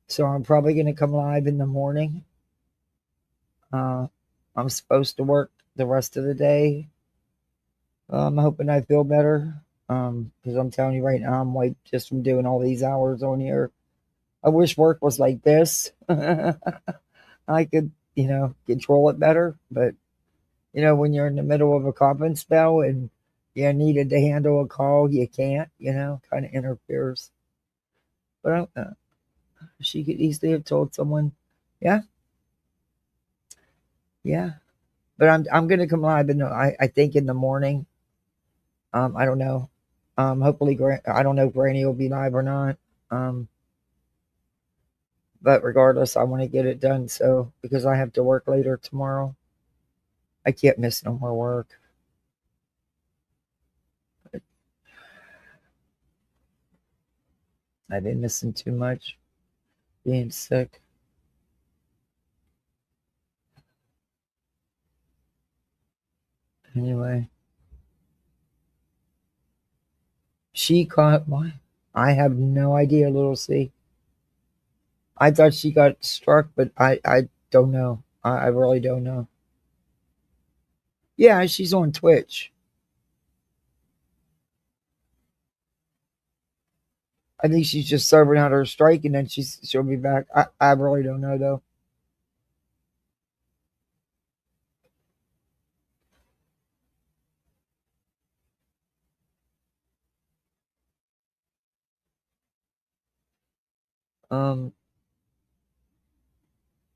so I'm probably gonna come live in the morning. I'm supposed to work the rest of the day. I'm hoping I feel better. Because I'm telling you right now, I'm wiped just from doing all these hours on here. I wish work was like this. I could, control it better. But, when you're in the middle of a coughing spell and you needed to handle a call, you can't, kind of interferes. But she could easily have told someone, yeah, yeah. But I'm gonna come live I think in the morning. I don't know. Hopefully, I don't know if Granny will be live or not. But regardless, I want to get it done. So because I have to work later tomorrow, I can't miss no more work. I've been missing too much, being sick. Anyway, She caught what? I have no idea, little C. I thought she got struck, but I don't know. I really don't know. Yeah, she's on Twitch. I think she's just serving out her strike and then she'll be back. I really don't know though. Um,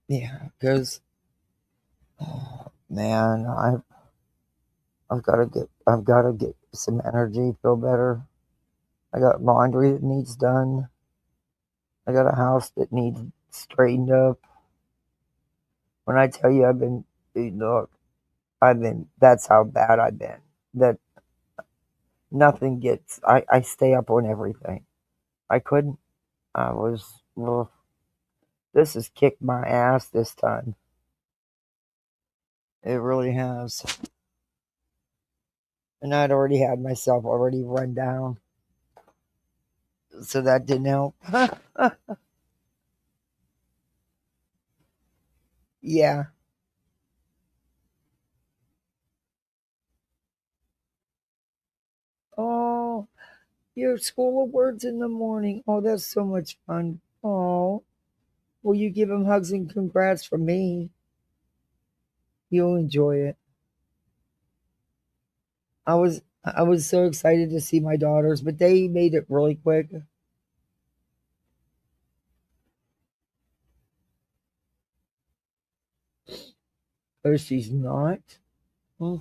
yeah, because oh, man, I've got to get some energy, feel better. I got laundry that needs done. I got a house that needs straightened up. When I tell you dude, look, that's how bad I've been. That nothing gets, I stay up on everything. I couldn't, I was, well, this has kicked my ass this time. It really has. And I'd already had myself already run down. So that didn't help. Yeah. Oh, your school awards in the morning. Oh, that's so much fun. Oh, will you give him hugs and congrats from me? You'll enjoy it. I was so excited to see my daughters, but they made it really quick. Oh, she's not. Hmm.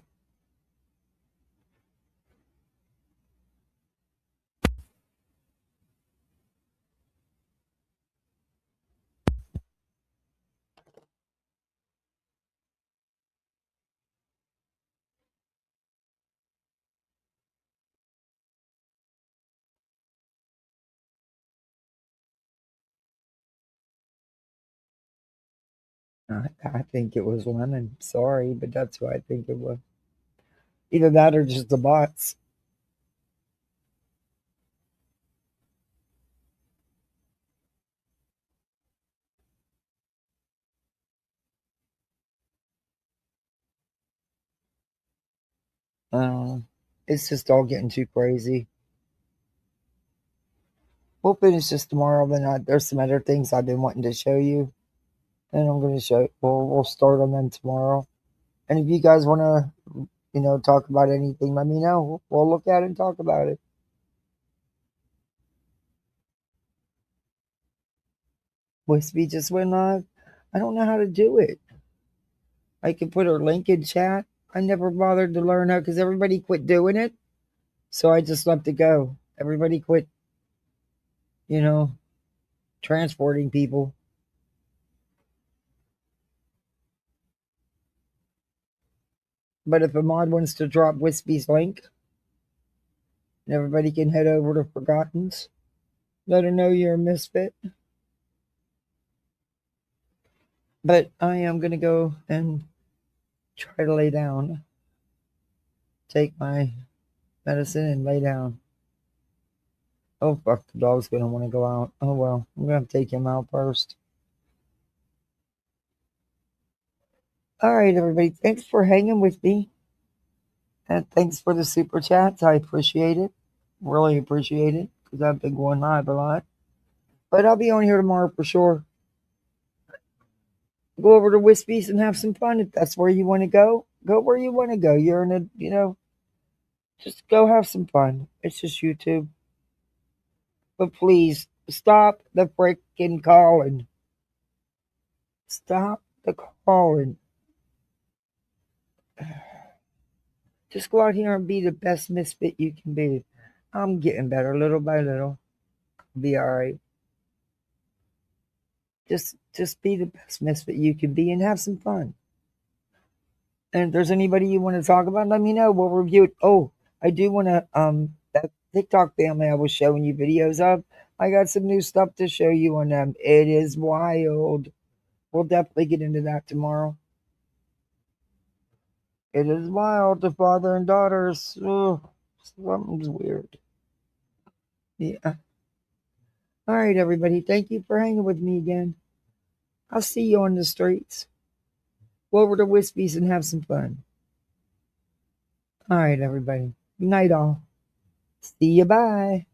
I think it was lemon. Sorry, but that's who I think it was. Either that or just the bots. It's just all getting too crazy. We'll finish this tomorrow. Then there's some other things I've been wanting to show you, and I'm going to show. We'll start on them tomorrow. And if you guys want to, talk about anything, let me know. We'll look at it and talk about it. Wispy just went live. I don't know how to do it. I can put her link in chat. I never bothered to learn how because everybody quit doing it. So I just let it go. Everybody quit, you know, transporting people. But if a mod wants to drop Wispy's link, and everybody can head over to Forgotten's, let her know you're a misfit. But I am going to go and try to lay down, take my medicine and lay down. Oh, fuck, the dog's going to want to go out. Oh, well, I'm going to take him out first. All right, everybody, thanks for hanging with me. And thanks for the super chats. I appreciate it. Really appreciate it because I've been going live a lot. But I'll be on here tomorrow for sure. Go over to Wispy's and have some fun. If that's where you want to go where you want to go. You're in just go have some fun. It's just YouTube. But please stop the freaking calling. Stop the calling. Just go out here and be the best misfit you can be. I'm getting better little by little. Be all right. Just be the best misfit you can be and have some fun. And if there's anybody you want to talk about, let me know. We'll review it. Oh, I do want to that TikTok family I was showing you videos of. I got some new stuff to show you on them. It is wild. We'll definitely get into that tomorrow. It is wild. The father and daughters. Oh, something's weird. Yeah. All right, everybody. Thank you for hanging with me again. I'll see you on the streets. Go over to Wispies and have some fun. All right, everybody. Good night, all. See you. Bye.